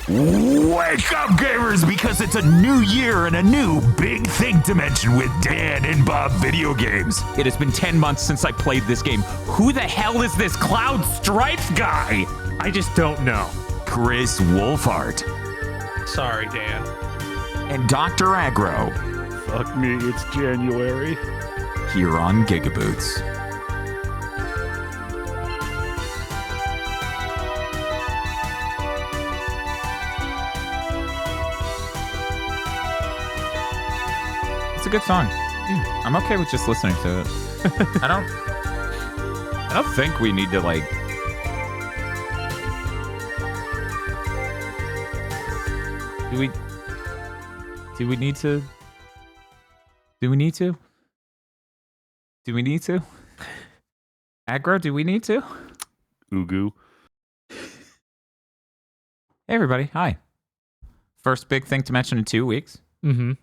Wake up, gamers, because it's a new year and a new big thing to mention with Dan and Bob Video Games. It has been 10 months since I played this game. Who the hell is this Cloud Strife guy? I just don't know. Chris Wolfhart. Sorry, Dan. And Dr. Aggro. Fuck me, it's January. Here on GigaBoots. It's a good song. I'm okay with just listening to it. I don't think we need to like. Do we need to? Do we need to? Do we need to? Aggro, do we need to? Ugu. Hey everybody, hi. First big thing to mention in 2 weeks. Mm-hmm.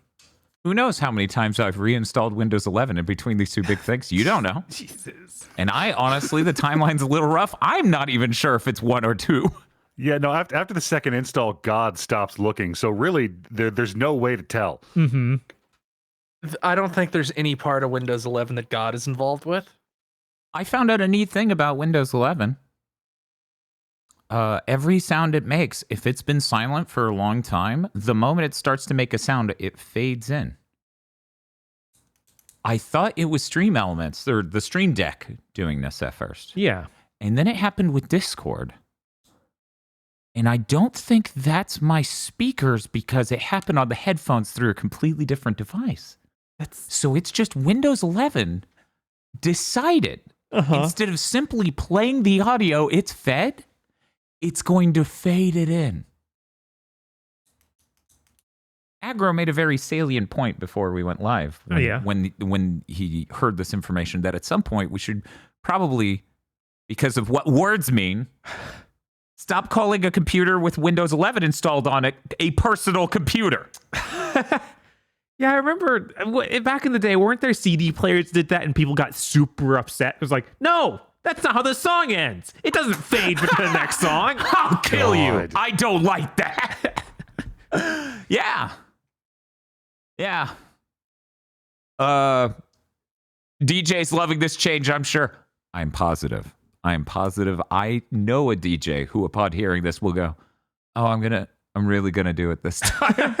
Who knows how many times I've reinstalled Windows 11 in between these two big things? You don't know. Jesus. And I honestly, the timeline's a little rough. I'm not even sure if it's 1 or 2. Yeah, no, after the second install, God stops looking. So really, there's no way to tell. Mm-hmm. I don't think there's any part of Windows 11 that God is involved with. I found out a neat thing about Windows 11. Every sound it makes, if it's been silent for a long time, the moment it starts to make a sound, it fades in. I thought it was Stream Elements, or the Stream Deck, doing this at first. Yeah. And then it happened with Discord. And I don't think that's my speakers because it happened on the headphones through a completely different device. So it's just Windows 11 decided, instead of simply playing the audio it's fed, it's going to fade it in. Aggro made a very salient point before we went live. When he heard this information, that at some point we should probably, because of what words mean, stop calling a computer with Windows 11 installed on it a personal computer. Yeah, I remember back in the day, weren't there CD players that did that and people got super upset? It was like, no, that's not how the song ends. It doesn't fade with the next song. I'll kill you. I don't like that. Yeah. Yeah. DJ's loving this change, I'm sure. I'm positive. I know a DJ who, upon hearing this, will go, oh, I'm really gonna do it this time.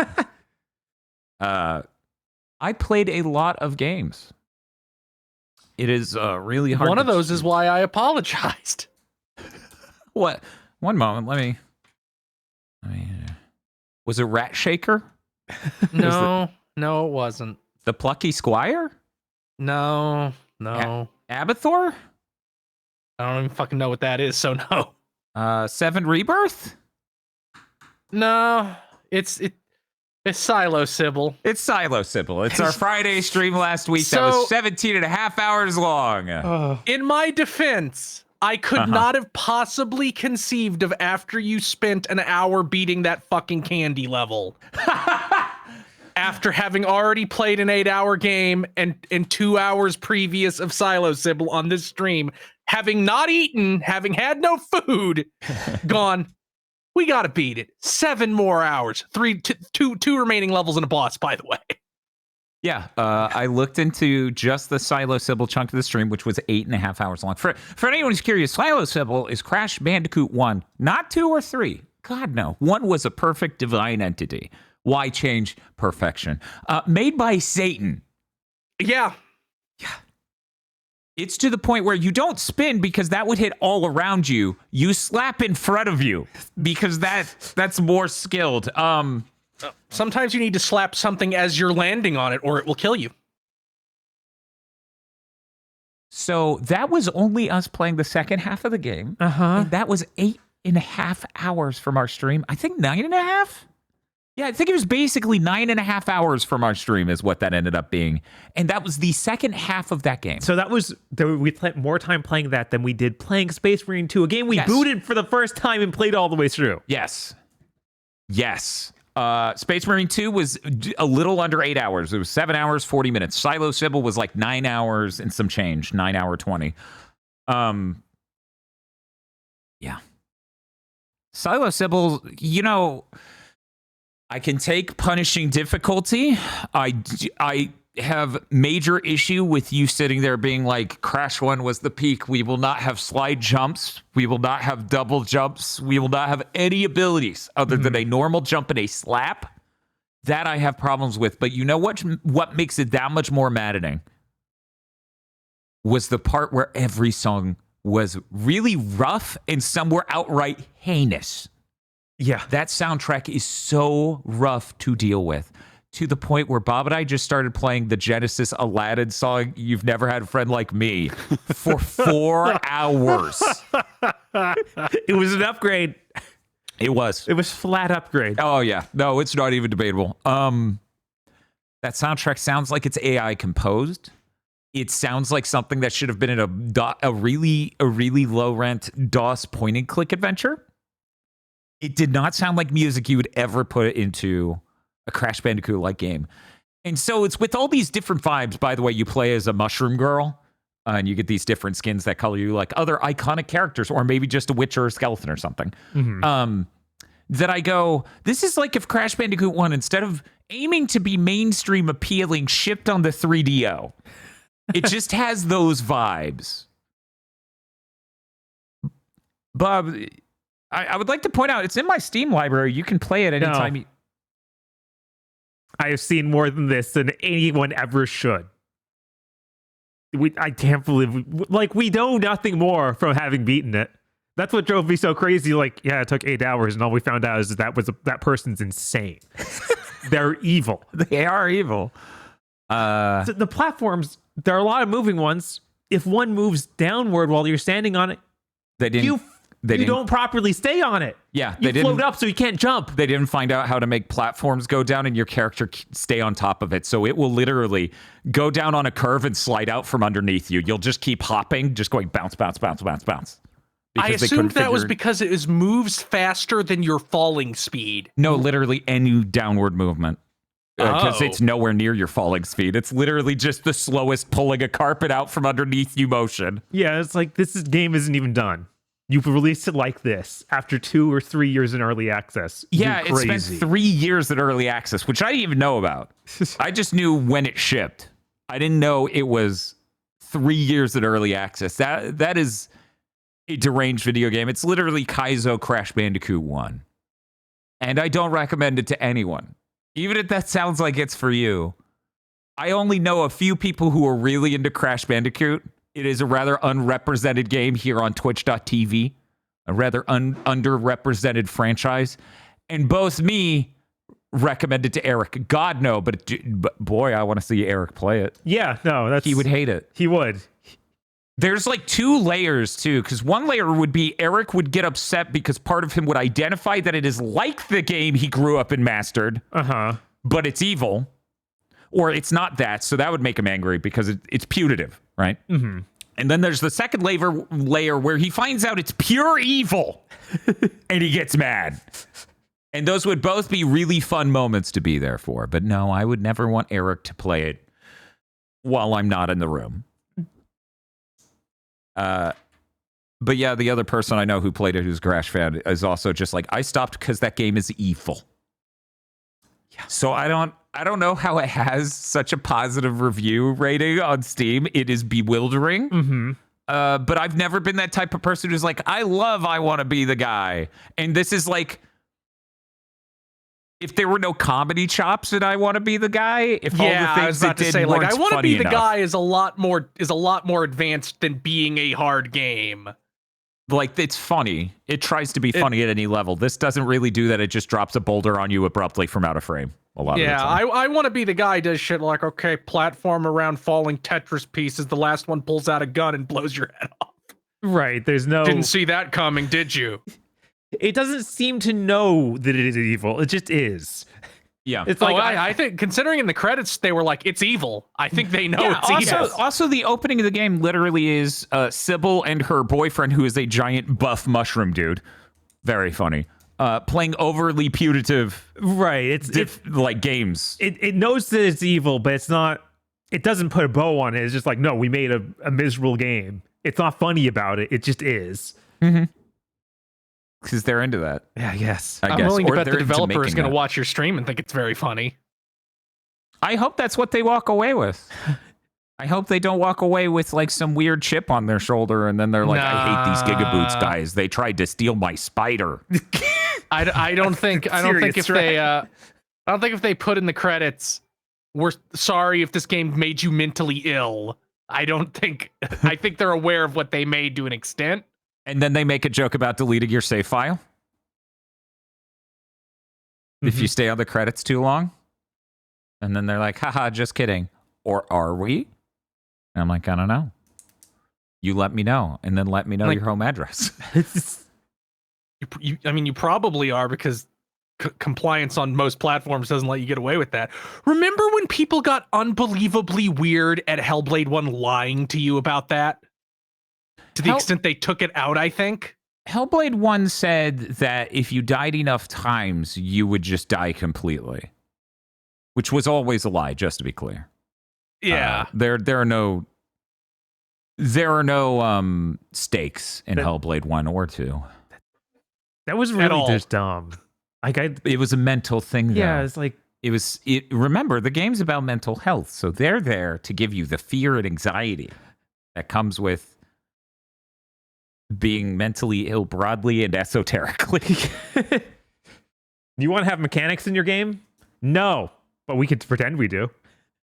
I played a lot of games. It is really hard. One of those is why I apologized. What? One moment. Let me. Was it Ratshaker? No, no, it wasn't. The Plucky Squire? No. Abathor? I don't even fucking know what that is, so no. 7 Rebirth? No, it's Psilosybil. It's Psilosybil. It's our Friday stream last week that was 17 and a half hours long. In my defense, I could not have possibly conceived of after you spent an hour beating that fucking candy level. After having already played an 8-hour game and 2 hours previous of Psilosybil on this stream, having not eaten, having had no food, gone, we gotta beat it. 7 more hours. Two remaining levels and a boss, by the way. Yeah, I looked into just the Psilosybil chunk of the stream, which was 8.5 hours long. For anyone who's curious, Psilosybil is Crash Bandicoot 1, not 2 or 3. God, no. 1 was a perfect divine entity. Why change perfection? Made by Satan. Yeah. It's to the point where you don't spin because that would hit all around you. You slap in front of you because that's more skilled. Sometimes you need to slap something as you're landing on it or it will kill you. So that was only us playing the second half of the game. And that was 8.5 hours from our stream. I think 9.5? Yeah, I think it was basically 9.5 hours from our stream is what that ended up being. And that was the second half of that game. So we spent more time playing that than we did playing Space Marine 2, a game we booted for the first time and played all the way through. Yes. Space Marine 2 was a little under 8 hours. It was 7 hours, 40 minutes. Psilosybil was like 9 hours and some change, 9 hour 20. Yeah. Psilosybil, I can take punishing difficulty. I have major issue with you sitting there being like, Crash 1 was the peak. We will not have slide jumps. We will not have double jumps. We will not have any abilities other than a normal jump and a slap. That I have problems with. But you know what makes it that much more maddening? Was the part where every song was really rough and some were outright heinous. Yeah. That soundtrack is so rough to deal with, to the point where Bob and I just started playing the Genesis Aladdin song, You've Never Had a Friend Like Me, for 4 hours. It was an upgrade. It was. It was flat upgrade. Oh, yeah. No, it's not even debatable. That soundtrack sounds like it's AI composed. It sounds like something that should have been in a really low rent DOS point and click adventure. It did not sound like music you would ever put into a Crash Bandicoot like game. And so it's with all these different vibes. By the way, you play as a mushroom girl and you get these different skins that color you like other iconic characters, or maybe just a witch or a skeleton or something. That I go, this is like if Crash Bandicoot 1, instead of aiming to be mainstream appealing, shipped on the 3DO. It just has those vibes. Bob, I would like to point out, it's in my Steam library. You can play it anytime. No. I have seen more than this than anyone ever should. I can't believe, we know nothing more from having beaten it. That's what drove me so crazy. Like, yeah, it took 8 hours, and all we found out is that person's insane. They're evil. They are evil. So the platforms, there are a lot of moving ones. If one moves downward while you're standing on it, you don't properly stay on it. Yeah, you float up so you can't jump. They didn't find out how to make platforms go down and your character stay on top of it. So it will literally go down on a curve and slide out from underneath you. You'll just keep hopping, just going bounce, bounce, bounce, bounce, bounce. I assumed that was because it moves faster than your falling speed. No, literally any downward movement. Because it's nowhere near your falling speed. It's literally just the slowest pulling a carpet out from underneath you motion. Yeah, it's like game isn't even done. You've released it like this after 2 or 3 years in early access. Yeah, it spent 3 years in early access, which I didn't even know about. I just knew when it shipped. I didn't know it was 3 years in early access. That is a deranged video game. It's literally Kaizo Crash Bandicoot 1. And I don't recommend it to anyone. Even if that sounds like it's for you. I only know a few people who are really into Crash Bandicoot. It is a rather unrepresented game here on Twitch.tv. A rather underrepresented franchise. And both me recommend it to Eric. God, no, but boy, I want to see Eric play it. Yeah, no, he would hate it. He would. There's like 2 layers too, because one layer would be Eric would get upset because part of him would identify that it is like the game he grew up and mastered, but it's evil, or it's not that, so that would make him angry because it's putative, right? And then there's the second layer where he finds out it's pure evil, and he gets mad. And those would both be really fun moments to be there for, but no, I would never want Eric to play it while I'm not in the room. But yeah, the other person I know who played it who's a Crash fan is also just like, I stopped because that game is evil. Yeah. So I don't know how it has such a positive review rating on Steam. It is bewildering. But I've never been that type of person who's like, I want to be the guy. And this is like, if there were no comedy chops and I want to be the guy, if all the things that did weren't I want to be the enough. guy is a lot more advanced than being a hard game. Like, it's funny. It tries to be funny at any level. This doesn't really do that. It just drops a boulder on you abruptly from out of frame. A lot of the time. I want to be the guy who does shit like, okay, platform around falling Tetris pieces. The last one pulls out a gun and blows your head off. Right. There's no... Didn't see that coming, did you? It doesn't seem to know that it is evil. It just is. Yeah. It's like I think, considering in the credits they were like, it's evil. I think they know it's evil. Also, the opening of the game literally is Sybil and her boyfriend, who is a giant buff mushroom dude. Very funny. Playing overly putative, right? It's like games. It knows that it's evil, but it's not. It doesn't put a bow on it. It's just like, no, we made a miserable game. It's not funny about it. It just is. because they're into that. Yeah, yes. I'm guess. willing to Or bet the they're into developer is making going to that. watch your stream and think it's very funny. I hope that's what they walk away with. I hope they don't walk away with like some weird chip on their shoulder and then they're like, I hate these GigaBoots guys. They tried to steal my spider. I don't think if they put in the credits, we're sorry if this game made you mentally ill. I think they're aware of what they made to an extent. And then they make a joke about deleting your save file. If you stay on the credits too long. And then they're like, haha, just kidding. Or are we? And I'm like, I don't know. You let me know. And then let me know Like- your home address. You probably are because compliance on most platforms doesn't let you get away with that. Remember when people got unbelievably weird at Hellblade 1 lying to you about that? To the extent they took it out, I think. Hellblade 1 said that if you died enough times, you would just die completely. Which was always a lie, just to be clear. Yeah. There are no stakes in Hellblade 1 or 2. That was At really all. just dumb. Like It was a mental thing, though. yeah, it's like Remember, the game's about mental health, so they're there to give you the fear and anxiety that comes with being mentally ill broadly and esoterically. you want to have mechanics in your game? No, but we could pretend we do.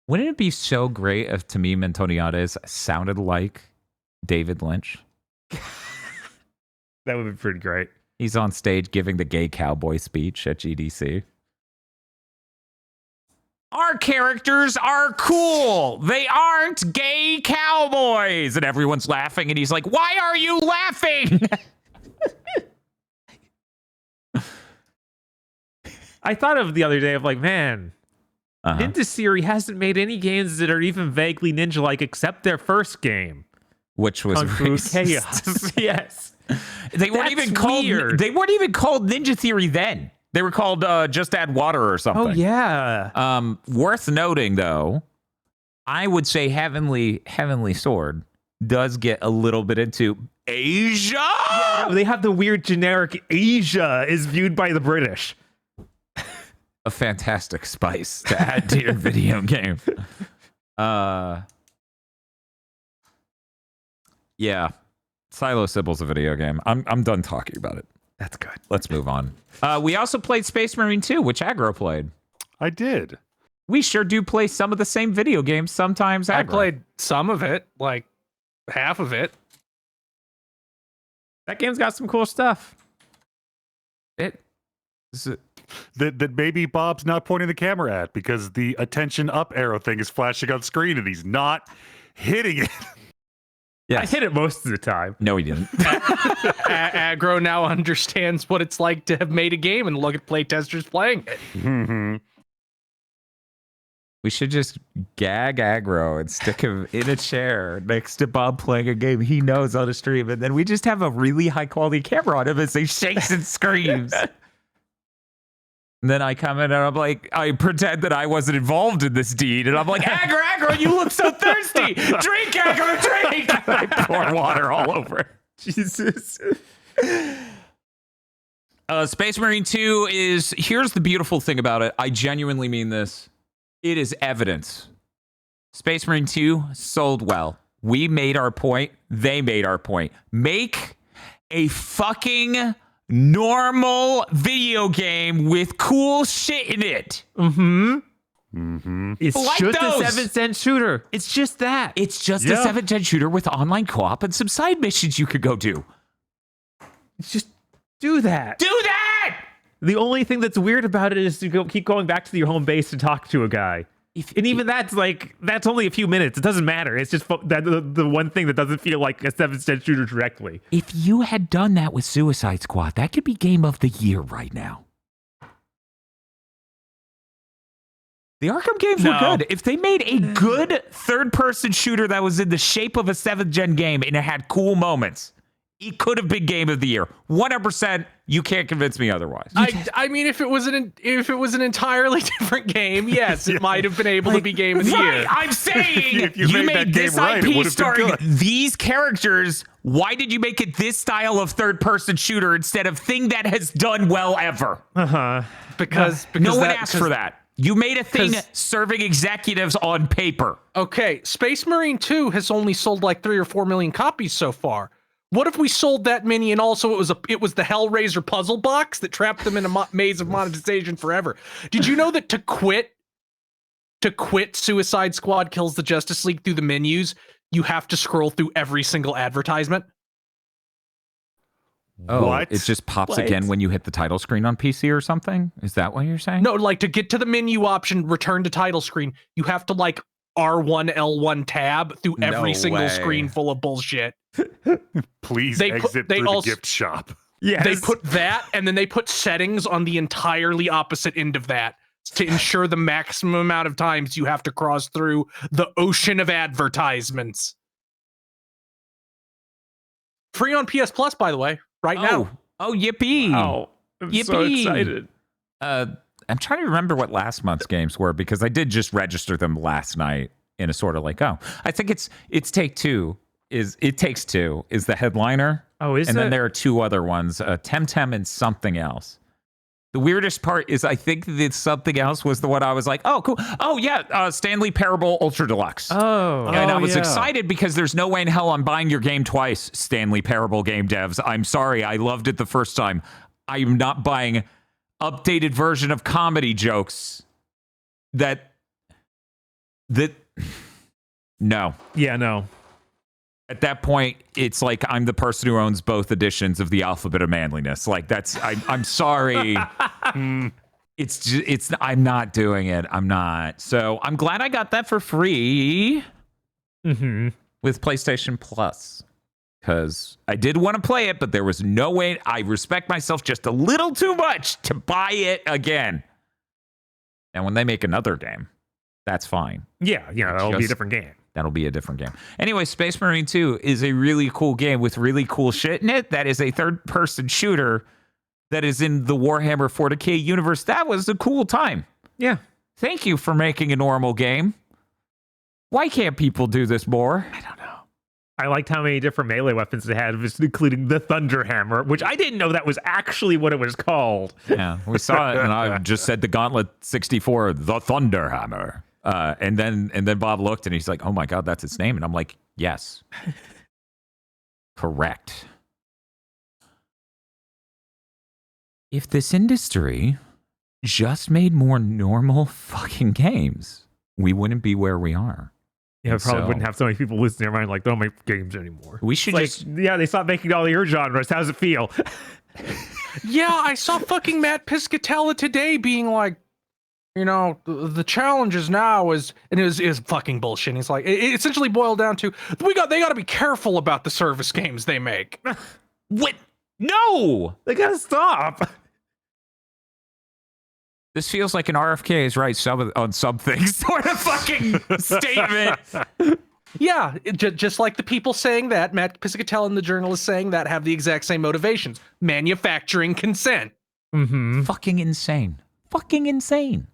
Wouldn't it be so great if Tamim Antoniades sounded like David Lynch? That would be pretty great. He's on stage giving the gay cowboy speech at GDC. Our characters are cool. They aren't gay cowboys. And everyone's laughing. And he's like, why are you laughing? I thought of the other day of like, man, Uh-huh. Ninja Theory hasn't made any games that are even vaguely ninja-like except their first game. Which was Kung Fu racist. Chaos. Yes. They weren't That's even called. weird. They weren't even called Ninja Theory then. They were called Just Add Water or something. Oh, yeah. Worth noting, though, I would say Heavenly Sword does get a little bit into Asia. They have the weird generic Asia is viewed by the British. A fantastic spice to add to your video game. Yeah. Psilosybil's a video game. I'm done talking about it. That's good. Let's move on. We also played Space Marine 2, which Aggro played. I did. We sure do play some of the same video games sometimes. I Aggro. played some of it, like half of it. That game's got some cool stuff. That maybe Bob's not pointing the camera at because the attention up arrow thing is flashing on screen and he's not hitting it. Yes. I hit it most of the time. No, he didn't. Aggro now understands what it's like to have made a game and look at playtesters playing it. Mhm. We should just gag Aggro and stick him in a chair next to Bob playing a game he knows on a stream, and then we just have a really high quality camera on him as he shakes and screams. And then I come in and I'm like, I pretend that I wasn't involved in this deed, and I'm like, Aggro, you look so thirsty. Drink, Aggro, drink. And I pour water all over. Jesus. Space Marine 2 is, here's the beautiful thing about it. I genuinely mean this. It is evidence. Space Marine 2 sold well. We made our point. They made our point. Make a fucking normal video game with cool shit in it. Mm-hmm. Mm-hmm. It's Like just those. a 7-cent shooter. It's just that. It's just a Yeah. 7-gen shooter with online co-op and some side missions you could go do. It's just do that. Do that! The only thing that's weird about it is to keep going back to your home base to talk to a guy. And even that's only a few minutes. It doesn't matter. It's just the one thing that doesn't feel like a 7-cent shooter directly. If you had done that with Suicide Squad, that could be game of the year right now. The Arkham games were good. If they made a good third-person shooter that was in the shape of a 7th-gen game and it had cool moments, It could have been game of the year. 100%. You can't convince me otherwise. I mean, if it was an entirely different game, yes, it might have been able to be game of the year. I'm saying If you made that this game right, it IP would have been starring good. these characters. Why did you make it this style of third-person shooter instead of thing that has done well ever? Because No one asked for that. You made a thing 'cause- serving executives on paper. Okay, Space Marine 2 has only sold like 3 or 4 million copies so far. What if we sold that many and also it was the Hellraiser puzzle box that trapped them in a maze of monetization forever? Did you know that to quit Suicide Squad Kills the Justice League through the menus, you have to scroll through every single advertisement? Oh, What? it just pops What? again when you hit the title screen on PC or something? Is that what you're saying? No, like to get to the menu option, return to title screen, you have to like R1 L1 tab through every No single way. screen full of bullshit. Please They put- exit they through also- the gift shop. Yes. They put that, and then they put settings on the entirely opposite end of that to ensure the maximum amount of times you have to cross through the ocean of advertisements. Free on PS Plus, by the way, right now. Oh, yippee. Wow. I'm so Yippee. excited. I'm trying to remember what last month's games were because I did just register them last night in a sort of like, I think it's Take Two. It Takes Two is the headliner. Oh, is and it? then there are two other ones, Temtem and something else. The weirdest part is I think that something else was the one I was like, oh, cool. Oh, yeah, Stanley Parable Ultra Deluxe. Oh. And I was yeah. excited because there's no way in hell I'm buying your game twice, Stanley Parable game devs. I'm sorry. I loved it the first time. I'm not buying updated version of comedy jokes that no. Yeah, no. At that point, it's like I'm the person who owns both editions of the Alphabet of Manliness. Like I'm sorry. I'm not doing it. I'm not. So I'm glad I got that for free with PlayStation Plus. Because I did want to play it, but there was no way. I respect myself just a little too much to buy it again. And when they make another game, that's fine. Yeah, that'll be a Just- different game. That'll be a different game. Anyway, Space Marine 2 is a really cool game with really cool shit in it. That is a third-person shooter that is in the Warhammer 40K universe. That was a cool time. Yeah. Thank you for making a normal game. Why can't people do this more? I don't know. I liked how many different melee weapons they had, including the Thunder Hammer, which I didn't know that was actually what it was called. Yeah, we saw it, and I just said the Gauntlet 64, the Thunder Hammer. And then Bob looked, and he's like, "Oh my God, that's its name." And I'm like, "Yes, correct." If this industry just made more normal fucking games, we wouldn't be where we are. Yeah, probably So- wouldn't have so many people listening to their mind like, don't make games anymore. We should Like, just yeah, they stopped making all your genres. How's it feel? Yeah, I saw fucking Matt Piscatella today being like, the challenges now is, and it was fucking bullshit. He's like, it essentially boiled down to, they got to be careful about the service games they make. what? No, They gotta stop. this feels like an RFK is right on something sort of fucking statement. Yeah, just like the people saying that, Matt Piscatella and the journalist saying that have the exact same motivations. Manufacturing consent. Fucking insane. Fucking insane.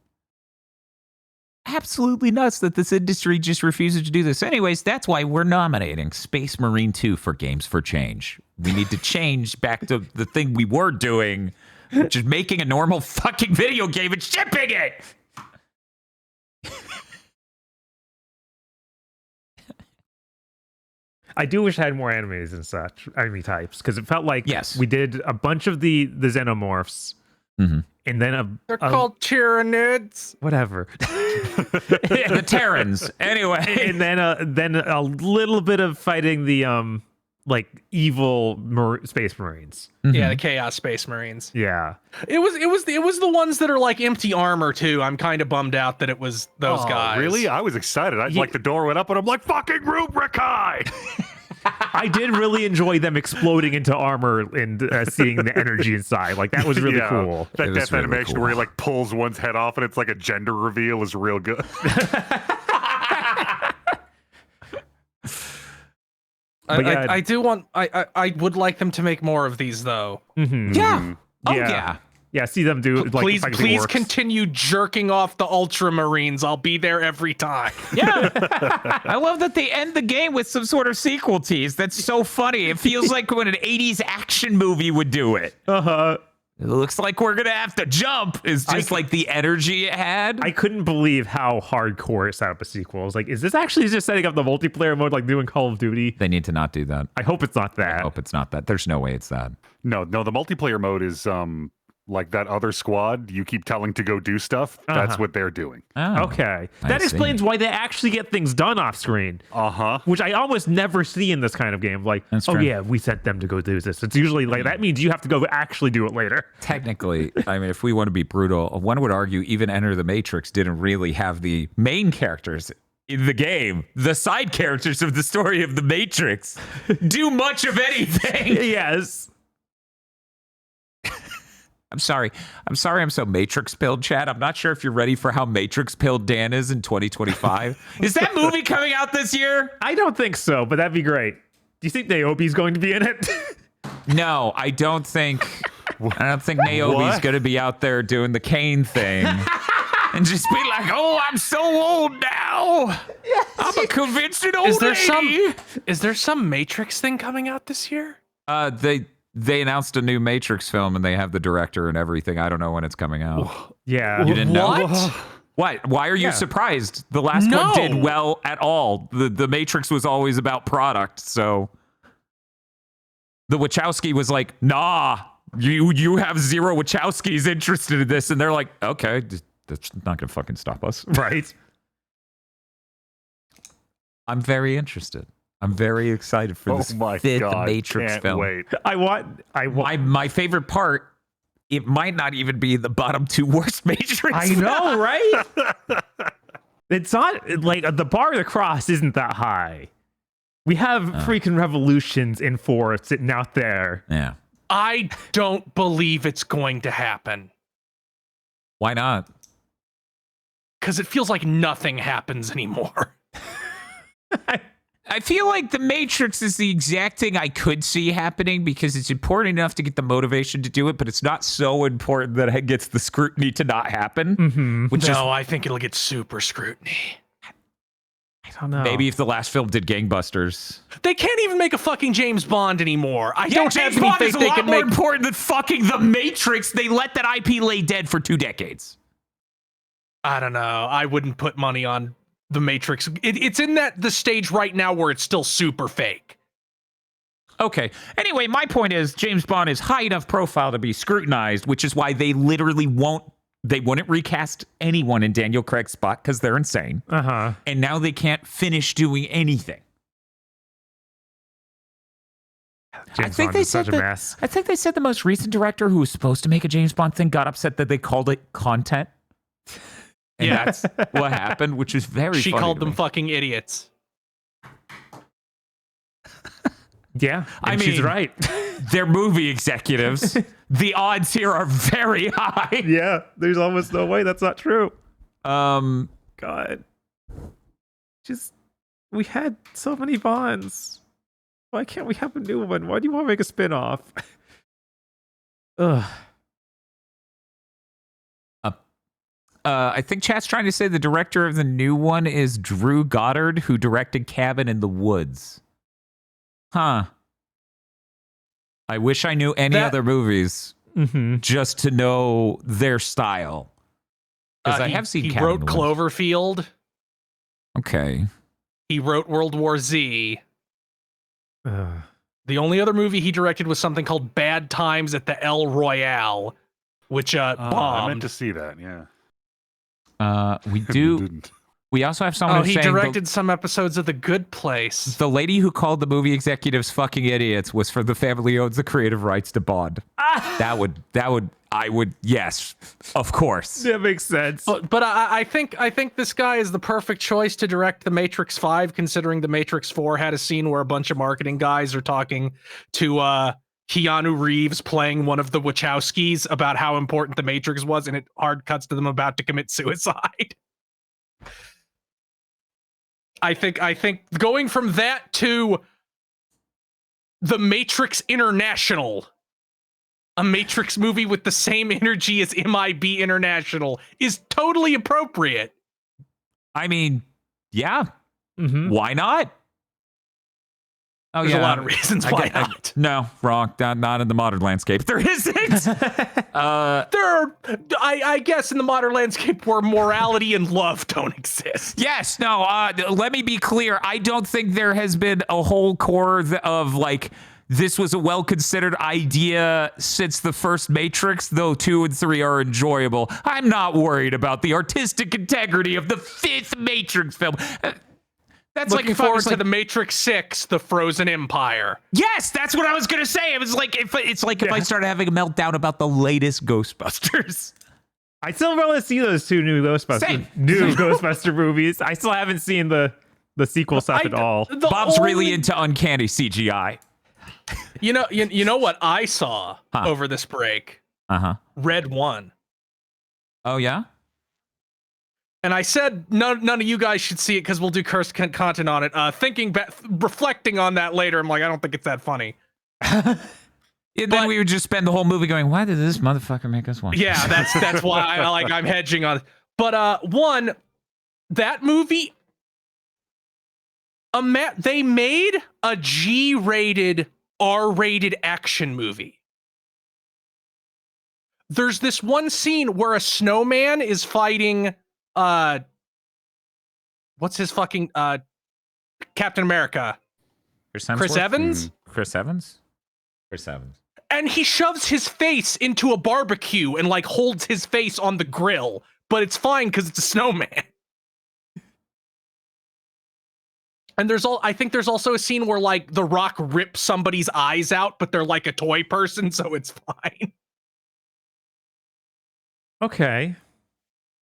Absolutely nuts that this industry just refuses to do this. Anyways, that's why we're nominating Space Marine 2 for Games for Change. We need to change back to the thing we were doing, which is making a normal fucking video game and shipping it. I do wish I had more animes and such, anime types, because it felt like Yes. we did a bunch of the xenomorphs, Mhm. and then They're called Tyranids. whatever, The Terrans. Anyway. and then a little bit of fighting the like evil space marines. Yeah, the Chaos Space Marines. Yeah, It was the ones that are like empty armor too. I'm kind of bummed out that it was those Oh, guys. really? I was excited. Like the door went up and I'm like, fucking Rubrikai! I did really enjoy them exploding into armor and seeing the energy inside. Like that was really Yeah, cool. That It was death really animation cool. where he like pulls one's head off and it's like a gender reveal is real good. But yeah. I do want. I would like them to make more of these though. Mhm. Yeah. Oh Yeah. yeah. Yeah, see them do like Please, if everything please works. continue jerking off the Ultramarines. I'll be there every time. Yeah. I love that they end the game with some sort of sequel tease. That's so funny. It feels like when an 80s action movie would do it. Uh-huh. It looks like we're gonna have to jump. Is just like the energy it had. I couldn't believe how hardcore it set up a sequel. I was like, is this actually just setting up the multiplayer mode like doing Call of Duty? They need to not do that. I hope it's not that. I hope it's not that. There's no way it's that. No, the multiplayer mode is like that other squad you keep telling to go do stuff. That's what they're doing. Oh, Okay. I That see. explains why they actually get things done off screen. Uh-huh. Which I almost never see in this kind of game. Like, That's oh true. yeah, we sent them to go do this. It's usually like, that means you have to go actually do it later. Technically, I mean, if we want to be brutal, one would argue even Enter the Matrix didn't really have the main characters in the game. The side characters of the story of the Matrix do much of anything. Yes. I'm sorry I'm so Matrix pilled, Chad. I'm not sure if you're ready for how Matrix pilled Dan is in 2025. Is that movie coming out this year? I don't think so, but that'd be great. Do you think Naomi's going to be in it? No, I don't think Naomi's What? going to be out there doing the Kane thing. And just be like, oh, I'm so old now. I'm a convincing old lady. Is there some Matrix thing coming out this year? They announced a new Matrix film and they have the director and everything. I don't know when it's coming out. Yeah. You didn't know? What? What? Why are you Yeah. surprised? The last No. one did well at all. The Matrix was always about product, so the Wachowski was like, nah, you have zero Wachowskis interested in this, and they're like, okay, that's not gonna fucking stop us. Right. I'm very interested. I'm very excited for this fifth Matrix can't film. wait. I want. My favorite part, it might not even be the bottom two worst Matrix. I know, right? It's not like the bar to cross isn't that high. We have freaking Revolutions in 4 sitting out there. Yeah. I don't believe it's going to happen Why not? because it feels like nothing happens anymore. I feel like the Matrix is the exact thing I could see happening because it's important enough to get the motivation to do it, but it's not so important that it gets the scrutiny to not happen. Which is No, I think it'll get super scrutiny. I don't know. maybe if the last film did gangbusters. They can't even make a fucking James Bond anymore. I don't James have any Bond is faith a they lot can more make. important than fucking the Matrix. They let that IP lay dead for 2 decades. I don't know. I wouldn't put money on the Matrix. It's in the stage right now where it's still super fake. Okay. Anyway, my point is James Bond is high enough profile to be scrutinized, which is why they literally wouldn't recast anyone in Daniel Craig's spot because they're insane. Uh-huh. And now they can't finish doing anything. James Bond is such a mess. I think they said the most recent director who was supposed to make a James Bond thing got upset that they called it content. And Yeah. that's what happened, which is very She funny called to them me. fucking idiots. Yeah, I and she's mean- right. They're movie executives. The odds here are very high. Yeah, there's almost no way that's not true. Um, God. We had so many Bonds. Why can't we have a new one? Why do you want to make a spin-off? Ugh. I think chat's trying to say the director of the new one is Drew Goddard, who directed Cabin in the Woods. Huh. I wish I knew any other movies Mm-hmm. just to know their style. Because I He- have seen He Cabin wrote in the Woods. Cloverfield. Okay. He wrote World War Z. Ugh. The only other movie he directed was something called Bad Times at the El Royale, which I meant bombed. to see that. Yeah. We do. Didn't. We also have someone Oh, he saying directed some episodes of The Good Place. the lady who called the movie executives fucking idiots was for the family owns the creative rights to Bond. I would, yes, of course. That makes sense. But I think this guy is the perfect choice to direct The Matrix 5, considering The Matrix 4 had a scene where a bunch of marketing guys are talking to Keanu Reeves playing one of the Wachowskis about how important The Matrix was, and it hard cuts to them about to commit suicide. I think going from that to The Matrix International, a Matrix movie with the same energy as MIB International, is totally appropriate. I mean, yeah. Mm-hmm. Why not? Oh, There's yeah. a lot of reasons why not. No, wrong. Not in the modern landscape. There isn't. There are, I guess, in the modern landscape where morality and love don't exist. Yes. No. Let me be clear. I don't think there has been a whole core of like this was a well-considered idea since the first Matrix, though 2 and 3 are enjoyable. I'm not worried about the artistic integrity of the 5th Matrix film. That's Looking like forward to the Matrix 6, The Frozen Empire. Yes, that's what I was gonna say. It was like if I started having a meltdown about the latest Ghostbusters. I still want to see those 2 new Ghostbuster movies. I still haven't seen the sequel stuff at all. Bob's really into uncanny CGI. You know what I saw over this break? Red 1. Oh yeah. And I said none of you guys should see it because we'll do cursed content on it. Reflecting on that later, I'm like, I don't think it's that funny. Then we would just spend the whole movie going, why did this motherfucker make us watch? Yeah, that's why I'm hedging on it. But that movie, they made a G-rated, R-rated action movie. There's this one scene where a snowman is fighting what's his fucking Captain America? Chris Evans? Chris Evans? And he shoves his face into a barbecue and like holds his face on the grill, but it's fine because it's a snowman. And I think there's also a scene where like The Rock rips somebody's eyes out, but they're like a toy person, so it's fine. Okay.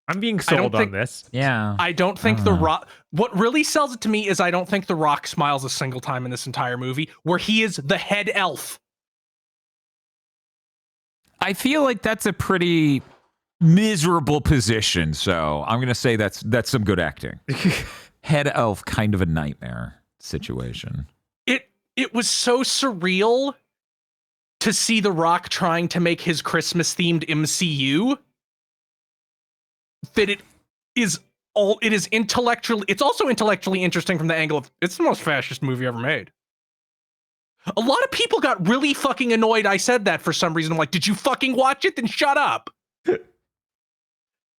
I'm being sold on this. Yeah. I don't think The Rock... What really sells it to me is I don't think The Rock smiles a single time in this entire movie, where he is the head elf. I feel like that's a pretty miserable position, so I'm going to say that's some good acting. Head elf, kind of a nightmare situation. It was so surreal to see The Rock trying to make his Christmas-themed MCU that it is intellectually... It's also intellectually interesting from the angle of it's the most fascist movie ever made. A lot of people got really fucking annoyed I said that for some reason. I'm like, did you fucking watch it? Then shut up. And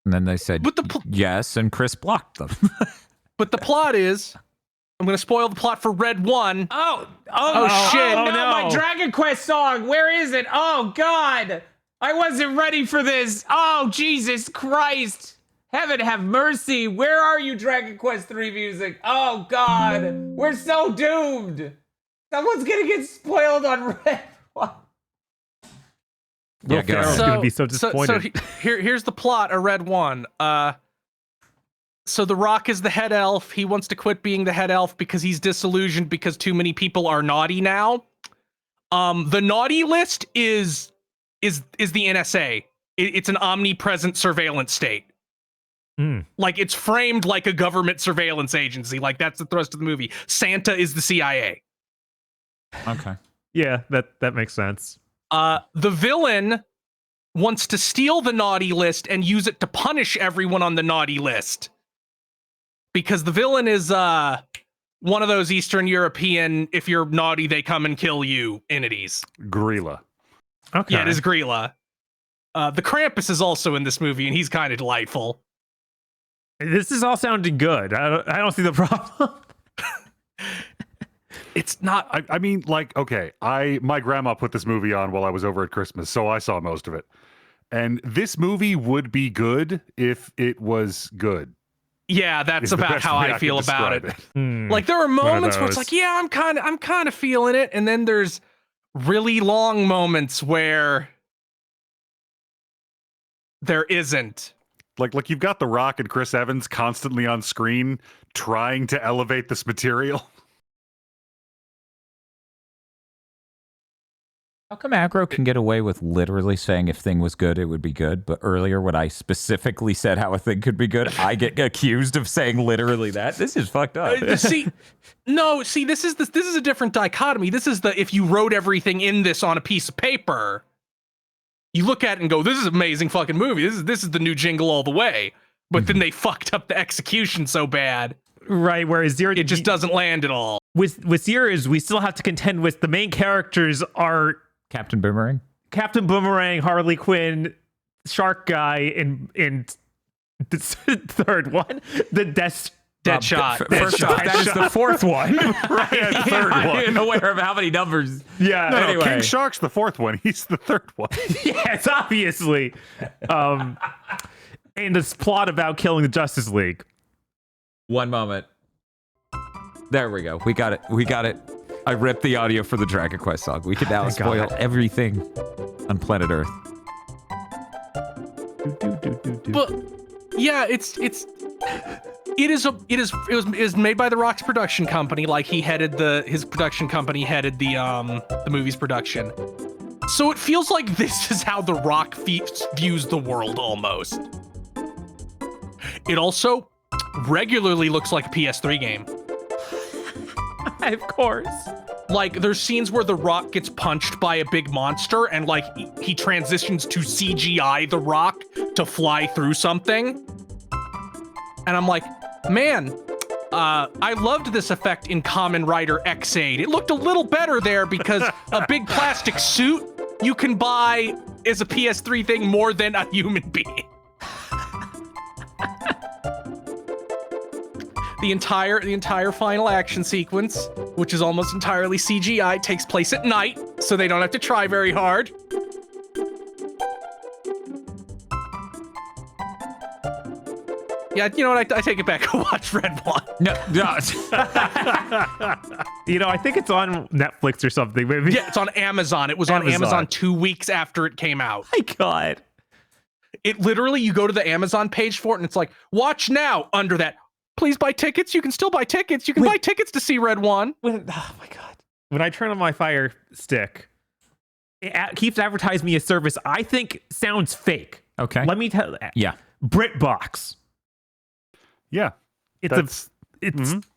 then they said yes, and Chris blocked them. But the plot is... I'm going to spoil the plot for Red 1. Oh shit. Oh, no, my Dragon Quest song. Where is it? Oh, God. I wasn't ready for this. Oh, Jesus Christ. Heaven have mercy. Where are you, Dragon Quest 3 music? Oh, God. We're so doomed. Someone's going to get spoiled on Red 1. Yeah, Pharaoh's going to be so disappointed. So here's the plot of Red 1. So The Rock is the head elf. He wants to quit being the head elf because he's disillusioned because too many people are naughty now. The naughty list is the NSA. It's an omnipresent surveillance state. Like it's framed like a government surveillance agency. Like that's the thrust of the movie. Santa is the CIA. Okay. Yeah, that makes sense. The villain wants to steal the naughty list and use it to punish everyone on the naughty list. Because the villain is one of those Eastern European, if you're naughty, they come and kill you entities. Grilla. Okay. Yeah, it is Grilla. The Krampus is also in this movie, and he's kind of delightful. This is all sounding good. I don't see the problem. It's not... I mean, like, okay, my grandma put this movie on while I was over at Christmas, so I saw most of it. And this movie would be good if it was good. Yeah, that's about how I feel about it. Like there are One of moments where it's those. like, yeah, I'm kind of feeling it, and then there's really long moments where there isn't. Like you've got The Rock and Chris Evans constantly on screen trying to elevate this material. How come aggro can get away with literally saying if thing was good, it would be good, but earlier when I specifically said how a thing could be good, I get accused of saying literally that? This is fucked up. This is a different dichotomy. This is if you wrote everything in this on a piece of paper, you look at it and go, this is an amazing fucking movie. This is the new Jingle all the way. But then they fucked up the execution so bad. Right, whereas Zero, it just doesn't land at all. With Zero's, we still have to contend with the main characters are Captain Boomerang, Harley Quinn, Shark Guy, and the third one, the Deadshot. That is the fourth one. Right, yeah, third one. I'm aware of how many numbers. Yeah. No, anyway. King Shark's the fourth one. He's the third one. Yes, obviously. And this plot about killing the Justice League. One moment. There we go. We got it. I ripped the audio for the Dragon Quest song. We can now spoil everything on planet Earth. But yeah, it was made by the Rock's production company. Like his production company headed the movie's production. So it feels like this is how the Rock views the world almost. It also regularly looks like a PS3 game. Of course. Like, there's scenes where The Rock gets punched by a big monster and, like, he transitions to CGI The Rock to fly through something. And I'm like, man, I loved this effect in Kamen Rider X8. It looked a little better there because a big plastic suit you can buy is a PS3 thing more than a human being. The entire final action sequence, which is almost entirely CGI, takes place at night, so they don't have to try very hard. Yeah, you know what? I take it back. Go watch Red One. No. I think it's on Netflix or something. Maybe. Yeah, it's on Amazon. It was on Amazon 2 weeks after it came out. My God. It literally, you go to the Amazon page for it, and it's like, watch now. Under that, please buy tickets. You can still buy tickets. You can buy tickets to see Red One. Oh my God. When I turn on my Fire Stick, it keeps advertising me a service I think sounds fake. Okay. Let me tell you. Yeah. BritBox. Yeah. It's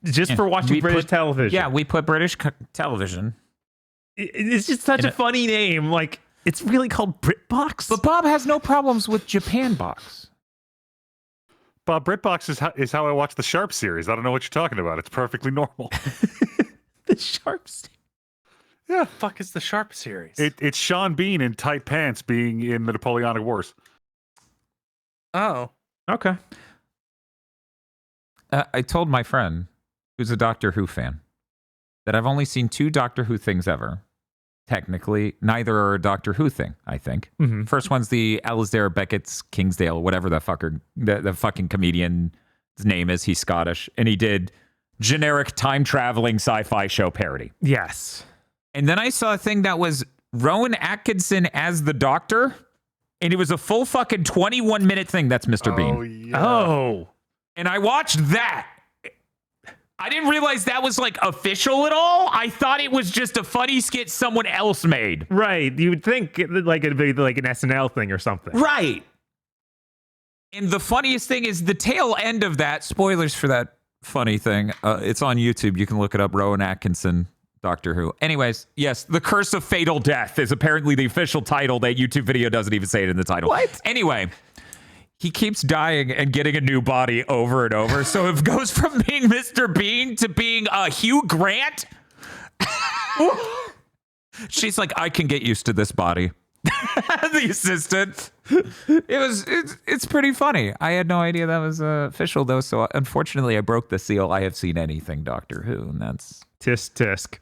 just for watching British television. Yeah, we put British television. It's just such a funny name. Like, it's really called BritBox. But Bob has no problems with Japan Box. Bob, BritBox is how I watch the Sharp series. I don't know what you're talking about. It's perfectly normal. The Sharp series. Yeah. What the fuck is the Sharp series? It's Sean Bean in tight pants being in the Napoleonic Wars. Oh. Okay. I told my friend, who's a Doctor Who fan, that I've only seen 2 Doctor Who things ever. Technically, neither are a Doctor Who thing, I think. Mm-hmm. First one's the Alasdair Beckett's Kingsdale, whatever the fucking comedian's name is. He's Scottish. And he did generic time-traveling sci-fi show parody. Yes. And then I saw a thing that was Rowan Atkinson as the Doctor, and it was a full fucking 21-minute thing. That's Mr. Bean. Yeah. Oh. And I watched that. I didn't realize that was like official at all. I thought it was just a funny skit someone else made. Right. You would think like it'd be like an SNL thing or something. Right. And the funniest thing is the tail end of that. Spoilers for that funny thing. It's on YouTube. You can look it up. Rowan Atkinson, Doctor Who. Anyways, yes, The Curse of Fatal Death is apparently the official title. That YouTube video doesn't even say it in the title. What? Anyway. He keeps dying and getting a new body over and over. So it goes from being Mr. Bean to being Hugh Grant. She's like, I can get used to this body. The assistant. It's pretty funny. I had no idea that was official though. So unfortunately, I broke the seal. I have seen anything Doctor Who, and that's Tisk.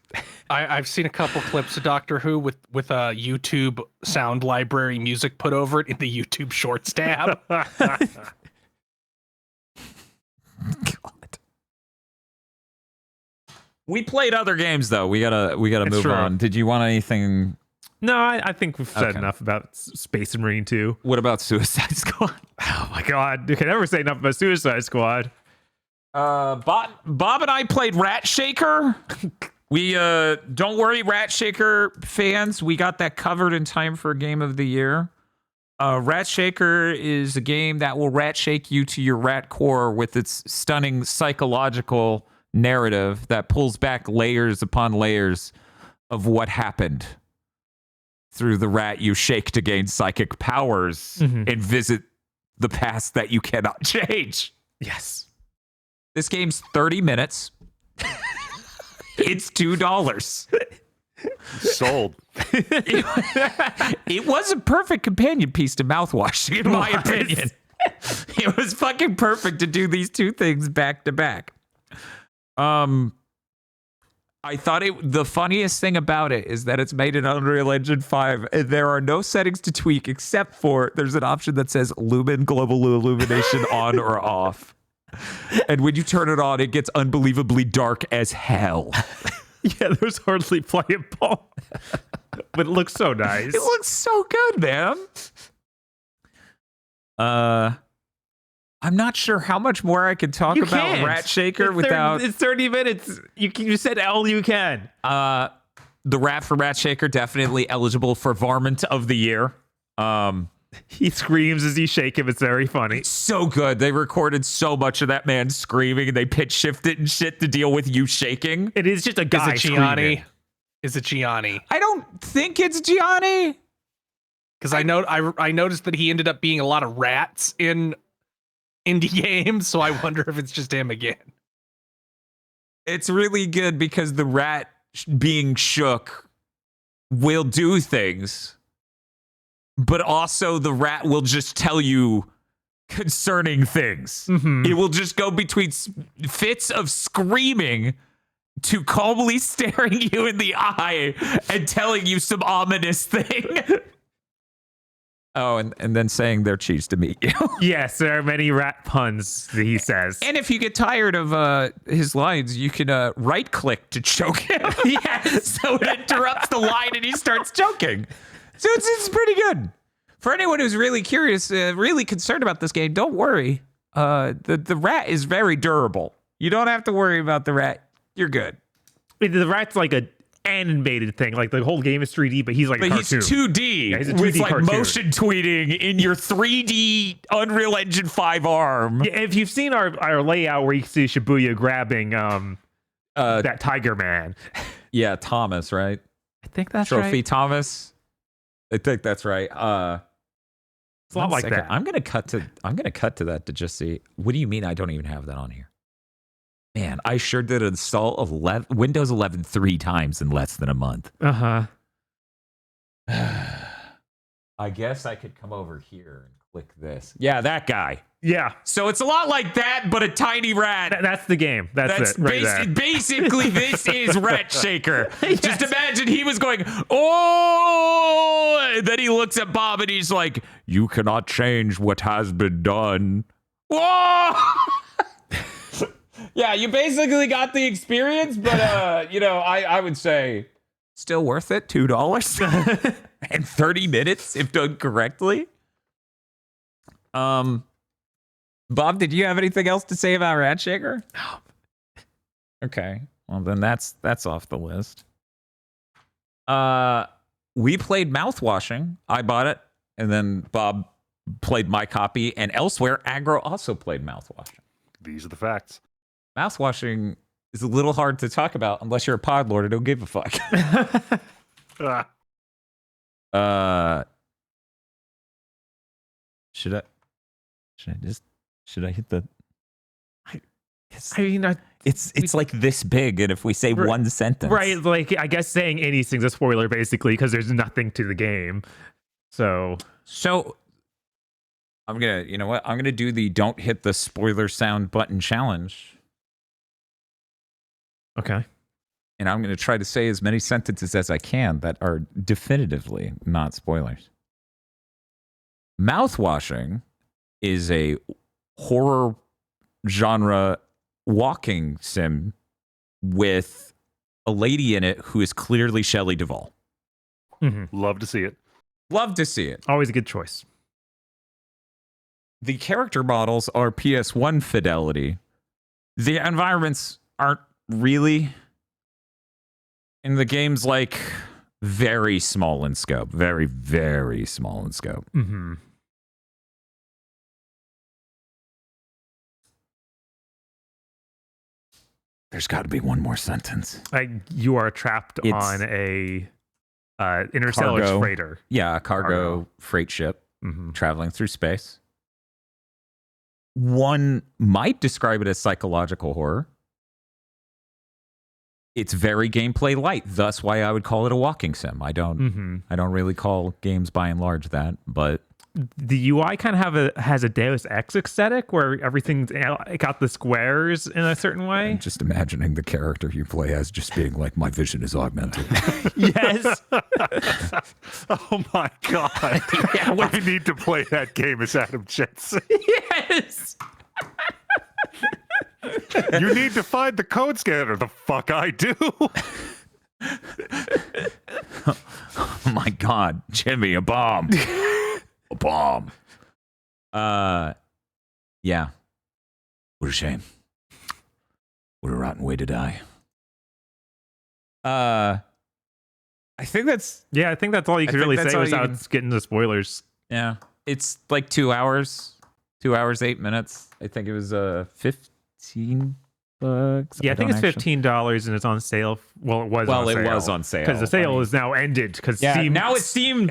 I've seen a couple clips of Doctor Who with a YouTube sound library music put over it in the YouTube Shorts tab. God. We played other games though. We gotta move true. on. Did you want anything? No, I think we've said enough about Space and Marine 2. What about Suicide Squad? Oh my God. You can never say enough about Suicide Squad. Bob and I played Ratshaker. We don't worry, Ratshaker fans. We got that covered in time for Game of the Year. Ratshaker is a game that will rat shake you to your rat core with its stunning psychological narrative that pulls back layers upon layers of what happened through the rat you shake to gain psychic powers and visit the past that you cannot change. Yes. This game's 30 minutes. It's $2. Sold. It was a perfect companion piece to Mouthwashing, in my opinion. It was fucking perfect to do these two things back to back. I thought the funniest thing about it is that it's made in Unreal Engine 5. And there are no settings to tweak except for there's an option that says Lumen Global Illumination on or off. And when you turn it on, it gets unbelievably dark as hell. Yeah, there's hardly playable. But it looks so nice. It looks so good, man. I'm not sure how much more I can talk about Ratshaker without... It's 30 minutes. You said all you can. The rat for Ratshaker, definitely eligible for Varmint of the Year. He screams as you shake him. It's very funny. So good. They recorded so much of that man screaming, and they pitch shifted and shit to deal with you shaking. It is just a guy screaming. Is it Gianni? I don't think it's Gianni. Because I noticed that he ended up being a lot of rats in indie games, so I wonder if it's just him again. It's really good because the rat being shook will do things, but also the rat will just tell you concerning things. It will just go between fits of screaming to calmly staring you in the eye and telling you some ominous thing. Oh, and then saying they're cheese to meet you. Yes, there are many rat puns that he says. And if you get tired of his lines, you can right-click to choke him. Yes. So it interrupts the line and he starts choking. So it's pretty good. For anyone who's really curious, really concerned about this game, don't worry. The rat is very durable. You don't have to worry about the rat. You're good. The rat's like a animated thing. Like the whole game is 3D, but he's like a cartoon. He's 2D, he's a with 2D like cartoon. motion tweeting in your 3D Unreal Engine 5 arm. Yeah, if you've seen our layout where you see Shibuya grabbing that Tiger Man. Yeah, Thomas, right? I think that's Trophy right. Thomas. I think that's right. It's a lot like that. I'm gonna cut to that to just see. What do you mean I don't even have that on here? Man, I sure did install Windows 11 3 times in less than a month. Uh-huh. I guess I could come over here and click this. Yeah, that guy. Yeah. So it's a lot like that, but a tiny rat. That's the game. That's it. Right there. Basically, this is Ratshaker. Yes. Just imagine he was going, oh, and then he looks at Bob and he's like, you cannot change what has been done. Whoa! Yeah, you basically got the experience, but I would say still worth it. $2 and 30 minutes if done correctly. Bob, did you have anything else to say about Ratshaker? No. Okay, well then that's off the list. We played Mouthwashing. I bought it, and then Bob played my copy, and elsewhere, Agro also played Mouthwashing. These are the facts. Mouthwashing is a little hard to talk about unless you're a pod lord and don't give a fuck. Should I hit the? It's like this big, and if we say one sentence, right? Like I guess saying anything's a spoiler basically because there's nothing to the game. So I'm gonna do the don't hit the spoiler sound button challenge. Okay. And I'm going to try to say as many sentences as I can that are definitively not spoilers. Mouthwashing is a horror genre walking sim with a lady in it who is clearly Shelley Duvall. Mm-hmm. Love to see it. Love to see it. Always a good choice. The character models are PS1 fidelity. The environments aren't really. And the game's like very small in scope. Very, very small in scope. Mm-hmm. There's got to be one more sentence. You are trapped on a interstellar Cargo. freighter. Yeah, a cargo freight ship traveling through space. One might describe it as psychological horror. It's very gameplay light, thus why I would call it a walking sim. I don't really call games by and large that, but the UI kind of has a Deus Ex aesthetic where everything's got the squares in a certain way. I'm just imagining the character you play as just being like, my vision is augmented. Yes. Oh my god! Yeah, I need to play that game as Adam Jensen. Yes. You need to find the code scanner. The fuck I do. Oh my god, Jimmy, a bomb. A bomb. Yeah. What a shame. What a rotten way to die. I think that's I think that's all you could really say without getting the spoilers. Yeah. It's like 2 hours. 2 hours, 8 minutes. I think it was $15. Yeah, I think it's $15 and it's on sale. Well, it was on sale. Because the sale is now ended. Because Steam, now it's Steam.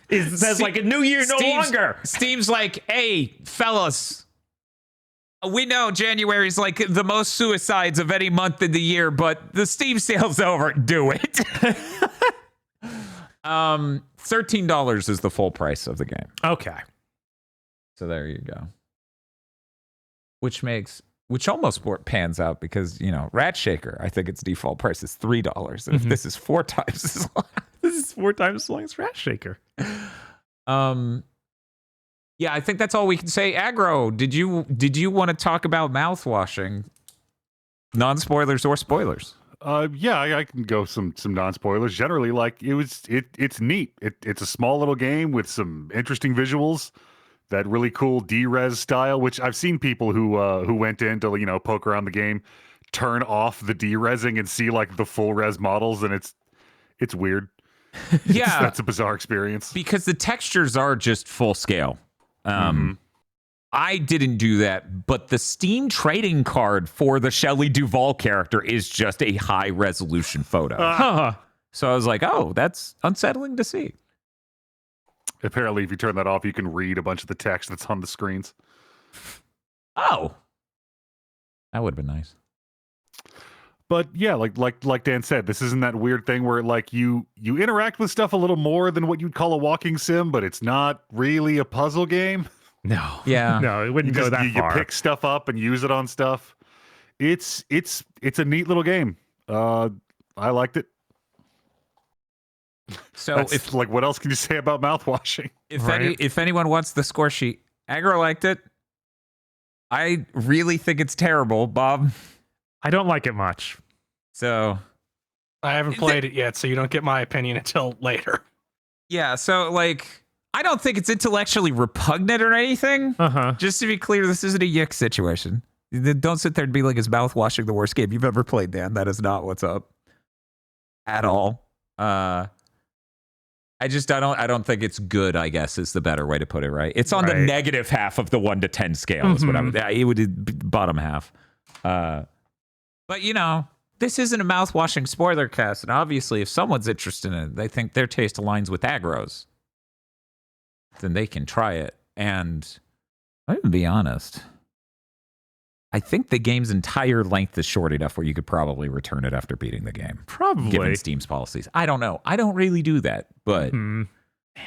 It says like a new year no longer. Steam's like, hey, fellas, we know January's like the most suicides of any month of the year, but the Steam sale's over. Do it. $13 is the full price of the game. Okay. So there you go. Which almost pans out because, you know, Ratshaker, I think its default price is $3. And if this is 4 times as long, this is 4 times as long as Ratshaker. Yeah, I think that's all we can say. Aggro, did you want to talk about mouthwashing? Non-spoilers or spoilers? Yeah, I can go some non-spoilers. Generally, like it's neat. It's a small little game with some interesting visuals. That really cool D-res style, which I've seen people who went in to, you know, poke around the game, turn off the D-resing and see like the full res models, and it's weird. Yeah, that's a bizarre experience because the textures are just full scale. I didn't do that, but the Steam trading card for the Shelley Duvall character is just a high resolution photo. So I was like, oh, that's unsettling to see. Apparently, if you turn that off, you can read a bunch of the text that's on the screens. Oh, that would have been nice. But yeah, like Dan said, this isn't that weird thing where like you interact with stuff a little more than what you'd call a walking sim, but it's not really a puzzle game. No, yeah, no, it wouldn't go that far. You pick stuff up and use it on stuff. It's a neat little game. I liked it. So if like, what else can you say about mouthwashing? If anyone wants the score sheet, Aggro liked it. I really think it's terrible, Bob. I don't like it much. So I haven't played it yet, so you don't get my opinion until later. Yeah, so like I don't think it's intellectually repugnant or anything. Just to be clear, this isn't a yick situation. Don't sit there and be like, is mouthwashing the worst game you've ever played, Dan? That is not what's up at all. I don't think it's good, I guess, is the better way to put it, right? It's on the negative half of the 1 to 10 scale is what it would be bottom half. But you know, this isn't a mouthwashing spoiler cast, and obviously if someone's interested in it, they think their taste aligns with Aggro's, then they can try it. And I'm gonna be honest, I think the game's entire length is short enough where you could probably return it after beating the game. Probably. Given Steam's policies. I don't know. I don't really do that. But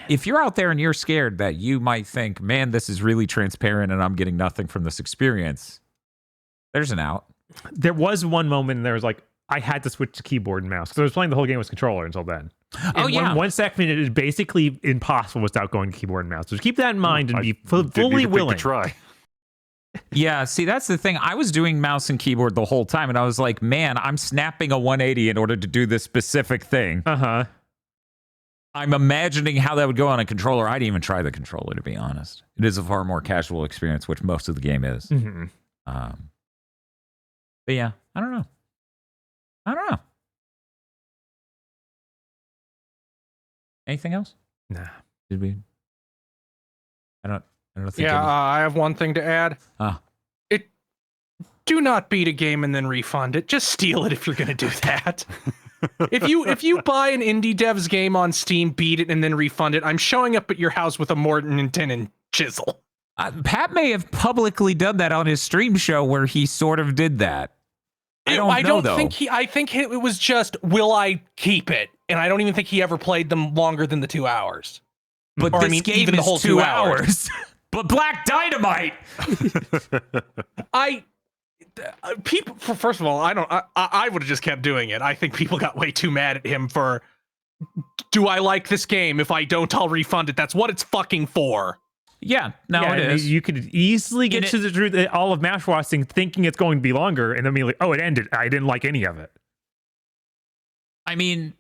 if you're out there and you're scared that you might think, man, this is really transparent and I'm getting nothing from this experience, there's an out. There was one moment and there was like, I had to switch to keyboard and mouse because I was playing the whole game with controller until then. One second, it is basically impossible without going to keyboard and mouse. So keep that in mind and be fully willing to try. Yeah, see, that's the thing. I was doing mouse and keyboard the whole time, and I was like, man, I'm snapping a 180 in order to do this specific thing. I'm imagining how that would go on a controller. I didn't even try the controller, to be honest. It is a far more casual experience, which most of the game is. But yeah, I don't know. Anything else? Nah. Did we? I don't think. Yeah, I have one thing to add. Do not beat a game and then refund it. Just steal it if you're gonna do that. If you buy an indie dev's game on Steam, beat it, and then refund it, I'm showing up at your house with a Morton and Tenon chisel. Pat may have publicly done that on his stream show where he sort of did that. I think it was just, will I keep it? And I don't even think he ever played them longer than the 2 hours. But this game even is the whole 2 hours. But Black Dynamite. People. First of all, I would have just kept doing it. I think people got way too mad at him for. Do I like this game? If I don't, I'll refund it. That's what it's fucking for. Yeah, it is. You could easily get to the truth of all of Mouthwashing thinking it's going to be longer, and then be like, oh, it ended. I didn't like any of it. I mean,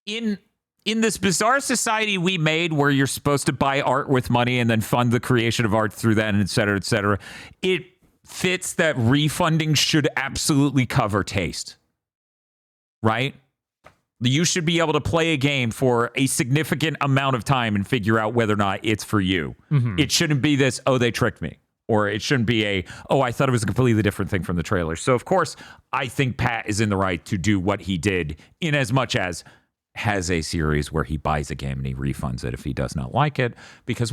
in this bizarre society we made where you're supposed to buy art with money and then fund the creation of art through that, and et cetera, it fits that refunding should absolutely cover taste, right? You should be able to play a game for a significant amount of time and figure out whether or not it's for you. Mm-hmm. It shouldn't be this, oh, they tricked me. Or it shouldn't be I thought it was a completely different thing from the trailer. So, of course, I think Pat is in the right to do what he did in as much as has a series where he buys a game and he refunds it if he does not like it. Because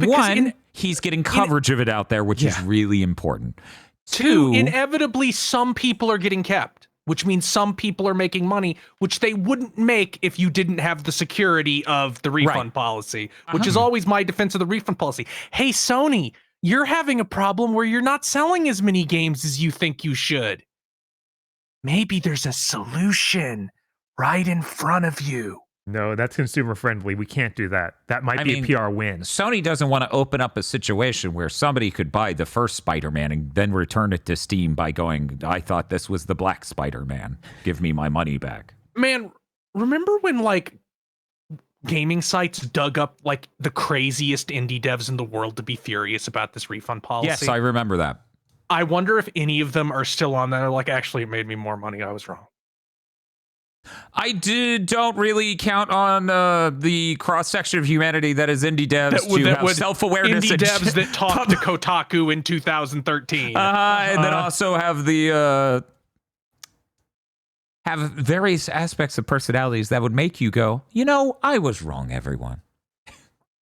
he's getting coverage of it out there, which is really important. Two, inevitably, some people are getting kept, which means some people are making money, which they wouldn't make if you didn't have the security of the refund policy, which is always my defense of the refund policy. Hey, Sony, you're having a problem where you're not selling as many games as you think you should. Maybe there's a solution right in front of you. No, that's consumer friendly. We can't do that. That might be a PR win. Sony doesn't want to open up a situation where somebody could buy the first Spider-Man and then return it to Steam by going, I thought this was the Black Spider-Man. Give me my money back. Man, remember when gaming sites dug up the craziest indie devs in the world to be furious about this refund policy? Yes, I remember that. I wonder if any of them are still on that. Actually, it made me more money. I was wrong. I don't really count on the cross-section of humanity that is indie devs to have self-awareness. Indie devs that talked to Kotaku in 2013. And then also have have various aspects of personalities that would make you go, I was wrong, everyone.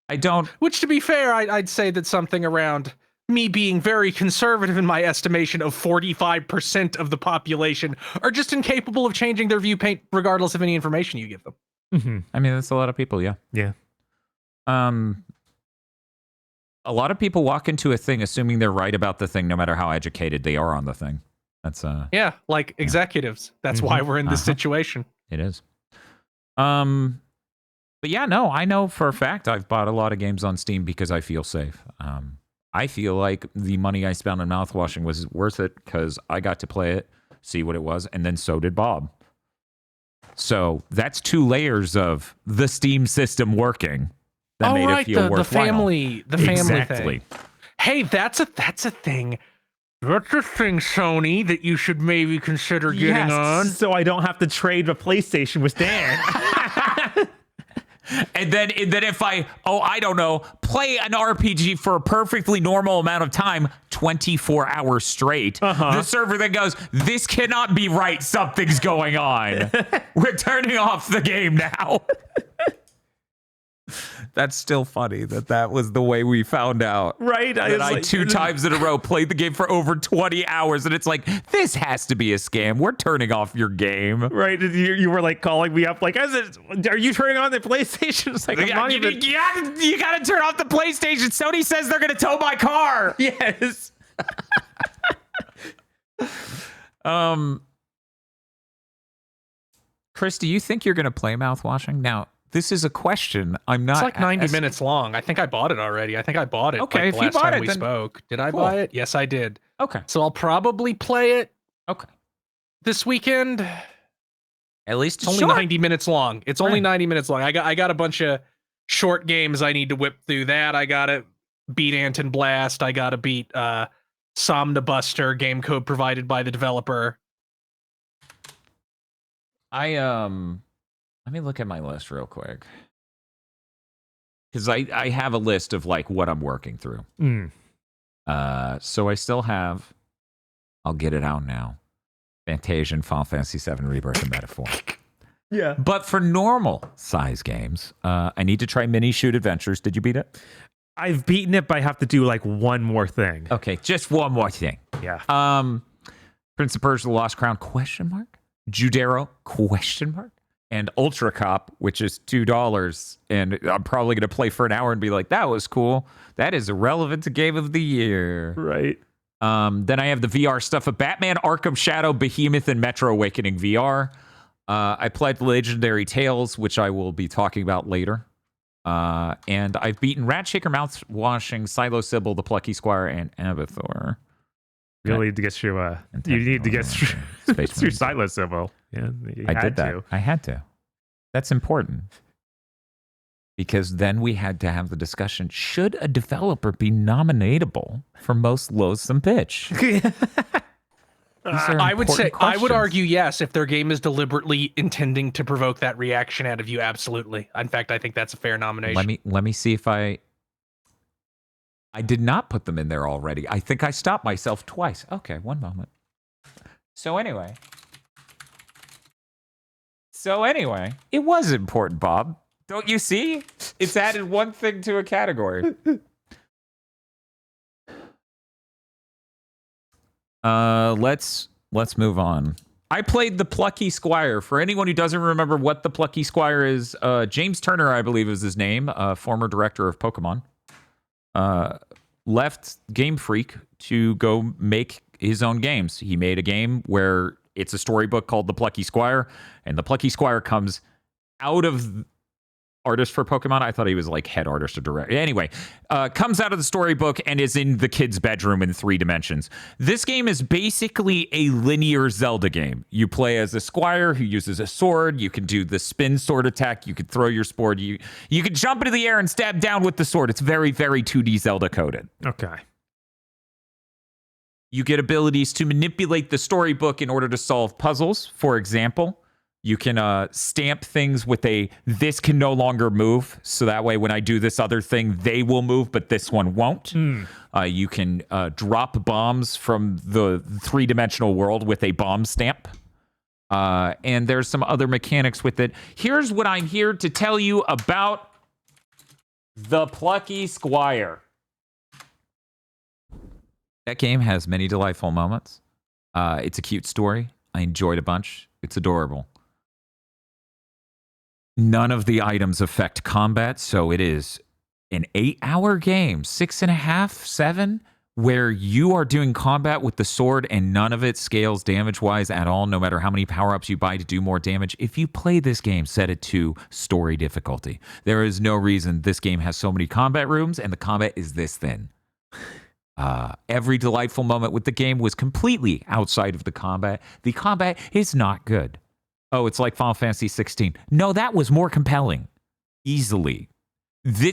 I don't... Which, to be fair, I'd say that something around... me being very conservative in my estimation of 45% of the population are just incapable of changing their viewpoint regardless of any information you give them. Mm-hmm. I mean, that's a lot of people, yeah. Yeah. A lot of people walk into a thing assuming they're right about the thing no matter how educated they are on the thing. That's executives. That's why we're in this situation. It is. But yeah, no, I know for a fact I've bought a lot of games on Steam because I feel safe. I feel like the money I spent on Mouthwashing was worth it because I got to play it, see what it was, and then so did Bob. So that's 2 layers of the Steam system working that made it feel worthwhile. The family exactly. thing. Hey, that's a thing. That's a thing, Sony, that you should maybe consider getting on. So I don't have to trade a PlayStation with Dan. And then if I don't know, play an RPG for a perfectly normal amount of time, 24 hours straight, the server then goes, this cannot be right. Something's going on. We're turning off the game now. That's still funny that was the way we found out. Right. I 2 times in a row played the game for over 20 hours and it's like, this has to be a scam. We're turning off your game. Right. You were calling me up are you turning on the PlayStation? It's like, you gotta turn off the PlayStation. Sony says they're gonna tow my car. Yes. Chris, do you think you're gonna play Mouthwashing? Now, this is a question. I'm not. It's like 90 minutes long. I think I bought it already. I think I bought it. Okay, the if you last bought time it, we then spoke. Did I cool. buy it? Yes, I did. Okay. So I'll probably play it. Okay. This weekend. At least it's only 90 minutes long. It's only 90 minutes long. I got a bunch of short games I need to whip through. That I gotta beat Anton Blast. I gotta beat Somnibuster, game code provided by the developer. Let me look at my list real quick. because I have a list of like what I'm working through. So I still have. I'll get it out now. Fantasian, Final Fantasy VII Rebirth, and Metaphor. Yeah. But for normal size games, I need to try Mini Shoot Adventures. Did you beat it? I've beaten it, but I have to do like one more thing. Okay, just one more thing. Yeah. Prince of Persia: The Lost Crown? Judero? And Ultra Cop, which is $2, and I'm probably gonna play for an hour and be like, "That was cool. That is irrelevant to Game of the Year." Right. Then I have the VR stuff of Batman: Arkham Shadow, Behemoth, and Metro Awakening VR. I played Legendary Tales, which I will be talking about later. And I've beaten Ratshaker, Mouthwashing, Psilosybil, the Plucky Squire, and Abathor. You need to get through. You need to get through Psilosybil. Yeah, I did that. I had to. That's important. Because then we had to have the discussion, should a developer be nominatable for most loathsome pitch? I would argue yes if their game is deliberately intending to provoke that reaction out of you. Absolutely. In fact, I think that's a fair nomination. Let me see if I did not put them in there already. I think I stopped myself twice. Okay, one moment. So anyway, it was important, Bob. Don't you see? It's added one thing to a category. Let's move on. I played the Plucky Squire. For anyone who doesn't remember what the Plucky Squire is, James Turner, I believe is his name, former director of Pokemon, left Game Freak to go make his own games. He made a game where it's a storybook called The Plucky Squire, and the Plucky Squire comes out of artist for Pokemon. I thought he was like head artist or director. Anyway, comes out of the storybook and is in the kid's bedroom in 3 dimensions. This game is basically a linear Zelda game. You play as a squire who uses a sword. You can do the spin sword attack. You can throw your sword. You can jump into the air and stab down with the sword. It's very, very 2D Zelda coded. Okay. You get abilities to manipulate the storybook in order to solve puzzles. For example, you can stamp things with this can no longer move. So that way, when I do this other thing, they will move, but this one won't. You can drop bombs from the 3-dimensional world with a bomb stamp. And there's some other mechanics with it. Here's what I'm here to tell you about the Plucky Squire. That game has many delightful moments. It's a cute story. I enjoyed a bunch. It's adorable. None of the items affect combat, so it is an 8-hour game, 6.5, 7, where you are doing combat with the sword and none of it scales damage-wise at all, no matter how many power-ups you buy to do more damage. If you play this game, set it to story difficulty. There is no reason this game has so many combat rooms, and the combat is this thin. Every delightful moment with the game was completely outside of the combat. The combat is not good. Oh, it's like Final Fantasy 16. No, that was more compelling. Easily. The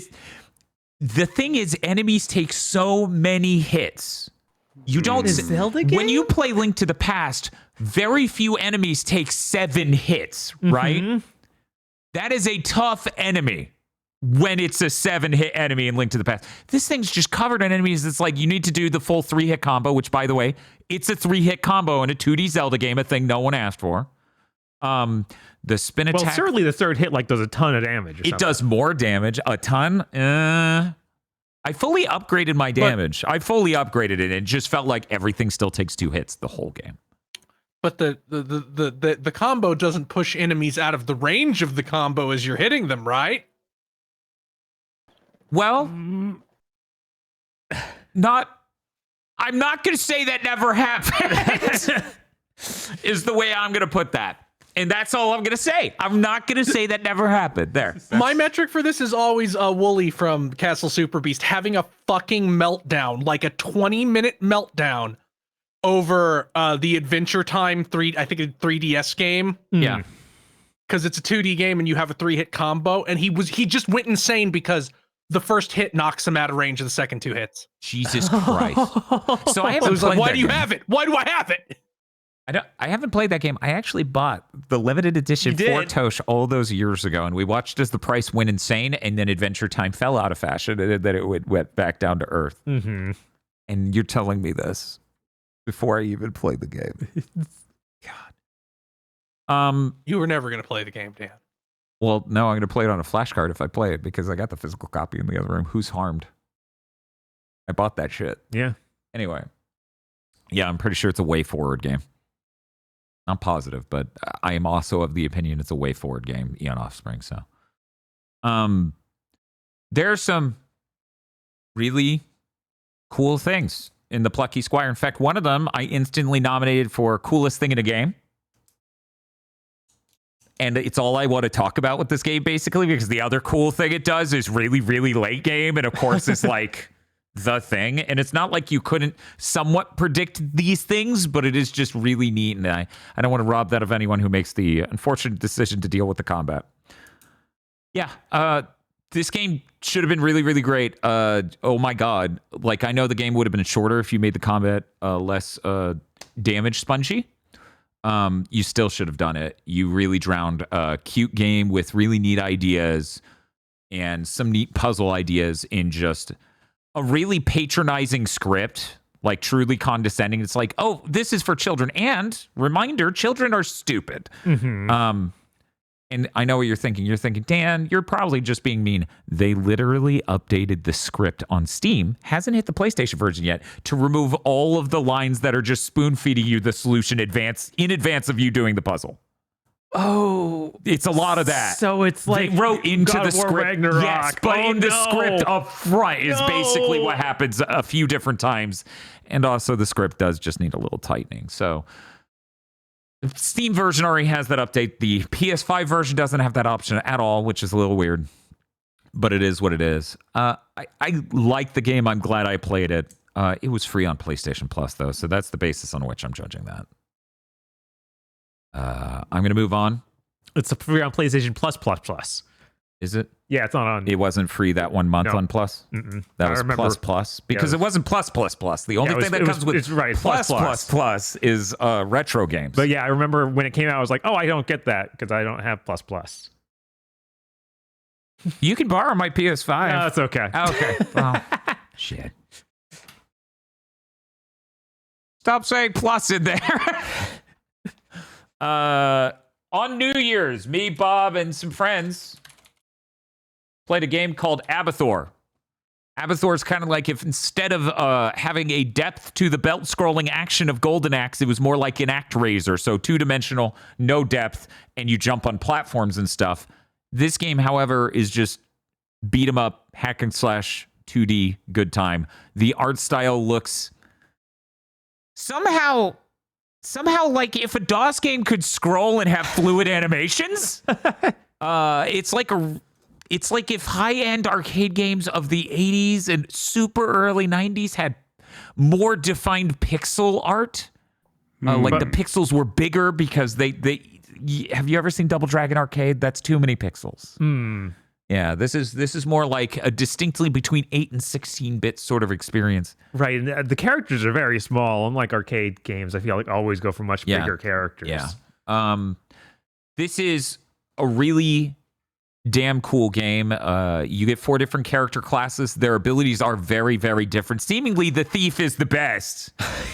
thing is, enemies take so many hits. You don't... Zelda game? When you play Link to the Past, very few enemies take 7 hits, right? That is a tough enemy when it's a 7-hit enemy in Link to the Past. This thing's just covered in enemies. It's like you need to do the full 3-hit combo, which, by the way, it's a 3-hit combo in a 2D Zelda game, a thing no one asked for. The spin attack. Well, certainly the 3rd hit does a ton of damage. It does more damage. A ton. I fully upgraded my damage. I fully upgraded it. It just felt like everything still takes 2 hits the whole game. But the combo doesn't push enemies out of the range of the combo as you're hitting them, right? Well, I'm not going to say that never happened. Is the way I'm going to put that. And that's all I'm going to say. I'm not going to say that never happened. There. My metric for this is always Wooly from Castle Super Beast having a fucking meltdown, like a 20-minute meltdown over the Adventure Time 3DS game. Yeah. Because it's a 2D game and you have a 3-hit combo. And he just went insane because the first hit knocks him out of range of the second 2 hits. Jesus Christ. So I haven't was like, played why that do you game. have it? Why do I have it? I haven't played that game. I actually bought the limited edition for Tosh all those years ago, and we watched as the price went insane, and then Adventure Time fell out of fashion, and then it went back down to earth. Mm-hmm. And you're telling me this before I even played the game. God. You were never going to play the game, Dan. Well, no, I'm going to play it on a flashcard if I play it because I got the physical copy in the other room. Who's harmed? I bought that shit. Yeah. Anyway. Yeah, I'm pretty sure it's a way forward game. Not positive, but I am also of the opinion it's a way forward game, Eon Offspring. So, there's some really cool things in the Plucky Squire. In fact, one of them I instantly nominated for coolest thing in a game. And it's all I want to talk about with this game, basically, because the other cool thing it does is really, really late game. And of course, it's like the thing. And it's not like you couldn't somewhat predict these things, but it is just really neat. And I don't want to rob that of anyone who makes the unfortunate decision to deal with the combat. Yeah, this game should have been really, really great. Oh my God. Like, I know the game would have been shorter if you made the combat less damage spongy. You still should have done it. You really drowned a cute game with really neat ideas and some neat puzzle ideas in just a really patronizing script, like truly condescending. It's like, oh, this is for children. And reminder, children are stupid. Mm-hmm. And I know what you're thinking. You're thinking, Dan, you're probably just being mean. They literally updated the script on Steam, hasn't hit the PlayStation version yet, to remove all of the lines that are just spoon-feeding you the solution in advance of you doing the puzzle. Oh, it's a lot of that. So it's like they wrote into God the of War script. Ragnarok. Yes, but in the script up front is basically what happens a few different times. And also the script does just need a little tightening. So the Steam version already has that update. The PS5 version doesn't have that option at all, which is a little weird. But it is what it is. I like the game. I'm glad I played it. It was free on PlayStation Plus, though, so that's the basis on which I'm judging that. I'm going to move on. It's free on PlayStation Plus. Is it? Yeah, it's not on. It wasn't free that 1 month on Plus? Mm-mm. That was Plus? Because it wasn't Plus. The only thing that comes with it's right, Plus is retro games. But yeah, I remember when it came out, I was like, oh, I don't get that because I don't have Plus. You can borrow my PS5. No, that's okay. Okay. Well, shit. Stop saying Plus in there. On New Year's, me, Bob, and some friends played a game called Abathor. Abathor is kind of like if instead of having a depth to the belt-scrolling action of Golden Axe, it was more like an ActRaiser, so two-dimensional, no depth, and you jump on platforms and stuff. This game, however, is just beat 'em up, hack and slash, 2D, good time. The art style looks somehow like if a DOS game could scroll and have fluid animations. It's like if high-end arcade games of the 80s and super early 90s had more defined pixel art. Like the pixels were bigger because they have you ever seen Double Dragon Arcade? That's too many pixels. Yeah, this is more like a distinctly between 8 and 16-bit sort of experience. Right, and the characters are very small. Unlike arcade games, I feel like always go for much bigger characters. Yeah. This is a really damn cool game. You get 4 different character classes. Their abilities are very, very different. Seemingly, the thief is the best.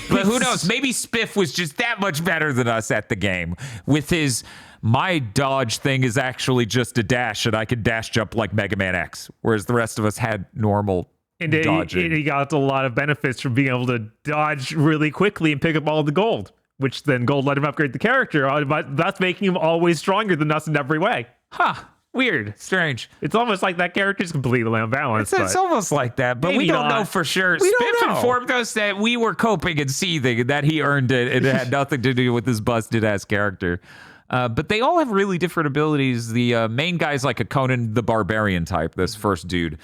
But who knows? Maybe Spiff was just that much better than us at the game. With his, my dodge thing is actually just a dash, and I can dash jump like Mega Man X, whereas the rest of us had normal dodging. He got a lot of benefits from being able to dodge really quickly and pick up all the gold, which then gold let him upgrade the character, thus making him always stronger than us in every way. Huh. Weird. Strange. It's almost like that character's completely unbalanced. It's almost like that, but we don't know for sure. Spiff informed us that we were coping and seething, and that he earned it, and it had nothing to do with his busted-ass character. But they all have really different abilities. The main guy's like a Conan the Barbarian type, this first dude.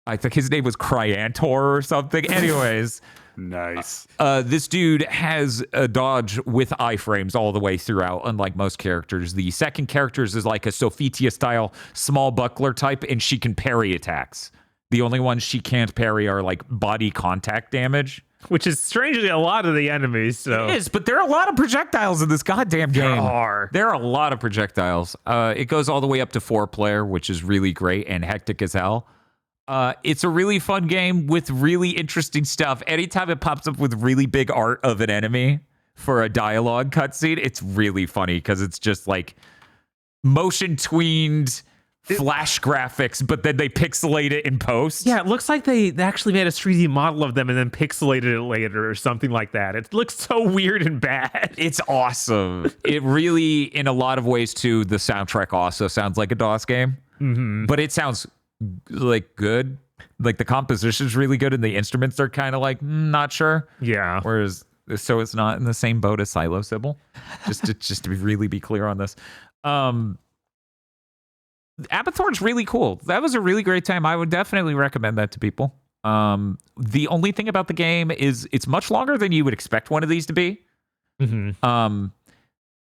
I think his name was Cryantor or something. Anyways... Nice. This dude has a dodge with iframes all the way throughout, unlike most characters. The second character is like a Sophitia-style small buckler type, and she can parry attacks. The only ones she can't parry are like body contact damage. which is strangely a lot of the enemies. So It is, but there are a lot of projectiles in this goddamn game. There are a lot of projectiles. It goes all the way up to 4-player, which is really great and hectic as hell. It's a really fun game with really interesting stuff. Anytime it pops up with really big art of an enemy for a dialogue cutscene, it's really funny because it's just like motion tweened flash graphics, but then they pixelate it in post. Yeah, it looks like they actually made a 3D model of them and then pixelated it later or something like that. It looks so weird and bad. It's awesome. It really, in a lot of ways, too, the soundtrack also sounds like a DOS game, but it sounds like good. Like the composition's really good and the instruments are kind of like, not sure. Yeah. Whereas, so it's not in the same boat as Psilosybil. Just to really be clear on this. Abathor's really cool. That was a really great time. I would definitely recommend that to people. The only thing about the game is it's much longer than you would expect one of these to be. And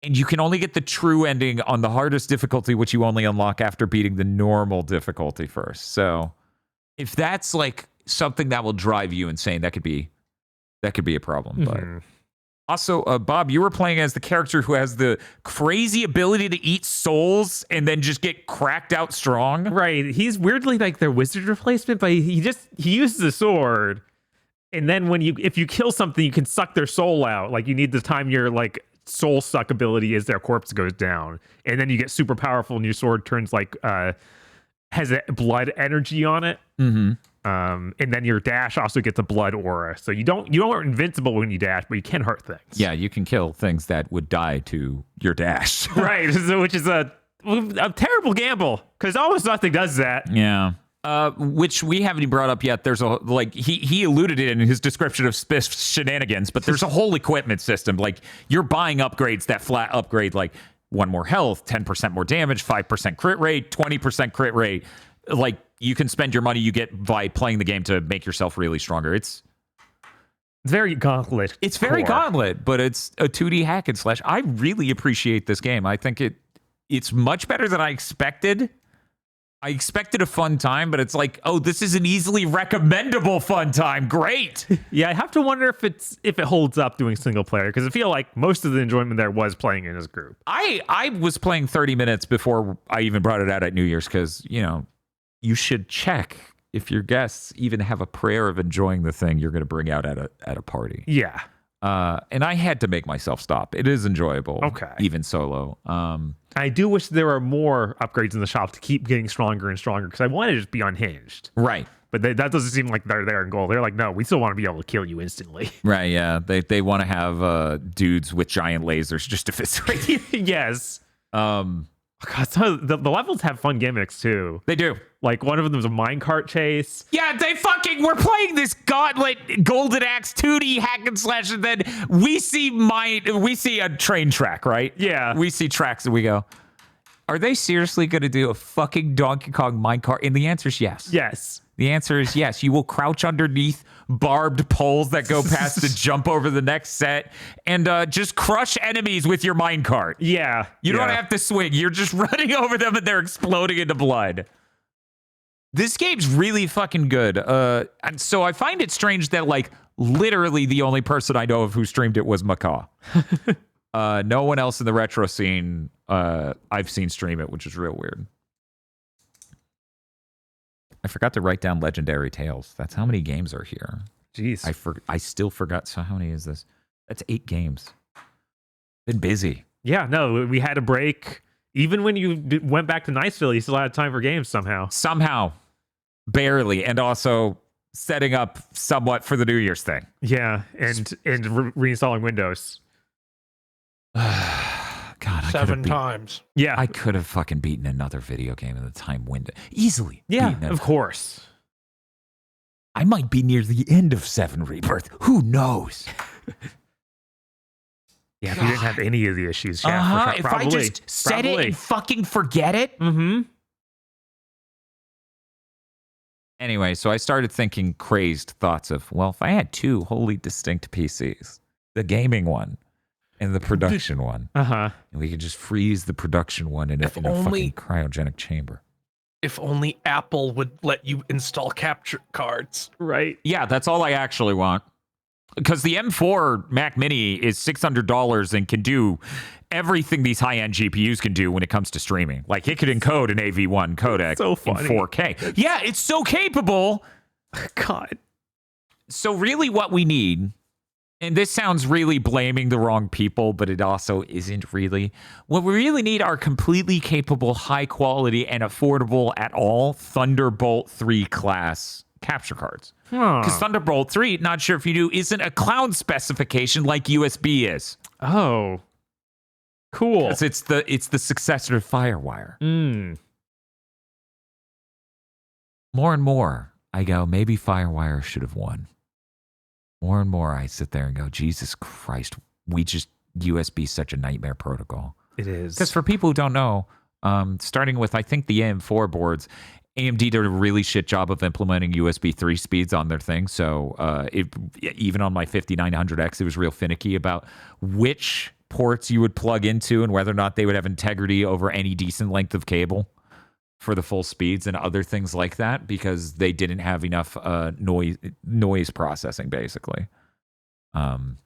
you can only get the true ending on the hardest difficulty, which you only unlock after beating the normal difficulty first. So if that's like something that will drive you insane, that could be a problem. But also, Bob, you were playing as the character who has the crazy ability to eat souls and then just get cracked out strong. Right. He's weirdly like their wizard replacement, but he uses a sword. And then if you kill something, you can suck their soul out. Like you need to time your like soul suck ability as their corpse goes down. And then you get super powerful and your sword turns like has a blood energy on it. And then your dash also gets a blood aura. So you aren't invincible when you dash, but you can hurt things. Yeah, you can kill things that would die to your dash. Right, so, which is a terrible gamble because almost nothing does that. Yeah. Which we haven't even brought up yet. There's a like he alluded it in his description of Spiff's shenanigans, but there's a whole equipment system. Like you're buying upgrades that flat upgrade like 1 more health, 10% more damage, 5% crit rate, 20% crit rate. Like you can spend your money you get by playing the game to make yourself really stronger. It's very Gauntlet. It's very Gauntlet, but it's a 2D hack and slash. I really appreciate this game. I think it's much better than I expected. I expected a fun time, but it's like, oh, this is an easily recommendable fun time. Great. Yeah, I have to wonder if it holds up doing single player because I feel like most of the enjoyment there was playing in as a group. I was playing 30 minutes before I even brought it out at New Year's because, you should check if your guests even have a prayer of enjoying the thing you're going to bring out at a party. Yeah. And I had to make myself stop. It is enjoyable. Okay. Even solo. I do wish there were more upgrades in the shop to keep getting stronger and stronger because I want to just be unhinged. Right. But that doesn't seem like they're their goal. They're like, no, we still want to be able to kill you instantly. Right, yeah. They want to have dudes with giant lasers just to eviscerate you. Yes. God, the levels have fun gimmicks too. They do. Like one of them was a minecart chase. Yeah, we're playing this Gauntlet Golden Axe 2D hack and slash, and then we see a train track, right? Yeah. We see tracks and we go, are they seriously going to do a fucking Donkey Kong minecart? And the answer is yes. Yes. The answer is yes. You will crouch underneath barbed poles that go past to jump over the next set and just crush enemies with your minecart. Yeah. You don't have to swing. You're just running over them and they're exploding into blood. This game's really fucking good. And so I find it strange that like literally the only person I know of who streamed it was Macaw. No one else in the retro scene I've seen stream it, which is real weird. I forgot to write down Legendary Tales. That's how many games are here. Jeez. I still forgot. So how many is this? That's 8 games. Been busy. Yeah, no, we had a break. Even when you went back to Niceville, you still had time for games somehow. Somehow. Barely. And also setting up somewhat for the New Year's thing. Yeah, and reinstalling Windows. God, 7 times. Yeah. I could have fucking beaten another video game in the time window. Easily. Yeah, of course. I might be near the end of 7 Rebirth. Who knows? Yeah, if you didn't have any of the issues. Yeah, if I just set it and fucking forget it. Mm-hmm. Anyway, so I started thinking crazed thoughts of, well, if I had 2 wholly distinct PCs, the gaming one and the production one, and we could just freeze the production one in a fucking cryogenic chamber. If only Apple would let you install capture cards. Right. Yeah, that's all I actually want. because the M4 Mac Mini is $600 and can do everything these high-end GPUs can do when it comes to streaming. Like, it could encode an AV1 codec in 4K. Yeah, it's so capable. God. So really what we need, and this sounds really blaming the wrong people, but it also isn't really. What we really need are completely capable, high quality, and affordable at all Thunderbolt 3 class capture cards. Because Thunderbolt 3, not sure if you do, isn't a cloud specification like USB is. Oh. Cool. Because it's the successor to FireWire. More and more, I go, maybe FireWire should have won. More and more, I sit there and go, Jesus Christ, USB is such a nightmare protocol. It is. Because for people who don't know, starting with, I think, the AM4 boards, AMD did a really shit job of implementing USB 3 speeds on their thing. So even on my 5900X, it was real finicky about which ports you would plug into and whether or not they would have integrity over any decent length of cable for the full speeds and other things like that, because they didn't have enough noise processing, basically. And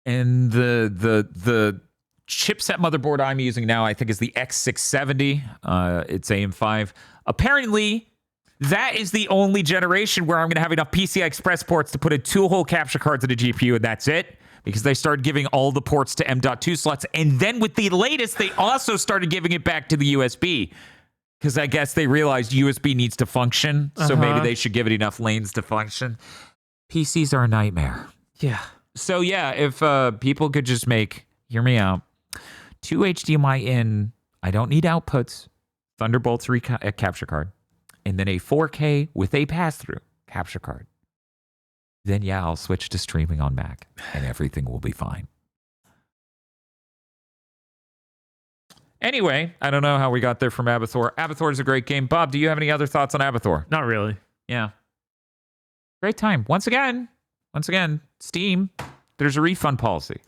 the chipset motherboard I'm using now, I think, is the X670. It's AM5. Apparently, that is the only generation where I'm going to have enough PCI Express ports to put in 2 whole capture cards in a GPU, and that's it. Because they started giving all the ports to M.2 slots. And then with the latest, they also started giving it back to the USB. Because I guess they realized USB needs to function. So maybe they should give it enough lanes to function. PCs are a nightmare. Yeah. So yeah, if people could just hear me out, 2 HDMI in, I don't need outputs, Thunderbolt 3 capture card, and then a 4K with a pass-through capture card. Then yeah, I'll switch to streaming on Mac and everything will be fine. Anyway, I don't know how we got there from Abathor. Abathor is a great game. Bob, do you have any other thoughts on Abathor? Not really. Yeah. Great time. Once again, Steam, there's a refund policy.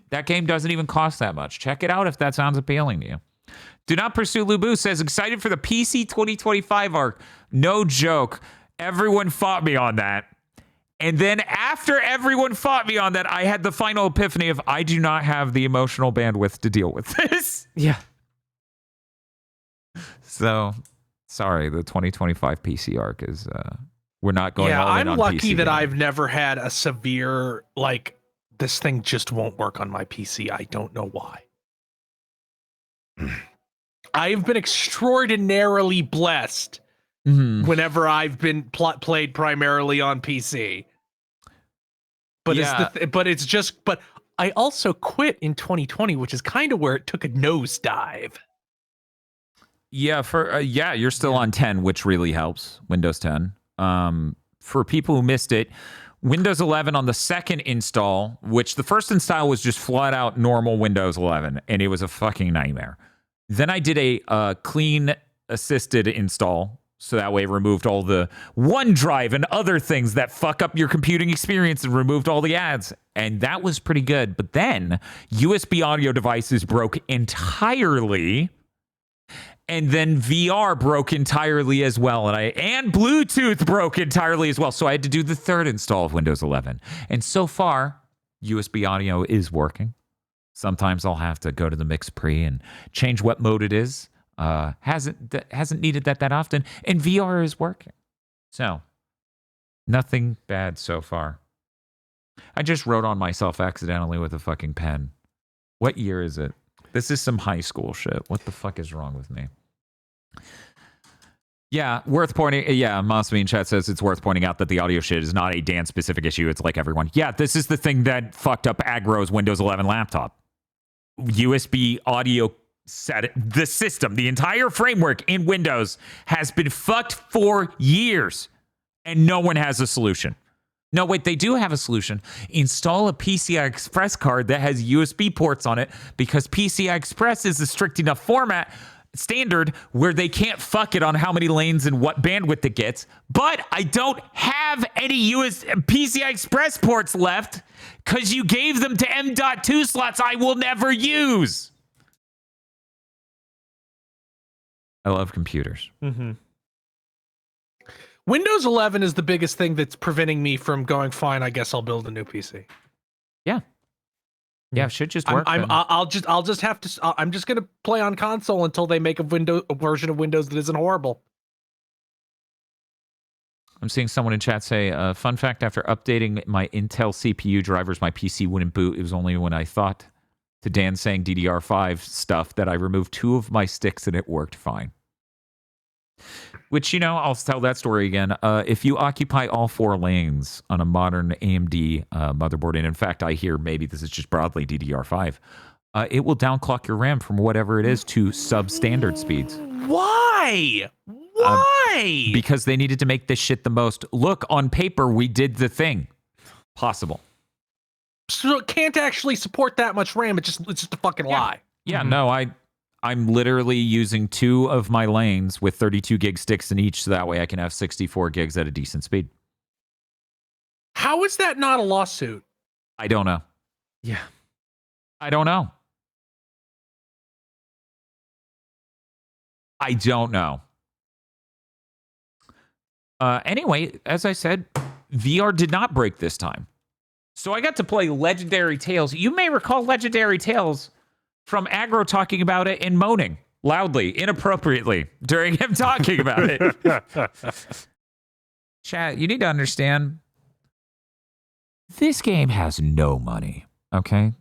That game doesn't even cost that much. Check it out if that sounds appealing to you. Do Not Pursue Lubu says, excited for the PC 2025 arc. No joke. Everyone fought me on that. And then after everyone fought me on that, I had the final epiphany of I do not have the emotional bandwidth to deal with this. Yeah. So, sorry, the 2025 PC arc is, we're not going all in on PC. I'm lucky that game. I've never had a severe, this thing just won't work on my PC. I don't know why. I've been extraordinarily blessed whenever I've been played primarily on PC. But but I also quit in 2020, which is kind of where it took a nosedive. Yeah, you're still on 10, which really helps. Windows 10. For people who missed it, Windows 11 on the second install, which the first install was just flat out normal Windows 11, and it was a fucking nightmare. Then I did a clean assisted install, so that way it removed all the OneDrive and other things that fuck up your computing experience and removed all the ads. And that was pretty good. But then USB audio devices broke entirely. And then VR broke entirely as well. And Bluetooth broke entirely as well. So I had to do the third install of Windows 11. And so far, USB audio is working. Sometimes I'll have to go to the mix pre and change what mode it is. Hasn't needed that often, and VR is working. So nothing bad so far. I just wrote on myself accidentally with a fucking pen. What year is it? This is some high school shit. What the fuck is wrong with me? Yeah, worth pointing. Yeah, Mosby in chat says it's worth pointing out that the audio shit is not a Dan specific issue. It's like everyone. Yeah, this is the thing that fucked up Agro's Windows 11 laptop. USB audio the system, the entire framework in Windows has been fucked for years, and no one has a solution. No, wait, they do have a solution. Install a PCI Express card that has USB ports on it, because PCI Express is a strict enough format standard where they can't fuck it on how many lanes and what bandwidth it gets. But I don't have any PCI Express ports left because you gave them to M.2 slots I will never use. I love computers. Mm-hmm. Windows 11 is the biggest thing that's preventing me from going, fine, I guess I'll build a new PC. Yeah. Yeah, it should just work. I'm just gonna play on console until they make a version of Windows that isn't horrible. I'm seeing someone in chat say, fun fact, after updating my Intel CPU drivers, my PC wouldn't boot. It was only when I thought to Dan saying DDR5 stuff that I removed 2 of my sticks and it worked fine. Which, you know, I'll tell that story again. If you occupy all 4 lanes on a modern AMD motherboard, and in fact, I hear maybe this is just broadly DDR5, it will downclock your RAM from whatever it is to substandard speeds. Why? Why? Because they needed to make this shit the most, look, on paper, we did the thing possible. So it can't actually support that much RAM. It's just a fucking lie. Yeah, no, I'm literally using 2 of my lanes with 32 gig sticks in each, so that way I can have 64 gigs at a decent speed. How is that not a lawsuit? I don't know. Yeah. I don't know. I don't know. Anyway, as I said, VR did not break this time. So I got to play Legendary Tales. You may recall Legendary Tales from Aggro talking about it and moaning loudly, inappropriately during him talking about it. Chat, you need to understand, this game has no money, okay?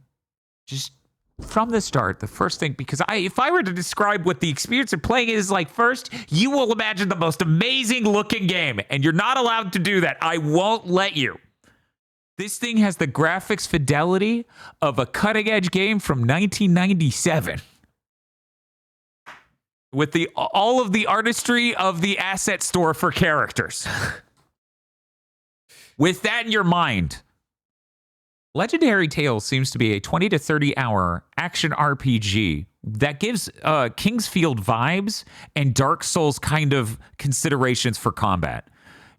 Just from the start, the first thing, because if I were to describe what the experience of playing it is like first, you will imagine the most amazing looking game, and you're not allowed to do that. I won't let you. This thing has the graphics fidelity of a cutting-edge game from 1997. With all of the artistry of the asset store for characters. With that in your mind, Legendary Tales seems to be a 20 to 30 hour action RPG that gives Kingsfield vibes and Dark Souls kind of considerations for combat.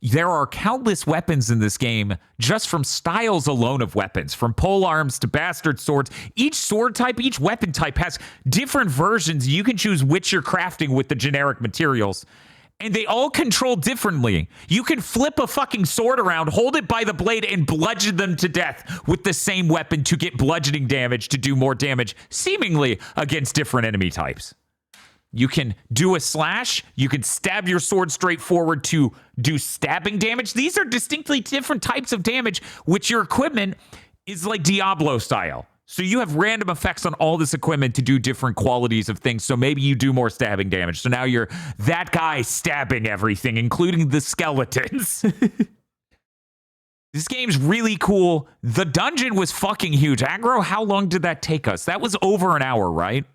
There are countless weapons in this game just from styles alone of weapons, from pole arms to bastard swords. Each sword type, each weapon type has different versions. You can choose which you're crafting with the generic materials. And they all control differently. You can flip a fucking sword around, hold it by the blade, and bludgeon them to death with the same weapon to get bludgeoning damage to do more damage, seemingly against different enemy types. You can do a slash. You can stab your sword straight forward to do stabbing damage. These are distinctly different types of damage, which your equipment is like Diablo style. So you have random effects on all this equipment to do different qualities of things. So maybe you do more stabbing damage. So now you're that guy stabbing everything, including the skeletons. This game's really cool. The dungeon was fucking huge. Aggro, how long did that take us? That was over an hour, right?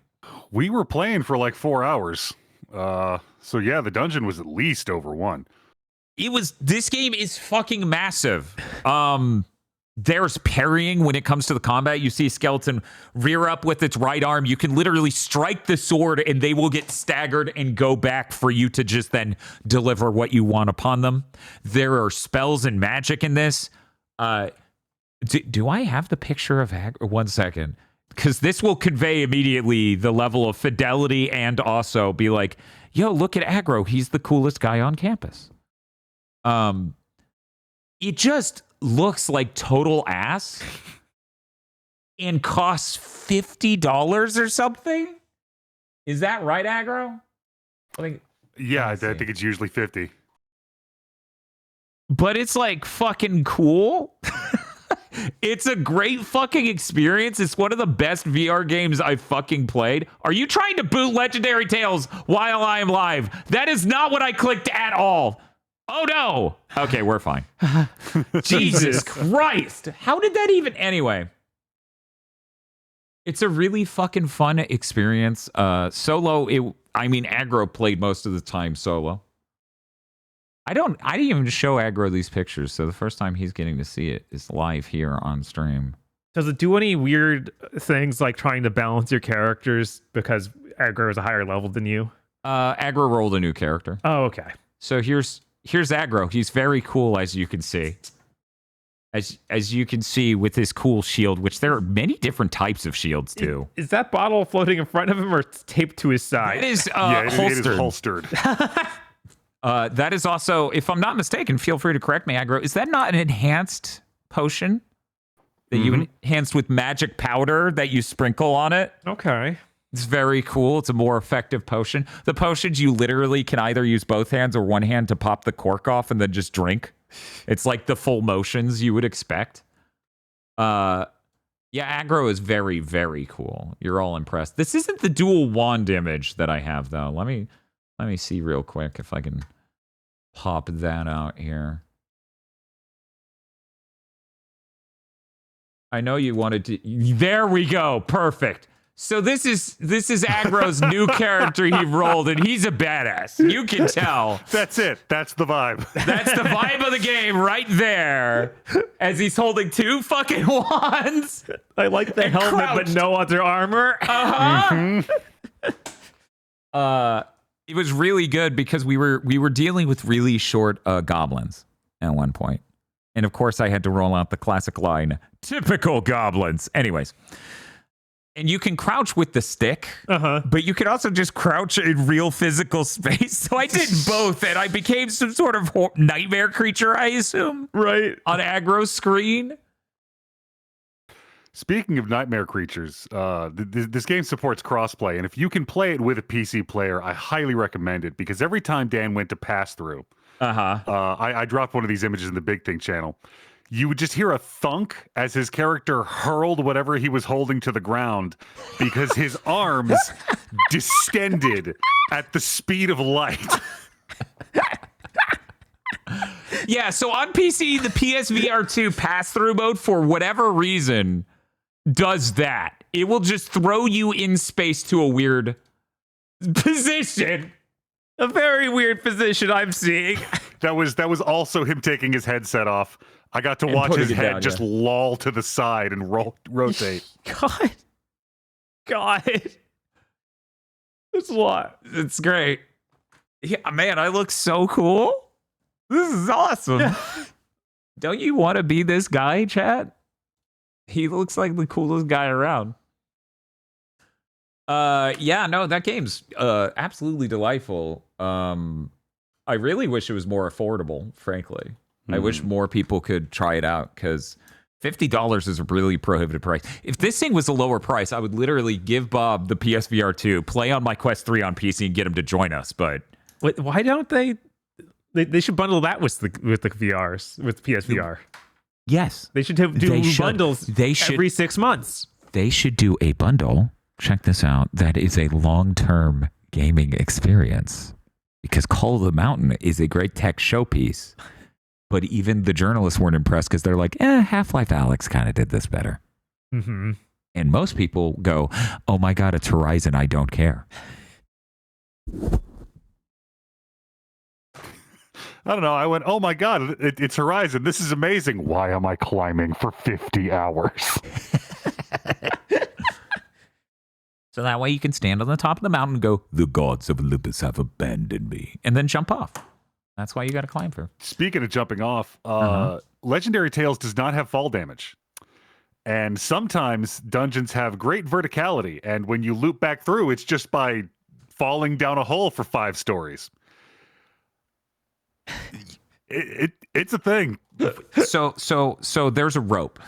We were playing for like 4 hours. So yeah, the dungeon was at least over 1. This game is fucking massive. There's parrying when it comes to the combat. You see a skeleton rear up with its right arm. You can literally strike the sword and they will get staggered and go back for you to just then deliver what you want upon them. There are spells and magic in this. Do I have the picture of Aggro? 1 second. Because this will convey immediately the level of fidelity and also be like, yo, look at Aggro. He's the coolest guy on campus. It just looks like total ass and costs $50 or something. Is that right, Aggro? I think it's usually 50. But it's like fucking cool. It's a great fucking experience. It's one of the best VR games I've fucking played. Are you trying to boot Legendary Tales while I am live? That is not what I clicked at all. Oh no. Okay, we're fine. Jesus Christ. How did that even... Anyway. It's a really fucking fun experience. Solo, Aggro played most of the time solo. I didn't even show Aggro these pictures, so the first time he's getting to see it is live here on stream. Does it do any weird things like trying to balance your characters because Aggro is a higher level than you? Aggro rolled a new character. Oh, okay. So here's Aggro. He's very cool, as you can see. As you can see with his cool shield, which there are many different types of shields too. Is that bottle floating in front of him or it's taped to his side? It is It is holstered. holstered. That is also, if I'm not mistaken, feel free to correct me, Aggro. Is that not an enhanced potion that you enhanced with magic powder that you sprinkle on it? Okay. It's very cool. It's a more effective potion. The potions, you literally can either use both hands or one hand to pop the cork off and then just drink. It's like the full motions you would expect. Yeah, Aggro is very, very cool. You're all impressed. This isn't the dual wand image that I have, though. Let me see real quick if I can pop that out here. I know you wanted to. There we go. Perfect. So this is Aggro's new character he rolled, and he's a badass. You can tell. That's it. That's the vibe. That's the vibe of the game right there. As he's holding 2 fucking wands. I like the helmet, crouched. but no other armor. It was really good because we were dealing with really short goblins at one point. And of course I had to roll out the classic line, typical goblins. Anyways. And you can crouch with the stick, but you can also just crouch in real physical space. So I did both, and I became some sort of nightmare creature, I assume. Right. On Aggro's screen. Speaking of nightmare creatures, this game supports crossplay, and if you can play it with a PC player, I highly recommend it, because every time Dan went to pass through, I dropped one of these images in the Big Thing channel. You would just hear a thunk as his character hurled whatever he was holding to the ground because his arms distended at the speed of light. Yeah, so on PC, the PSVR 2 pass-through mode, for whatever reason, does that. It will just throw you in space to a weird position. A very weird position I'm seeing. That was also him taking his headset off. I got to watch his head just loll to the side and rotate. God. It's a lot. It's great. Yeah, man, I look so cool. This is awesome. Don't you want to be this guy, chat? He looks like the coolest guy around. Yeah, no, that game's absolutely delightful. I really wish it was more affordable, frankly. I wish more people could try it out, because $50 is a really prohibitive price. If this thing was a lower price, I would literally give Bob the PSVR 2, play on my Quest 3 on PC, and get him to join us. But why don't they should bundle that with the VRs, with PSVR? Yes. They should do bundles every 6 months. They should do a bundle. Check this out. That is a long-term gaming experience, because Call of the Mountain is a great tech showpiece. But even the journalists weren't impressed, because they're like, Half-Life Alyx kind of did this better. Mm-hmm. And most people go, oh my God, it's Horizon, I don't care. I don't know. I went, oh my God, it's Horizon. This is amazing. Why am I climbing for 50 hours? So that way you can stand on the top of the mountain and go, the gods of Olympus have abandoned me. And then jump off. That's why you got to climb for. Speaking of jumping off, Legendary Tales does not have fall damage. And sometimes dungeons have great verticality. And when you loop back through, it's just by falling down a hole for 5 stories. It's a thing. So there's a rope,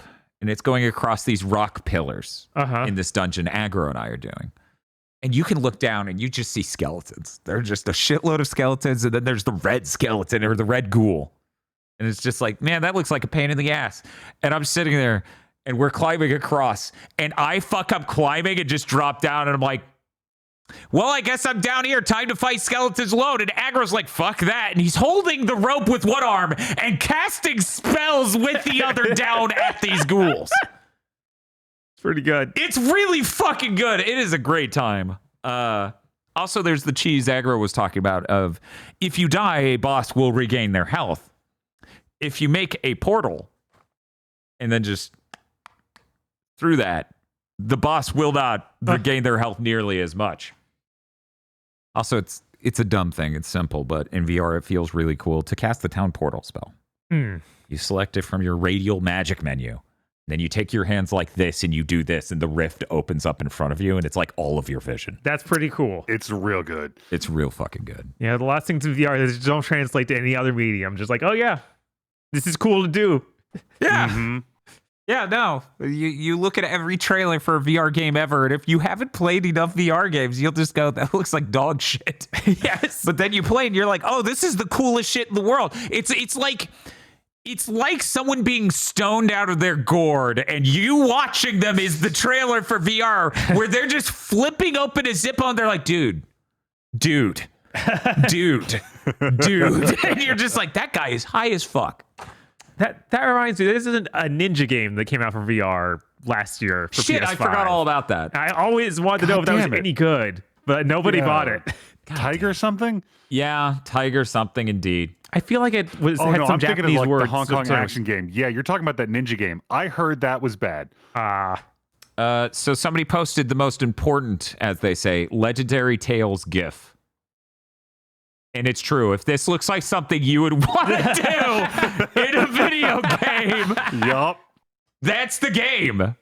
and it's going across these rock pillars in this dungeon Aggro and I are doing. And you can look down and you just see skeletons. There are just a shitload of skeletons, and then there's the red skeleton or the red ghoul. And it's just like, man, that looks like a pain in the ass. And I'm sitting there and we're climbing across, and I fuck up climbing and just drop down, and I'm like, well, I guess I'm down here. Time to fight skeletons alone. And Aggro's like, fuck that. And he's holding the rope with one arm and casting spells with the other down at these ghouls. It's pretty good. It's really fucking good. It is a great time. Also, there's the cheese Aggro was talking about of, if you die, a boss will regain their health. If you make a portal and then just through that, the boss will not regain their health nearly as much. Also, it's a dumb thing. It's simple, but in VR, it feels really cool to cast the town portal spell. You select it from your radial magic menu. Then you take your hands like this and you do this, and the rift opens up in front of you, and it's like all of your vision. That's pretty cool. It's real good. It's real fucking good. Yeah, the last things in VR that just don't translate to any other medium. Just like, oh yeah, this is cool to do. Yeah. Mm-hmm. Yeah, no. You look at every trailer for a VR game ever, and if you haven't played enough VR games, you'll just go, that looks like dog shit. Yes. But then you play and you're like, oh, this is the coolest shit in the world. It's like someone being stoned out of their gourd, and you watching them is the trailer for VR, where they're just flipping open a zip on. They're like, dude. And you're just like, that guy is high as fuck. That reminds me, this isn't a ninja game that came out for VR last year for Shit, PS5. I forgot all about that. I always wanted to know if that was any good, but nobody bought it. Tiger something? Yeah, Tiger something indeed. I feel like it had some I'm thinking of Japanese like words. the Hong Kong action game. Yeah, you're talking about that ninja game. I heard that was bad. So somebody posted the most important, as they say, Legendary Tales GIF. And it's true. If this looks like something you would want to do in a video game, Yup. that's the game.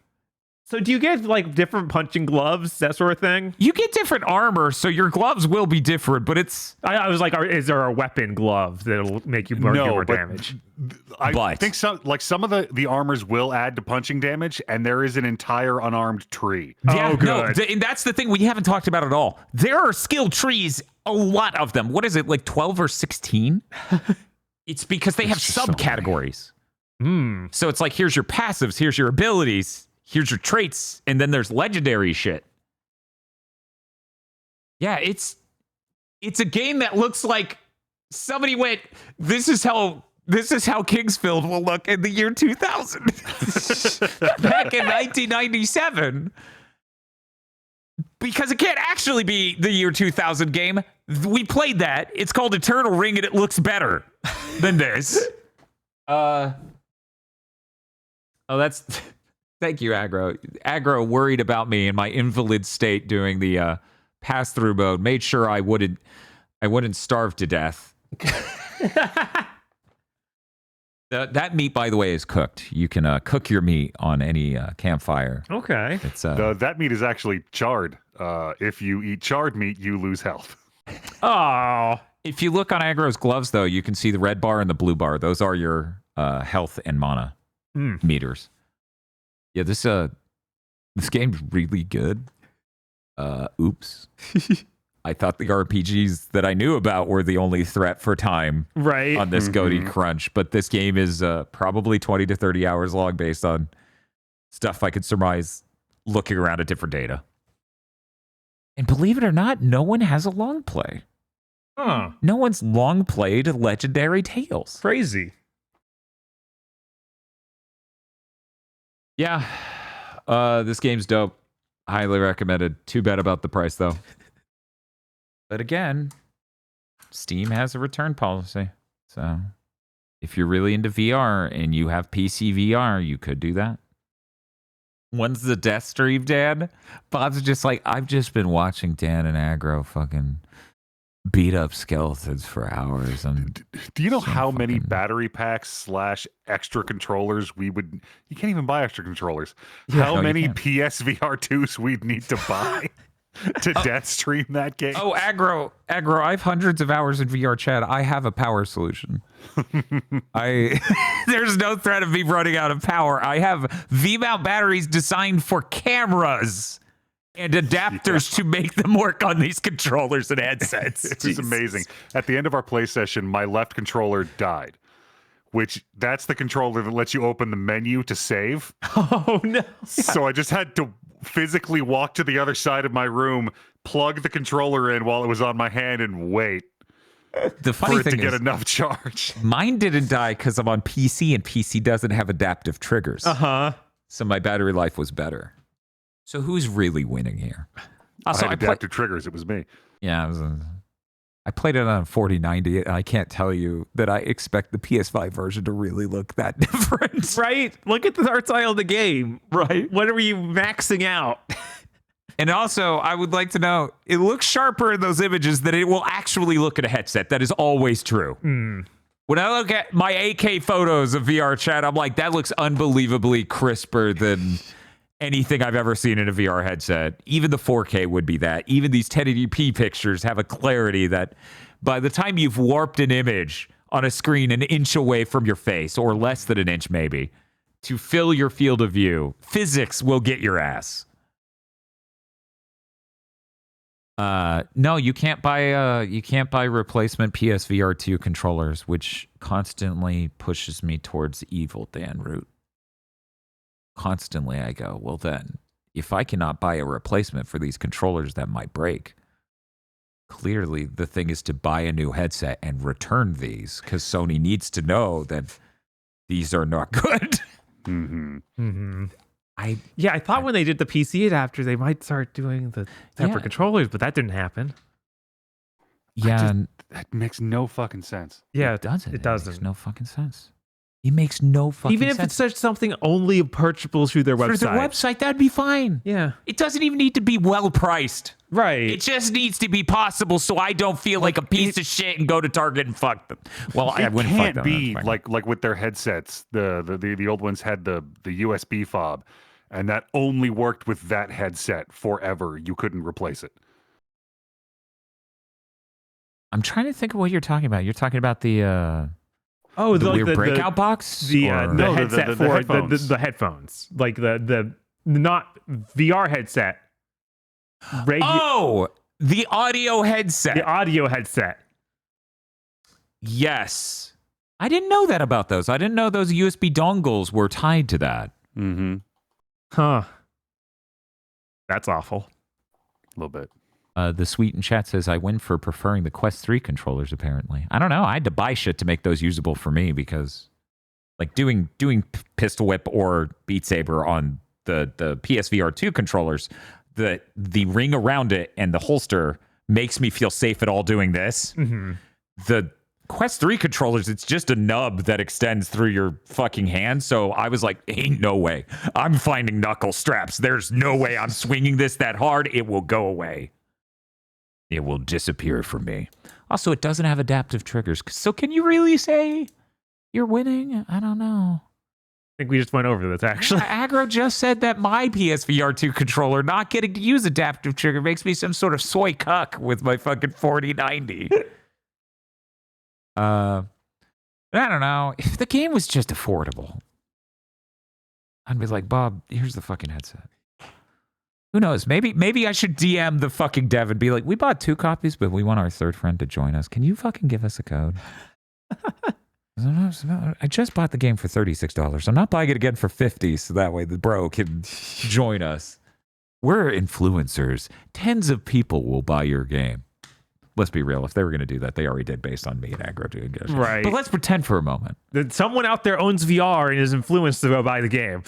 So do you get like different punching gloves, that sort of thing? You get different armor, so your gloves will be different, but it's... I was like, is there a weapon glove that'll make you more, more damage? I think some of the armors will add to punching damage, and there is an entire unarmed tree. Yeah, good. No, and that's the thing we haven't talked about at all. There are skill trees, a lot of them. What is it, like 12 or 16? It's because they have subcategories. So it's like, here's your passives, here's your abilities, here's your traits, and then there's legendary shit. Yeah, it's a game that looks like somebody went, this is how Kingsfield will look in the year 2000. Back in 1997. Because it can't actually be the year 2000 game. We played that. It's called Eternal Ring, and it looks better than this. Oh, that's... Thank you, Aggro. Aggro worried about me in my invalid state doing the pass-through mode. Made sure I wouldn't starve to death. That meat, by the way, is cooked. You can cook your meat on any campfire. Okay. It's That meat is actually charred. If you eat charred meat, you lose health. Oh. If you look on Aggro's gloves, though, you can see the red bar and the blue bar. Those are your health and mana meters. Yeah, this game's really good. Oops. I thought the RPGs that I knew about were the only threat for time on this goatee crunch, but this game is probably 20 to 30 hours long based on stuff I could surmise looking around at different data. And believe it or not, no one has a long play. Huh. No one's long played Legendary Tales. Crazy. Yeah, this game's dope. Highly recommended. Too bad about the price, though. But again, Steam has a return policy. So if you're really into VR and you have PC VR, you could do that. When's the death stream, Dan? Bob's just like, I've just been watching Dan and Aggro fucking beat up skeletons for hours. Do you know how many battery packs / extra controllers we would... You can't even buy extra controllers. How many PSVR 2s we'd need to buy to death stream that game? Oh, Aggro, I have hundreds of hours in VR chat. I have a power solution. There's no threat of me running out of power. I have V-mount batteries designed for cameras and adapters to make them work on these controllers and headsets. It was amazing. At the end of our play session, my left controller died, which that's the controller that lets you open the menu to save. Oh, no. So I just had to physically walk to the other side of my room, plug the controller in while it was on my hand, and wait the funny for it thing to get is, enough charge. Mine didn't die because I'm on PC, and PC doesn't have adaptive triggers. So my battery life was better. So who's really winning here? Also, I had adaptive triggers. It was me. Yeah, I played it on 4090, and I can't tell you that I expect the PS5 version to really look that different. Right? Look at the art style of the game. Right? What are you maxing out? And also, I would like to know, it looks sharper in those images than it will actually look at a headset. That is always true. When I look at my 8K photos of VR chat, I'm like, that looks unbelievably crisper than anything I've ever seen in a VR headset. Even the 4K would be that. Even these 1080p pictures have a clarity that by the time you've warped an image on a screen an inch away from your face, or less than an inch maybe, to fill your field of view, physics will get your ass. No, you can't buy replacement PSVR 2 controllers, which constantly pushes me towards evil Dan route. Constantly I go, well then, if I cannot buy a replacement for these controllers that might break, clearly the thing is to buy a new headset and return these, because Sony needs to know that these are not good. I thought when they did the PC adapter, they might start doing the separate controllers, but that didn't happen. Yeah, that makes no fucking sense. Yeah, it doesn't. It doesn't. It makes no fucking sense. It makes no fucking sense. Even if it's such something only purchasable through their website. For their website, that'd be fine. Yeah. It doesn't even need to be well priced. Right. It just needs to be possible so I don't feel like a piece of shit and go to Target and fuck them. Well, I wouldn't fuck them. It can't be like with their headsets. The old ones had the USB fob, and that only worked with that headset forever. You couldn't replace it. I'm trying to think of what you're talking about. You're talking about the weird breakout box? The headset the for headphones. the headphones. Like the not VR headset. The audio headset. The audio headset. Yes. I didn't know that about those. I didn't know those USB dongles were tied to that. Mm-hmm. Huh. That's awful. A little bit. The Sweet in chat says, I win for preferring the Quest 3 controllers, apparently. I don't know. I had to buy shit to make those usable for me because like doing Pistol Whip or Beat Saber on the PSVR 2 controllers, the ring around it and the holster makes me feel safe at all doing this. Mm-hmm. The Quest 3 controllers, it's just a nub that extends through your fucking hand. So I was like, ain't no way. I'm finding knuckle straps. There's no way I'm swinging this that hard. It will go away. It will disappear from me. Also, it doesn't have adaptive triggers. So can you really say you're winning? I don't know. I think we just went over this, actually. Aggro just said that my PSVR 2 controller not getting to use adaptive trigger makes me some sort of soy cuck with my fucking 4090. I don't know. If the game was just affordable, I'd be like, Bob, here's the fucking headset. Who knows? Maybe I should DM the fucking dev and be like, we bought 2 copies, but we want our third friend to join us. Can you fucking give us a code? I just bought the game for $36. I'm not buying it again for $50, so that way the bro can join us. We're influencers. Tens of people will buy your game. Let's be real. If they were going to do that, they already did based on me and Aggro doing it. Right. But let's pretend for a moment that someone out there owns VR and is influenced to go buy the game.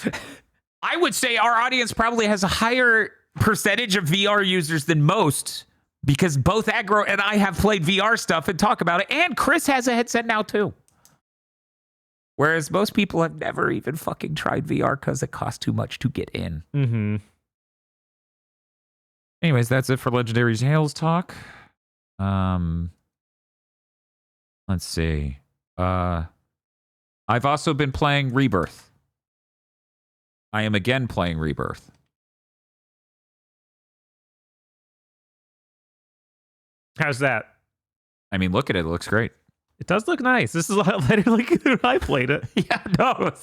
I would say our audience probably has a higher percentage of VR users than most because both Aggro and I have played VR stuff and talk about it. And Chris has a headset now too. Whereas most people have never even fucking tried VR because it costs too much to get in. Mm-hmm. Anyways, that's it for Legendary Tales talk. Let's see. I've also been playing Rebirth. I am again playing Rebirth. How's that? I mean, look at it. It looks great. It does look nice. This is a lot better like when I played it. Yeah, no.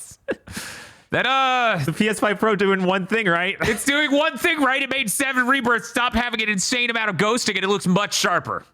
The PS5 Pro doing one thing right. It's doing one thing right. It made 7 Rebirth stop having an insane amount of ghosting, and it looks much sharper.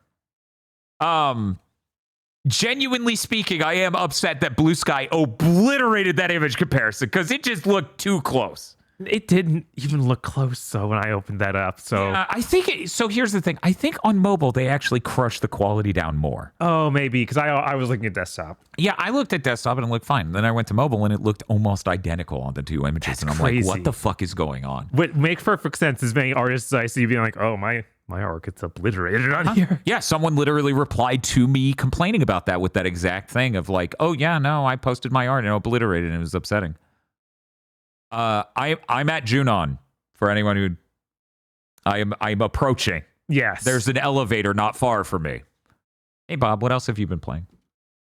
Genuinely speaking, I am upset that Blue Sky obliterated that image comparison because it just looked too close. It didn't even look close though when I opened that up. So I think so. Here's the thing. I think on mobile they actually crushed the quality down more. Oh, maybe because I was looking at desktop. Yeah, I looked at desktop and it looked fine. Then I went to mobile and it looked almost identical on the 2 images. That's and I'm crazy. like, what the fuck is going on? What makes perfect sense is many artists I see being like, oh my art gets obliterated on here. Yeah, someone literally replied to me complaining about that with that exact thing of like, oh yeah, no, I posted my art and obliterated and it was upsetting. I'm at Junon for anyone who I'm approaching. Yes. There's an elevator not far from me. Hey Bob, what else have you been playing?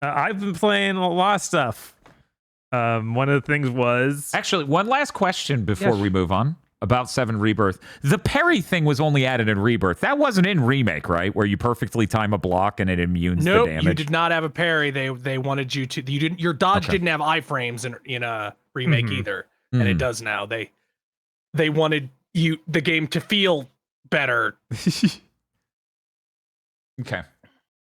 I've been playing a lot of stuff. One of the things was Actually, one last question before we move on about 7 Rebirth. The parry thing was only added in Rebirth. That wasn't in Remake, right? Where you perfectly time a block and it immunes the damage. You did not have a parry. They wanted you to. You didn't. Your dodge didn't have iframes in a Remake either, and it does now. They wanted the game to feel better. Okay.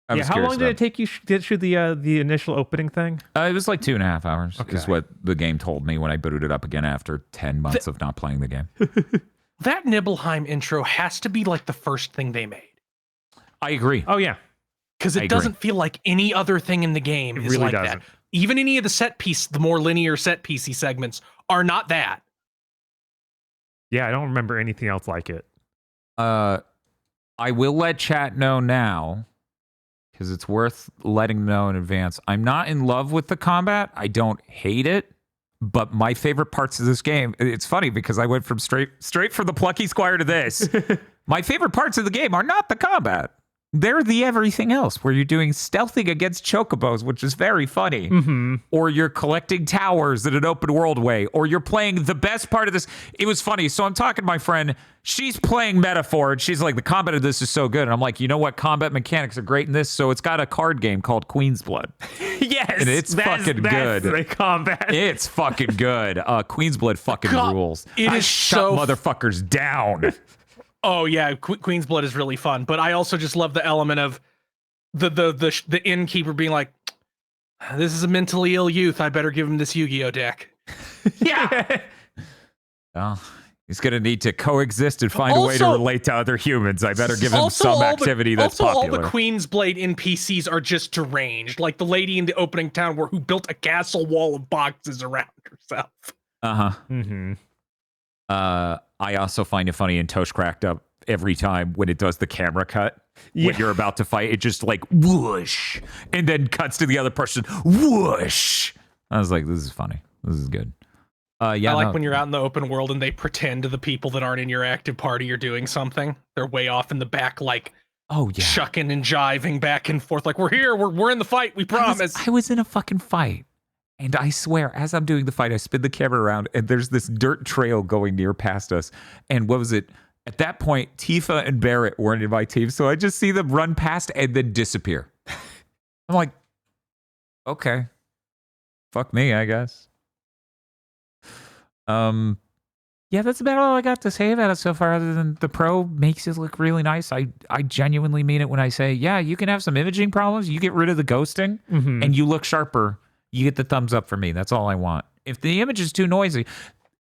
How long did it take you to shoot the initial opening thing? It was like 2.5 hours. Is what the game told me when I booted it up again after 10 months of not playing the game. That Nibelheim intro has to be like the first thing they made. I agree. Oh yeah, because it doesn't feel like any other thing in the game is really like doesn't. that. Even any of the more linear set piecey segments are not that. Yeah, I don't remember anything else like it. I will let chat know now, because it's worth letting them know in advance. I'm not in love with the combat. I don't hate it, but my favorite parts of this game, it's funny because I went from straight from the Plucky Squire to this. My favorite parts of the game are not the combat. They're the everything else, where you're doing stealthing against chocobos, which is very funny. Or you're collecting towers in an open world way, or you're playing the best part of this. It was funny. So I'm talking to my friend. She's playing Metaphor, and she's like, the combat of this is so good. And I'm like, you know what? Combat mechanics are great in this. So it's got a card game called Queen's Blood. Yes. And it's fucking good. The combat. It's fucking good. Queen's Blood fucking rules. It is shut motherfuckers down. Oh yeah, Queen's Blood is really fun, but I also just love the element of the innkeeper being like, "This is a mentally ill youth. I better give him this Yu-Gi-Oh deck." Yeah. Well, he's gonna need to coexist and find a way to relate to other humans. I better give him some activity that's popular. All the Queen's Blade NPCs are just deranged, like the lady in the opening town who built a castle wall of boxes around herself. I also find it funny, and Tosh cracked up every time when it does the camera cut. When you're about to fight, it just like whoosh, and then cuts to the other person, whoosh. I was like, this is funny. This is good. I like when you're out in the open world and they pretend to the people that aren't in your active party you're doing something. They're way off in the back, like shucking and jiving back and forth, like we're here, we're in the fight, we promise. I was in a fucking fight. And I swear, as I'm doing the fight, I spin the camera around, and there's this dirt trail going near past us. And what was it? At that point, Tifa and Barrett weren't in my team, so I just see them run past and then disappear. I'm like, okay. Fuck me, I guess. Yeah, that's about all I got to say about it so far, other than the Pro makes it look really nice. I genuinely mean it when I say, yeah, you can have some imaging problems. You get rid of the ghosting, and you look sharper. You get the thumbs up for me. That's all I want. If the image is too noisy,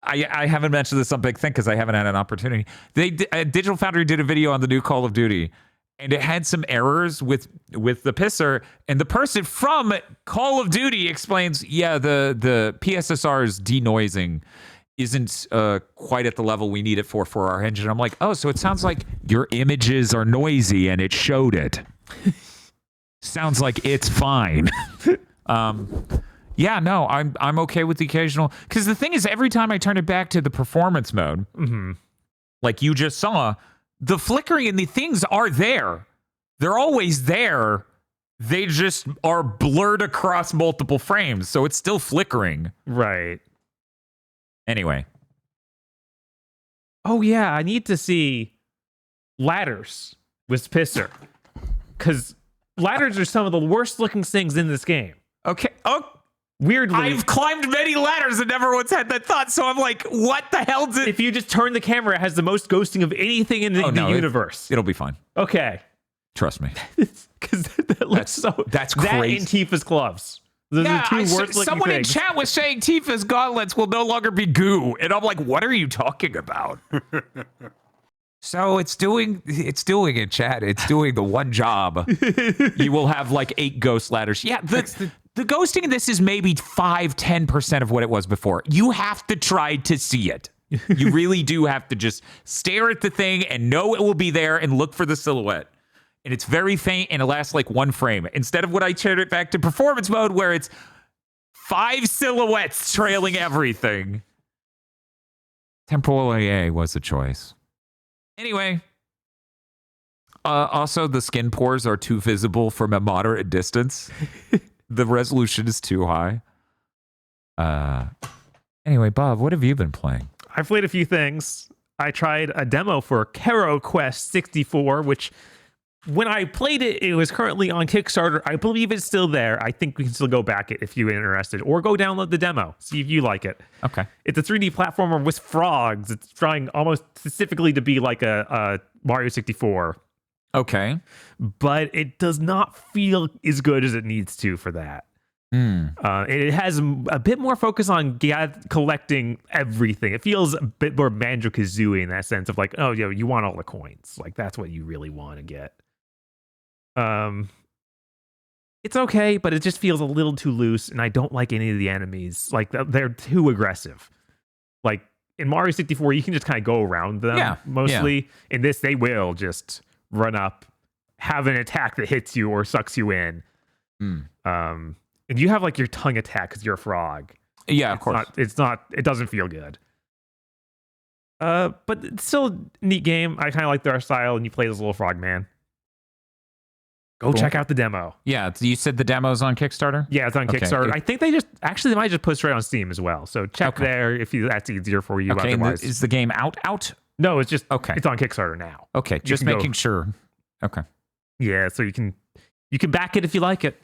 I haven't mentioned this on Big Thing because I haven't had an opportunity. Digital Foundry did a video on the new Call of Duty, and it had some errors with the pisser. And the person from Call of Duty explains, yeah, the PSSR's denoising isn't quite at the level we need it for our engine. I'm like, oh, so it sounds like your images are noisy, and it showed it. Sounds like it's fine. Yeah, no, I'm okay with the occasional, because the thing is, every time I turn it back to the performance mode, like you just saw, the flickering and the things are there. They're always there. They just are blurred across multiple frames, so it's still flickering. Right. Anyway. Oh yeah, I need to see ladders with pisser, because ladders are some of the worst looking things in this game. Okay. Oh, weirdly, I've climbed many ladders and never once had that thought. So I'm like, what the hell did? If you just turn the camera, it has the most ghosting of anything in the universe. It'll be fine. Okay, trust me. Because that looks that's that crazy. And Tifa's gloves. Those are the two worst looking someone things. in chat was saying Tifa's gauntlets will no longer be goo, and I'm like, what are you talking about? So it's doing it, chat. It's doing the one job. You will have like 8 ghost ladders. Yeah, the ghosting in this is maybe 5-10% of what it was before. You have to try to see it. You really do have to just stare at the thing and know it will be there and look for the silhouette. And it's very faint and it lasts like 1 frame. Instead of what I turned it back to performance mode where it's 5 silhouettes trailing everything. Temporal AA was the choice. Anyway, also the skin pores are too visible from a moderate distance. The resolution is too high. Anyway, Bob, what have you been playing? I've played a few things. I tried a demo for Kero Quest 64, which when I played it, it was currently on Kickstarter. I believe it's still there. I think we can still go back it if you're interested, or go download the demo, see if you like it. Okay. It's a 3D platformer with frogs. It's trying almost specifically to be like a Mario 64. Okay. But it does not feel as good as it needs to for that. It has a bit more focus on collecting everything. It feels a bit more Banjo-Kazooie in that sense of like, oh, you want all the coins. Like, that's what you really want to get. It's okay, but it just feels a little too loose, and I don't like any of the enemies. Like, they're too aggressive. Like, in Mario 64, you can just kind of go around them mostly. Yeah. In this, they will just run up, have an attack that hits you or sucks you in. And you have like your tongue attack because you're a frog. Yeah, of course. It doesn't feel good. But it's still a neat game. I kind of like the art style, and you play this little frog man. Go check out the demo. Yeah, you said the demo's on Kickstarter? Yeah, it's on Kickstarter. I think they might just put it straight on Steam as well. So check there if that's easier for you. Okay, otherwise. Is the game out? No, it's just it's on Kickstarter now. Okay, just making sure. Okay. Yeah, so you can back it if you like it.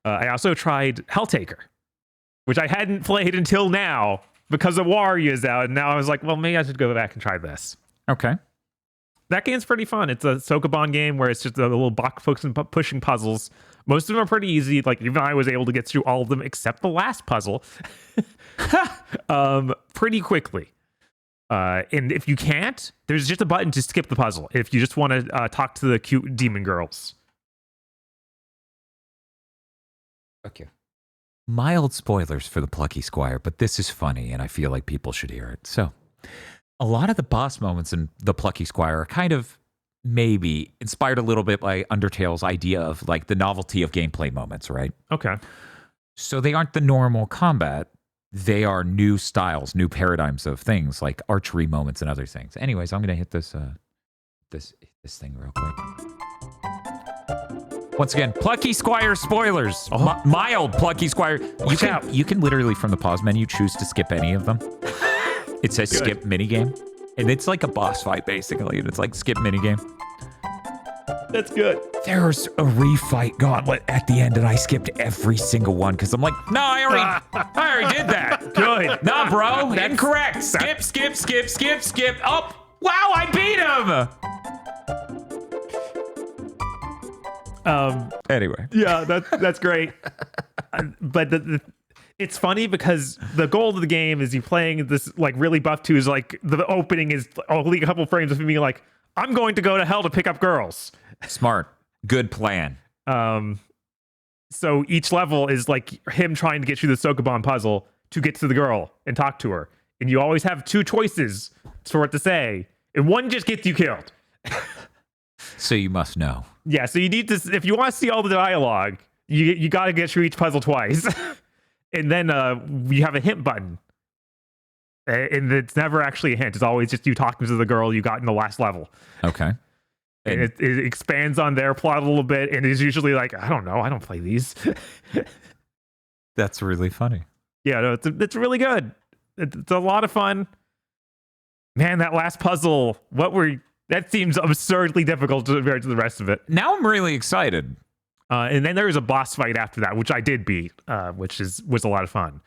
I also tried Helltaker, which I hadn't played until now because of Wario is out, and now I was like, well, maybe I should go back and try this. Okay. That game's pretty fun. It's a Sokoban game where it's just a little box pushing puzzles. Most of them are pretty easy. Like, even I was able to get through all of them except the last puzzle pretty quickly. And if you can't, there's just a button to skip the puzzle if you just want to talk to the cute demon girls. Okay. Mild spoilers for the Plucky Squire, but this is funny, and I feel like people should hear it. So, a lot of the boss moments in the Plucky Squire are kind of maybe inspired a little bit by Undertale's idea of like the novelty of gameplay moments, right? Okay. So they aren't the normal combat. They are new styles, new paradigms of things like archery moments and other things. Anyways, I'm going to hit this thing real quick. Once again, Plucky Squire spoilers. Mild Plucky Squire. You can literally, from the pause menu, choose to skip any of them. It says skip minigame. And it's like a boss fight, basically. And it's like skip minigame. That's good. There's a refight gauntlet at the end, and I skipped every single one because I'm like, no, I already did that. Good. Nah, bro. Incorrect. Skip. Oh, wow, I beat him. Anyway. Yeah, that's great. But it's funny because the goal of the game is you playing this like really buff twos. Like the opening is only a couple frames of me like, I'm going to go to hell to pick up girls. Smart. Good plan. So each level is like him trying to get through the Sokoban puzzle to get to the girl and talk to her. And you always have two choices for what to say. And one just gets you killed. So you must know. Yeah, so you need to, if you want to see all the dialogue, you got to get through each puzzle twice. And then you have a hint button. And it's never actually a hint. It's always just you talking to the girl you got in the last level. Okay. And it expands on their plot a little bit. And it's usually like, I don't know. I don't play these. That's really funny. Yeah, no, it's really good. It's a lot of fun. Man, that last puzzle, that seems absurdly difficult compared to the rest of it. Now I'm really excited. And then there was a boss fight after that, which I did beat, which was a lot of fun.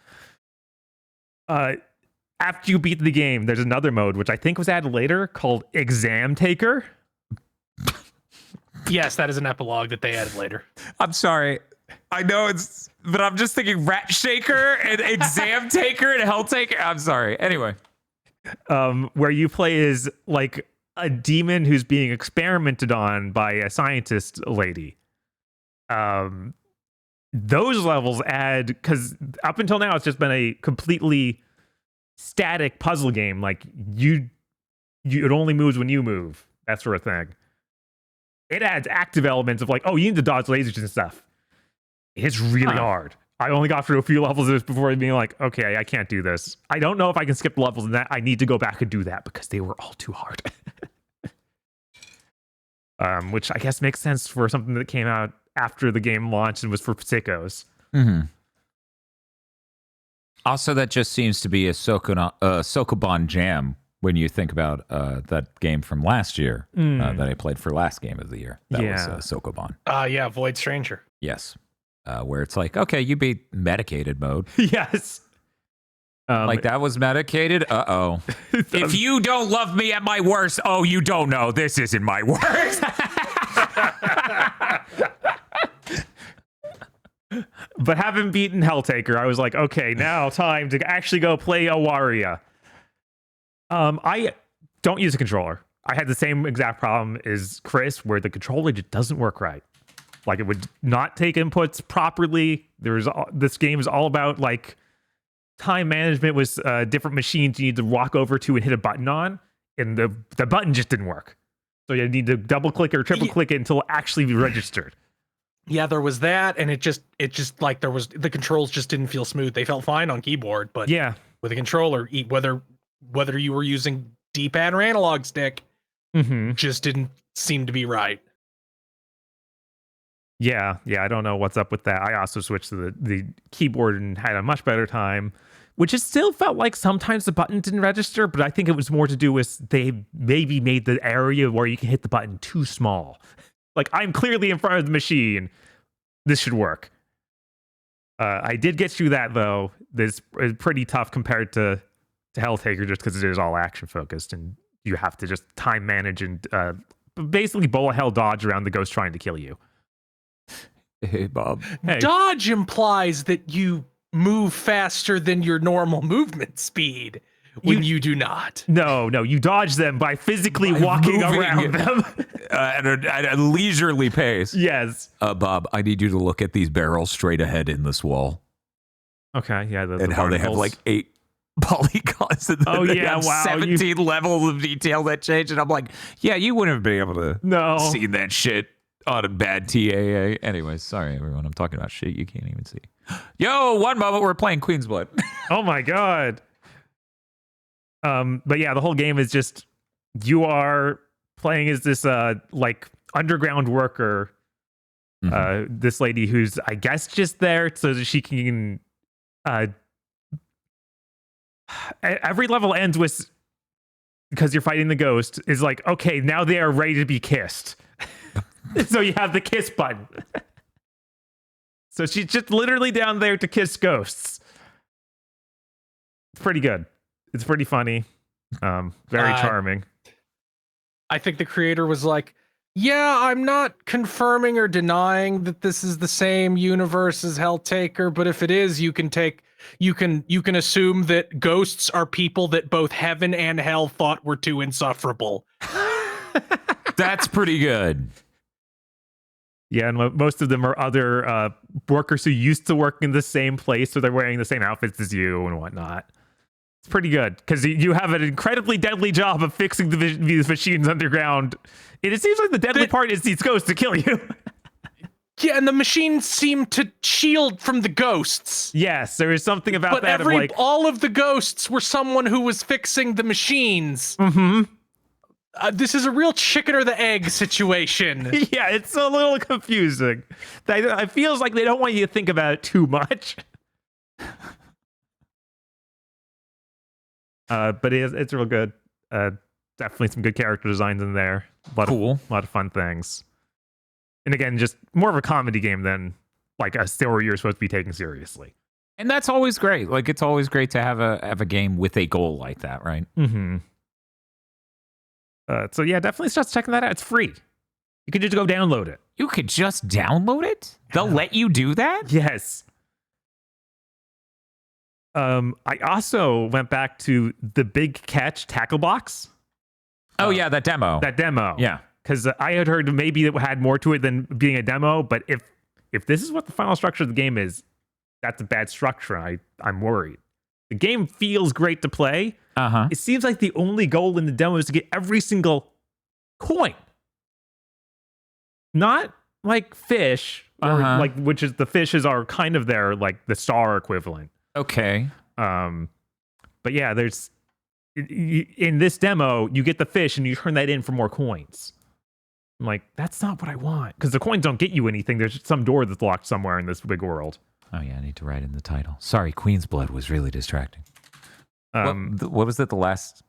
After you beat the game, there's another mode, which I think was added later, called Exam Taker. Yes, that is an epilogue that they added later. I'm sorry. I know but I'm just thinking Ratshaker and Exam Taker and Helltaker. I'm sorry. Anyway. Where you play as like a demon who's being experimented on by a scientist lady. Those levels add, because up until now it's just been a completely static puzzle game. Like it only moves when you move, that sort of thing. It adds active elements of like, oh, you need to dodge lasers and stuff. It's really hard. I only got through a few levels of this before being like, okay, I can't do this. I don't know if I can skip levels in that. I need to go back and do that because they were all too hard. Which I guess makes sense for something that came out after the game launched and was for sickos. Mm-hmm. Also, that just seems to be a Sokoban jam when you think about that game from last year that I played for last game of the year. That was Sokoban. Yeah, Void Stranger. Yes. Where it's like, okay, you beat medicated mode. Yes. Like that was medicated? Uh-oh. If you don't love me at my worst, oh, you don't know. This isn't my worst. But having beaten Helltaker, I was like, okay, now time to actually go play Awaria. I don't use a controller. I had the same exact problem as Chris, where the controller just doesn't work right. Like it would not take inputs properly. This game is all about like time management with different machines you need to walk over to and hit a button on, and the button just didn't work. So you need to double click or triple click it until it actually registered. Yeah, there was that, and it just like the controls just didn't feel smooth. They felt fine on keyboard, but with a controller, whether you were using D-pad or analog stick, just didn't seem to be right. Yeah, I don't know what's up with that. I also switched to the keyboard and had a much better time, which it still felt like sometimes the button didn't register, but I think it was more to do with they maybe made the area where you can hit the button too small. Like, I'm clearly in front of the machine. This should work. I did get through that, though. This is pretty tough compared to Helltaker, just because it is all action-focused, and you have to just time manage and basically bullet hell dodge around the ghost trying to kill you. Hey, Bob. Hey. Dodge implies that you move faster than your normal movement speed when you do not. No, you dodge them by physically walking around them. At a leisurely pace. Yes. Bob, I need you to look at these barrels straight ahead in this wall. Okay, yeah. And how they have like 8 polygons. And oh, they yeah, have wow. 17 levels of detail that change. And I'm like, yeah, you wouldn't have been able to see that shit on a bad TAA. Anyways, sorry, everyone. I'm talking about shit you can't even see. Yo, one moment we're playing Queen's Blood. Oh, my God. But yeah, the whole game is just you are playing as this like underground worker, this lady who's I guess just there so that she can every level ends with, because you're fighting the ghost, is like, okay, now they are ready to be kissed. So you have the kiss button. So she's just literally down there to kiss ghosts. It's pretty good. It's pretty funny. Very charming. I think the creator was like, yeah, I'm not confirming or denying that this is the same universe as Helltaker, but if it is, you can assume that ghosts are people that both heaven and hell thought were too insufferable. That's pretty good. Yeah, and most of them are other workers who used to work in the same place, so they're wearing the same outfits as you and whatnot. It's pretty good, because you have an incredibly deadly job of fixing these machines underground. And it seems like the deadly part is these ghosts to kill you. Yeah, and the machines seem to shield from the ghosts. Yes, there is something about that. But all of the ghosts were someone who was fixing the machines. This is a real chicken or the egg situation. Yeah, it's a little confusing. It feels like they don't want you to think about it too much. But it's real good. Definitely some good character designs in there. A lot of fun things. And again, just more of a comedy game than like a story you're supposed to be taking seriously. And that's always great. Like, it's always great to have a game with a goal like that, right? So yeah, definitely start checking that out. It's free. You can just go download it. You could just download it? They'll let you do that? Yes. I also went back to the Big Catch tackle box. Oh yeah, that demo. Yeah. Because I had heard maybe it had more to it than being a demo, but if this is what the final structure of the game is, that's a bad structure. I'm worried. The game feels great to play. It seems like the only goal in the demo is to get every single coin. Not like fish, or like, which is the fishes are kind of their like the star equivalent. Okay. But yeah, there's in this demo, you get the fish and you turn that in for more coins. I'm like, that's not what I want. Because the coins don't get you anything. There's some door that's locked somewhere in this big world. Oh, yeah, I need to write in the title. Sorry, Queen's Blood was really distracting. What was it, the last?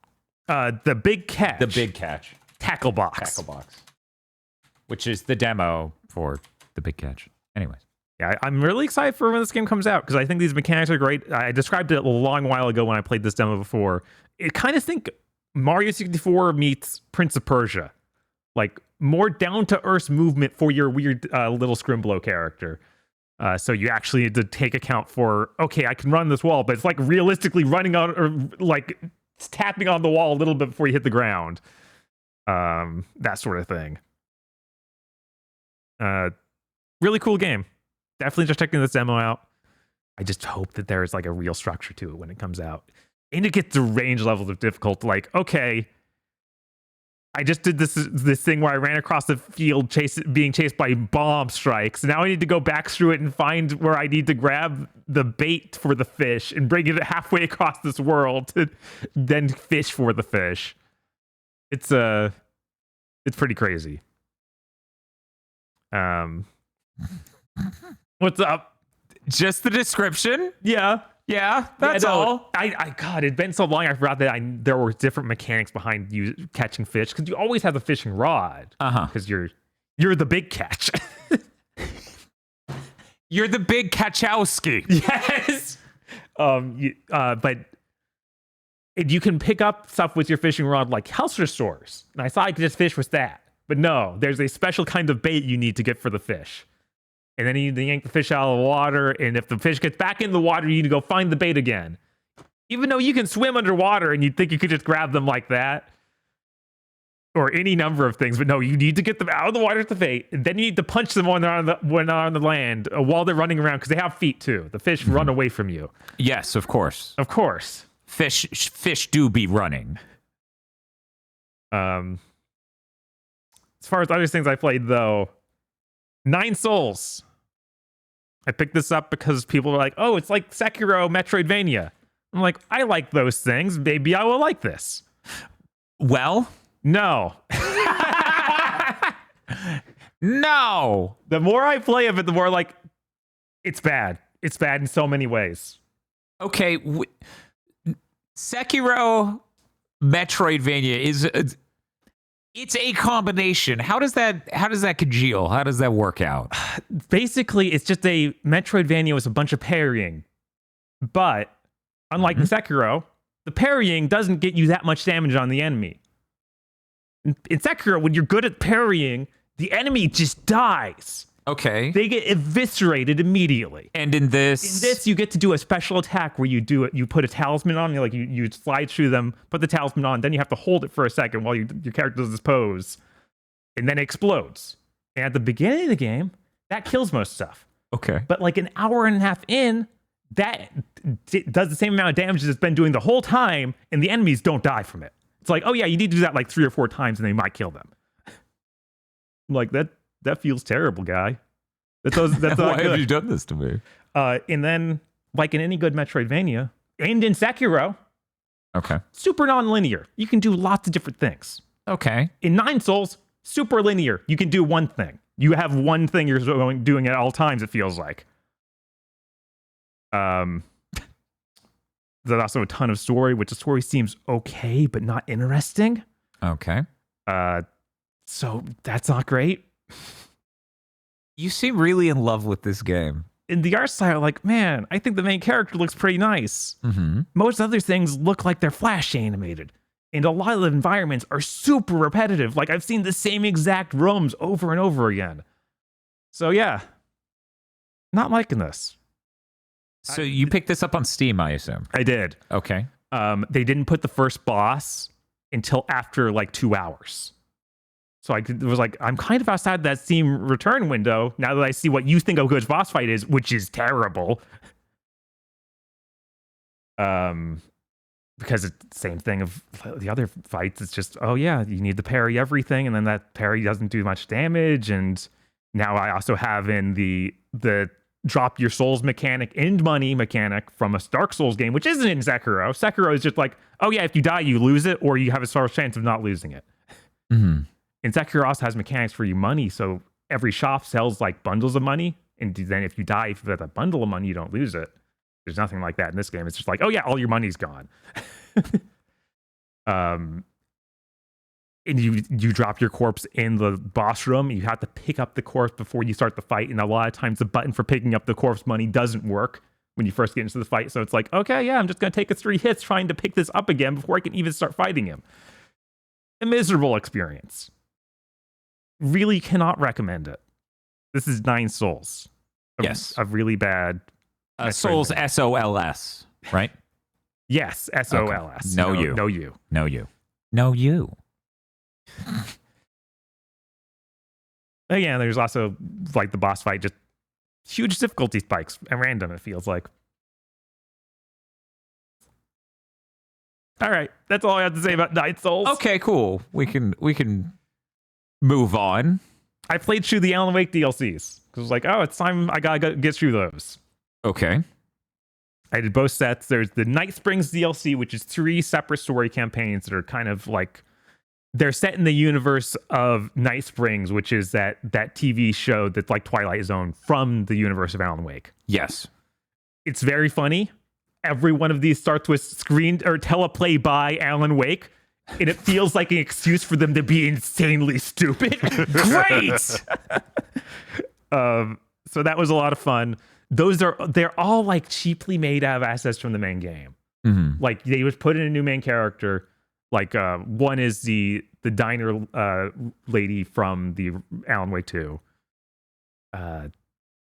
The big catch. The big catch. Tackle box. Tackle box. Which is the demo for the big catch. Anyways. Yeah, I'm really excited for when this game comes out because I think these mechanics are great. I described it a long while ago when I played this demo before. It kind of think Mario 64 meets Prince of Persia. Like, more down-to-earth movement for your weird little Scrimblow character. So you actually need to take account for, okay, I can run this wall, but it's like realistically running on, or like tapping on the wall a little bit before you hit the ground. That sort of thing. Really cool game. Definitely just checking this demo out. I just hope that there is like a real structure to it when it comes out. And it gets to range levels of difficulty. Like, okay, I just did this thing where I ran across the field being chased by bomb strikes. Now I need to go back through it and find where I need to grab the bait for the fish and bring it halfway across this world to then fish for the fish. It's pretty crazy. What's up? Just the description? Yeah. Yeah, that's all. God, it'd been so long I forgot that there were different mechanics behind you catching fish because you always have the fishing rod. Because you're the big catch. You're the big Kachowski. Yes. But you can pick up stuff with your fishing rod like house restores. And I thought I could just fish with that, but no, there's a special kind of bait you need to get for the fish. And then you need to yank the fish out of the water. And if the fish gets back in the water, you need to go find the bait again. Even though you can swim underwater and you'd think you could just grab them like that. Or any number of things. But no, you need to get them out of the water with the bait. And then you need to punch them when they're on the land while they're running around. Because they have feet too. The fish run away from you. Yes, of course. Of course. Fish do be running. As far as other things I played though. 9 Souls. I picked this up because people were like, oh, it's like Sekiro Metroidvania. I'm like, I like those things. Maybe I will like this. Well, no. No. The more I play of it, the more like, it's bad. It's bad in so many ways. Okay. Sekiro Metroidvania is... It's a combination. How does that congeal? How does that work out? Basically, it's just a Metroidvania with a bunch of parrying. But unlike in Sekiro, the parrying doesn't get you that much damage on the enemy. In Sekiro, when you're good at parrying, the enemy just dies. Okay. They get eviscerated immediately. And in this, you get to do a special attack where you put a talisman on, you slide through them, put the talisman on, then you have to hold it for a second while your character does this pose, and then it explodes. And at the beginning of the game, that kills most stuff. Okay. But like an hour and a half in, that does the same amount of damage as it's been doing the whole time, and the enemies don't die from it. It's like, oh yeah, you need to do that like 3 or 4 times, and they might kill them. Like that feels terrible, guy. That's not Why good. have you done this to me? And then, like in any good Metroidvania, and in Sekiro, Okay. super non-linear. You can do lots of different things. Okay. In 9 Souls, super linear. You can do one thing. You have one thing you're doing at all times, it feels like. There's also a ton of story, which the story seems okay, but not interesting. Okay. So that's not great. You seem really in love with this game. In the art style, like, man, I think the main character looks pretty nice. Mm-hmm. Most other things look like they're flash animated. And a lot of the environments are super repetitive. Like, I've seen the same exact rooms over and over again. So, yeah. Not liking this. So you picked this up on Steam, I assume. I did. Okay. They didn't put the first boss until after, like, 2 hours. So I was like, I'm kind of outside that Steam return window now that I see what you think a good boss fight is, which is terrible. Because it's the same thing of the other fights. It's just, oh yeah, you need to parry everything, and then that parry doesn't do much damage. And now I also have in the drop your souls mechanic and money mechanic from a Dark Souls game, which isn't in Sekiro. Sekiro is just like, oh yeah, if you die, you lose it, or you have a chance of not losing it. Mm-hmm. And Sekiro also has mechanics for you money, so every shop sells like bundles of money, and then if you die, if you have a bundle of money, you don't lose it. There's nothing like that in this game. It's just like, oh yeah, all your money's gone. And you drop your corpse in the boss room. You have to pick up the corpse before you start the fight, and a lot of times the button for picking up the corpse money doesn't work when you first get into the fight. So it's like, okay, yeah, I'm just gonna take 3 hits trying to pick this up again before I can even start fighting him. A miserable experience. Really cannot recommend it. This is 9 souls. Yes. A really bad. Souls, SOLS, right? Yes, SOLS. Okay. No you. No you. Again, there's also like the boss fight, just huge difficulty spikes at random, it feels like. All right, that's all I have to say about Night Souls. Okay, cool. We can move on. I played through the Alan Wake DLCs because I was like, oh, it's time I gotta get through those. Okay. I did both sets. There's the Night Springs DLC, which is 3 separate story campaigns that are kind of like, they're set in the universe of Night Springs, which is that TV show that's like Twilight Zone from the universe of Alan Wake. Yes. It's very funny. Every one of these starts with screen or teleplay by Alan Wake, and it feels like an excuse for them to be insanely stupid. Great. So that was a lot of fun. They're all like cheaply made out of assets from the main game. Mm-hmm. Like they was put in a new main character. Like one is the diner lady from the Alan Wake 2.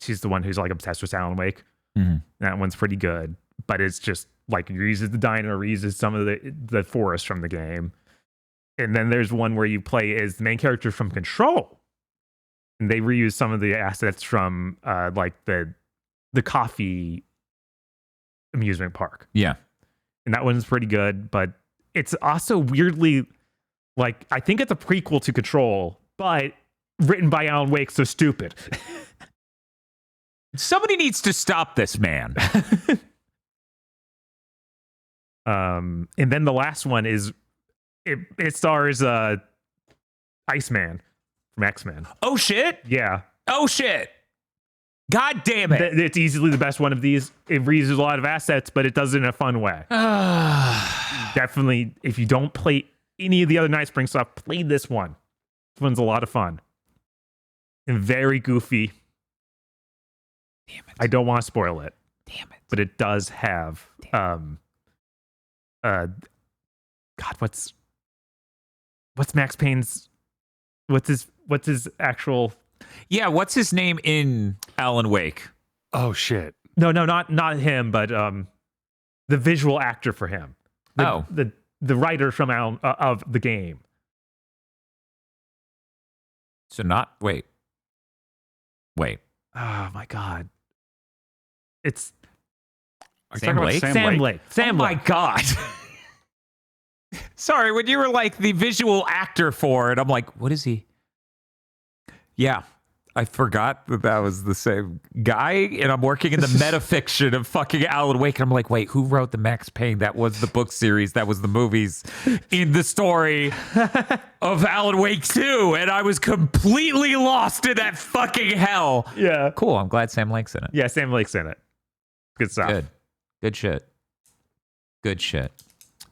She's the one who's like obsessed with Alan Wake. Mm-hmm. That one's pretty good, but it's just like reuses the diner, reuses some of the forest from the game. And then there's one where you play as the main character from Control, and they reuse some of the assets from like the coffee amusement park. Yeah. And that one's pretty good, but it's also weirdly like, I think it's a prequel to Control, but written by Alan Wake, so stupid. Somebody needs to stop this man. And then the last one is it stars Iceman from X-Men. Oh shit. Yeah. Oh shit. God damn it. It's easily the best one of these. It reuses a lot of assets, but it does it in a fun way. Definitely, if you don't play any of the other Night Spring stuff, play this one. This one's a lot of fun. And very goofy. Damn it. I don't want to spoil it. Damn it. But it does have God, what's Max Payne's what's his actual Yeah, what's his name in Alan Wake? Oh shit. No, not him, but the visual actor for him. The writer from of the game. So not wait. Oh my god. It's Sam Lake? Sam Lake. Oh my god. Sorry, when you were like the visual actor for it, I'm like, what is he? Yeah, I forgot that was the same guy, and I'm working in the metafiction of fucking Alan Wake, and I'm like, wait, who wrote the Max Payne? That was the book series, that was the movies in the story of Alan Wake 2, and I was completely lost in that fucking hell. Yeah. Cool, I'm glad Sam Lake's in it. Yeah, Sam Lake's in it. Good stuff. Good shit.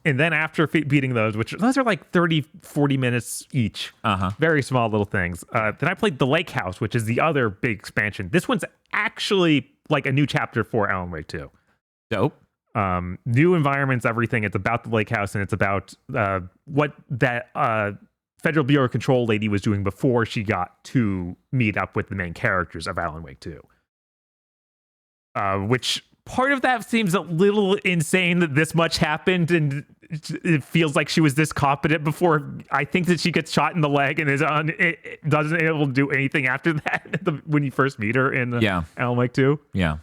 And then after beating those are like 30, 40 minutes each. Uh-huh. Very small little things. Then I played The Lake House, which is the other big expansion. This one's actually like a new chapter for Alan Wake 2. Dope. New environments, everything. It's about the lake house, and it's about what that Federal Bureau of Control lady was doing before she got to meet up with the main characters of Alan Wake 2. Which part of that seems a little insane that this much happened, and it feels like she was this competent before. I think that she gets shot in the leg and it doesn't able to do anything after that when you first meet her in Alan Wake 2. Yeah.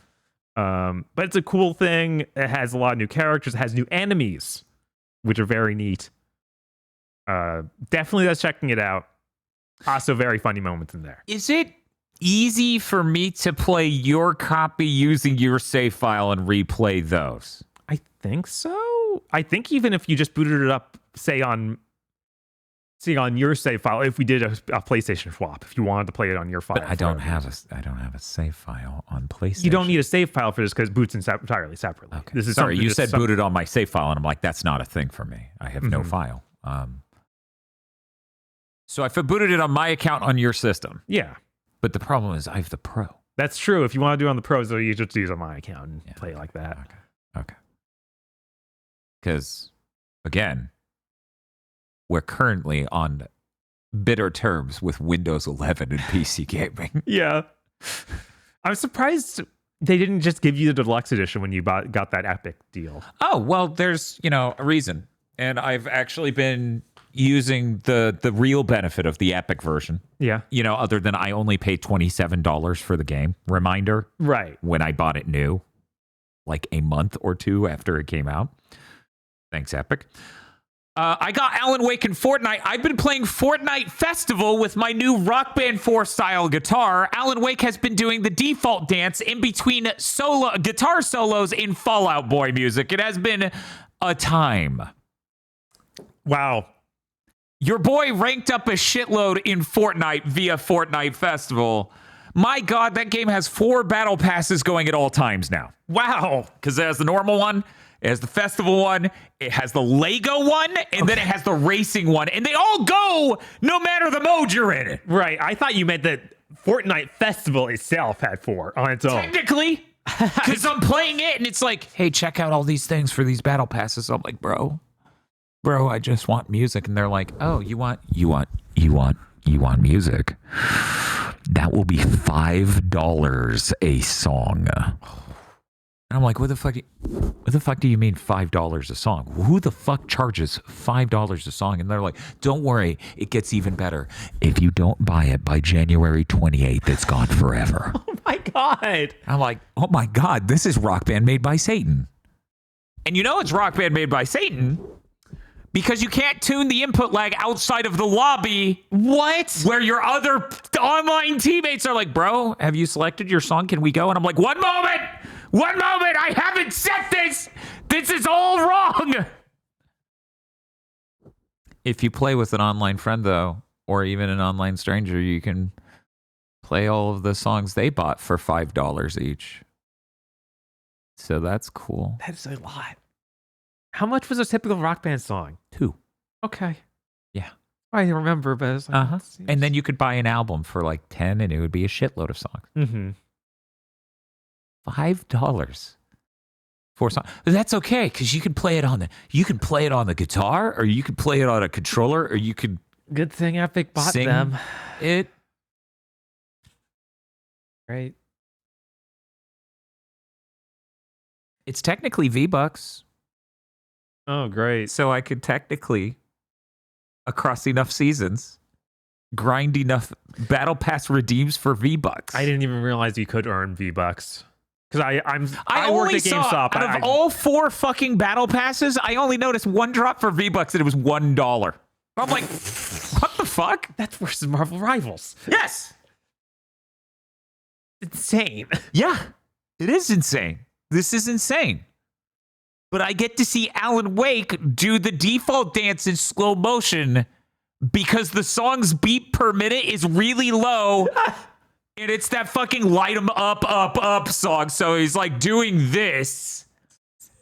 But it's a cool thing. It has a lot of new characters. It has new enemies, which are very neat. Definitely that's checking it out. Also very funny moments in there. Is it easy for me to play your copy using your save file and replay those? I think so. I think even if you just booted it up, say on See, on your save file, if we did a PlayStation swap, if you wanted to play it on your file. But I don't have a save file on PlayStation. You don't need a save file for this because boots entirely separately. Okay. This is Sorry, you said booted on my save file, and I'm like, that's not a thing for me. I have no file. So if I booted it on my account on your system. Yeah. But the problem is I have the Pro. That's true. If you want to do it on the Pros, though, you just use on my account and play it like that. Okay. Because, again, we're currently on bitter terms with Windows 11 and PC gaming. Yeah. I'm surprised they didn't just give you the deluxe edition when you got that Epic deal. Oh, well, there's, a reason. And I've actually been using the real benefit of the Epic version. Yeah. Other than I only paid $27 for the game. Reminder. Right. When I bought it new, like a month or two after it came out. Thanks, Epic. I got Alan Wake in Fortnite. I've been playing Fortnite Festival with my new Rock Band 4 style guitar. Alan Wake has been doing the default dance in between guitar solos in Fall Out Boy music. It has been a time. Wow. Your boy ranked up a shitload in Fortnite via Fortnite Festival. My God, that game has 4 battle passes going at all times now. Wow. Because it has the normal one, it has the festival one, it has the Lego one, and then it has the racing one. And they all go no matter the mode you're in. Right. I thought you meant that Fortnite Festival itself had 4 on its own. Technically. Because I'm playing it, and it's like, hey, check out all these things for these battle passes. I'm like, bro, I just want music. And they're like, oh, you want music? That will be $5 a song. And I'm like, what the fuck do you mean $5 a song? Who the fuck charges $5 a song? And they're like, don't worry, it gets even better. If you don't buy it by January 28th, it's gone forever. Oh my God. I'm like, oh my God, this is Rock Band made by Satan. And it's Rock Band made by Satan because you can't tune the input lag outside of the lobby. What? Where your other online teammates are like, bro, have you selected your song? Can we go? And I'm like, one moment, I haven't set this. This is all wrong. If you play with an online friend, though, or even an online stranger, you can play all of the songs they bought for $5 each. So that's cool. That is a lot. How much was a typical Rock Band song? $2. Okay. Yeah. I remember, but it's like, And then you could buy an album for like $10 and it would be a shitload of songs. Mm-hmm. $5 for a song. But that's okay, because you can play it on the guitar, or you could play it on a controller, or you could Good thing Epic bought sing them. it. Right. It's technically V-Bucks. Oh, great. So I could technically, across enough seasons, grind enough battle pass redeems for V-Bucks. I didn't even realize you could earn V-Bucks. Because I worked only at saw, GameStop. out of all 4 fucking battle passes, I only noticed one drop for V-Bucks and it was $1. I'm like, what the fuck? That's versus Marvel Rivals. Yes. Insane. Yeah, it is insane. This is insane. But I get to see Alan Wake do the default dance in slow motion because the song's beat per minute is really low. And it's that fucking light 'em up song. So he's like doing this.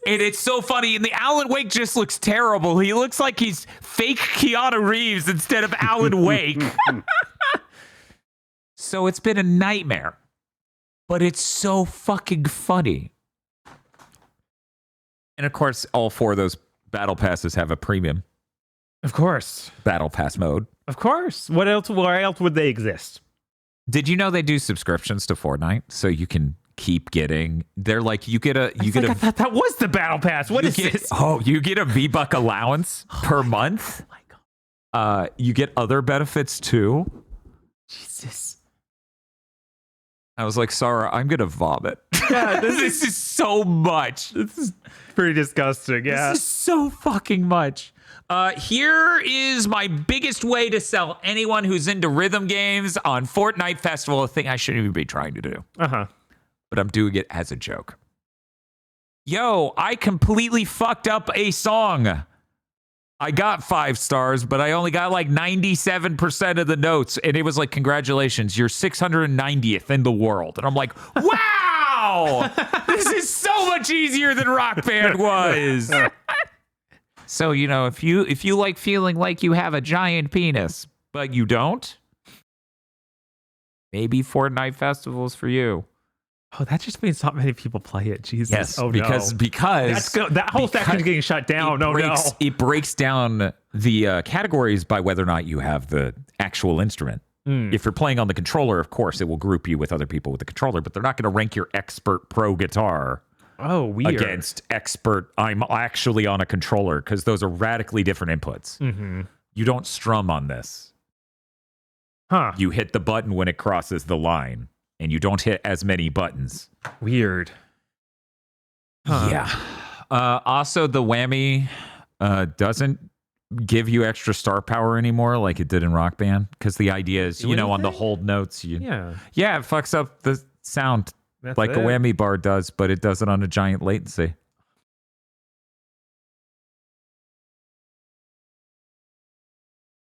And it's so funny. And the Alan Wake just looks terrible. He looks like he's fake Keanu Reeves instead of Alan Wake. So it's been a nightmare. But it's so fucking funny. And of course, all 4 of those battle passes have a premium Of course. battle pass mode. Of course. Where else would they exist? Did you know they do subscriptions to Fortnite? So you can keep getting, they're like, I thought that was the battle pass. What is this? Oh, you get a V-Buck allowance per month. Oh my God. You get other benefits too. Jesus. I was like, Sarah, I'm going to vomit. Yeah, this is so much. This is pretty disgusting. Yeah. This is so fucking much. Here is my biggest way to sell anyone who's into rhythm games on Fortnite Festival, a thing I shouldn't even be trying to do. Uh-huh. But I'm doing it as a joke. Yo, I completely fucked up a song. I got 5 stars, but I only got like 97% of the notes. And it was like, congratulations, you're 690th in the world. And I'm like, wow, this is so much easier than Rock Band was. So, you know, if you like feeling like you have a giant penis, but you don't, maybe Fortnite Festival's for you. Oh, that just means not many people play it. Jesus. Yes, oh, because that whole section's getting shut down. It breaks down the categories by whether or not you have the actual instrument. If you're playing on the controller, of course, it will group you with other people with the controller, but they're not going to rank your expert pro guitar against expert I'm actually on a controller, because those are radically different inputs. You don't strum on this. You hit the button when it crosses the line. And you don't hit as many buttons. Weird. Yeah. Also, the whammy doesn't give you extra star power anymore like it did in Rock Band. Because the idea is, on the hold notes. Yeah, it fucks up the sound a whammy bar does, but it does it on a giant latency.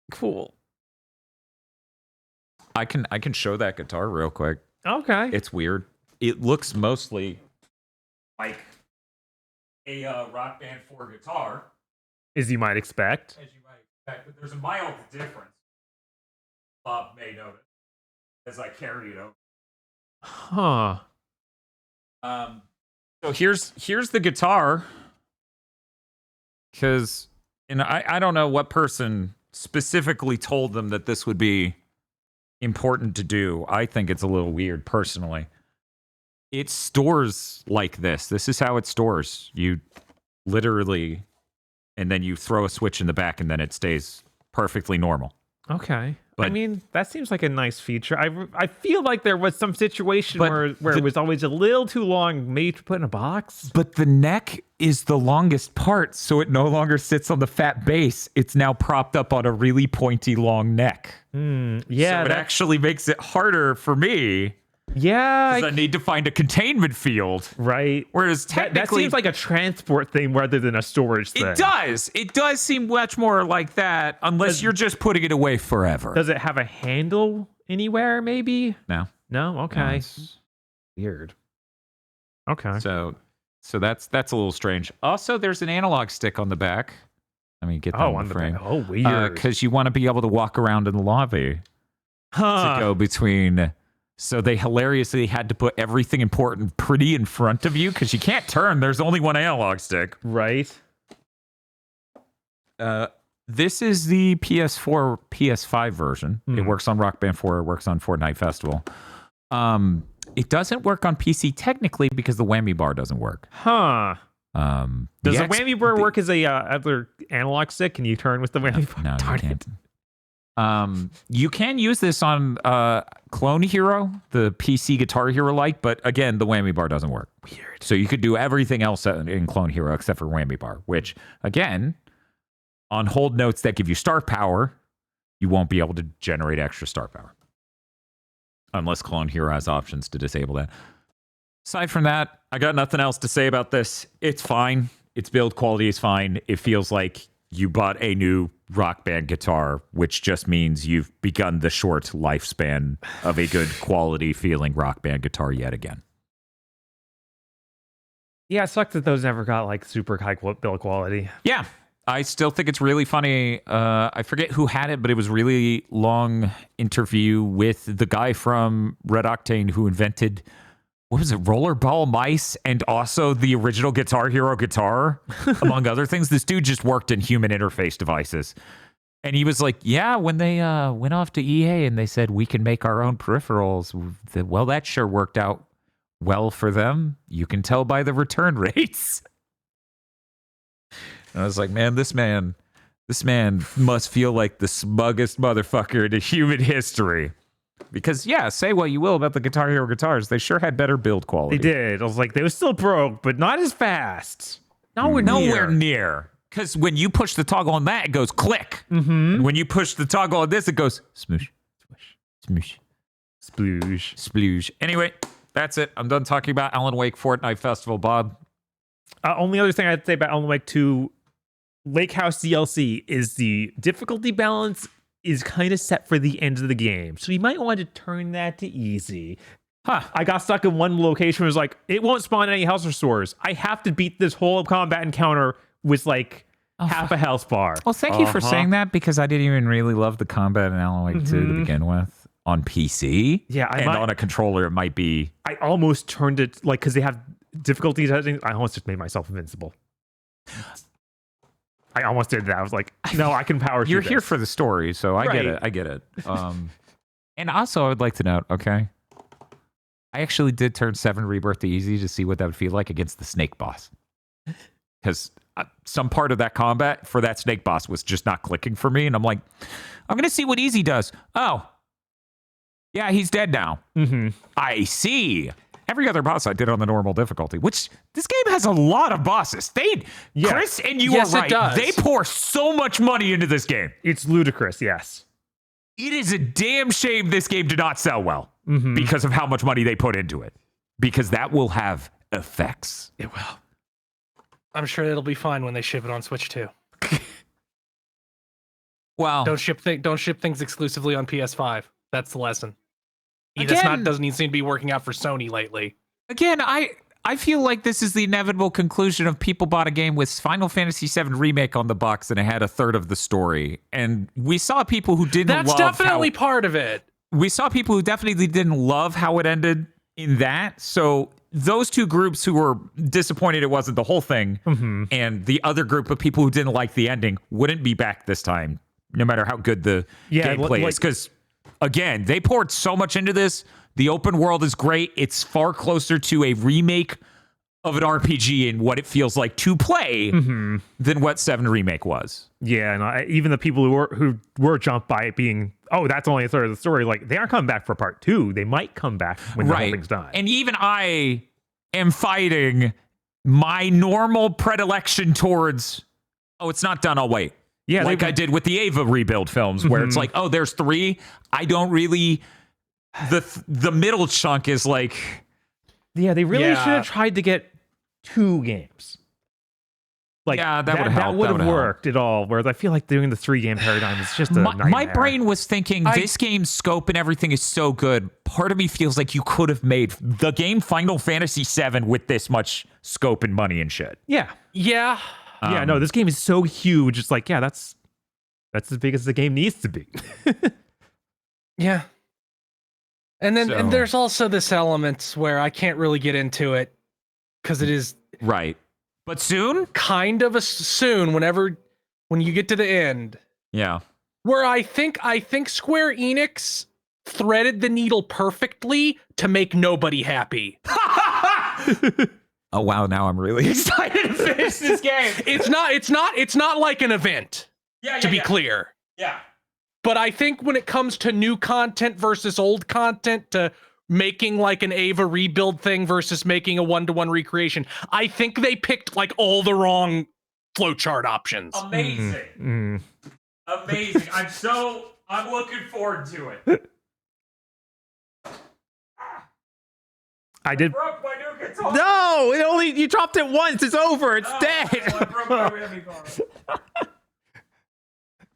Cool. I can show that guitar real quick. Okay. It's weird. It looks mostly like a Rock Band 4 guitar. As you might expect. But there's a mild difference. Bob may notice as I carry it over. So here's the guitar. Because I don't know what person specifically told them that this would be important to do. I think it's a little weird personally. It stores like this. This is how it stores. You literally, and then you throw a switch in the back and then it stays perfectly normal. Okay. But, I mean, that seems like a nice feature. I feel like there was some situation where it was always a little too long, maybe to put in a box. But the neck is the longest part, so it no longer sits on the fat base. It's now propped up on a really pointy, long neck. Yeah. So it actually makes it harder for me. Yeah. Because I need to find a containment field. Right. Whereas technically... That seems like a transport thing rather than a storage thing. It does. It does seem much more like that, unless you're just putting it away forever. Does it have a handle anywhere, maybe? No. No? Okay. No, weird. Okay. So that's a little strange. Also, there's an analog stick on the back. I mean, get that on the frame. Oh, weird. Because you want to be able to walk around in the lobby to go between... So they hilariously had to put everything important pretty in front of you because you can't turn. There's only one analog stick. Right. This is the PS4, PS5 version. It works on Rock Band 4. It works on Fortnite Festival. It doesn't work on PC technically because the whammy bar doesn't work. Does the whammy bar work as a other analog stick? Can you turn with the whammy bar? No, you can't. You can use this on Clone Hero, the PC Guitar Hero like, but again, the whammy bar doesn't work. Weird. So you could do everything else in Clone Hero except for whammy bar, which again, on hold notes that give you star power, you won't be able to generate extra star power. Unless Clone Hero has options to disable that. Aside from that, I got nothing else to say about this. It's fine. Its build quality is fine. It feels like you bought a new Rock Band guitar, which just means you've begun the short lifespan of a good quality feeling Rock Band guitar yet again. Yeah, it sucks that those never got like super high build quality. Yeah, I still think it's really funny. I forget who had it, but it was really long interview with the guy from Red Octane who invented, what was it, Rollerball Mice, and also the original Guitar Hero guitar, among other things. This dude just worked in human interface devices. And he was like, yeah, when they went off to EA and they said, we can make our own peripherals, well, that sure worked out well for them. You can tell by the return rates. And I was like, man, this man must feel like the smuggest motherfucker in human history. Because, yeah, say what you will about the Guitar Hero guitars, they sure had better build quality. They did. I was like, they were still broke, but not as fast. Nowhere near. Because when you push the toggle on that, it goes click. And when you push the toggle on this, it goes smoosh, smoosh, sploosh, sploosh. Anyway, that's it. I'm done talking about Alan Wake Fortnite Festival, Bob. Only other thing I'd say about Alan Wake 2, Lake House DLC is the difficulty balance is kind of set for the end of the game. So you might want to turn that to easy. I got stuck in one location where it was like, it won't spawn any health restores. I have to beat this whole combat encounter with like half a health bar. Well, thank you for saying that, because I didn't even really love the combat in Alan Wake 2 to begin with on PC. Yeah, on a controller it might be. I almost turned it like, because they have difficulty settings. I almost just made myself invincible. I almost did that. I was like, no, I can power through You're this. here for the story, so I get it. I get it. And also, I would like to note, okay, I actually did turn 7 Rebirth to easy to see what that would feel like against the snake boss. Because some part of that combat for that snake boss was just not clicking for me. And I'm like, I'm going to see what easy does. Oh, yeah, he's dead now. I see. Every other boss I did on the normal difficulty, which this game has a lot of bosses. Chris, and you are right. It does. They pour so much money into this game. It's ludicrous, yes. It is a damn shame this game did not sell well because of how much money they put into it. Because that will have effects. It will. I'm sure it'll be fine when they ship it on Switch too. Well, Don't ship things exclusively on PS5. That's the lesson. Again- Doesn't even seem to be working out for Sony lately. again, I feel like this is the inevitable conclusion of people bought a game with Final Fantasy VII Remake on the box and it had a third of the story. And we saw people who didn't That's love definitely part of it. we saw people who definitely didn't love how it ended in that. So those two groups who were disappointed it wasn't the whole thing, and the other group of people who didn't like the ending wouldn't be back this time, no matter how good the gameplay is. Because, again, they poured so much into this. The open world is great. It's far closer to a remake of an RPG and what it feels like to play than what 7 Remake was. Yeah, and even the people who were jumped by it being, oh, that's only a third of the story, like, they aren't coming back for part 2. They might come back when the whole thing's done. And even I am fighting my normal predilection towards, oh, it's not done, I'll wait. Yeah, like I did with the Ava rebuild films, where it's like, oh, there's 3. I don't really... The middle chunk is like... Yeah, they really should have tried to get 2 games. Like, yeah, that would have worked at all. Whereas I feel like doing the 3-game paradigm is just a nightmare. My brain was thinking, this game's scope and everything is so good. Part of me feels like you could have made the game Final Fantasy VII with this much scope and money and shit. Yeah. Yeah. Yeah, no, this game is so huge. It's like, yeah, that's as big as the game needs to be. Yeah. And then So- and there's also this element where I can't really get into it because it is Right. But soon? kind of soon when you get to the end, Yeah. where I think Square Enix threaded the needle perfectly to make nobody happy. Oh, wow, now I'm really excited to finish this game. It's not like an event, to be clear. Yeah. But I think when it comes to new content versus old content, to making like an Ava rebuild thing versus making a 1-to-1 recreation, I think they picked like all the wrong flowchart options. Amazing. Amazing. I'm looking forward to it. I did. Broke my new guitar. No, you dropped it once. It's over. It's dead. I broke my whammy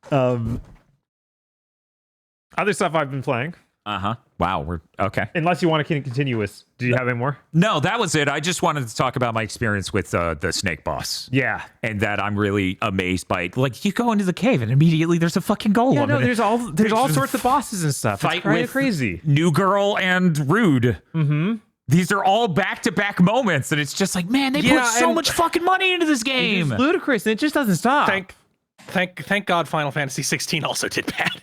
bar. Other stuff I've been playing. Uh-huh. Wow, we're okay. Unless you want to continue with, do you have any more? No, that was it. I just wanted to talk about my experience with the snake boss. Yeah. And that I'm really amazed by. Like, you go into the cave and immediately there's a fucking golem. Yeah, no, and there's all just sorts of bosses and stuff. fight It's kind with of crazy. New Girl and Rude. Mm-hmm. These are all back-to-back moments, and it's just like, man, they put so much fucking money into this game. It's ludicrous, and it just doesn't stop. Thank God Final Fantasy 16 also did bad.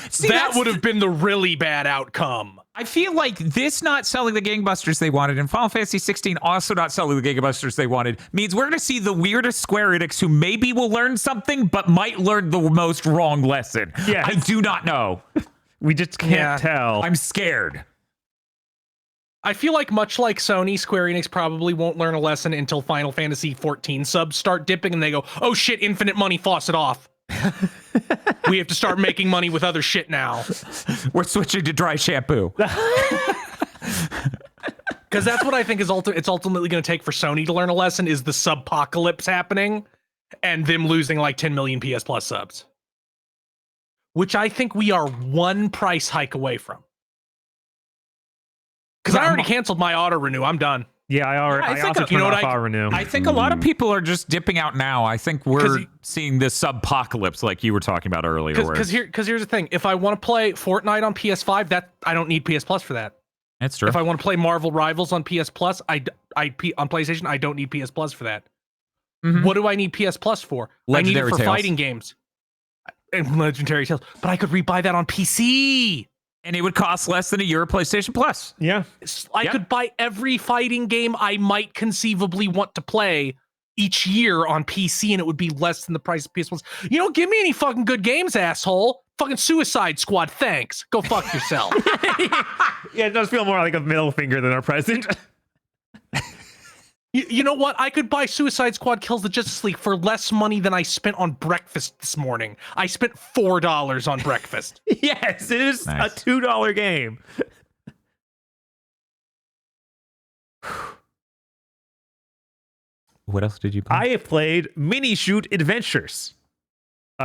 See, that would have been the really bad outcome. I feel like this not selling the gangbusters they wanted and Final Fantasy 16 also not selling the gangbusters they wanted means we're going to see the weirdest Square Enix who maybe will learn something but might learn the most wrong lesson. Yes. I do not know. We just can't tell. I'm scared. I feel like much like Sony, Square Enix probably won't learn a lesson until Final Fantasy 14 subs start dipping and they go, oh shit, infinite money, faucet off. We have to start making money with other shit now. We're switching to dry shampoo. Because that's what I think is it's ultimately going to take for Sony to learn a lesson is the subpocalypse happening. and them losing like 10 million PS Plus subs, which I think we are one price hike away from. Because I already canceled my auto renew. I'm done. Yeah, I also turned off auto renew. I think a lot of people are just dipping out now. I think we're seeing this subpocalypse like you were talking about earlier. Because here's the thing: if I want to play Fortnite on PS5, that I don't need PS Plus for that. That's true. If I want to play Marvel Rivals on PS Plus, on PlayStation, I don't need PS Plus for that. What do I need PS Plus for? Legendary I need it for Tales. fighting games and Legendary Tales. But I could rebuy that on PC. And it would cost less than a year of PlayStation Plus. Yeah. I could buy every fighting game I might conceivably want to play each year on PC, and it would be less than the price of PS Plus. You don't give me any fucking good games, asshole. Fucking Suicide Squad, thanks. Go fuck yourself. Yeah, it does feel more like a middle finger than a present. You know what? I could buy Suicide Squad Kills the Justice League for less money than I spent on breakfast this morning. I spent $4 on breakfast. Yes, it is Nice. a $2 game. What else did you play? I have played Mini Shoot Adventures,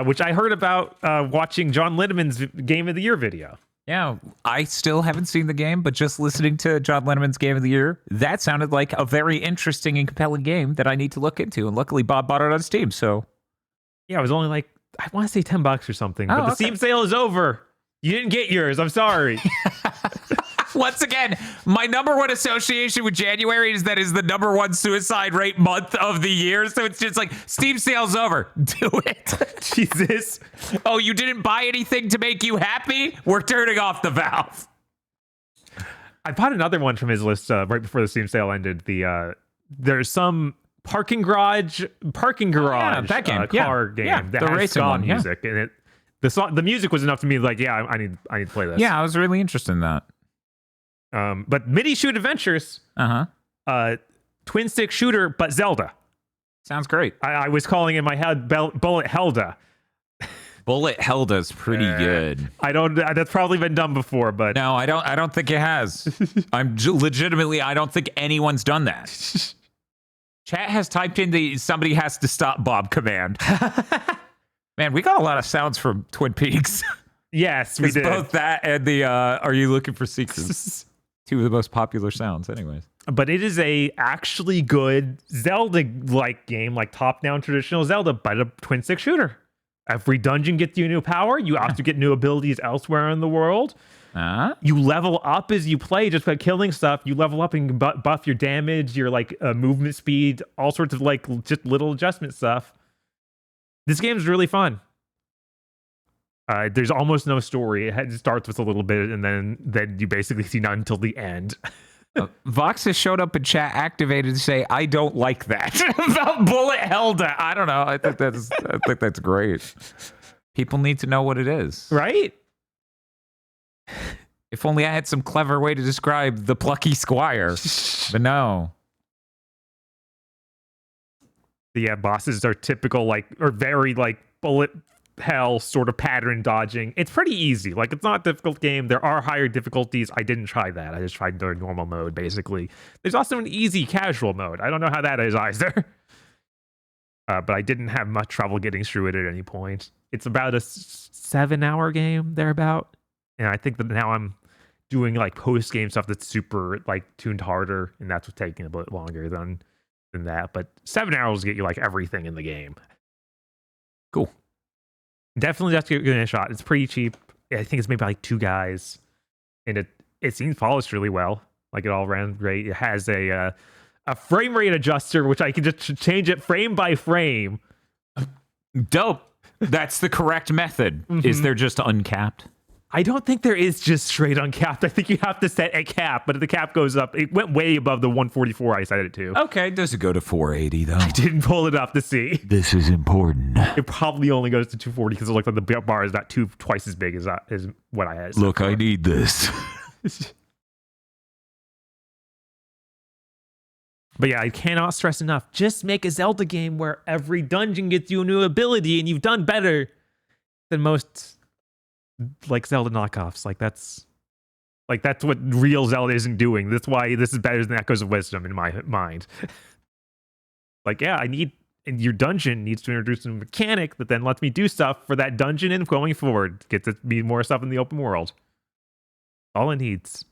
which I heard about watching John Linneman's Game of the Year video. Yeah, I still haven't seen the game, but just listening to John Lenneman's Game of the Year, that sounded like a very interesting and compelling game that I need to look into. And luckily, Bob bought it on Steam, so... Yeah, it was only like, I want to say $10 or something, but the okay. Steam sale is over. You didn't get yours. I'm sorry. Once again, my number one association with January is that is the number one suicide rate month of the year. So it's just like, Steam sale's over. Do it. Jesus. Oh, you didn't buy anything to make you happy? We're turning off the valve. I bought another one from his list right before the Steam sale ended. There's some parking garage that game. car game that the has racing ska one, yeah. music, and the music was enough to me like, yeah, I need to play this. Yeah, I was really interested in that. But Mini Shoot Adventures, twin stick shooter, but Zelda. Sounds great. I was calling in my head Bullet Helda. Bullet Helda's pretty good. I don't. That's probably been done before, but No, I don't think it has. Legitimately, I don't think anyone's done that. Chat has typed in the somebody has to stop Bob command. Man, we got a lot of sounds from Twin Peaks. yes, we did. Both that and the are you looking for secrets? Two of the most popular sounds, anyways. But it is a actually good Zelda-like game, like top-down traditional Zelda, but a twin-stick shooter. Every dungeon gets you a new power. You also get new abilities elsewhere in the world. You level up as you play just by killing stuff. You level up and buff your damage, your like movement speed, all sorts of like just little adjustment stuff. This game is really fun. There's almost no story. It starts with a little bit, and then you basically see none until the end. Vox has showed up in chat activated to say, I don't like that about Bullet Helda. I don't know. I think that's great. People need to know what it is. Right? If only I had some clever way to describe the Plucky Squire. But no. The bosses are typical, or very bullet hell sort of pattern dodging. It's pretty easy. It's not a difficult game. There are higher difficulties. I didn't try that. I just tried the normal mode, basically. There's also an easy casual mode. I don't know how that is either. But I didn't have much trouble getting through it at any point. It's about a 7-hour game, thereabout. And I think that now I'm doing post-game stuff that's super tuned harder, and that's what's taking a bit longer than that. But 7 hours get you everything in the game. Cool. Definitely have to give it a shot. It's pretty cheap. I think it's made by 2 guys, and it seems polished really well. It all ran great. It has a frame rate adjuster, which I can just change it frame by frame. Dope. That's the correct method. Mm-hmm. Is there just uncapped? I don't think there is just straight uncapped. I think you have to set a cap, but if the cap goes up, it went way above the 144 I set it to. Okay, does it go to 480 though? I didn't pull it up to see. This is important. It probably only goes to 240 because it looks like the bar is about twice as big as what I had. Look, I need this. But yeah, I cannot stress enough. Just make a Zelda game where every dungeon gets you a new ability, and you've done better than most Zelda knockoffs. That's what real Zelda isn't doing. That's why this is better than Echoes of Wisdom in my mind. Yeah, I need and your dungeon needs to introduce a mechanic that then lets me do stuff for that dungeon and going forward. Get to be more stuff in the open world. All it needs.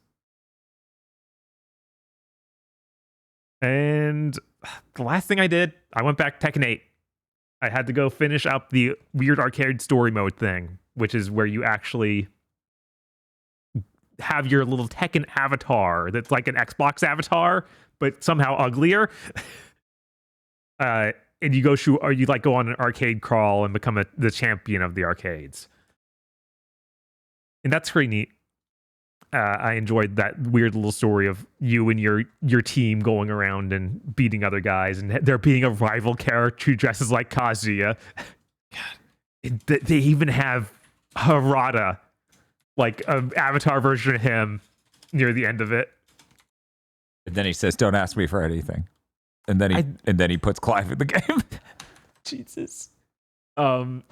And the last thing I did, I went back to Tekken 8. I had to go finish up the weird arcade story mode thing, which is where you actually have your little Tekken avatar that's like an Xbox avatar, but somehow uglier. And you go shoot, or you like go on an arcade crawl and become the champion of the arcades. And that's pretty neat. I enjoyed that weird little story of you and your team going around and beating other guys, and there being a rival character who dresses like Kazuya. God. They even have Harada, like an avatar version of him, near the end of it. And then he says, "Don't ask me for anything." And then he puts Clive in the game. Jesus. And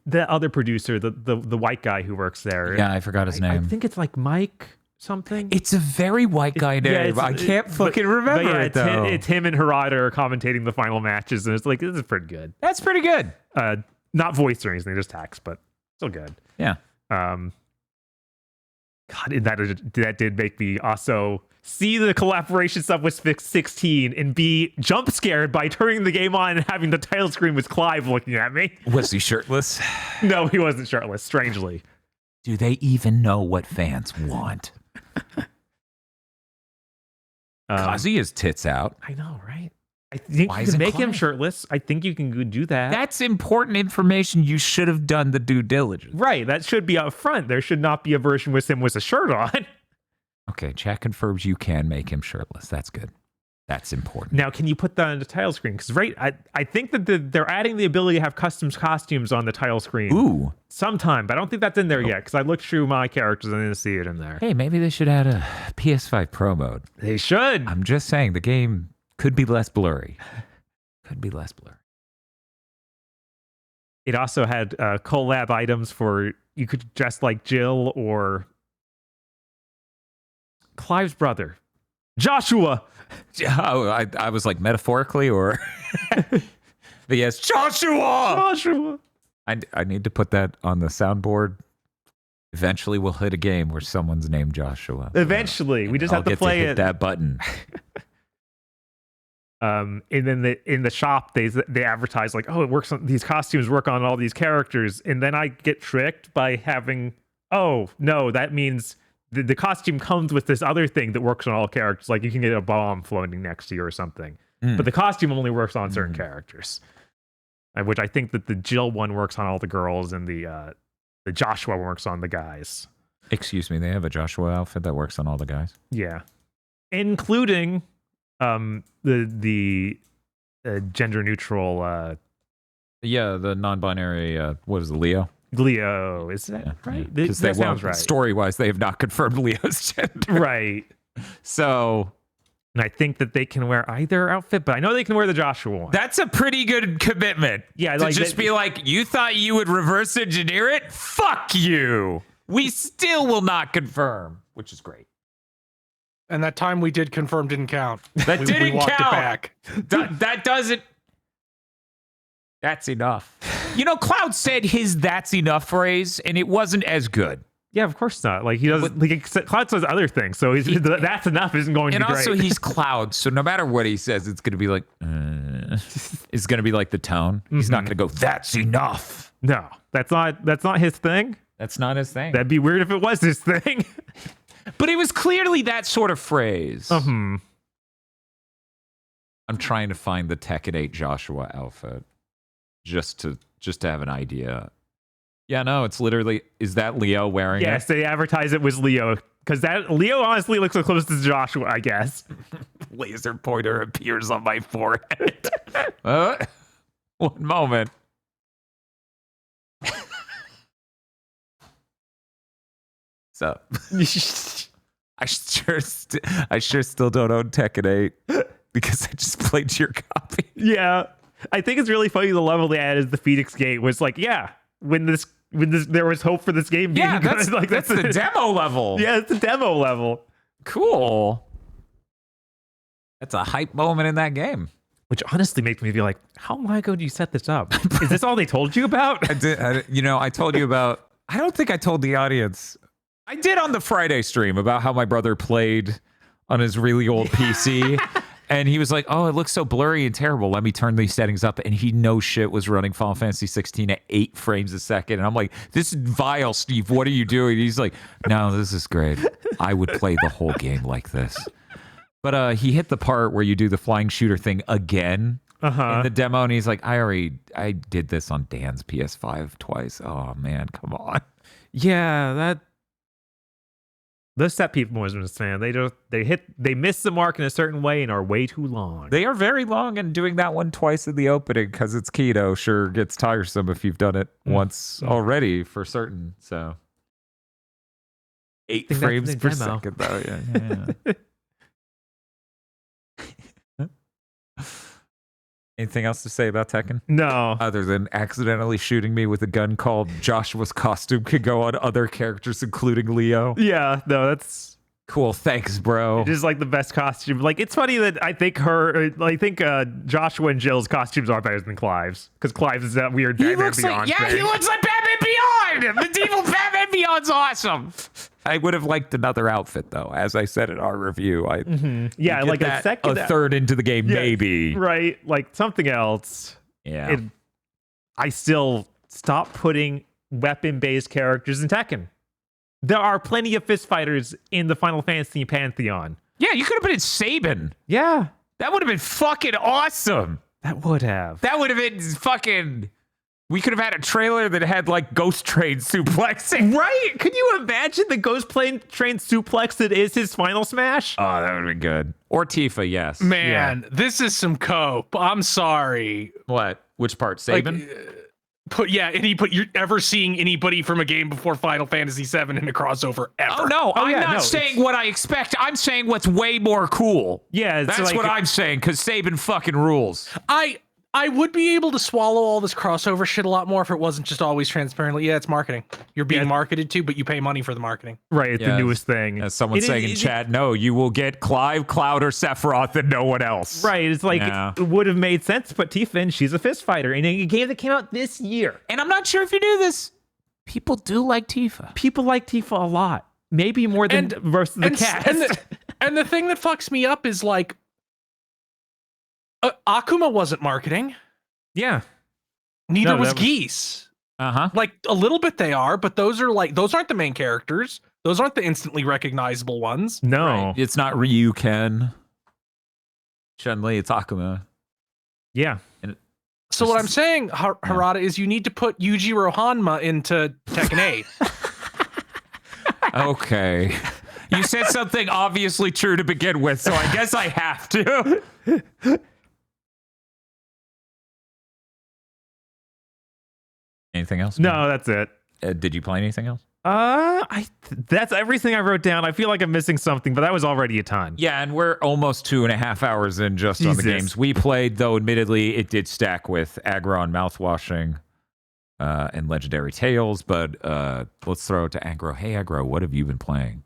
the other producer, the white guy who works there. Yeah, I forgot his name. I think it's like Mike something. It's a very white guy name. Yeah, I can't fucking remember it though. It's him and Harada are commentating the final matches, and it's like, this is pretty good. That's pretty good. Not voice or anything, just text, but still good. Yeah. God, that did make me also see the collaboration stuff with 16 and be jump scared by turning the game on and having the title screen with Clive looking at me. Was he shirtless? No, he wasn't shirtless, strangely. Do they even know what fans want? Kazuya's tits out. I know, right? I think Why you isn't can make him Clive? shirtless. I think you can go do that. That's important information. You should have done the due diligence. Right, that should be up front. There should not be a version with him with a shirt on. Okay, chat confirms you can make him shirtless. That's good. That's important. Now, can you put that on the title screen? Because I think that they're adding the ability to have custom costumes on the title screen. Ooh. Sometime, but I don't think that's in there yet, because I looked through my characters and I didn't see it in there. Hey, maybe they should add a PS5 Pro mode. They should. I'm just saying the game could be less blurry. Could be less blurry. It also had collab items for, you could dress like Jill or Clive's brother, Joshua. Oh, I was like metaphorically or... But yes, Joshua! I need to put that on the soundboard. Eventually we'll hit a game where someone's named Joshua. Eventually. We just have to play hit that button. And then in the shop they advertise like, oh, it works on these costumes, work on all these characters, and then I get tricked by having, oh no, that means the costume comes with this other thing that works on all characters, like you can get a bomb floating next to you or something, but the costume only works on certain characters, which I think that the Jill one works on all the girls and the Joshua works on the guys. Excuse me, they have a Joshua outfit that works on all the guys? Yeah, including the gender neutral the non-binary what is it, Leo, is that right? Because that sounds right. Story-wise, they have not confirmed Leo's gender. Right. So, and I think that they can wear either outfit, but I know they can wear the Joshua one. that's a pretty good commitment. Yeah, to just be like, you thought you would reverse engineer it? Fuck you. We still will not confirm, which is great. And that time we did confirm didn't count. That we didn't walked count. it back. That doesn't. That's enough. You know, Cloud said his "that's enough" phrase, and it wasn't as good. Yeah, of course not. Like he doesn't. Like Cloud says other things, so that's enough isn't going to be great. And also, he's Cloud, so no matter what he says, it's going to be like. It's going to be like the tone. He's not going to go. That's enough. No, that's not his thing. That's not his thing. That'd be weird if it was his thing. But it was clearly that sort of phrase. I'm trying to find the Tekken 8 Joshua outfit just to have an idea. Yeah, no, it's literally, is that Leo wearing it? Yes, they advertise it was Leo, because that Leo honestly looks the closest to Joshua, I guess. Laser pointer appears on my forehead. One moment. So, I sure still don't own Tekken 8 because I just played your copy. Yeah, I think it's really funny. The level they added, the Phoenix Gate, was like, yeah, when there was hope for this game being good. Like that's the demo level. Yeah, it's the demo level. Cool. That's a hype moment in that game. Which honestly makes me feel like, how long ago did you set this up? Is this all they told you about? I told you about. I don't think I told the audience. I did on the Friday stream about how my brother played on his really old PC. And he was like, oh, it looks so blurry and terrible. Let me turn these settings up. And he no shit was running Final Fantasy 16 at 8 frames a second. And I'm like, this is vile, Steve. What are you doing? He's like, no, this is great. I would play the whole game like this. But he hit the part where you do the flying shooter thing again in the demo. And he's like, I did this on Dan's PS5 twice. Oh, man, come on. Yeah, those set people was understand. They miss the mark in a certain way and are way too long. They are very long, and doing that one twice in the opening because it's keto sure gets tiresome if you've done it once already for certain. So 8 frames per second though. Yeah. Anything else to say about Tekken? No. Other than accidentally shooting me with a gun called Joshua's costume could go on other characters, including Leo. Yeah, no, that's cool. Thanks, bro. It is like the best costume. Like, it's funny that I think Joshua and Jill's costumes are better than Clive's, because Clive's is that weird Batman Beyond thing. He looks like Batman Beyond. Medieval Batman Beyond's awesome. I would have liked another outfit, though. As I said in our review, yeah, like a third into the game, maybe. Right, like something else. Yeah. I still stop putting weapon-based characters in Tekken. There are plenty of fist fighters in the Final Fantasy pantheon. Yeah, you could have put in Sabin. Yeah, that would have been fucking awesome. That would have been fucking. We could have had a trailer that had like Ghost Train suplexing. Right? Could you imagine the Ghost Train suplex that is his final smash? Oh, that would be good. Or Tifa, yes. Man, this is some cope. I'm sorry. What? Which part? Sabin? You're ever seeing anybody from a game before Final Fantasy VII in a crossover ever? Oh no, I'm not saying what I expect. I'm saying what's way more cool. Yeah, that's what I'm saying. Because Sabin fucking rules. I would be able to swallow all this crossover shit a lot more if it wasn't just always transparently. Yeah, it's marketing. You're being marketed to, but you pay money for the marketing. Right, it's the newest thing. As someone saying in chat, no, you will get Clive, Cloud, or Sephiroth and no one else. Right, it's like, it would have made sense to put Tifa in. She's a fist fighter in a game that came out this year. And I'm not sure if you knew this. People do like Tifa. People like Tifa a lot. Maybe more than versus the cast. And the thing that fucks me up is like, Akuma wasn't marketing. Yeah. Neither was Geese. Like a little bit they are, but those aren't the main characters. Those aren't the instantly recognizable ones. No. Right. It's not Ryu, Ken, Chun-Li, it's Akuma. Yeah. So what I'm saying, Harada, is you need to put Yujiro Hanma into Tekken 8. Okay. You said something obviously true to begin with, so I guess I have to. Anything else? No, that's it. Did you play anything else? That's everything I wrote down. I feel like I'm missing something, but that was already a ton. Yeah, and we're almost 2.5 hours in just on the games we played, though admittedly it did stack with Aggro and Mouthwashing and Legendary Tales, but let's throw it to Aggro. Hey, Aggro, what have you been playing?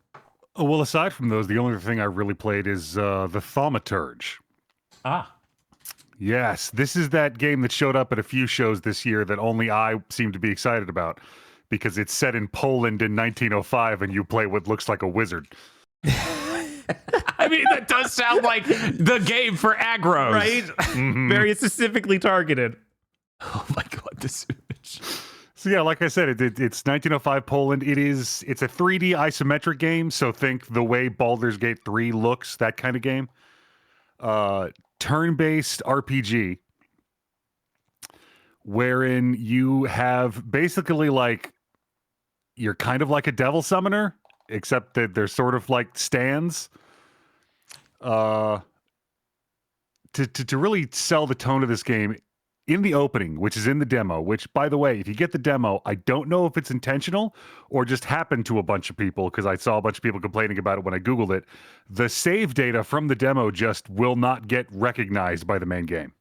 Well, aside from those, the only thing I really played is the Thaumaturge. Yes, this is that game that showed up at a few shows this year that only I seem to be excited about because it's set in Poland in 1905 and you play what looks like a wizard. I mean, that does sound like the game for aggros. Right? Mm-hmm. Very specifically targeted. Oh my god, this image. So yeah, like I said, it's 1905 Poland. It's a 3D isometric game, so think the way Baldur's Gate 3 looks, that kind of game. Turn-based RPG wherein you have basically like you're kind of like a devil summoner, except that they're sort of like stands. To really sell the tone of this game in the opening, which is in the demo, which by the way, if you get the demo, I don't know if it's intentional or just happened to a bunch of people because I saw a bunch of people complaining about it when I Googled it. The save data from the demo just will not get recognized by the main game.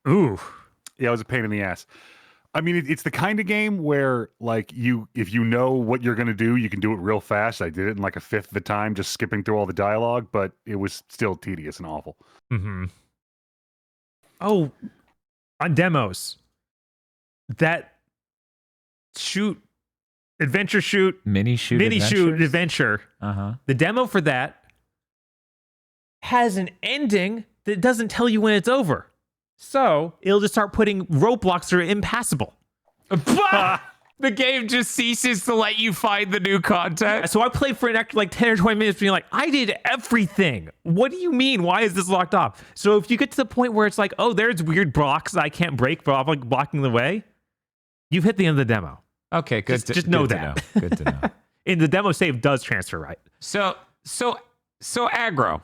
Ooh. Yeah, it was a pain in the ass. I mean, it's the kind of game where, like, if you know what you're going to do, you can do it real fast. I did it in like a fifth of the time, just skipping through all the dialogue, but it was still tedious and awful. Mm-hmm. Oh, on demos. That Mini shoot adventure. Uh-huh. The demo for that has an ending that doesn't tell you when it's over. So it'll just start putting roadblocks that are impassable. The game just ceases to let you find the new content. So I played for an extra like 10 or 20 minutes being like, I did everything. What do you mean? Why is this locked off? So if you get to the point where it's like, oh, there's weird blocks that I can't break, but I'm like blocking the way, you've hit the end of the demo. Okay, good. Just know that. Good to know. And the demo save does transfer, right? So aggro.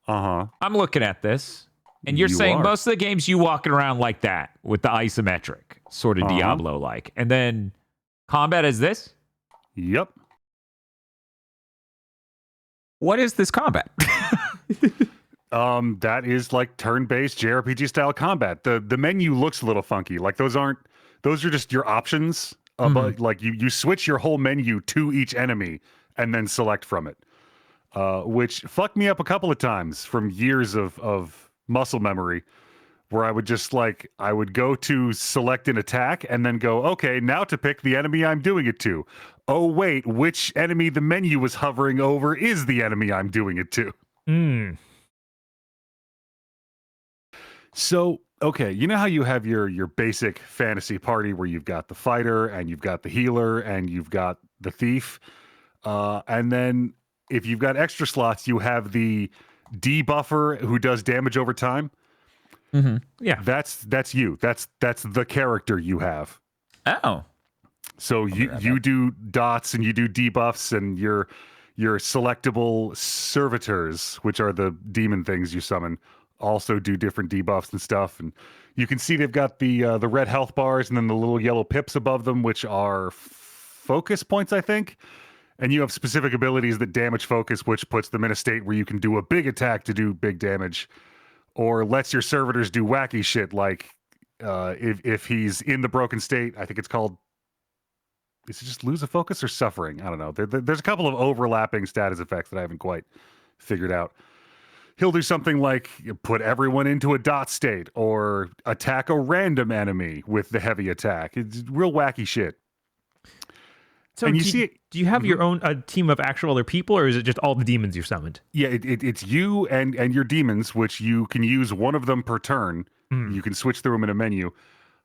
Uh-huh. I'm looking at this, and you're saying most of the games you walking around like that with the isometric, sort of Diablo-like. And then combat is this? Yep. What is this combat? That is like turn-based JRPG style combat. The menu looks a little funky. Like those are just your options. But like you switch your whole menu to each enemy and then select from it. Which fucked me up a couple of times from years of muscle memory, where I would go to select an attack and then go, okay, now to pick the enemy I'm doing it to. Oh wait, which enemy the menu was hovering over is the enemy I'm doing it to. So, okay, you know how you have your basic fantasy party where you've got the fighter and you've got the healer and you've got the thief, and then if you've got extra slots, you have the debuffer who does damage over time. Mm-hmm. Yeah, that's you. That's the character you have. Oh, so you do dots and you do debuffs and your selectable servitors, which are the demon things you summon, also do different debuffs and stuff. And you can see they've got the red health bars and then the little yellow pips above them, which are focus points, I think. And you have specific abilities that damage focus, which puts them in a state where you can do a big attack to do big damage, or lets your servitors do wacky shit, like if he's in the broken state, I think it's called, is it just lose a focus or suffering? I don't know. There's a couple of overlapping status effects that I haven't quite figured out. He'll do something like put everyone into a dot state or attack a random enemy with the heavy attack. It's real wacky shit. So and do you have your own team of actual other people, or is it just all the demons you've summoned? Yeah, it's you and your demons, which you can use one of them per turn. You can switch through them in a menu.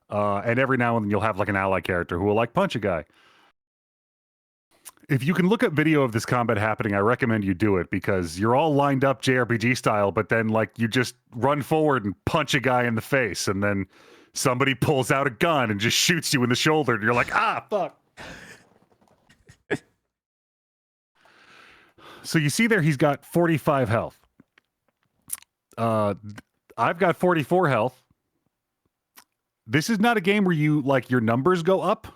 And every now and then you'll have like an ally character who will like punch a guy. If you can look at video of this combat happening, I recommend you do it, because you're all lined up JRPG style, but then like you just run forward and punch a guy in the face, and then somebody pulls out a gun and just shoots you in the shoulder, and you're like, ah, fuck. So you see there, he's got 45 health. I've got 44 health. This is not a game where you like your numbers go up.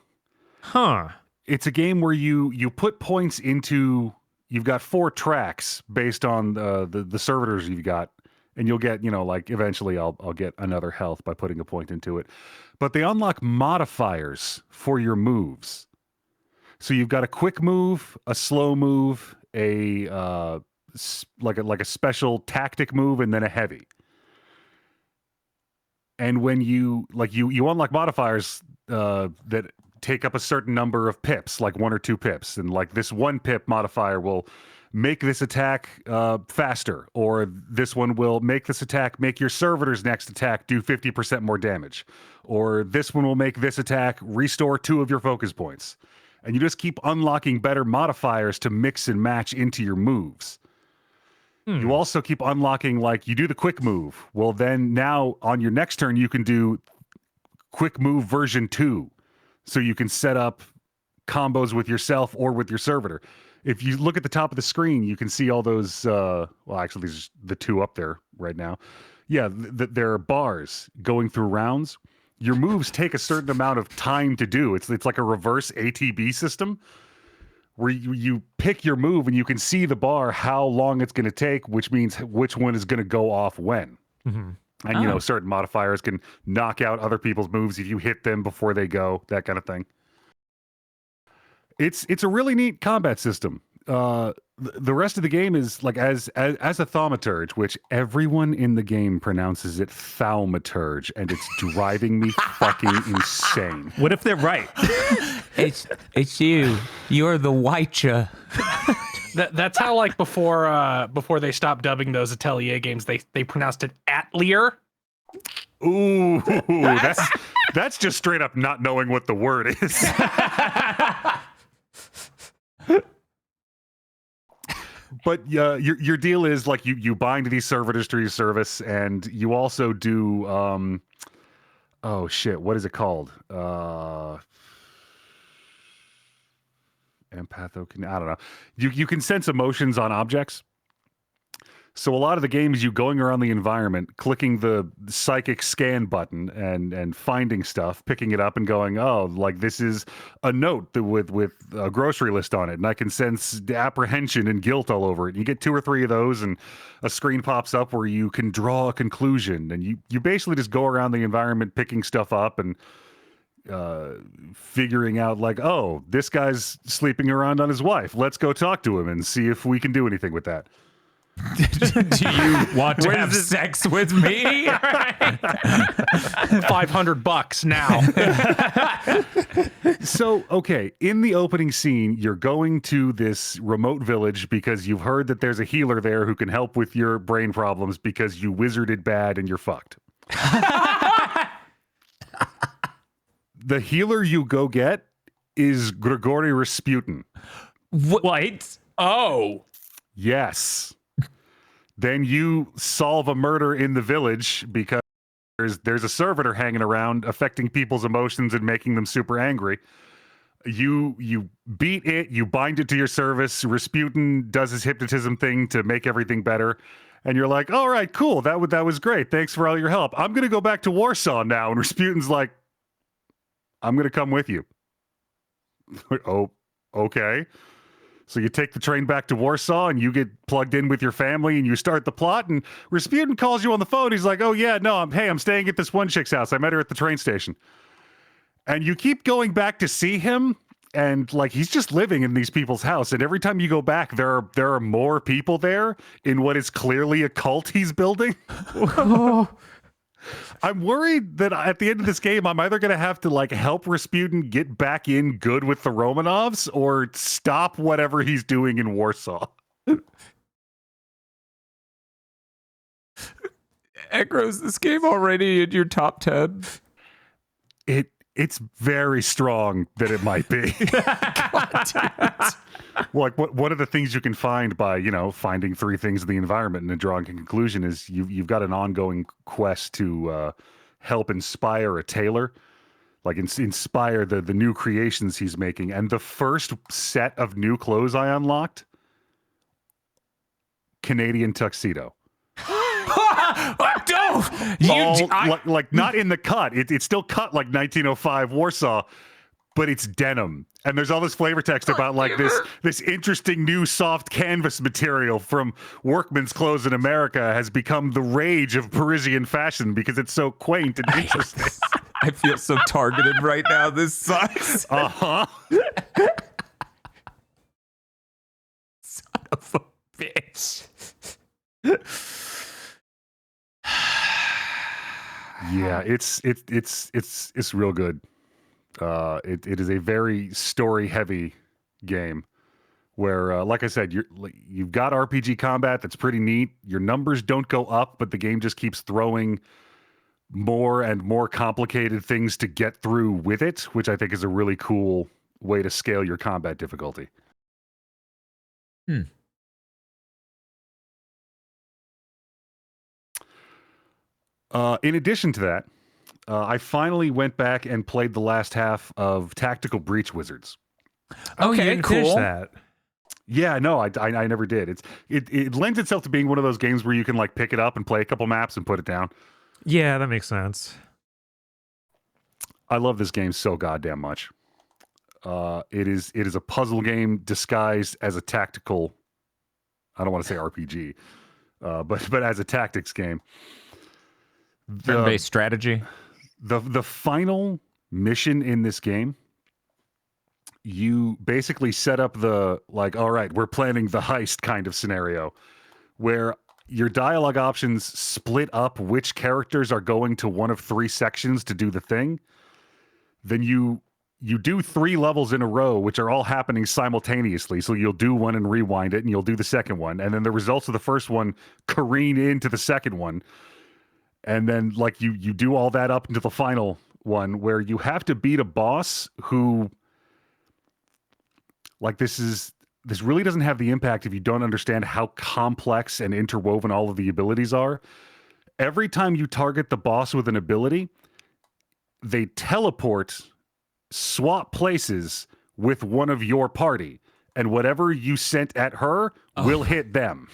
Huh. It's a game where you put points into, you've got 4 tracks based on the servitors you've got, and you'll get, like eventually I'll get another health by putting a point into it. But they unlock modifiers for your moves. So you've got a quick move, a slow move, a like a special tactic move, and then a heavy. And when you unlock modifiers that take up a certain number of pips, like 1 or 2 pips, and like this 1 pip modifier will make this attack faster, or this one will make this attack make your servitor's next attack do 50% more damage, or this one will make this attack restore 2 of your focus points. And you just keep unlocking better modifiers to mix and match into your moves. You also keep unlocking, like, you do the quick move. Well, then now on your next turn, you can do quick move version 2. So you can set up combos with yourself or with your servitor. If you look at the top of the screen, you can see all those, well, actually, there's the 2 up there right now. Yeah, there are bars going through rounds. Your moves take a certain amount of time to do. It's like a reverse ATB system where you pick your move and you can see the bar, how long it's going to take, which means which one is going to go off when. And, certain modifiers can knock out other people's moves if you hit them before they go, that kind of thing. It's a really neat combat system. the rest of the game is like as a thaumaturge, which everyone in the game pronounces it thaumaturge, and it's driving me fucking insane. What if they're right? It's you. You're the Wycha. That's how, like, before they stopped dubbing those Atelier games, they pronounced it Atelier. Ooh, that's just straight up not knowing what the word is. But your deal is like you bind these servitors to your service, and you also do oh shit, what is it called? Empatho, I don't know. You can sense emotions on objects. So a lot of the game is you going around the environment, clicking the psychic scan button and finding stuff, picking it up and going, oh, like this is a note with a grocery list on it. And I can sense the apprehension and guilt all over it. And you get 2 or 3 of those and a screen pops up where you can draw a conclusion. And you basically just go around the environment picking stuff up and figuring out like, oh, this guy's sleeping around on his wife. Let's go talk to him and see if we can do anything with that. Do you want to have sex with me? $500 now. So, okay, in the opening scene, you're going to this remote village because you've heard that there's a healer there who can help with your brain problems because you wizarded bad and you're fucked. The healer you go get is Grigory Rasputin. What? Oh. Yes. Then you solve a murder in the village because there's a servitor hanging around affecting people's emotions and making them super angry. You beat it, you bind it to your service. Rasputin does his hypnotism thing to make everything better. And you're like, all right, cool. That was great. Thanks for all your help. I'm going to go back to Warsaw now. And Rasputin's like, I'm going to come with you. Oh, okay. So you take the train back to Warsaw and you get plugged in with your family and you start the plot. And Rasputin calls you on the phone. He's like, oh, yeah, no, I'm staying at this one chick's house. I met her at the train station. And you keep going back to see him. And like, he's just living in these people's house. And every time you go back, there are more people there in what is clearly a cult he's building. I'm worried that at the end of this game, I'm either going to have to like help Rasputin get back in good with the Romanovs or stop whatever he's doing in Warsaw. Ekros, this game already in your top 10? It's very strong that it might be. Well, like one of the things you can find by, finding 3 things in the environment and then drawing a conclusion is you've got an ongoing quest to help inspire a tailor, like inspire the new creations he's making. And the first set of new clothes I unlocked, Canadian tuxedo. Like not in the cut. It's still cut like 1905 Warsaw, but it's denim. And there's all this flavor text about like this interesting new soft canvas material from workmen's clothes in America has become the rage of Parisian fashion because it's so quaint and interesting. I feel so targeted right now. This sucks. Uh-huh. Son of a bitch. Yeah, it's real good. It is a very story heavy game where, like I said, you've got RPG combat that's pretty neat. Your numbers don't go up, but the game just keeps throwing more and more complicated things to get through with it, which I think is a really cool way to scale your combat difficulty. In addition to that, I finally went back and played the last half of Tactical Breach Wizards. Oh, Okay, you didn't cool. finish that. Yeah, no, I never did. It lends itself to being one of those games where you can like pick it up and play a couple maps and put it down. Yeah, that makes sense. I love this game so goddamn much. It is a puzzle game disguised as a tactical. I don't want to say RPG, but as a tactics game. Turn-based strategy. The final mission in this game you basically set up the, like, all right, we're planning the heist kind of scenario where your dialogue options split up which characters are going to one of 3 sections to do the thing. Then you do 3 levels in a row, which are all happening simultaneously. So you'll do one and rewind it, and you'll do the second one. And then the results of the first one careen into the second one. And then, like, you do all that up into the final one where you have to beat a boss who, like, this really doesn't have the impact if you don't understand how complex and interwoven all of the abilities are. Every time you target the boss with an ability, they teleport, swap places with one of your party, and whatever you sent at her will hit them.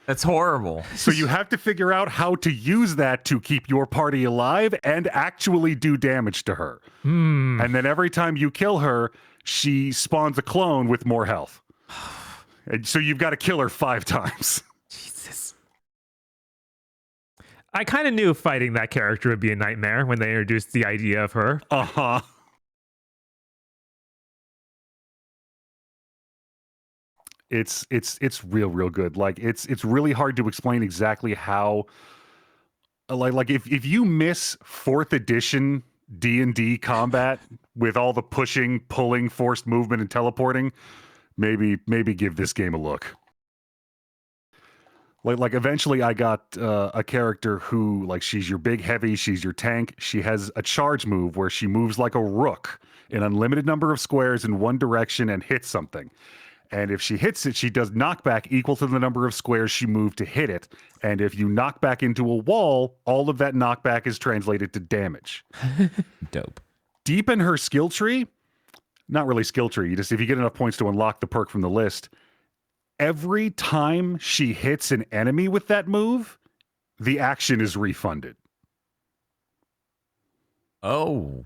That's horrible. So you have to figure out how to use that to keep your party alive and actually do damage to her. And then every time you kill her, she spawns a clone with more health. And so you've got to kill her 5 times. Jesus. I kind of knew fighting that character would be a nightmare when they introduced the idea of her. Uh-huh. It's real good. Like, it's really hard to explain exactly how, like if you miss 4th edition D&D combat with all the pushing, pulling, forced movement, and teleporting, maybe give this game a look. Like eventually I got a character who, like, she's your big heavy, she's your tank. She has a charge move where she moves like a rook, an unlimited number of squares in one direction, and hits something. And if she hits it, she does knockback equal to the number of squares she moved to hit it. And if you knock back into a wall, all of that knockback is translated to damage. Dope. Deep in her skill tree, not really skill tree, you just, if you get enough points to unlock the perk from the list, every time she hits an enemy with that move, the action is refunded. Oh.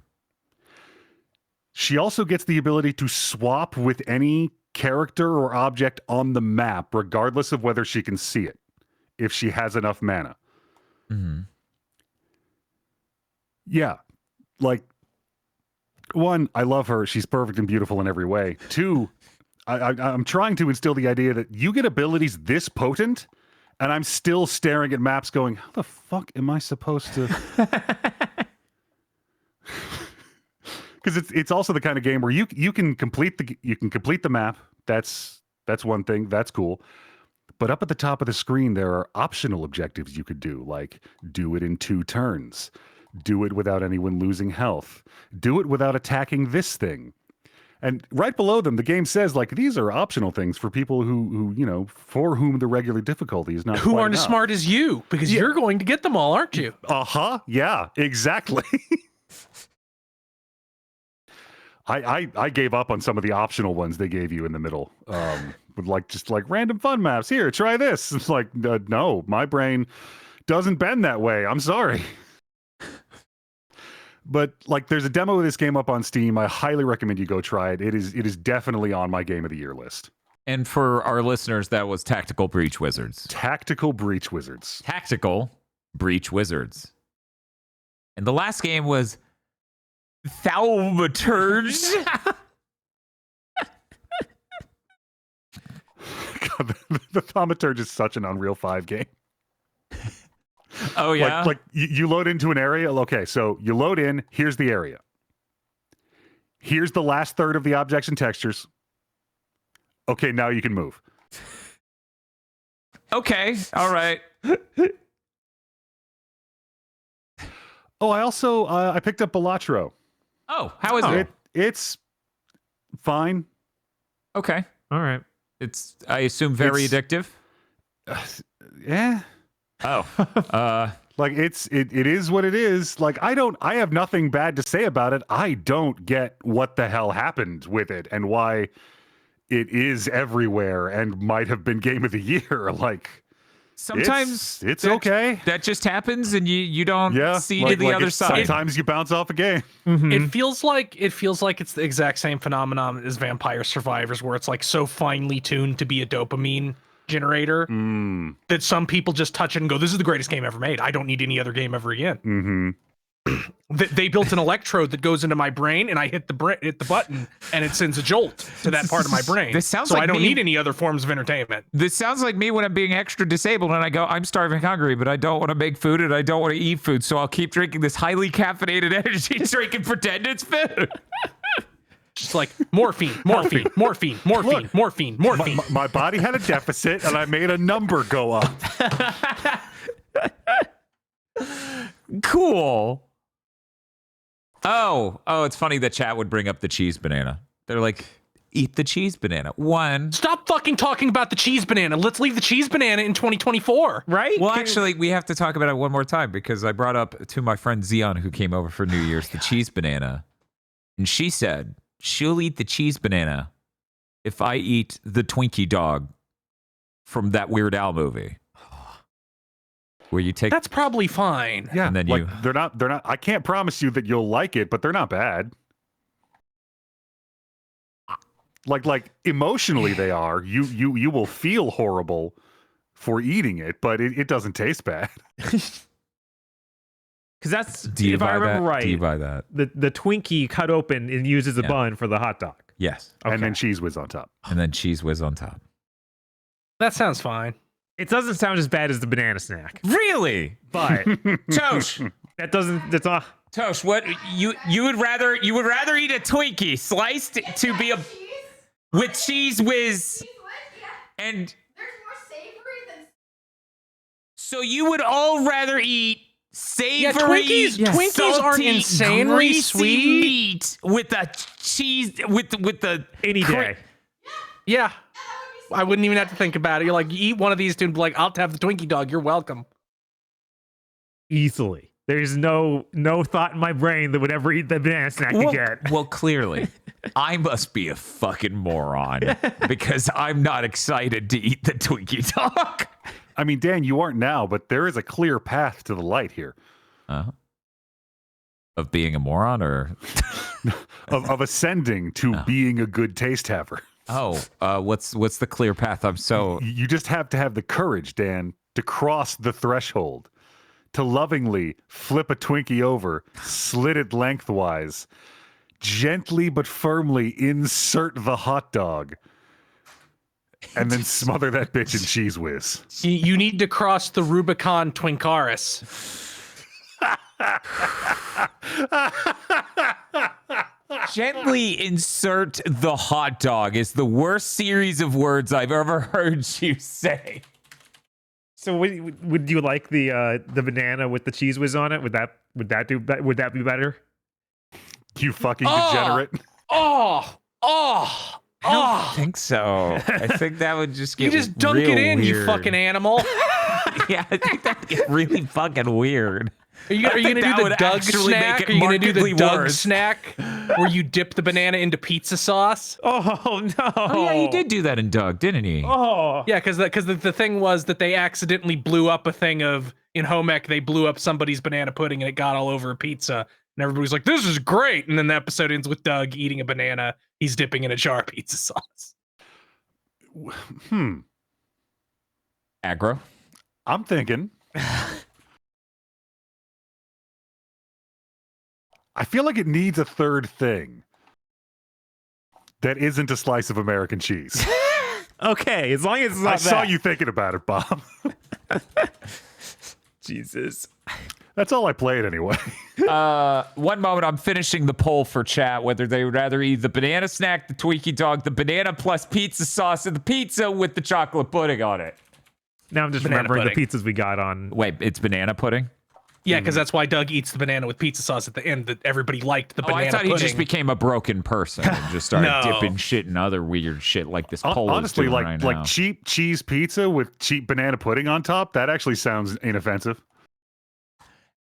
She also gets the ability to swap with any character or object on the map, regardless of whether she can see it, if she has enough mana. Mm-hmm. Yeah. Like, 1, I love her. She's perfect and beautiful in every way. 2, I'm trying to instill the idea that you get abilities this potent, and I'm still staring at maps going, how the fuck am I supposed to... Because it's also the kind of game where you can complete the map. That's one thing. That's cool. But up at the top of the screen, there are optional objectives you could do, like do it in 2 turns, do it without anyone losing health, do it without attacking this thing. And right below them, the game says, like, these are optional things for people who you know, for whom the regular difficulty is not Who quite aren't as enough. smart as you, because you're going to get them all, aren't you? Uh-huh. Yeah, exactly. I gave up on some of the optional ones they gave you in the middle, with just random fun maps. Here, try this. It's like, no, my brain doesn't bend that way. I'm sorry. But like, there's a demo of this game up on Steam. I highly recommend you go try it. It is definitely on my Game of the Year list. And for our listeners, that was Tactical Breach Wizards. Tactical Breach Wizards. Tactical Breach Wizards. And the last game was Thaumaturge. God, the Thaumaturge is such an Unreal 5 game. Oh, yeah? Like you load into an area. Okay, so you load in. Here's the area. Here's the last third of the objects and textures. Okay, now you can move. Okay, all right. Oh, I also I picked up Balatro. Oh, how is it? It's fine. Okay. All right. It's, I assume, very addictive. Yeah. Oh. Like it is what it is. Like I have nothing bad to say about it. I don't get what the hell happened with it and why it is everywhere and might have been Game of the Year. Like, Sometimes it's that, okay. That just happens, and you don't see to the other side. Sometimes you bounce off a game. Mm-hmm. It feels like it's the exact same phenomenon as Vampire Survivors, where it's like so finely tuned to be a dopamine generator that some people just touch it and go, "This is the greatest game ever made. I don't need any other game ever again." Mm-hmm. They built an electrode that goes into my brain, and I hit the button, and it sends a jolt to that part of my brain. This sounds so like I don't me- need any other forms of entertainment. This sounds like me when I'm being extra disabled and I go, I'm starving hungry, but I don't want to make food and I don't want to eat food, so I'll keep drinking this highly caffeinated energy drink and pretend it's food. Just like morphine. Look, My my body had a deficit, and I made a number go up. Cool. Oh, it's funny that chat would bring up the cheese banana. They're like, eat the cheese banana. One. Stop fucking talking about the cheese banana. Let's leave the cheese banana in 2024. Right? Well, actually, we have to talk about it one more time because I brought up to my friend Zion, who came over for New Year's, the cheese banana. And she said she'll eat the cheese banana if I eat the Twinkie dog from that Weird Al movie. Where you take That's probably fine. Yeah, And then like, you- they're not. I can't promise you that you'll like it, but they're not bad. Like emotionally, they are. You will feel horrible for eating it, but it doesn't taste bad. Because that's, Do you if buy I remember that? right, Do you buy that? the Twinkie cut open and uses a Yeah. bun for the hot dog. Yes. And then cheese whiz on top. And then cheese whiz on top. That sounds fine. It doesn't sound as bad as the banana snack, Really? but Tosh. that's not. Tosh, what you would rather eat a Twinkie sliced to be a with cheese whiz and There's more savory than so you would all rather eat savory Yeah, Twinkies aren't salty, insanely greasy sweet. meat with a cheese with the Any day. Yeah. I wouldn't even have to think about it. You're like, you eat one of these two and be like, I'll have the Twinkie dog. You're welcome. Easily. There's no thought in my brain that would ever eat the banana snack again. Well, clearly, I must be a fucking moron because I'm not excited to eat the Twinkie dog. I mean, Dan, you aren't now, but there is a clear path to the light here Of being a moron, or of ascending to being a good taste haver. what's the clear path? I'm so You just have to have the courage, Dan, to cross the threshold, to lovingly flip a Twinkie over, slit it lengthwise, gently but firmly insert the hot dog, and then smother that bitch in cheese whiz. You need to cross the Rubicon Twinkaris. gently insert the hot dog is the worst series of words I've ever heard you say. So would you like the banana with the cheese whiz on it? Would that be better? You fucking degenerate. Oh. I don't think so. I think that would just get You just dunk real it in, weird. you fucking animal. Yeah, I think that'd get really fucking weird. Are you think gonna that do the would Doug actually make snack? it Are you gonna do the markedly Doug worse. snack where you dip the banana into pizza sauce? Oh no! Oh yeah, he did do that in Doug, didn't he? Oh, Yeah, because the thing was that they accidentally blew up a thing of in home ec. They blew up somebody's banana pudding and it got all over a pizza. And everybody's like, "This is great!" And then the episode ends with Doug eating a banana. He's dipping in a jar of pizza sauce. Aggro. I'm thinking. I feel like it needs a third thing that isn't a slice of American cheese. okay. As long as it's not I saw that. you thinking about it, Bob. Jesus. That's all I played anyway. One moment, I'm finishing the poll for chat whether they would rather eat the banana snack, the Twinkie dog, the banana plus pizza sauce, and the pizza with the chocolate pudding on it. Now I'm just Banana remembering pudding. the pizzas we got on. Wait, it's banana pudding? Yeah, because that's why Doug eats the banana with pizza sauce at the end. That everybody liked the Oh, banana I thought pudding. he just became a broken person and just started No. dipping shit in other weird shit like this poll Honestly, is doing like right now. cheap cheese pizza with cheap banana pudding on top, that actually sounds inoffensive.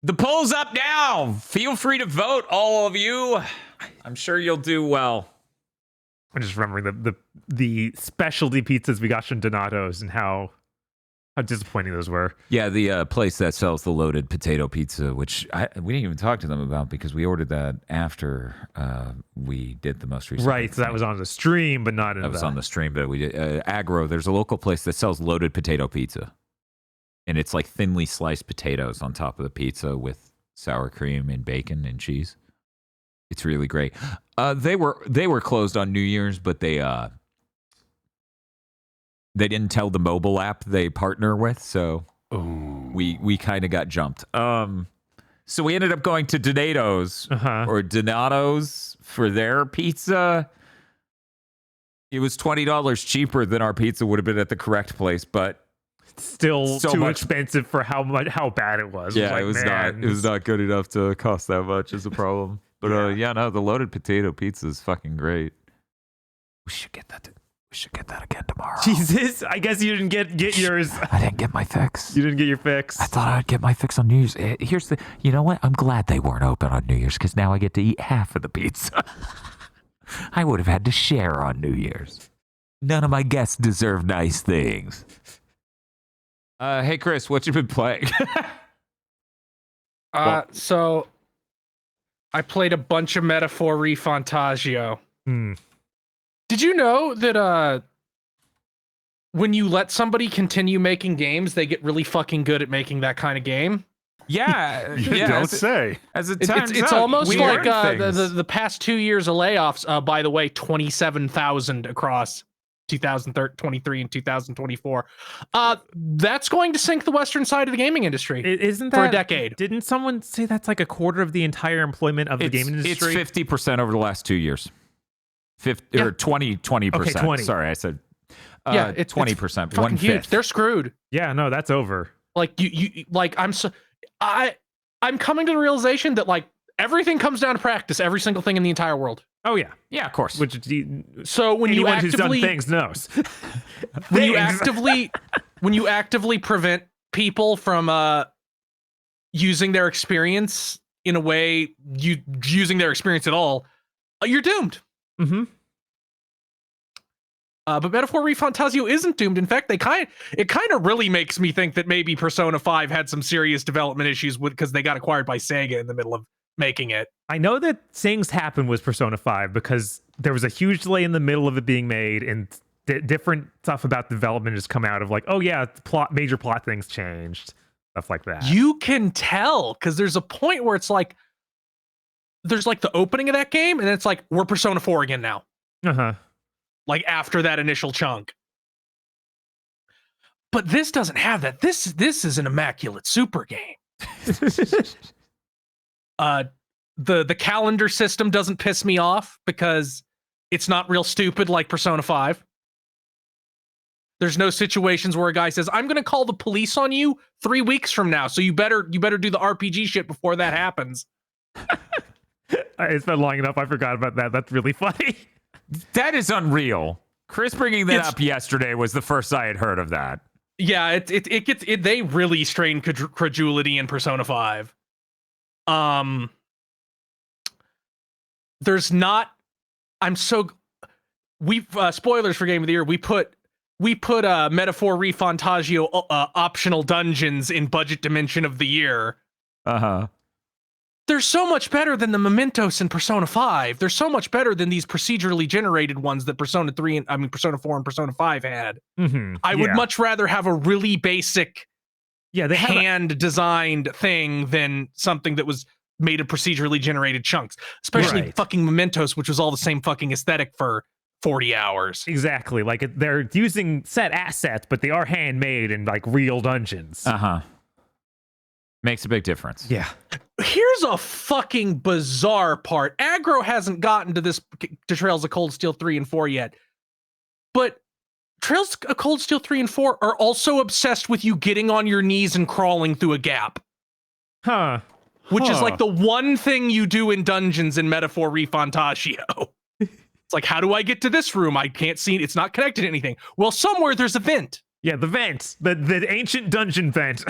The poll's up now. Feel free to vote, all of you. I'm sure you'll do well. I'm just remembering the specialty pizzas we got from Donato's and how disappointing those were. Yeah, the place that sells the loaded potato pizza, which we didn't even talk to them about because we ordered that after we did the most recent. Right, so that was on the stream, but not in That was on the stream, but we did. Aggro, there's a local place that sells loaded potato pizza. And it's like thinly sliced potatoes on top of the pizza with sour cream and bacon and cheese. It's really great. They were closed on New Year's, but they didn't tell the mobile app they partner with, so we kind of got jumped. So we ended up going to Donato's or Donato's for their pizza. It was $20 cheaper than our pizza would have been at the correct place, but still too expensive for how bad it was. Yeah, it was not good enough to cost that much is a problem. But the loaded potato pizza is fucking great. We should get that again tomorrow. Jesus, I guess you didn't get yours. I didn't get my fix. You didn't get your fix. I thought I'd get my fix on New Year's. You know what? I'm glad they weren't open on New Year's because now I get to eat half of the pizza. I would have had to share on New Year's. None of my guests deserve nice things. Hey, Chris, what you been playing? So I played a bunch of Metaphor Refantagio. Did you know that when you let somebody continue making games, they get really fucking good at making that kind of game? Yeah, Don't say. As it turns out, it's almost we like learn the past 2 years of layoffs. By the way, 27,000 across 2023 and 2024. That's going to sink the western side of the gaming industry. Isn't that for a decade? Didn't someone say that's like a quarter of the entire employment of the gaming industry? It's 50% over the last 2 years. 50 or 20%. Okay, 20. Sorry, I said it's 20%. Fucking huge. They're screwed. Yeah, no, that's over. Like you like I'm coming to the realization that like everything comes down to practice. Every single thing in the entire world. Oh yeah, yeah, of course. Which so when anyone you actively who's done things knows. when you actively prevent people from using their experience in a way using their experience at all, you're doomed. But Metaphor Refantagio isn't doomed. In fact, it kind of really makes me think that maybe Persona 5 had some serious development issues because they got acquired by Sega in the middle of making it. I know that things happened with Persona 5 because there was a huge delay in the middle of it being made, and different stuff about development has come out of like, oh yeah, major plot things changed, stuff like that. You can tell because there's a point where it's like there's like the opening of that game, and then it's like we're Persona 4 again now. Like after that initial chunk. But this doesn't have that. This is an immaculate super game. The calendar system doesn't piss me off because it's not real stupid like Persona 5. There's no situations where a guy says, I'm gonna call the police on you 3 weeks from now, so you better do the RPG shit before that happens. It's been long enough, I forgot about that. That's really funny. That is unreal. Chris bringing that up yesterday was the first I had heard of that. Yeah, they really strain credulity in Persona 5. There's not. We've spoilers for Game of the Year. We put Metaphor Refantagio optional dungeons in budget dimension of the year. They're so much better than the Mementos in Persona 5. They're so much better than these procedurally generated ones that Persona 4 and Persona 5 had. I would much rather have a really basic hand-designed thing than something that was made of procedurally generated chunks. Especially fucking Mementos, which was all the same fucking aesthetic for 40 hours. Exactly. Like they're using set assets, but they are handmade in like real dungeons. Makes a big difference. Yeah. Here's a fucking bizarre part. Aggro hasn't gotten to Trails of Cold Steel 3 and 4 yet. But Trails of Cold Steel 3 and 4 are also obsessed with you getting on your knees and crawling through a gap. Which is like the one thing you do in dungeons in Metaphor Refantagio. It's like, how do I get to this room? I can't see it. It's not connected to anything. Well, somewhere there's a vent. Yeah, the vent. The ancient dungeon vent.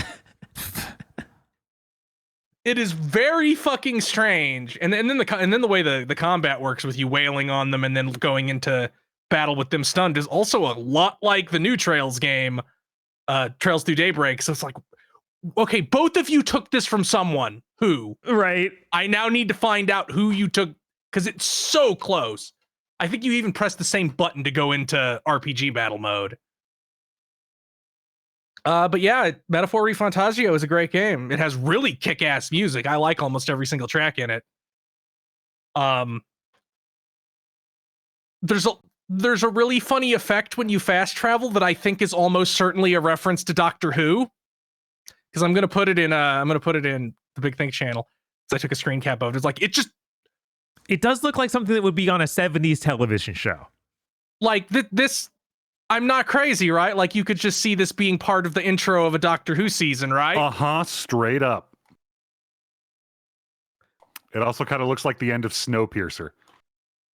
It is very fucking strange, and then the way the combat works with you wailing on them and then going into battle with them stunned is also a lot like the new Trails game, Trails Through Daybreak. So it's like, okay, both of you took this from someone. Who? Right. I now need to find out who you took because it's so close. I think you even pressed the same button to go into RPG battle mode. But yeah, Metaphor ReFantazio is a great game. It has really kick-ass music. I like almost every single track in it. There's a really funny effect when you fast travel that I think is almost certainly a reference to Doctor Who. Because I'm gonna put it in the Big Think channel. So I took a screen cap of it. It's like it does look like something that would be on a 70s television show. Like this. I'm not crazy, right? Like you could just see this being part of the intro of a Doctor Who season, right? Straight up. It also kind of looks like the end of Snowpiercer.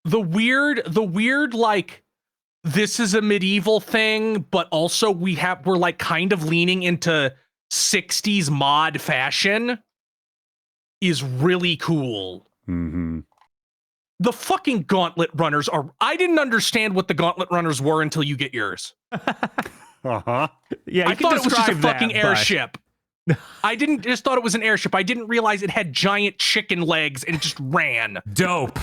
The weird like this is a medieval thing, but also we're like kind of leaning into 60s mod fashion is really cool. Mm-hmm. The fucking Gauntlet Runners I didn't understand what the Gauntlet Runners were until you get yours. Uh-huh. Yeah, I thought it was just a fucking airship. I just thought it was an airship. I didn't realize it had giant chicken legs and it just ran. Dope.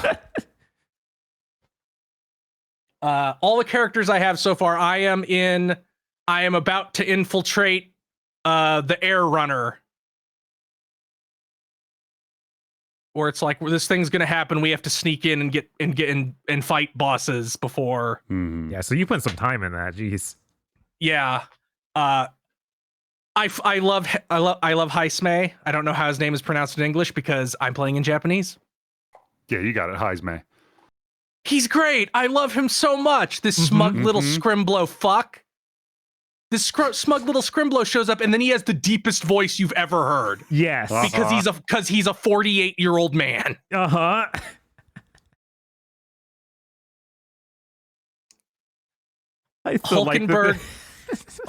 All the characters I have so far, I am about to infiltrate the Air Runner. Or it's like, this thing's gonna happen. We have to sneak in and get and fight bosses before. Mm-hmm. Yeah, so you put some time in that. Jeez. Yeah. I love Haisme. I don't know how his name is pronounced in English because I'm playing in Japanese. Yeah, you got it. Heisme. He's great. I love him so much. This smug little scrimblow fuck. This smug little scrimblow shows up and then he has the deepest voice you've ever heard. Yes. Because he's a 48-year-old man. Uh-huh. I still Hulkenberg. like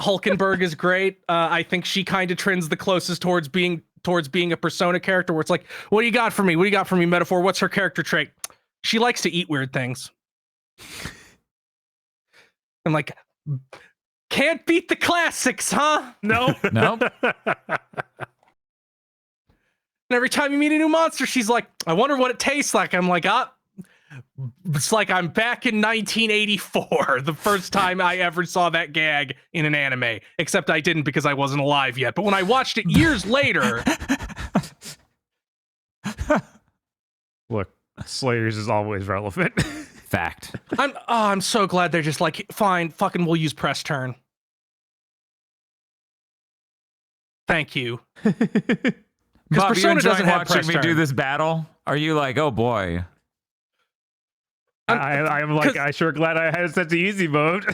Hulkenberg is great. I think she kind of trends the closest towards being a Persona character where it's like, what do you got for me? What do you got for me, Metaphor? What's her character trait? She likes to eat weird things. I'm like, can't beat the classics, huh? No. Nope. And every time you meet a new monster, she's like, I wonder what it tastes like. I'm like, it's like I'm back in 1984, the first time I ever saw that gag in an anime. Except I didn't because I wasn't alive yet. But when I watched it years later... Look, Slayers is always relevant. Fact. I'm so glad they're just like, fine, fucking we'll use press turn. Thank you. Because Bob, Persona you enjoying doesn't have watching press me turn. do this battle? Are you like, oh boy? I'm like, I sure glad I had such an easy mode.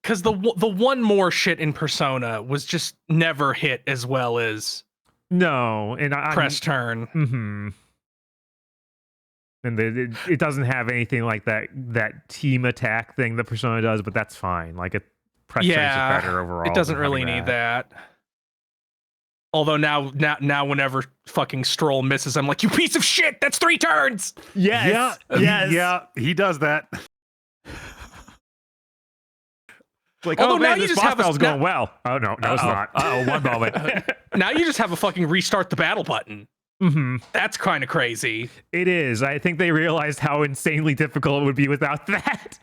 Because the one more shit in Persona was just never hit as well as No, and press turn. Mm-hmm. And it doesn't have anything like that team attack thing that Persona does, but that's fine. Like press turns are better overall. It doesn't really need that. Although now whenever fucking Stroll misses, I'm like, you piece of shit, that's 3 turns. Yes. Yeah. Yes. Yeah, he does that. Like, Although oh now man, you this just boss have a battle's going well. Oh no, it's not. Oh, one moment. Now you just have a fucking restart the battle button. Mm-hmm. That's kind of crazy. It is. I think they realized how insanely difficult it would be without that.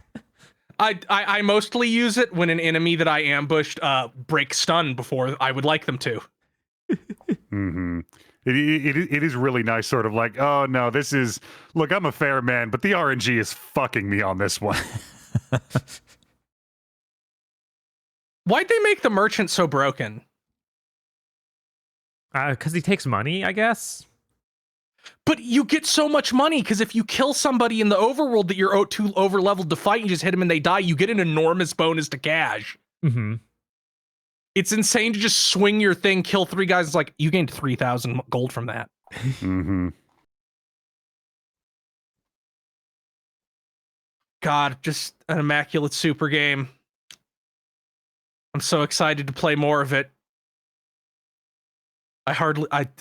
I mostly use it when an enemy that I ambushed breaks stun before I would like them to. Mm-hmm. It is really nice, sort of like, oh no, this is, look, I'm a fair man, but the RNG is fucking me on this one. Why'd they make the merchant so broken? Because he takes money, I guess. But you get so much money because if you kill somebody in the overworld that you're too over leveled to fight, you just hit them and they die, you get an enormous bonus to cash. Mm-hmm. It's insane to just swing your thing, kill 3 guys. It's like, you gained 3,000 gold from that. Mm-hmm. God, just an immaculate super game. I'm so excited to play more of it.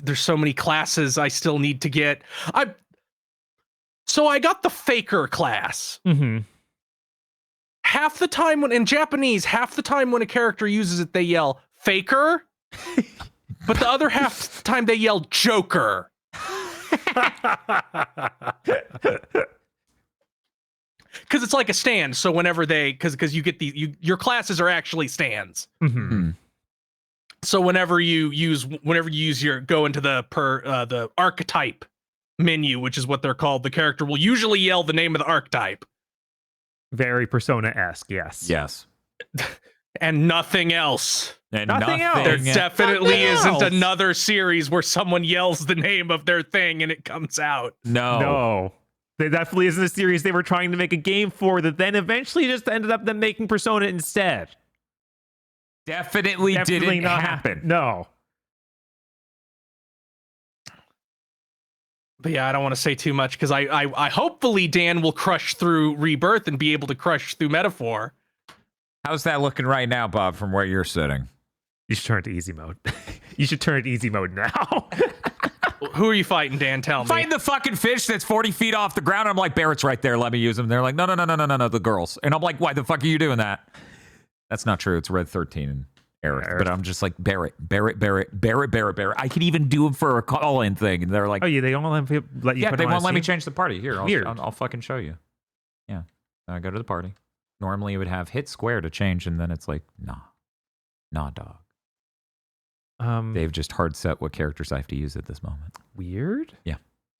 There's so many classes I still need to get. So I got the Faker class. Mm-hmm. Half the time in Japanese, half the time when a character uses it, they yell Faker. But the other half the time they yell Joker. Because because it's like a stand. So whenever because you get your classes are actually stands. Mm-hmm. So whenever you use go into the archetype menu, which is what they're called, the character will usually yell the name of the archetype. Very Persona-esque, yes. Yes. And nothing else. And Nothing else. There definitely Nothing isn't else. another series where someone yells the name of their thing and it comes out. No. There definitely isn't a series they were trying to make a game for that then eventually just ended up them making Persona instead. Definitely didn't not happen. No. But yeah, I don't want to say too much because I hopefully Dan will crush through Rebirth and be able to crush through Metaphor. How's that looking right now, Bob, from where you're sitting? You should turn it to easy mode. You should turn it to easy mode now. Who are you fighting, Dan? Tell me. Fighting the fucking fish that's 40 feet off the ground. I'm like, Barrett's right there. Let me use him. They're like, no, the girls. And I'm like, why the fuck are you doing that? That's not true. It's Red 13 and Eric. But I'm just like, Barrett. I can even do him for a call-in thing. And they're like, Oh, yeah, they don't let you yeah, put they him on won't a let me team? change the party. Here, Weird. I'll fucking show you. Yeah. I go to the party. Normally it would have hit square to change, and then it's like, nah, dog. They've just hard set what characters I have to use at this moment. Weird?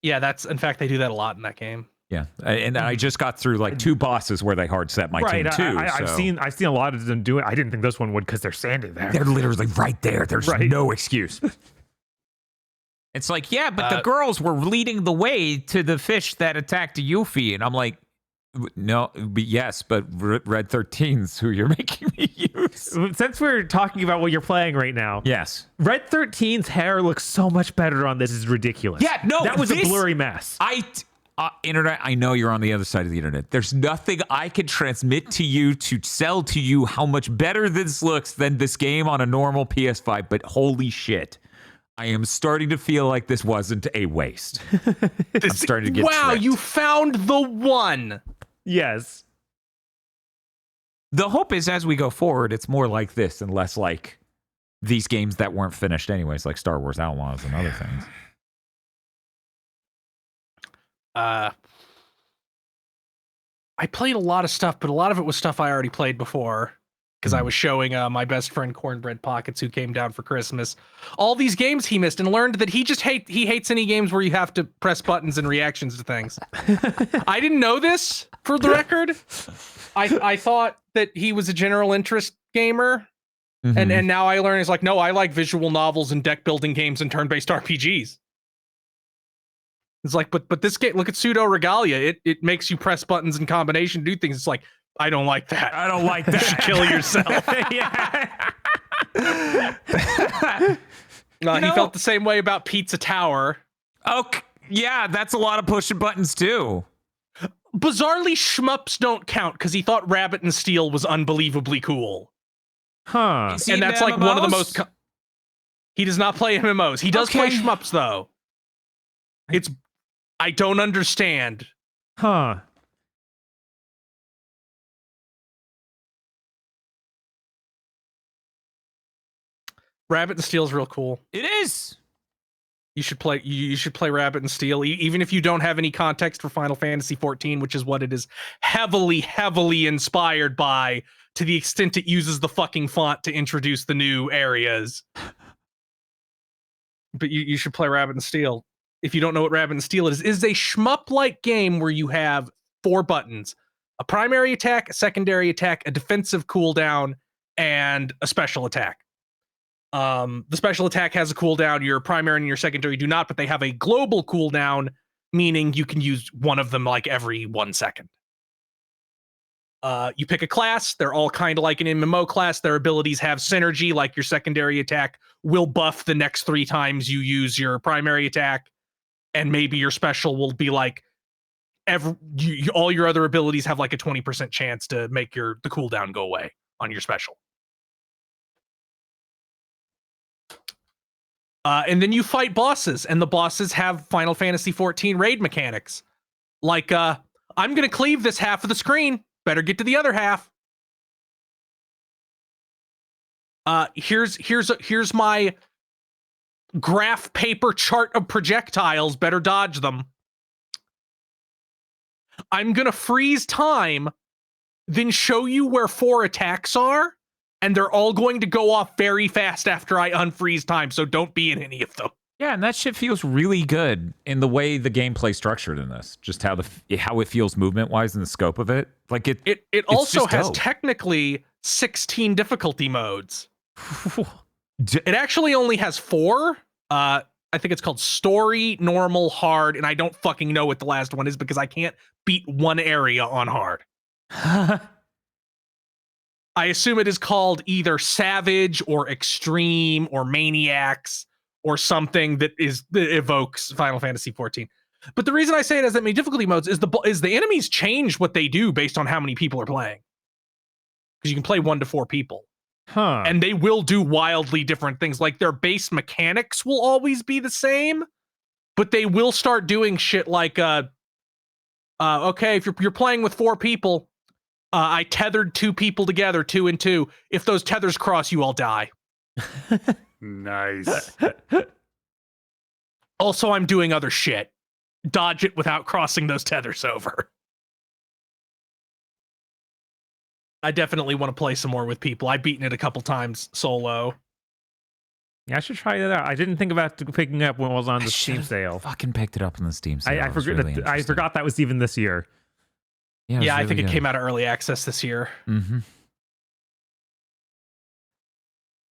Yeah, that's in fact they do that a lot in that game. Yeah, and I just got through like 2 bosses where they hard set my team too. I've seen a lot of them do it. I didn't think this one would because they're standing there. They're literally right there. There's Right. no excuse. It's like, yeah, but the girls were leading the way to the fish that attacked Yuffie, and I'm like, no, but yes, but Red 13's who you're making me use. Since we're talking about what you're playing right now, Yes. Red 13's hair looks so much better on this. It's ridiculous. Yeah, no, that was a this- blurry mess. Internet, I know you're on the other side of the internet. There's nothing I can transmit to you to sell to you how much better this looks than this game on a normal PS5, but holy shit. I am starting to feel like this wasn't a waste. I'm starting to get tricked. You found the one. Yes. The hope is as we go forward, it's more like this and less like these games that weren't finished anyways, like Star Wars Outlaws and other things. I played a lot of stuff, but a lot of it was stuff I already played before because I was showing my best friend Cornbread Pockets, who came down for Christmas, all these games he missed, and learned that he hates any games where you have to press buttons and reactions to things. I didn't know this, for the record. I thought that he was a general interest gamer. Mm-hmm. And now I learn it's like, no, I like visual novels and deck building games and turn-based RPGs. It's like, but this game, look at Pseudo Regalia. It makes you press buttons and combination, do things. It's like, I don't like that. I don't like that. You should kill yourself. He felt the same way about Pizza Tower. Okay, yeah, that's a lot of pushing buttons too. Bizarrely, shmups don't count because he thought Rabbit and Steel was unbelievably cool. Huh. Is he And into that's like one of the MMOs? most... He does not play MMOs. He does play Okay. shmups, though. I don't understand. Huh. Rabbit and Steel is real cool. It is. You should play. You should play Rabbit and Steel, even if you don't have any context for Final Fantasy XIV, which is what it is heavily, heavily inspired by, to the extent it uses the fucking font to introduce the new areas. But you should play Rabbit and Steel. If you don't know what Rabbit and Steel is a shmup-like game where you have 4 buttons: a primary attack, a secondary attack, a defensive cooldown, and a special attack. The special attack has a cooldown. Your primary and your secondary do not, but they have a global cooldown, meaning you can use one of them like every 1 second. You pick a class. They're all kind of like an MMO class. Their abilities have synergy, like your secondary attack will buff the next 3 times you use your primary attack, and maybe your special will be like all your other abilities have like a 20% chance to make the cooldown go away on your special. And then you fight bosses, and the bosses have Final Fantasy XIV raid mechanics. Like, I'm going to cleave this half of the screen. Better get to the other half. Here's my graph paper chart of projectiles. Better dodge them. I'm gonna freeze time, then show you where 4 attacks are, and they're all going to go off very fast after I unfreeze time, so don't be in any of them. Yeah, and that shit feels really good in the way the gameplay structured in this. Just how it feels movement-wise and the scope of it. Like It also has dope. technically 16 difficulty modes. It actually only has 4. I think it's called Story, Normal, Hard, and I don't fucking know what the last one is because I can't beat one area on Hard. I assume it is called either Savage or Extreme or Maniacs or something that evokes Final Fantasy XIV. But the reason I say it has that many difficulty modes is the enemies change what they do based on how many people are playing. Because you can play 1 to 4 people. Huh. And they will do wildly different things. Like their base mechanics will always be the same, but they will start doing shit like, okay, if you're playing with 4 people, I tethered 2 people together, 2 and 2. If those tethers cross, you all die. Nice. Also, I'm doing other shit. Dodge it without crossing those tethers over. I definitely want to play some more with people. I've beaten it a couple times solo. Yeah, I should try that out. I didn't think about picking up when it was on I the Steam should've sale. Fucking picked it up on the Steam sale. I It was forgot. really I forgot that was even this year. Yeah, Yeah, I think it came out of early access this year. Mm-hmm.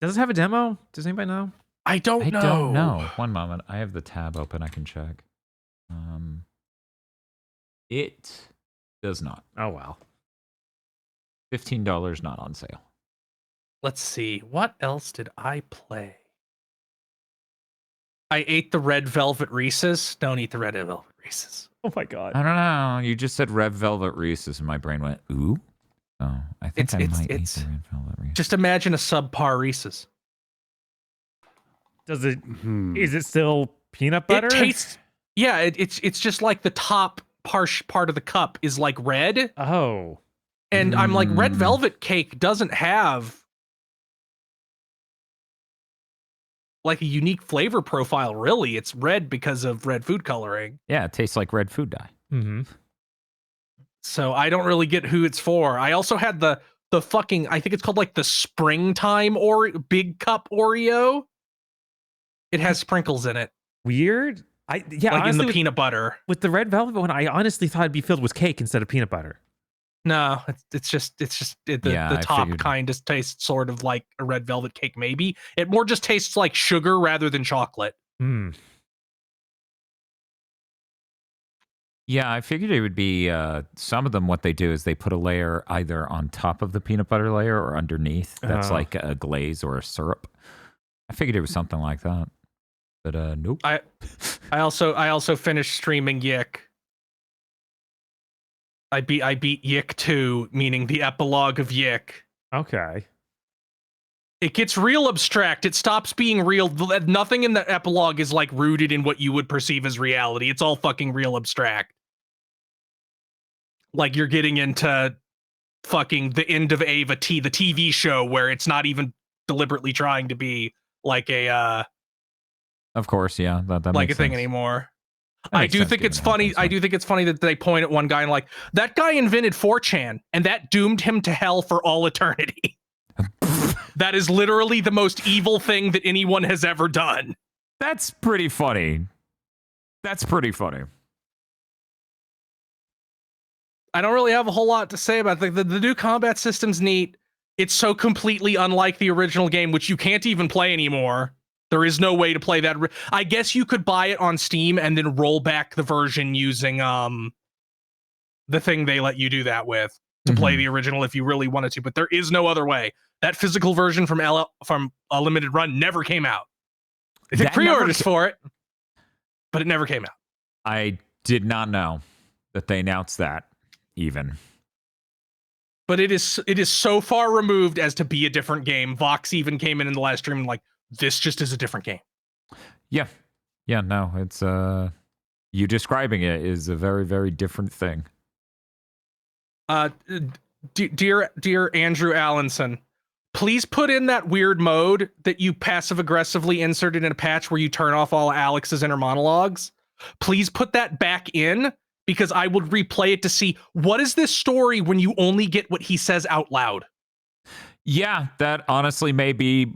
Does it have a demo? Does anybody know? I don't know. Don't know. One moment. I have the tab open. I can check. It does not. Oh wow. $15 not on sale. Let's see. What else did I play? I ate the red velvet Reese's. Don't eat the red velvet Reese's. Oh my god. I don't know. You just said Red Velvet Reese's, and my brain went, ooh. Oh, I think I might eat the Red Velvet Reese's. Just imagine a subpar Reese's. Does it? Is it still peanut butter? It tastes. Yeah, it's just like the top part of the cup is like red, Oh. and I'm like, red velvet cake doesn't have like a unique flavor profile. Really, it's red because of red food coloring. Yeah, it tastes like red food dye. Mm-hmm. So I don't really get who it's for. I also had the fucking, I think it's called like the springtime or big cup Oreo. It has sprinkles in it, Weird. Yeah, like honestly, in the peanut butter. with the red velvet one, I honestly thought it'd be filled with cake instead of peanut butter. No, the Yeah, I top figured. kind just tastes sort of like a red velvet cake. Maybe it more just tastes like sugar rather than chocolate. Hmm. Yeah, I figured it would be some of them. What they do is they put a layer either on top of the peanut butter layer or underneath. That's Oh. like a glaze or a syrup. I figured it was something like that, but nope. I also finished streaming Yick. I beat Yick 2, meaning the epilogue of Yick. Okay. It gets real abstract. It stops being real. Nothing in the epilogue is like rooted in what you would perceive as reality. It's all fucking real abstract. Like you're getting into fucking the end of Ava T, the TV show, where it's not even deliberately trying to be like a Of course, yeah, that like makes a thing sense. anymore. That I makes do sense think given it's how funny. things I went. do think it's funny that they point at one guy and like, that guy invented 4chan and that doomed him to hell for all eternity. That is literally the most evil thing that anyone has ever done. That's pretty funny. That's pretty funny. I don't really have a whole lot to say about it. The new combat system's neat. It's so completely unlike the original game, which you can't even play anymore. There is no way to play that. I guess you could buy it on Steam and then roll back the version using the thing they let you do that with to play the original if you really wanted to. But there is no other way. That physical version from a limited run never came out. They took That never pre-orders for it, but it never came out. I did not know that they announced that even. But it is so far removed as to be a different game. Vox even came in the last stream and like, this just is a different game. Yeah. Yeah, no, it's you describing it is a very, very different thing. Dear Andrew Allenson, please put in that weird mode that you passive aggressively inserted in a patch where you turn off all Alex's inner monologues. Please put that back in because I would replay it to see what is this story when you only get what he says out loud. Yeah, that honestly may be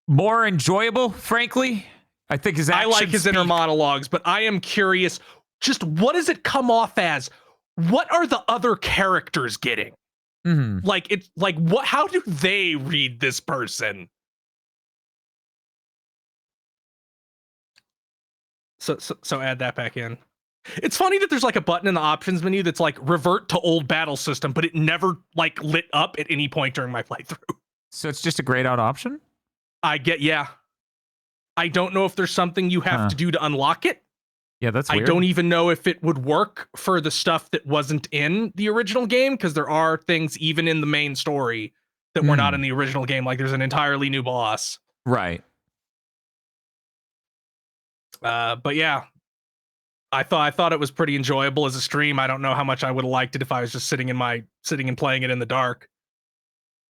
more enjoyable, frankly. I think his actions I like his inner monologues, but I am curious, just what does it come off as? What are the other characters getting? Mm-hmm. Like, it's like, what? How do they read this person? So add that back in. It's funny that there's like a button in the options menu that's like revert to old battle system, but it never like lit up at any point during my playthrough. So it's just a grayed out option? Yeah. I don't know if there's something you have to do to unlock it. Yeah, that's weird. I don't even know if it would work for the stuff that wasn't in the original game, because there are things even in the main story that were not in the original game. Like there's an entirely new boss. Right. But yeah, I thought it was pretty enjoyable as a stream. I don't know how much I would have liked it if I was just sitting and playing it in the dark.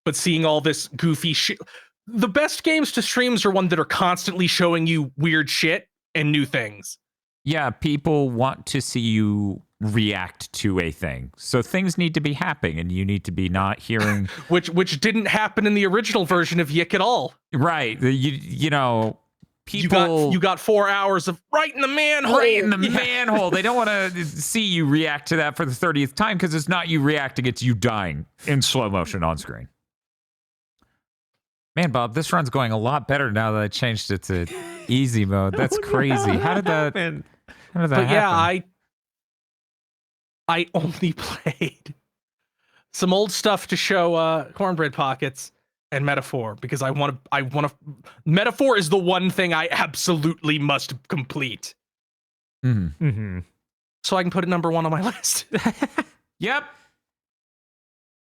But seeing all this goofy shit, the best games to streams are one that are constantly showing you weird shit and new things. Yeah, people want to see you react to a thing. So things need to be happening and you need to be not hearing which didn't happen in the original version of Yick at all. Right. You know, people you got 4 hours of right in the manhole. Right in the manhole. They don't want to see you react to that for the 30th time because it's not you reacting, it's you dying in slow motion on screen. Man, Bob, this run's going a lot better now that I changed it to easy mode. That's crazy. How did that happen? Yeah, I only played some old stuff to show Cornbread Pockets and Metaphor because I want to. Metaphor is the one thing I absolutely must complete. Mm-hmm. So I can put it number 1 on my list. Yep.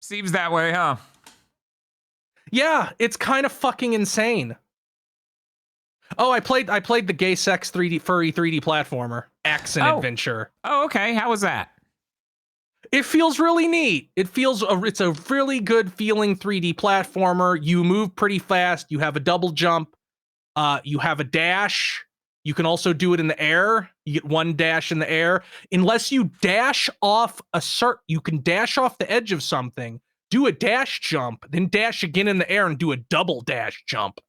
Seems that way, huh? Yeah, it's kind of fucking insane. Oh, I played the gay sex 3D furry 3D platformer Action Adventure. Oh, okay. How was that? It feels really neat. It's a really good feeling 3D platformer. You move pretty fast. You have a double jump. You have a dash. You can also do it in the air. You get one dash in the air. Unless you dash off you can dash off the edge of something, do a dash jump, then dash again in the air and do a double dash jump.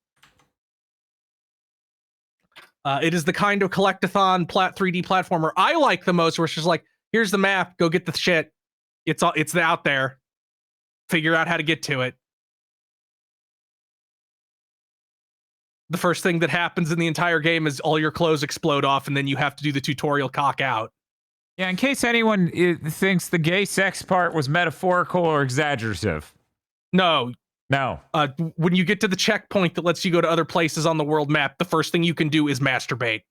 It is the kind of collectathon 3D platformer I like the most, where it's just like, here's the map, go get the shit. It's out there. Figure out how to get to it. The first thing that happens in the entire game is all your clothes explode off, and then you have to do the tutorial cock out. Yeah, in case anyone thinks the gay sex part was metaphorical or exaggerative. No. When you get to the checkpoint that lets you go to other places on the world map, the first thing you can do is masturbate.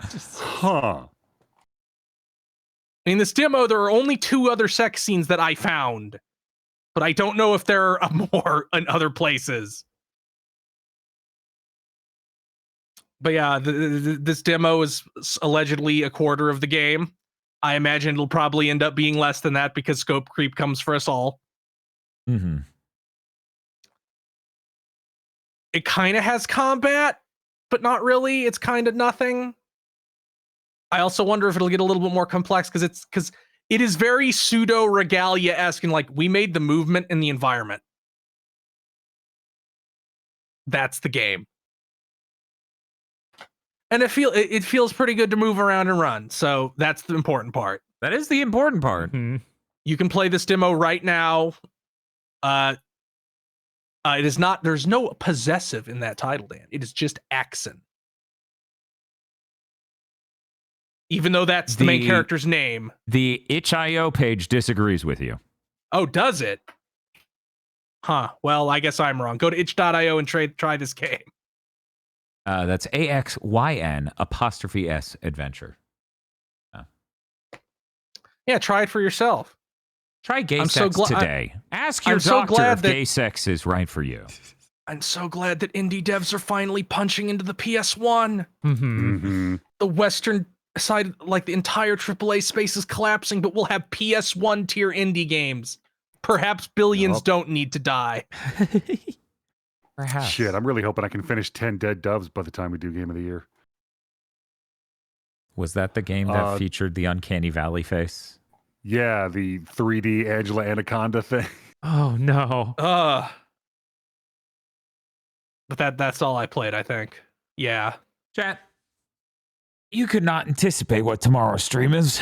Huh. In this demo, there are only 2 other sex scenes that I found, but I don't know if there are more in other places. But yeah, this demo is allegedly a quarter of the game. I imagine it'll probably end up being less than that because scope creep comes for us all. Mm-hmm. It kind of has combat, but not really. It's kind of nothing. I also wonder if it'll get a little bit more complex because it is very pseudo regalia-esque, and like, we made the movement in the environment. That's the game. And it feels pretty good to move around and run. So that's the important part. That is the important part. Mm-hmm. You can play this demo right now. It is not, there's no possessive in that title, Dan. It is just Axon. Even though that's the main character's name. The itch.io page disagrees with you. Oh, does it? Huh. Well, I guess I'm wrong. Go to itch.io and try this game. That's AXYN''S adventure. Yeah, try it for yourself. Try gay sex today. Ask your doctor if gay sex is right for you. I'm so glad that indie devs are finally punching into the PS1. Mm-hmm. Mm-hmm. The Western side, like the entire AAA space is collapsing, but we'll have PS1 tier indie games. Perhaps billions don't need to die. Perhaps. Shit, I'm really hoping I can finish 10 Dead Doves by the time we do Game of the Year. Was that the game that featured the Uncanny Valley face? Yeah, the 3D Angela Anaconda thing. Oh no. But that's all I played, I think. Yeah. Chat. You could not anticipate what tomorrow's stream is.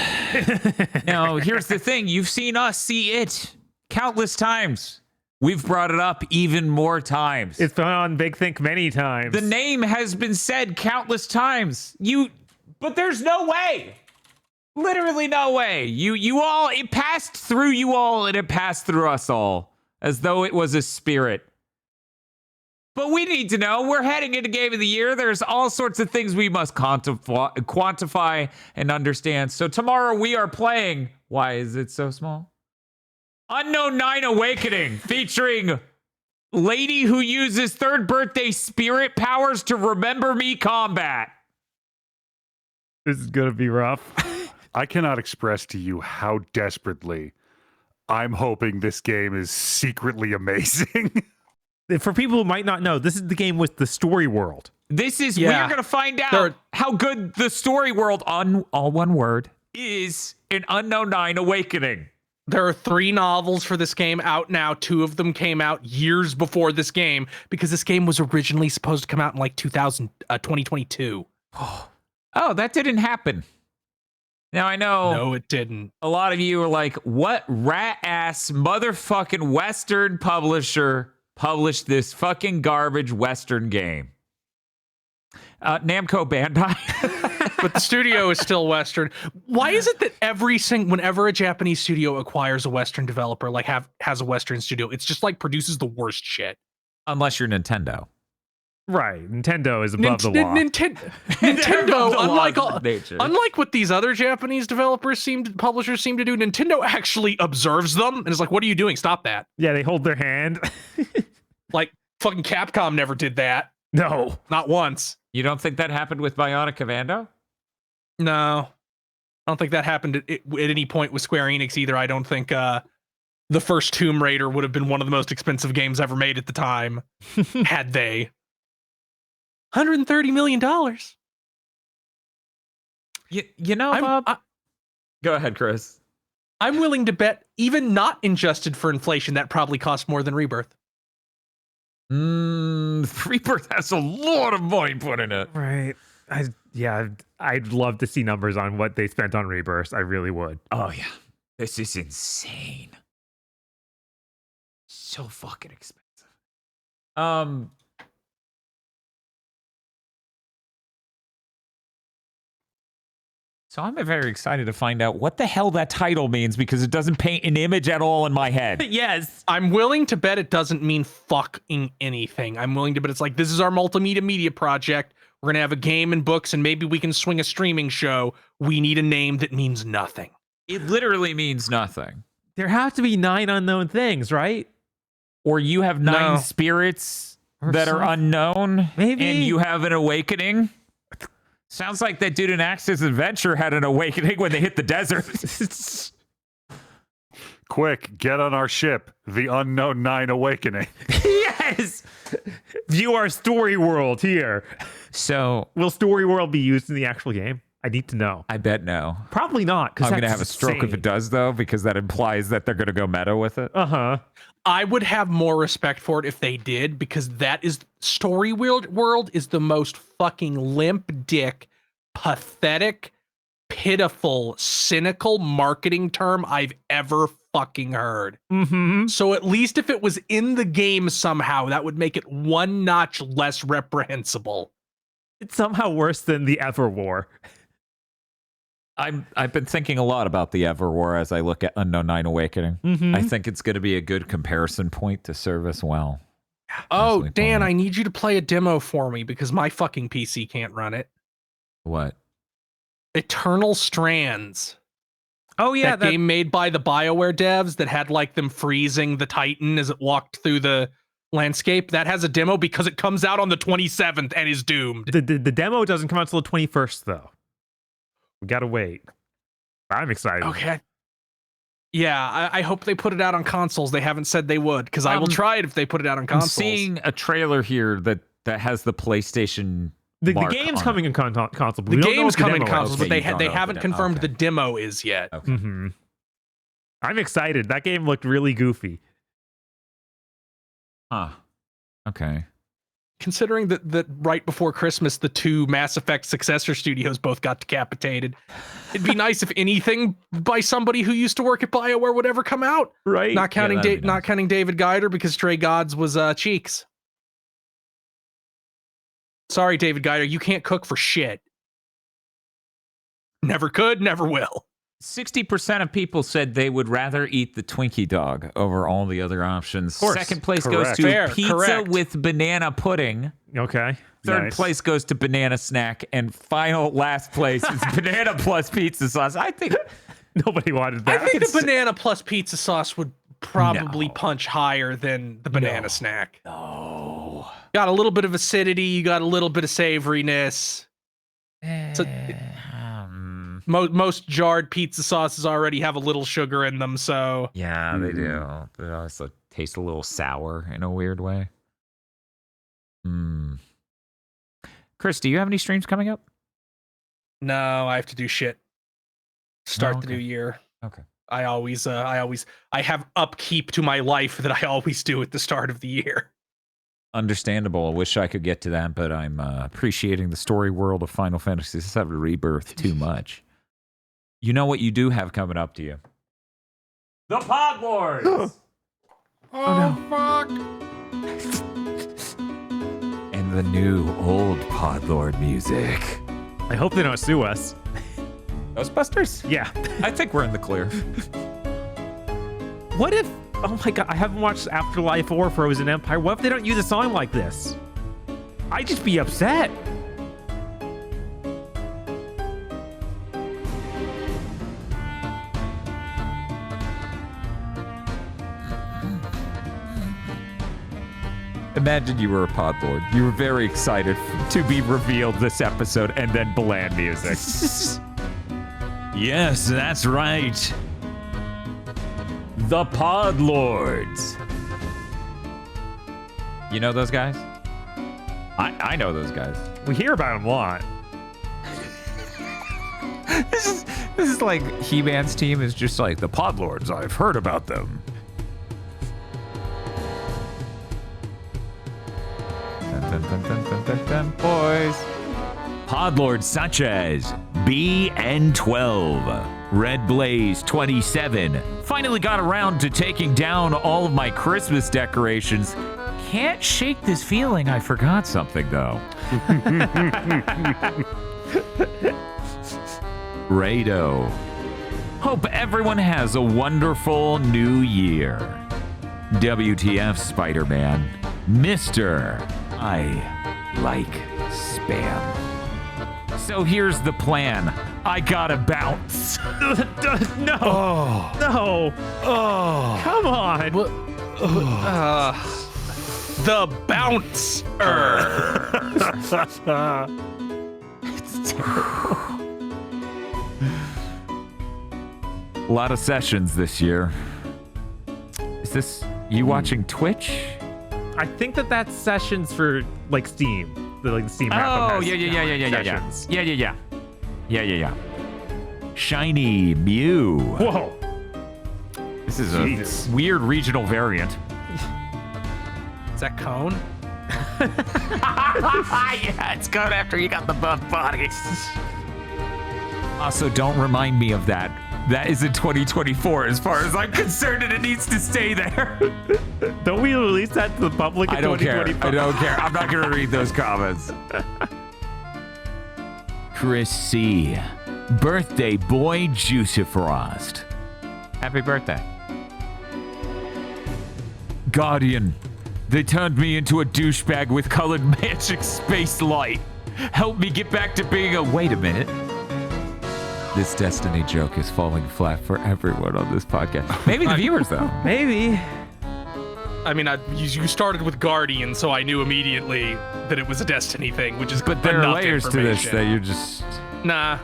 Now, here's the thing. You've seen us see it countless times. We've brought it up even more times. It's been on Big Think many times. The name has been said countless times. But there's no way. Literally no way. It passed through you all and it passed through us all as though it was a spirit. But we need to know. We're heading into Game of the Year. There's all sorts of things we must quantify and understand. So tomorrow we are playing. Why is it so small? Unknown 9 Awakening, featuring lady who uses third birthday spirit powers to remember me combat. This is going to be rough. I cannot express to you how desperately I'm hoping this game is secretly amazing. For people who might not know, this is the game with the story world. We're going to find out how good the story world, on all one word, is in Unknown 9 Awakening. There are 3 novels for this game out now. 2 of them came out years before this game because this game was originally supposed to come out in like 2022. Oh, that didn't happen. Now I know. No, it didn't. A lot of you are like, what rat-ass motherfucking Western publisher published this fucking garbage Western game? Namco Bandai. But the studio is still Western. Why is it that whenever a Japanese studio acquires a Western developer, like has a Western studio, it's just like produces the worst shit? Unless you're Nintendo. Right. Nintendo is above the law. Nintendo, unlike what these other Japanese publishers seem to do, Nintendo actually observes them and is like, what are you doing? Stop that. Yeah, they hold their hand. Like, fucking Capcom never did that. No. Not once. You don't think that happened with Bionic Commando? No. I don't think that happened at any point with Square Enix either. I don't think the first Tomb Raider would have been one of the most expensive games ever made at the time, had they. $130 million. You know, Bob? Go ahead, Chris. I'm willing to bet, even not adjusted for inflation, that probably cost more than Rebirth. Rebirth has a lot of money put in it. Right. I'd love to see numbers on what they spent on Rebirth. I really would. Oh, yeah. This is insane. So fucking expensive. So I'm very excited to find out what the hell that title means because it doesn't paint an image at all in my head. Yes. I'm willing to bet it doesn't mean fucking anything. I'm willing to bet it's like, this is our multimedia media project. We're going to have a game and books and maybe we can swing a streaming show. We need a name that means nothing. It literally means nothing. There have to be 9 unknown things, right? Or you have 9 spirits that are unknown. Maybe. And you have an awakening. Sounds like that dude in Axis Adventure had an awakening when they hit the desert. Quick, get on our ship, the Unknown 9 Awakening. Yes! View our story world here. So, will story world be used in the actual game? I need to know. I bet no. Probably not. I'm going to have a stroke if it does, though, because that implies that they're going to go meta with it. Uh-huh. I would have more respect for it if they did, because that is story world is the most fucking limp dick, pathetic, pitiful, cynical marketing term I've ever fucking heard. Mm-hmm. So at least if it was in the game somehow, that would make it one notch less reprehensible. It's somehow worse than the Everwar. I've been thinking a lot about the Everwar as I look at Unknown 9 Awakening. Mm-hmm. I think it's going to be a good comparison point to serve us well. Oh, Dan, I need you to play a demo for me because my fucking PC can't run it. What? Eternal Strands. Oh, yeah. That game made by the BioWare devs that had like them freezing the Titan as it walked through the landscape. That has a demo because it comes out on the 27th and is doomed. The demo doesn't come out until the 21st, though. We gotta wait. I'm excited. Okay. Yeah, I hope they put it out on consoles. They haven't said they would, because I will try it if they put it out on consoles. I'm seeing a trailer here that has the PlayStation The mark game's on coming it. in console. But The we don't know game's what the coming demo is. consoles, but Okay, they you don't they know haven't the demo. confirmed Okay. the demo is yet. Okay. Mm-hmm. I'm excited. That game looked really goofy. Huh. Okay. Considering that right before Christmas, the two Mass Effect successor studios both got decapitated, it'd be nice if anything by somebody who used to work at BioWare would ever come out. Right. Not counting that'd be not nice. counting David Geider because Stray Gods was Cheeks. Sorry, David Geider, you can't cook for shit. Never could, never will. 60% of people said they would rather eat the Twinkie dog over all the other options. course. Second place goes Correct. to Fair, pizza correct. with banana pudding. Okay. Third Nice. place goes to banana snack, and last place is banana plus pizza sauce. I think Nobody wanted I that. think the banana plus pizza sauce would probably No. punch higher than the banana No. snack. no. Got a little bit of acidity, you got a little bit of savoriness. So- Most jarred pizza sauces already have a little sugar in them, so Yeah, they do. They also taste a little sour in a weird way. Chris, do you have any streams coming up? no, I have to do shit. Start Oh, the okay. new year. Okay. I have upkeep to my life that I always do at the start of the year. Understandable. I wish I could get to that, but I'm appreciating the story world of Final Fantasy VII Rebirth too much. You know what you do have coming up to you? The Pod Lords! And the new old Pod Lord music. I hope they don't sue us. Ghostbusters? Yeah. I think we're in the clear. What if? Oh my god! I haven't watched Afterlife or Frozen Empire. What if they don't use a song like this? I'd just be upset. Imagine you were a Pod Lord. You were very excited to be revealed this episode, and then bland music. Yes, that's right. The Pod Lords. You know those guys? I know those guys. We hear about them a lot. This is like He-Man's team is just like the Pod Lords. I've heard about them. Dun, dun, dun, dun, dun, dun, boys. Pod Lords such as BN12, Red Blaze 27. Finally got around to taking down all of my Christmas decorations. Can't shake this feeling I forgot something though. Rado. Hope everyone has a wonderful new year. WTF Spider-Man. Mr. I like spam. So here's the plan. I gotta bounce. No. No. Come on. The bouncer. It's terrible. A lot of sessions this year. Is this you watching Twitch? I think that's sessions for like Steam. The Steam wrap up Oh, has sessions. Yeah. Shiny Mew. Whoa. This is Jesus. a weird regional variant. Is that Cone? Yeah, it's going after you got the buff bodies. Also, don't remind me of that. That is in 2024 as far as I'm concerned, and it needs to stay there. Don't we release that to the public in I don't care. 2025? I'm not going to read those comments. Chris C. Birthday boy Juicy Frost. Happy birthday. Guardian. They turned me into a douchebag with colored magic space light. Help me get back to being a... Wait a minute. This Destiny joke is falling flat for everyone on this podcast. Maybe the viewers, though. Maybe. I mean, you started with Guardian, so I knew immediately that it was a Destiny thing, which is But there are enough layers to this information. that you're just... Nah.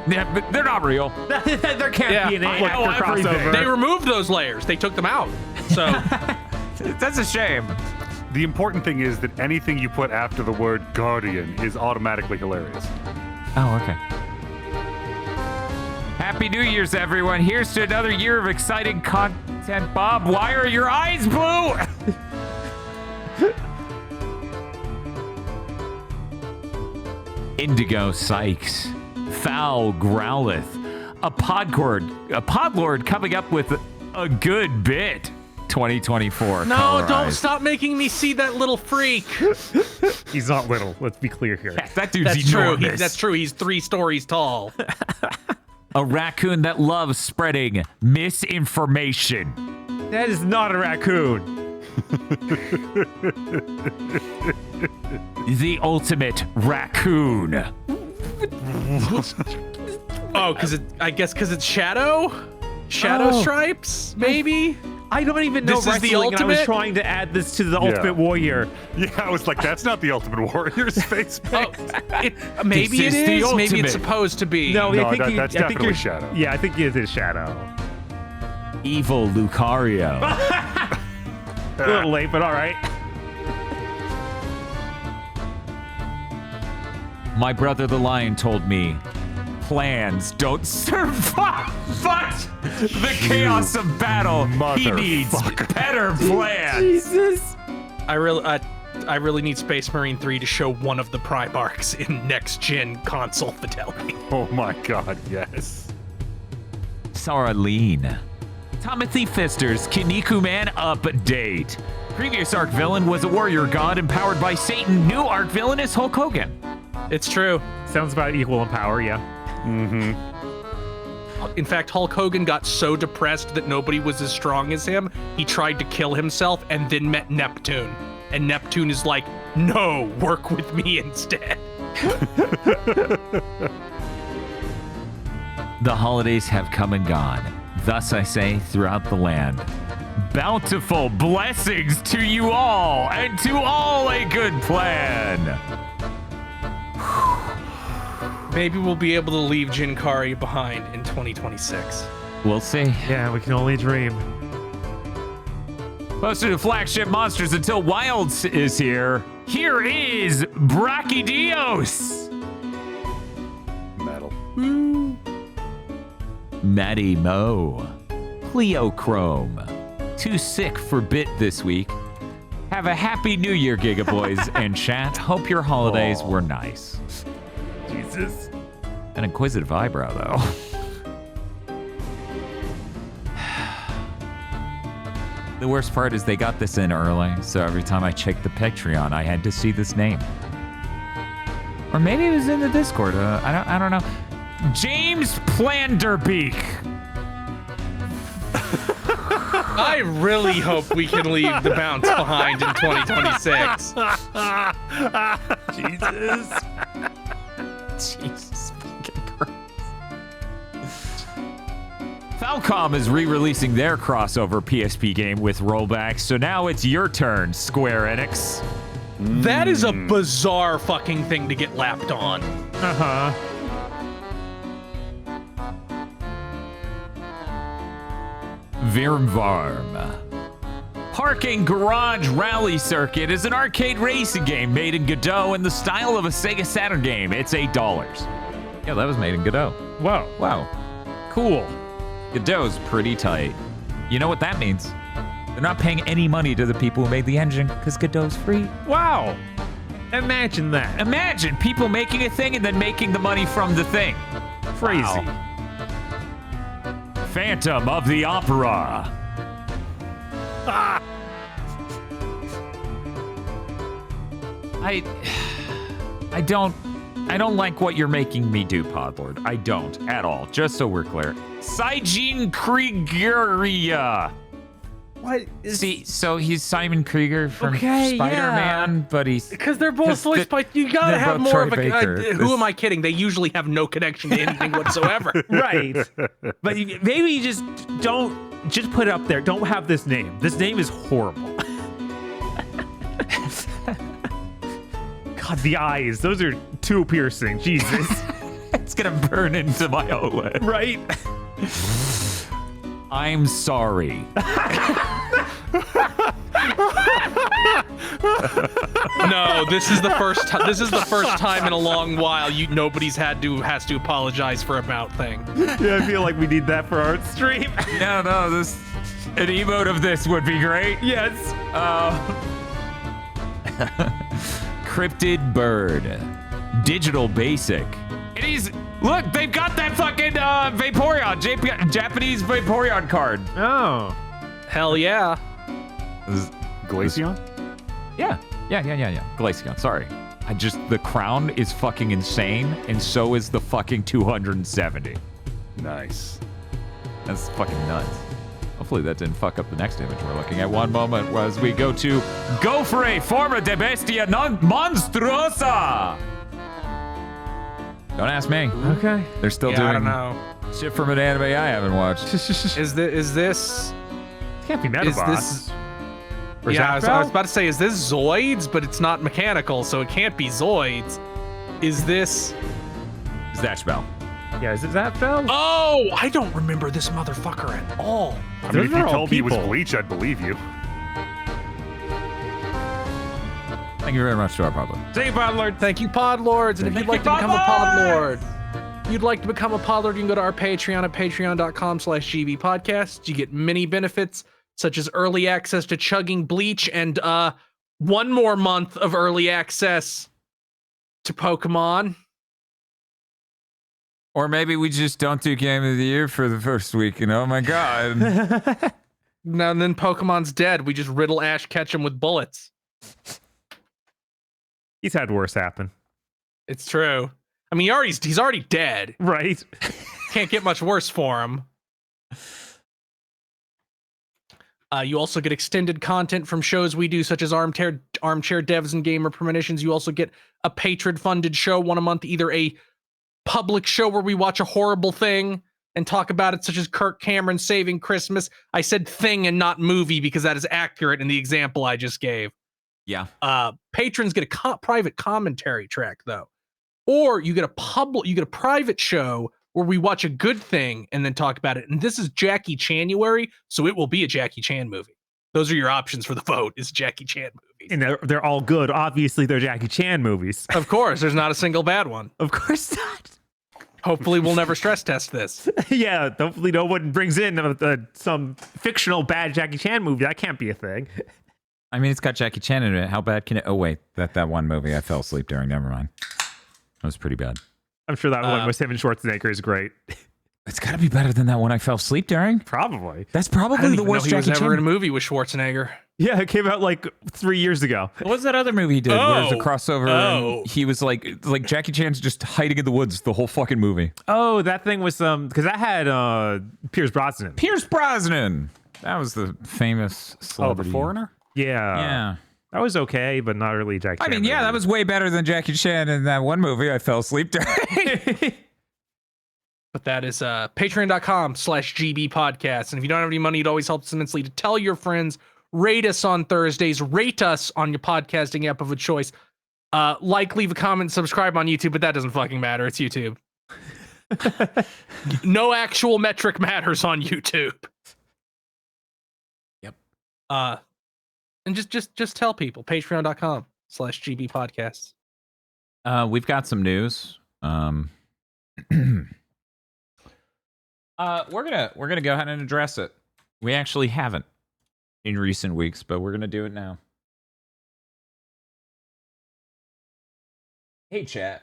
Yeah, but they're not real. There can't Yeah, be an I actor know everything. crossover. They removed those layers. They took them out. So That's a shame. The important thing is that anything you put after the word guardian is automatically hilarious. Oh, okay. Happy New Year's, everyone. Here's to another year of exciting content. Bob, why are your eyes blue? Indigo Sykes. Foul Growlith. A Podlord coming up with a good bit. 2024. No, colorized. don't stop making me see that little freak. He's not little. Let's be clear here. Yeah, that dude's That's true. enormous. That's true. He's 3 stories tall. A raccoon that loves spreading misinformation. That is not a raccoon. The ultimate raccoon. Oh, I guess because it's Shadow? Shadow Stripes, maybe? I don't even know This is the wrestling, and I was ultimate? trying to add this to the Ultimate Warrior. Yeah, I was like, that's not the Ultimate Warrior's face paint. Maybe This it is the is. Maybe ultimate. it's supposed to be. No, No, I think that's I think definitely you're Shadow. Yeah, I think it is Shadow. Evil Lucario. A little late, but all right. My brother the lion told me, plans don't survive the chaos of battle. He needs better plans. Jesus. I really need Space Marine 3 to show one of the Primarchs in next-gen console fidelity. Oh my god, yes. Saraline. Timothy Fister's Kiniku Man update. Previous arc villain was a warrior god empowered by Satan. New arc villain is Hulk Hogan. It's true. Sounds about equal in power, yeah. Mm-hmm. In fact, Hulk Hogan got so depressed that nobody was as strong as him, he tried to kill himself and then met Neptune. And Neptune is like, no, work with me instead. The holidays have come and gone. Thus I say throughout the land. Bountiful blessings to you all, and to all a good plan. Maybe we'll be able to leave Jinkari behind in 2026. We'll see. Yeah, we can only dream. Posted to flagship monsters until Wilds is here. Here is Brachydios. Metal. Maddie Mo. Cleochrome. Too sick for bit this week. Have a happy new year, Gigaboys and chat. Hope your holidays were nice. Jesus. An inquisitive eyebrow, though. The worst part is they got this in early, so every time I checked the Patreon, I had to see this name. Or maybe it was in the Discord. I don't know. James Planderbeek. I really hope we can leave the bounce behind in 2026. Jesus. Jesus fucking Christ. Falcom is re-releasing their crossover PSP game with rollbacks, so now it's your turn, Square Enix. That is a bizarre fucking thing to get lapped on. Uh-huh. Virmvarm. Parking Garage Rally Circuit is an arcade racing game made in Godot in the style of a Sega Saturn game. It's $8. Yeah, that was made in Godot. Whoa. Wow. Cool. Godot's pretty tight. You know what that means? They're not paying any money to the people who made the engine because Godot's free. Wow. Imagine that. Imagine people making a thing and then making the money from the thing. Crazy. Wow. Phantom of the Opera. I don't like what you're making me do, Podlord. I don't at all. Just so we're clear. Saijin Kriegeria. What is... See, so he's Simon Krieger from Okay, Spider-Man, but he's Because they're both voiced by. You gotta they're have both more Troy of a. Baker. Who am I kidding? They usually have no connection to anything whatsoever. Right. But maybe you just don't... Just put it up there. Don't have this name. This name is horrible. God, the eyes. Those are too piercing. Jesus. it's gonna burn into my OLED. Right? I'm sorry. No, this is the first time. This is the first time in a long while nobody's has to apologize for a mouth thing. Yeah, I feel like we need that for our stream. No, an emote of this would be great. Yes. Cryptid bird, digital basic. And look, they've got that fucking Vaporeon, Japanese Vaporeon card. Oh. Hell yeah. Glaceon? Yeah. Glaceon, sorry. The crown is fucking insane, and so is the fucking 270. Nice. That's fucking nuts. Hopefully that didn't fuck up the next image we're looking at. One moment as we go to Gofre, forma de bestia non monstruosa. Don't ask me. Okay. They're still I doing don't know. shit from an anime I haven't watched. Is this? Can't be Metaboss. Or Yeah, I Zapdos? was about to say, is this Zoids? But it's not mechanical, so it can't be Zoids. Is this? Zatchbell. Yeah, is it Zapdos? Oh, I don't remember this motherfucker at all. I mean, if Those are you all told me it was people. Bleach, I'd believe you. Thank you very much to our public. Thank you, Podlord. Thank you, Podlords. And if you'd like to become a Podlord, you can go to our Patreon at patreon.com/gbpodcast. You get many benefits, such as early access to Chugging Bleach and one more month of early access to Pokemon. Or maybe we just don't do Game of the Year for the first week, and oh my god. Now and then Pokemon's dead. We just riddle Ash Ketchum with bullets. He's had worse happen. It's true. I mean, he's already dead. Right. Can't get much worse for him. You also get extended content from shows we do, such as Armchair Devs and Gamer Premonitions. You also get a patron-funded show one a month, either a public show where we watch a horrible thing and talk about it, such as Kirk Cameron Saving Christmas. I said thing and not movie because that is accurate in the example I just gave. Yeah. Patrons get a private commentary track though, or you get a private show where we watch a good thing and then talk about it. And this is Jackie Chanuary, so it will be a Jackie Chan movie. Those are your options for the vote: is Jackie Chan movies. And they're all good. Obviously, they're Jackie Chan movies. Of course, there's not a single bad one. Of course not. Hopefully, we'll never stress test this. Yeah, hopefully no one brings in some fictional bad Jackie Chan movie. That can't be a thing. I mean, it's got Jackie Chan in it. How bad can it? Oh, wait. That one movie I fell asleep during. Never mind. That was pretty bad. I'm sure that one with him and Schwarzenegger is great. It's got to be better than that one I fell asleep during. Probably. That's I probably didn't the even know worst he was Jackie ever Chan. in a movie with Schwarzenegger. Yeah, it came out like 3 years ago. What was that other movie he did? Where it was a Oh. crossover. Oh. And he was like Jackie Chan's just hiding in the woods the whole fucking movie. Oh, that thing was because that had Pierce Brosnan. Pierce Brosnan. That was the famous Oh, celebrity. The Foreigner? Yeah. Yeah. That was okay, but not really Jackie I Chan. mean, yeah, that was way better than Jackie Chan in that one movie I fell asleep during. But that is patreon.com/GB podcast. And if you don't have any money, it always helps immensely to tell your friends, rate us on Thursdays, rate us on your podcasting app of a choice. Leave a comment, subscribe on YouTube, but that doesn't fucking matter. It's YouTube. No actual metric matters on YouTube. Yep. And just tell people, patreon.com/GB podcasts. We've got some news. We're gonna go ahead and address it. We actually haven't in recent weeks, but we're gonna do it now. Hey, chat.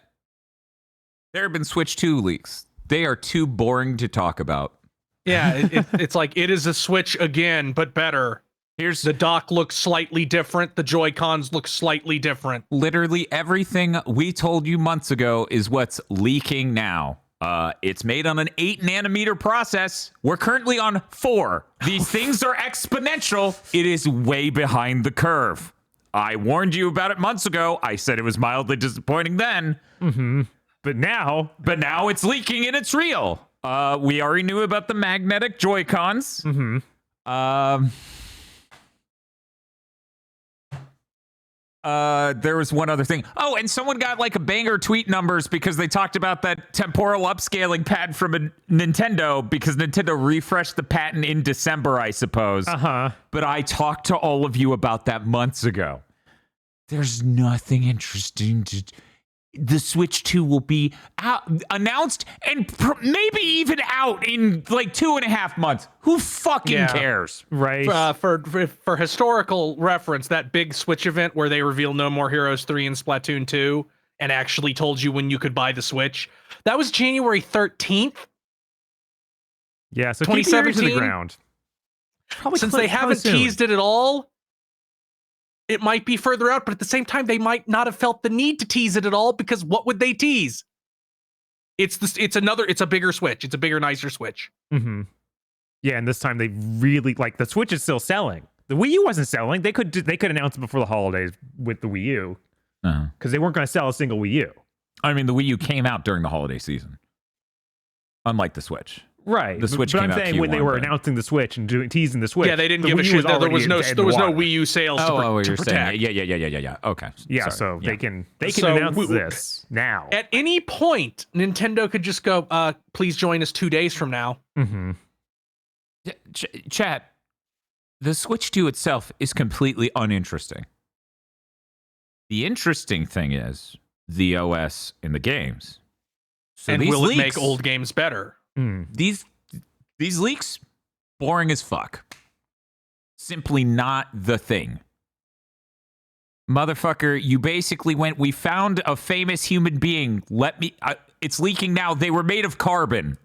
There have been Switch 2 leaks. They are too boring to talk about. Yeah, it's like it is a Switch again, but better. Here's The dock looks slightly different. The Joy-Cons look slightly different. literally everything we told you months ago is what's leaking now. It's made on an 8 nanometer process. We're currently on 4. These things are exponential. It is way behind the curve. I warned you about it months ago. I said it was mildly disappointing then. Mm-hmm. But now it's leaking and it's real. We already knew about the magnetic Joy-Cons. Mm-hmm. There was one other thing. Oh, and someone got like a banger tweet numbers because they talked about that temporal upscaling patent from a Nintendo because Nintendo refreshed the patent in December, I suppose. Uh-huh. But I talked to all of you about that months ago. There's nothing interesting to. The Switch 2 will be announced and maybe even out in like 2.5 months. Who fucking cares? Right. For historical reference, that big Switch event where they revealed No More Heroes 3 and Splatoon 2 and actually told you when you could buy the Switch, that was January 13th. Yeah, so keep your ear to the ground. Since they haven't teased it at all, it might be further out, but at the same time, they might not have felt the need to tease it at all, because what would they tease? It's a bigger Switch. It's a bigger, nicer Switch. Mm-hmm. Yeah, and this time they really the Switch is still selling. The Wii U wasn't selling. They could announce it before the holidays with the Wii U because they weren't going to sell a single Wii U. I mean, the Wii U came out during the holiday season, unlike the Switch. Right, the Switch. But came I'm out saying Q1, when they were announcing the Switch and teasing the Switch, yeah, they didn't give a shit. There was no Wii U sales. You're protect. saying, yeah. Okay, yeah. Sorry. So they can announce this now. At any point, Nintendo could just go, "Please join us 2 days from now." Mm-hmm. Chat. The Switch 2 itself is completely uninteresting. The interesting thing is the OS and the games. So and these will leaks, it make old games better? These leaks, boring as fuck. Simply not the thing. Motherfucker, you basically went, we found a famous human being. It's leaking now. They were made of carbon.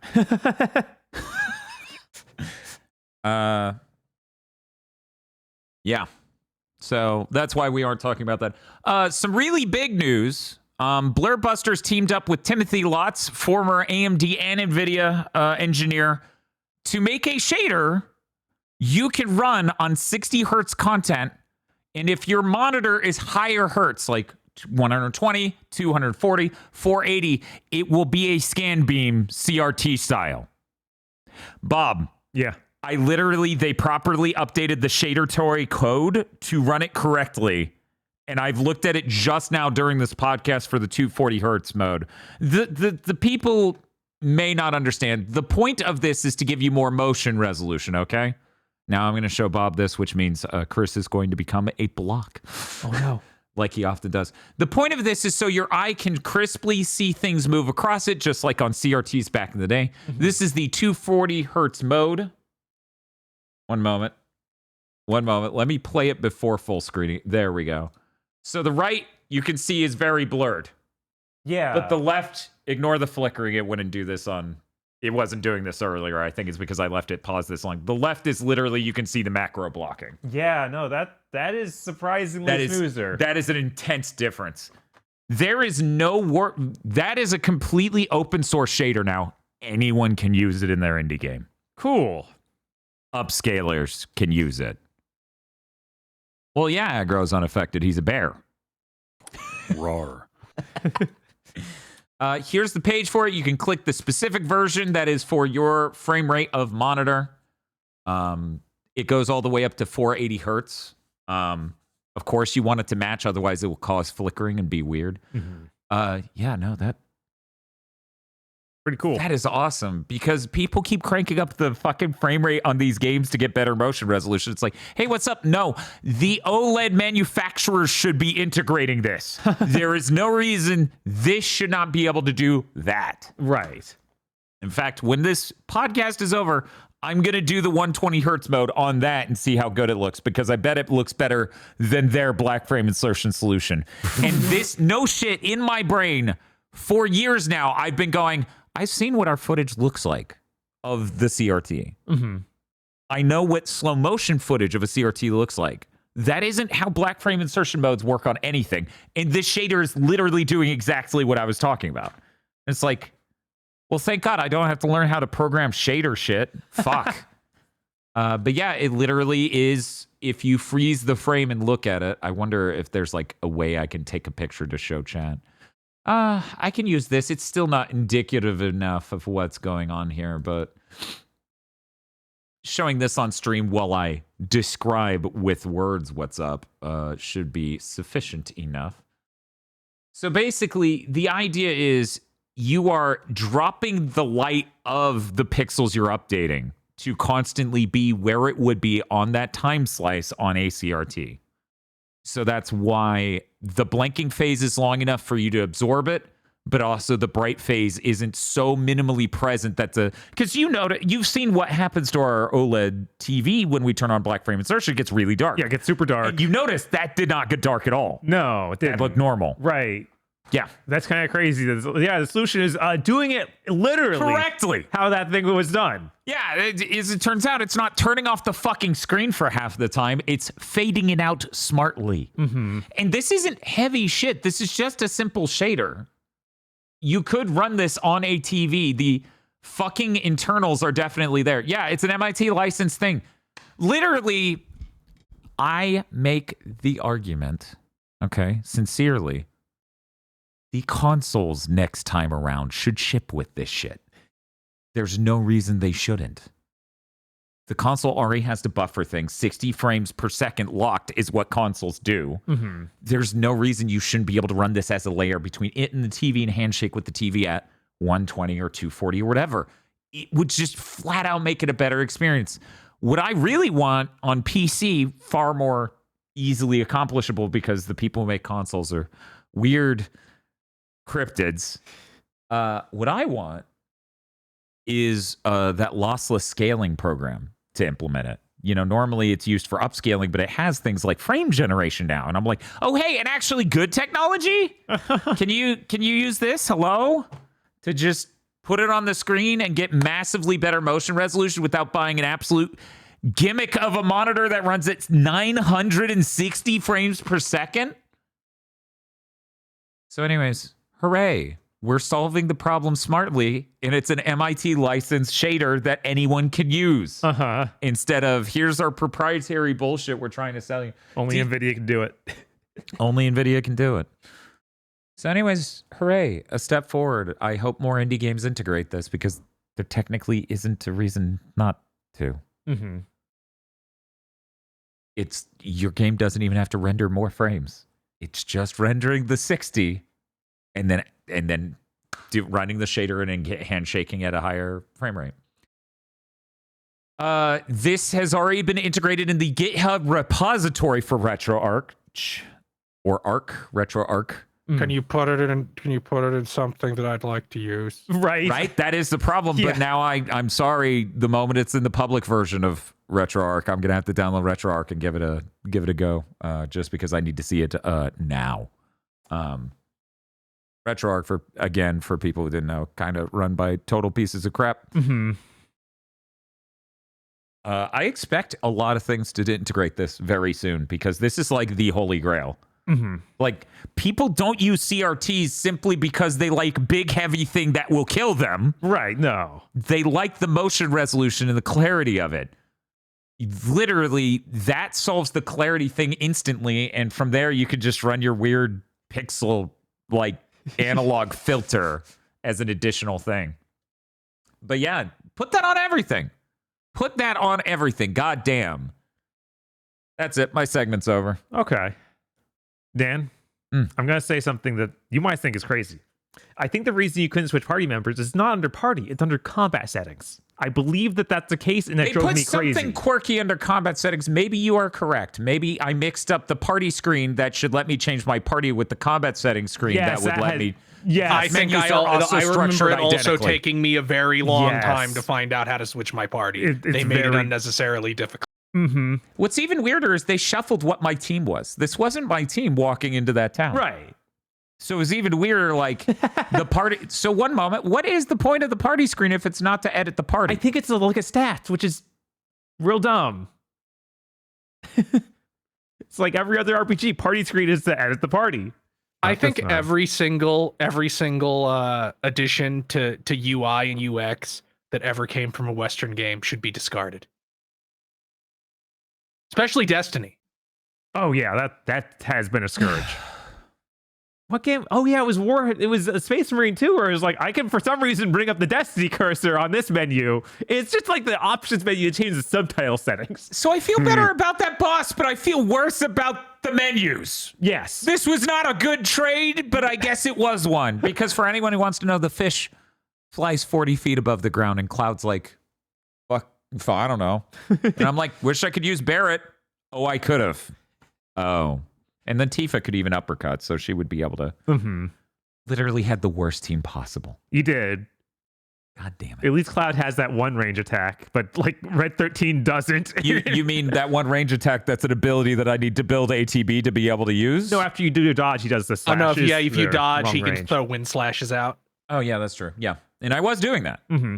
Yeah. So that's why we aren't talking about that. Some really big news. Blurbusters teamed up with Timothy Lotz, former AMD and NVIDIA engineer, to make a shader you can run on 60 hertz content. And if your monitor is higher hertz, like 120, 240, 480, it will be a scan beam CRT style. Bob. Yeah. They properly updated the shader toy code to run it correctly. And I've looked at it just now during this podcast for the 240 hertz mode. The people may not understand. The point of this is to give you more motion resolution, okay? Now I'm going to show Bob this, which means Chris is going to become a block. Oh, no. Like he often does. The point of this is so your eye can crisply see things move across it, just like on CRTs back in the day. Mm-hmm. This is the 240 hertz mode. One moment. Let me play it before full screening. There we go. So the right, you can see, is very blurred. Yeah. But the left, ignore the flickering. It wouldn't do this on... It wasn't doing this earlier. I think it's because I left it paused this long. The left is literally, you can see the macro blocking. Yeah, no, that is surprisingly smoother. That is an intense difference. There is no work. That is a completely open source shader now. Anyone can use it in their indie game. Cool. Upscalers can use it. Well, yeah, Aggro's unaffected. He's a bear. Roar. Here's the page for it. You can click the specific version that is for your frame rate of monitor. It goes all the way up to 480 hertz. Of course, you want it to match, otherwise it will cause flickering and be weird. Mm-hmm. That pretty cool. That is awesome because people keep cranking up the fucking frame rate on these games to get better motion resolution. It's like, hey, what's up? No, the OLED manufacturers should be integrating this. There is no reason this should not be able to do that. Right. In fact, when this podcast is over, I'm going to do the 120 hertz mode on that and see how good it looks because I bet it looks better than their black frame insertion solution. And this, no shit, in my brain, for years now, I've been going, I've seen what our footage looks like of the CRT. Mm-hmm. I know what slow motion footage of a CRT looks like. That isn't how black frame insertion modes work on anything. And this shader is literally doing exactly what I was talking about. It's like, well, thank God I don't have to learn how to program shader shit. Fuck. But yeah, it literally is, if you freeze the frame and look at it, I wonder if there's like a way I can take a picture to show chat. I can use this. It's still not indicative enough of what's going on here, but showing this on stream while I describe with words what's up should be sufficient enough. So basically, the idea is you are dropping the light of the pixels you're updating to constantly be where it would be on that time slice on a CRT. So that's why the blinking phase is long enough for you to absorb it, but also the bright phase isn't so minimally present that because you've seen what happens to our OLED TV when we turn on black frame insertion. It gets really dark. Yeah, it gets super dark. And you notice that did not get dark at all. No, it didn't. It looked normal. Right. Yeah. That's kind of crazy. The solution is doing it literally Correctly. how that thing was done. Yeah, as it turns out, it's not turning off the fucking screen for half the time. It's fading it out smartly. Mm-hmm. And this isn't heavy shit. This is just a simple shader. You could run this on a TV. The fucking internals are definitely there. Yeah, it's an MIT licensed thing. Literally, I make the argument, okay, sincerely, the consoles next time around should ship with this shit. There's no reason they shouldn't. The console already has to buffer things. 60 frames per second locked is what consoles do. Mm-hmm. There's no reason you shouldn't be able to run this as a layer between it and the TV and handshake with the TV at 120 or 240 or whatever. It would just flat out make it a better experience. What I really want on PC, far more easily accomplishable because the people who make consoles are weird cryptids. What I want is that lossless scaling program to implement it. You know, normally it's used for upscaling, but it has things like frame generation now. And I'm like, oh, hey, and actually good technology? Can you use this? Hello? To just put it on the screen and get massively better motion resolution without buying an absolute gimmick of a monitor that runs at 960 frames per second? So anyways, hooray. We're solving the problem smartly, and it's an MIT licensed shader that anyone can use. Uh-huh. Instead of, here's our proprietary bullshit we're trying to sell you. Only NVIDIA can do it. Only NVIDIA can do it. So anyways, hooray, a step forward. I hope more indie games integrate this because there technically isn't a reason not to. Mm-hmm. Your game doesn't even have to render more frames. It's just rendering the 60 and then running the shader and handshaking at a higher frame rate. This has already been integrated in the GitHub repository for RetroArch or RetroArch. Can you put it in something that I'd like to use? Right. That is the problem. Yeah. But now I'm sorry. The moment it's in the public version of RetroArch, I'm gonna have to download RetroArch and give it a go. Just because I need to see it now. RetroArch for people who didn't know, kind of run by total pieces of crap. Mm-hmm. I expect a lot of things to integrate this very soon because this is like the holy grail. Mm-hmm. Like, people don't use CRTs simply because they like big, heavy thing that will kill them. Right, no. They like the motion resolution and the clarity of it. Literally, that solves the clarity thing instantly, and from there, you could just run your weird pixel, like, analog filter as an additional thing. But yeah, put that on everything. Put that on everything. God damn. That's it. My segment's over. Okay. Dan, I'm going to say something that you might think is crazy. I think the reason you couldn't switch party members is not under party, it's under combat settings. I believe that that's the case, and that drove me crazy. They put something quirky under combat settings. Maybe you are correct. Maybe I mixed up the party screen that should let me change my party with the combat settings screen that would let me. Yeah, I think I remember it also taking me a very long time to find out how to switch my party. They made it unnecessarily difficult. Mm-hmm. What's even weirder is they shuffled what my team was. This wasn't my team walking into that town. Right. So it was even weirder, like, the party. So one moment, what is the point of the party screen if it's not to edit the party? I think it's to look at stats, which is real dumb. It's like every other RPG, party screen is to edit the party. I think every single addition to UI and UX that ever came from a Western game should be discarded. Especially Destiny. Oh yeah, that has been a scourge. What game? Oh yeah, it was a Space Marine 2, where it was like, I can for some reason bring up the Destiny cursor on this menu. It's just like the options menu to change the subtitle settings. So I feel better about that boss, but I feel worse about the menus. Yes. This was not a good trade, but I guess it was one. Because for anyone who wants to know, the fish flies 40 feet above the ground, and Cloud's like, fuck, I don't know. And I'm like, wish I could use Barrett. Oh, I could have. Oh. And then Tifa could even uppercut, so she would be able to. Mm-hmm. Literally had the worst team possible. You did. God damn it. At least Cloud has that one range attack, but like Red 13 doesn't. You mean that one range attack that's an ability that I need to build ATB to be able to use? No, after you do your dodge, he does the Oh slashes. no! If you dodge, Long he can range. throw wind slashes out. Oh, yeah, that's true. Yeah. And I was doing that. Mm-hmm.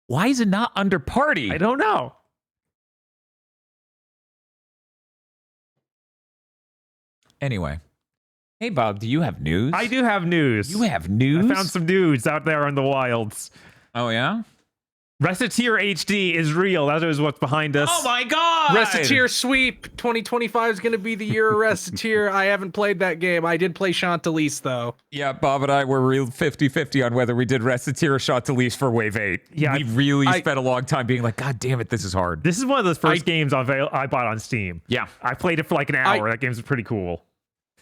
Why is it not under party? I don't know. Anyway. Hey, Bob, do you have news? I do have news. You have news? I found some news out there in the wilds. Oh, yeah? Reciteer HD is real. That is what's behind us. Oh, my God! Reciteer sweep 2025 is going to be the year of Reciteer. I haven't played that game. I did play Chantalise though. Yeah, Bob and I were real 50-50 on whether we did Reciteer or Chantalise for Wave 8. Yeah, we really spent a long time being like, God damn it, this is hard. This is one of those first games I bought on Steam. Yeah. I played it for like an hour. That game's pretty cool.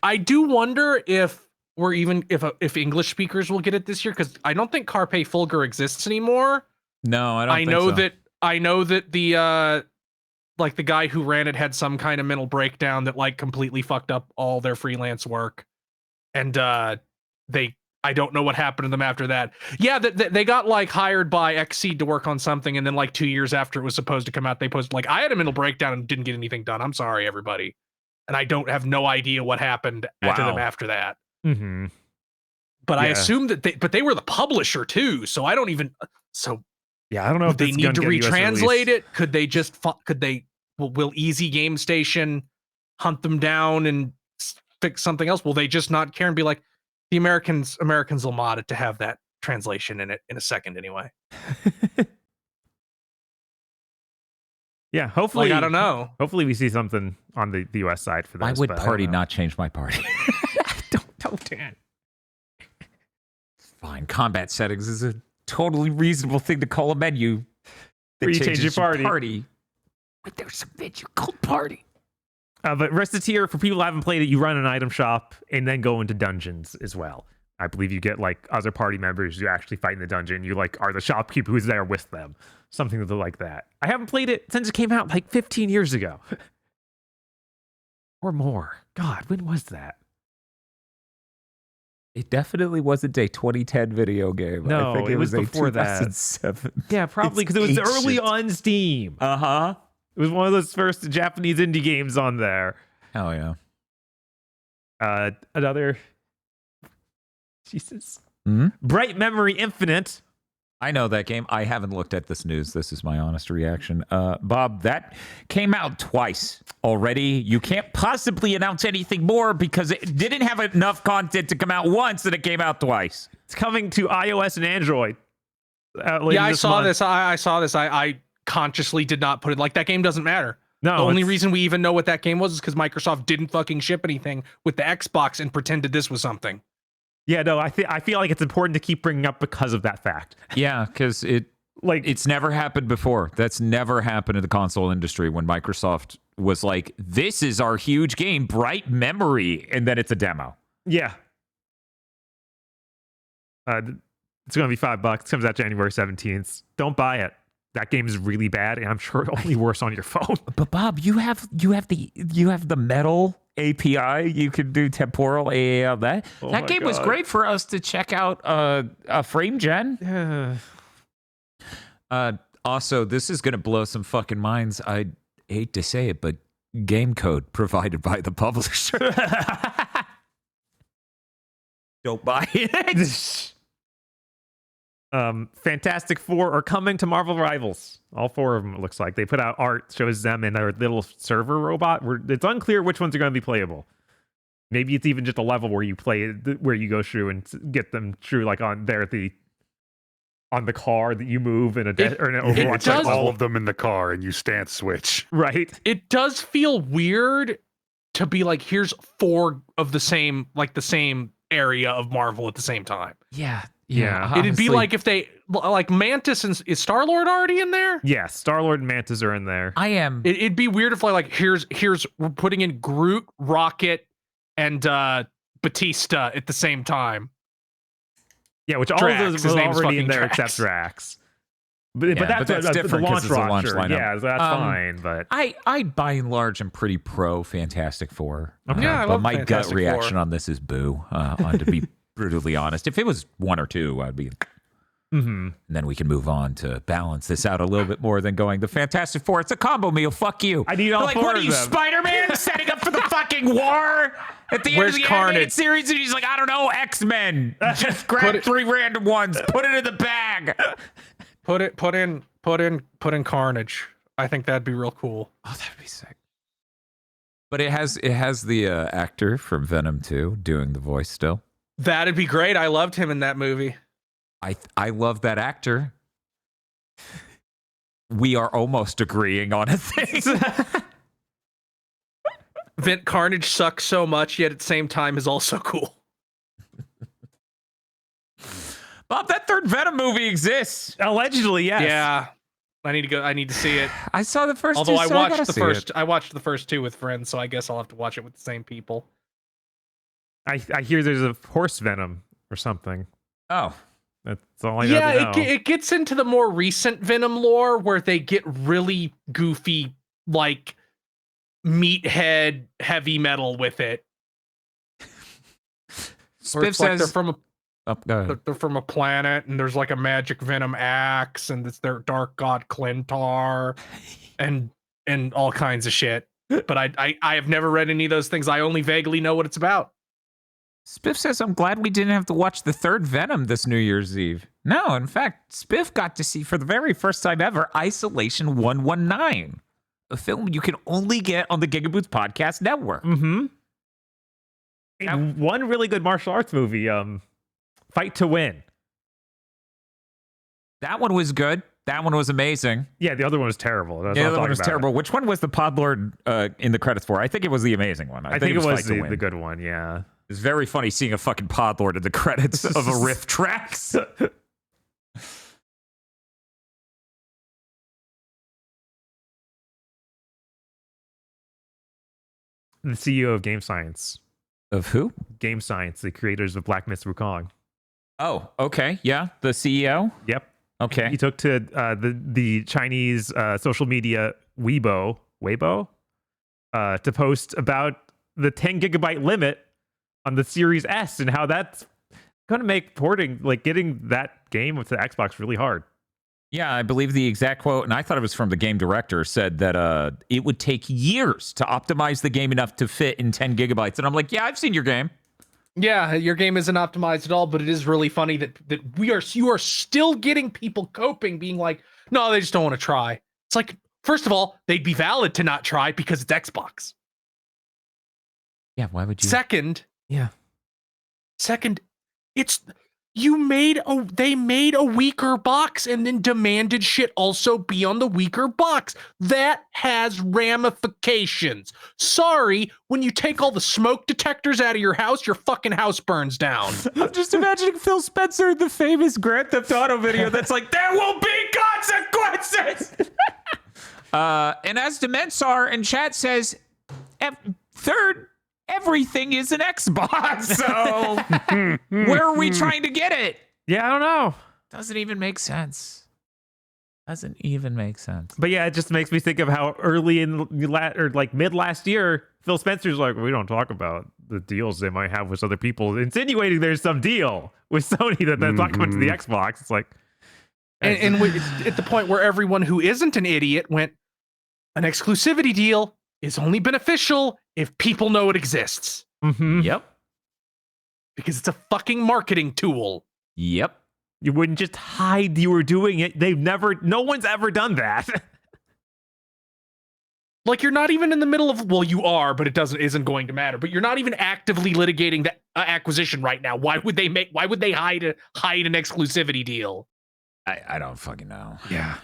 I do wonder if we're even if English speakers will get it this year, because I don't think Carpe Fulgur exists anymore. No, I don't think so. I know that the like the guy who ran it had some kind of mental breakdown that like completely fucked up all their freelance work, and I don't know what happened to them after that. Yeah, they got like hired by Xseed to work on something, and then like 2 years after it was supposed to come out, they posted like, I had a mental breakdown and didn't get anything done. I'm sorry, everybody. And I don't have no idea what happened to them after that. Mm-hmm. But I assume that they were the publisher too, so I don't even Yeah, I don't know if they need to retranslate it. Could they just will Easy Game Station hunt them down and fix something else? Will they just not care and be like, the Americans will mod it to have that translation in it in a second anyway? Yeah, hopefully. Like, I don't know. Hopefully we see something on the US side for this. Why would party not change my party? Don't, Dan. Fine, combat settings is a totally reasonable thing to call a menu. Where you change your party. But there's a menu called party. But Reciteer, for people who haven't played it, you run an item shop and then go into dungeons as well. I believe you get like other party members who actually fight in the dungeon. You like are the shopkeeper who's there with them. Something like that. I haven't played it since it came out like 15 years ago. Or more. God, when was that? It definitely wasn't a 2010 video game. No, I think it was a before that. 2007. Yeah, probably because it was early on Steam. Uh-huh. It was one of those first Japanese indie games on there. Hell yeah. Another... Jesus. Mm-hmm. Bright Memory Infinite. I know that game. I haven't looked at this news. This is my honest reaction. Bob, that came out twice already. You can't possibly announce anything more because it didn't have enough content to come out once and it came out twice. It's coming to iOS and Android. Yeah, I saw this. I saw this. I consciously did not put it. Like, that game doesn't matter. No, the only reason we even know what that game was is because Microsoft didn't fucking ship anything with the Xbox and pretended this was something. Yeah, no, I feel like it's important to keep bringing up because of that fact. Yeah, because it's never happened before. That's never happened in the console industry when Microsoft was like, this is our huge game, Bright Memory, and then it's a demo. Yeah. It's going to be $5. It comes out January 17th. Don't buy it. That game is really bad, and I'm sure only worse on your phone. But Bob, you have the Metal API. You can do temporal AAL. That game was great for us to check out a frame gen. Also, this is gonna blow some fucking minds. I hate to say it, but game code provided by the publisher. Don't buy it. Fantastic Four are coming to Marvel Rivals. All four of them, it looks like. They put out art, shows them in their little server robot. It's unclear which ones are going to be playable. Maybe it's even just a level where you play, where you go through and get them through, like on the car that you move in or in an Overwatch. Like all of them in the car and you stance switch. Right. It does feel weird to be like, here's four of the same area of Marvel at the same time. Yeah. It'd be like if they like Mantis and is Star-Lord already in there? Yeah, Star-Lord and Mantis are in there. It'd be weird if like here's we're putting in Groot, Rocket, and Batista at the same time. Yeah, which Drax, all of those his were name's already in fucking there Drax. except Drax. But that's the different 'cause launch it's a launch roster. lineup. Yeah, so that's fine. But I by and large am pretty pro Fantastic Four. Okay. Yeah, I but love my Fantastic gut reaction Four. on this is boo. To be brutally honest, if it was 1 or 2, I'd be. And then we can move on to balance this out a little bit more than going the Fantastic Four. It's a combo meal. Fuck you. I need all like, 4 what of are you, them. Spider-Man, setting up for the fucking war at the Where's end of the Carnage? animated series? And he's like, I don't know, X-Men. Just grab 3 random ones, put it in the bag. Put in Carnage. I think that'd be real cool. Oh, that'd be sick. But it has the actor from Venom 2 doing the voice still. That'd be great. I loved him in that movie. I love that actor. We are almost agreeing on a thing. Carnage sucks so much, yet at the same time is also cool. Bob, that third Venom movie exists. allegedly, yes. Yeah. I need to see it. I saw the first Although two, I so watched gotta the see first it. I watched the first 2 with friends, so I guess I'll have to watch it with the same people. I hear there's a horse venom or something. Oh. That's all I know. It gets into the more recent Venom lore where they get really goofy, like meathead heavy metal with it. Where Spiff it's like says... they're go ahead. from a planet, and there's like a magic venom axe, and it's their dark god Clintar, and all kinds of shit. But I have never read any of those things. I only vaguely know what it's about. Spiff says, I'm glad we didn't have to watch the third Venom this New Year's Eve. No, in fact, Spiff got to see for the very first time ever Isolation 119, a film you can only get on the GigaBoots Podcast Network. One really good martial arts movie, Fight to Win. That one was good. That one was amazing. Yeah, the other one was terrible. That's Yeah, what the I'm other one was talking about. terrible. Which one was the Podlord in the credits for? I think it was the amazing one. I think it was Fight to the Win. good one, yeah. It's very funny seeing a fucking Podlord in the credits of a riff tracks. The CEO of Game Science. Of who? Game Science, the creators of Black Myth Wukong. Oh, okay. Yeah, the CEO. Yep. Okay. He took to the Chinese social media Weibo to post about the 10 gigabyte limit on the Series S and how that's going to make porting, like getting that game to Xbox, really hard. Yeah, I believe the exact quote, and I thought it was from the game director, said that it would take years to optimize the game enough to fit in 10 gigabytes. And I'm like, yeah, I've seen your game. Yeah, your game isn't optimized at all, but it is really funny that you are still getting people coping, being like, no, they just don't want to try. It's like, first of all, they'd be valid to not try because it's Xbox. Yeah, why would you? Second, Yeah. it's they made a weaker box and then demanded shit also be on the weaker box. That has ramifications. Sorry, when you take all the smoke detectors out of your house, your fucking house burns down. I'm just imagining Phil Spencer in the famous Grand Theft Auto video that's like, there will be consequences. And as Demensar in chat says, third, everything is an Xbox. So where are we trying to get it? Yeah, I don't know. Doesn't even make sense. But yeah, it just makes me think of how early in mid last year, Phil Spencer's like, we don't talk about the deals they might have with other people, insinuating there's some deal with Sony that's not coming to the Xbox. It's like, And it's at the point where everyone who isn't an idiot went, an exclusivity deal is only beneficial if people know it exists. Yep. Because it's a fucking marketing tool. Yep. you wouldn't just hide you were doing it. No one's ever done that. Like, you're not even in the middle of, well, you are, but isn't going to matter. But you're not even actively litigating the acquisition right now. Why would they hide an exclusivity deal? I don't fucking know. Yeah.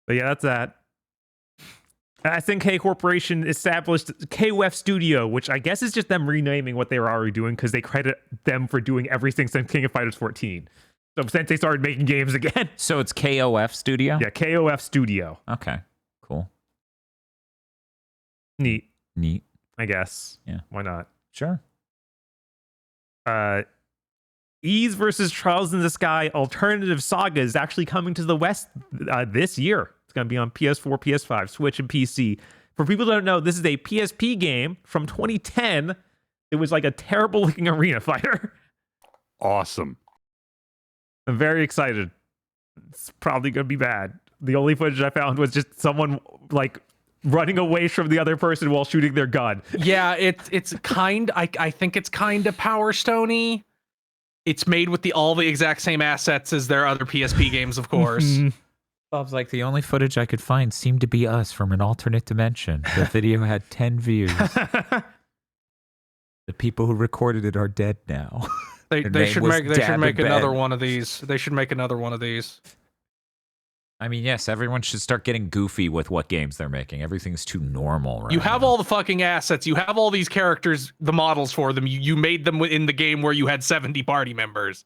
But yeah, that's that. SNK Corporation established KOF Studio, which I guess is just them renaming what they were already doing because they credit them for doing everything since King of Fighters 14. So since they started making games again. So it's KOF Studio? Yeah, KOF Studio. Okay, cool. Neat, Neat. I guess. Yeah. Why not? Sure. Ys versus Trials in the Sky Alternative Saga is actually coming to the West this year. It's going to be on PS4, PS5, Switch, and PC. For people who don't know, this is a PSP game from 2010. It was like a terrible looking arena fighter. Awesome. I'm very excited. It's probably going to be bad. The only footage I found was just someone like running away from the other person while shooting their gun. Yeah, it's kind. I think it's kind of Power Stone-y. It's made with all the exact same assets as their other PSP games, of course. Bob's like, the only footage I could find seemed to be us from an alternate dimension. The video had 10 views. The people who recorded it are dead now. They should make another one of these. They should make another one of these. I mean, yes, everyone should start getting goofy with what games they're making. Everything's too normal right You have now. all the fucking assets. You have all these characters, the models for them. You made them in the game where you had 70 party members.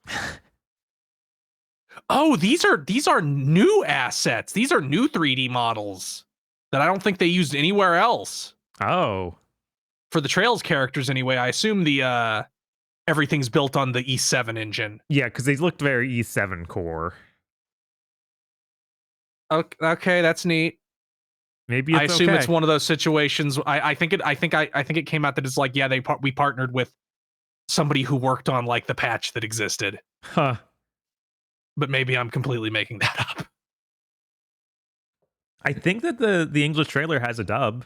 Oh, these are new assets. These are new 3D models that I don't think they used anywhere else. Oh. For the Trails characters anyway. I assume the everything's built on the E7 engine. Yeah, because they looked very E7 core. Okay, that's neat. Maybe I assume it's one of those situations. I think it came out that it's like, yeah, we partnered with somebody who worked on like the patch that existed. Huh. But maybe I'm completely making that up. I think that the English trailer has a dub.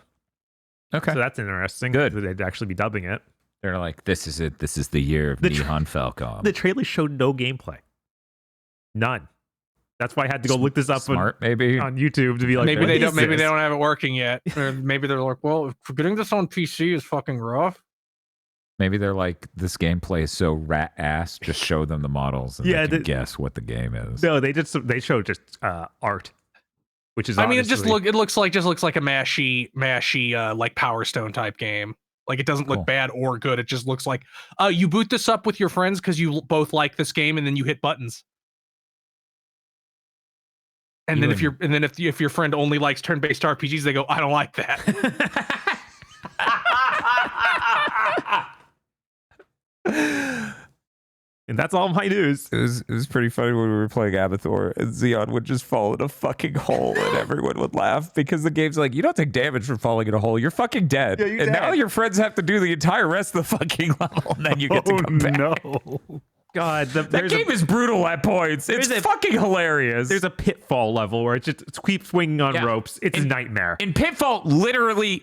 Okay. So that's interesting. Good. That they'd actually be dubbing it. They're like, this is it. This is the year of Nihon Falcom. The trailer showed no gameplay. None. That's why I had to go look this up maybe on YouTube to be like, maybe they don't have it working yet. Or maybe they're like, well, getting this on PC is fucking rough. Maybe they're like, this gameplay is so rat ass. Just show them the models and they can guess what the game is. No, they showed just art, which is. I mean, it looks like a mashy like Power Stone type game. Like it doesn't look bad or good. It just looks like you boot this up with your friends because you both like this game, and then you hit buttons. And then if your friend only likes turn-based RPGs, they go, I don't like that. And that's all my news. It was pretty funny when we were playing Abathor, and Xeon would just fall in a fucking hole, and everyone would laugh because the game's like, you don't take damage from falling in a hole. You're fucking dead. Yeah, you're dead. Now your friends have to do the entire rest of the fucking level, and then you get to come back. No. God, that game is brutal at points. It's fucking hilarious. There's a pitfall level where it keeps swinging on ropes. It's a nightmare. In Pitfall, literally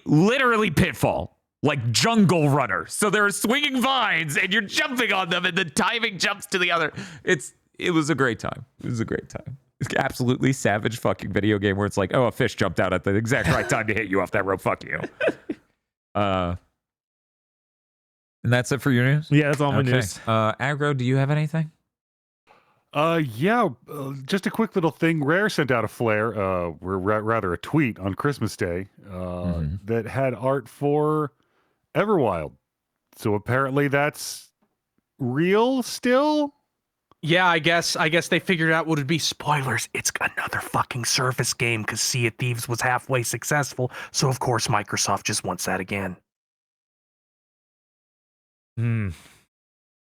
Pitfall. Like Jungle Runner. So there are swinging vines and you're jumping on them and the timing jumps to the other. It was a great time. It was a great time. It's absolutely savage fucking video game where it's like, oh, a fish jumped out at the exact right time to hit you off that rope. Fuck you. And that's it for your news? Yeah, that's all my news. Aggro, do you have anything? Just a quick little thing. Rare sent out a flare, rather a tweet on Christmas Day that had art for Everwild. So apparently that's real still? Yeah, I guess they figured out what would be spoilers. It's another fucking Surface game because Sea of Thieves was halfway successful. So of course Microsoft just wants that again.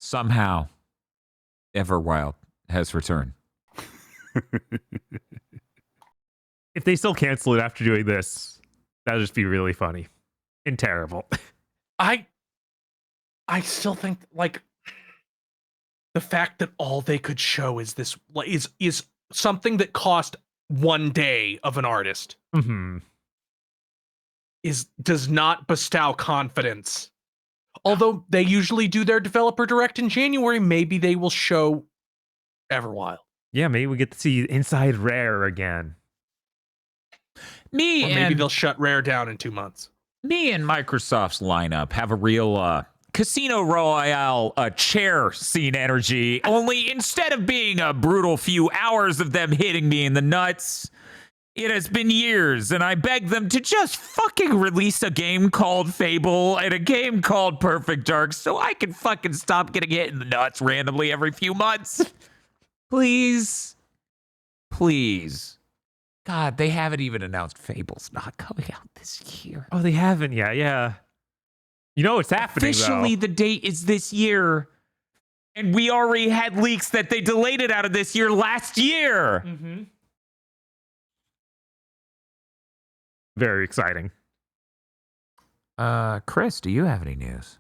Somehow, Everwild has returned. If they still cancel it after doing this, that'll just be really funny and terrible. I still think like the fact that all they could show is this is something that cost one day of an artist does not bestow confidence. Although they usually do their developer direct in January, maybe they will show Everwild. Yeah, maybe we get to see inside Rare again. Or maybe they'll shut Rare down in 2 months. Me and Microsoft's lineup have a real Casino Royale chair scene energy. Only instead of being a brutal few hours of them hitting me in the nuts, it has been years, and I beg them to just fucking release a game called Fable and a game called Perfect Dark so I can fucking stop getting hit in the nuts randomly every few months. Please. Please. God, they haven't even announced Fable's not coming out this year. Oh, they haven't yet, yeah. You know what's happening, Officially, though. the date is this year, And we already had leaks that they delayed it out of this year last year. Mm-hmm. Very exciting. Chris, do you have any news?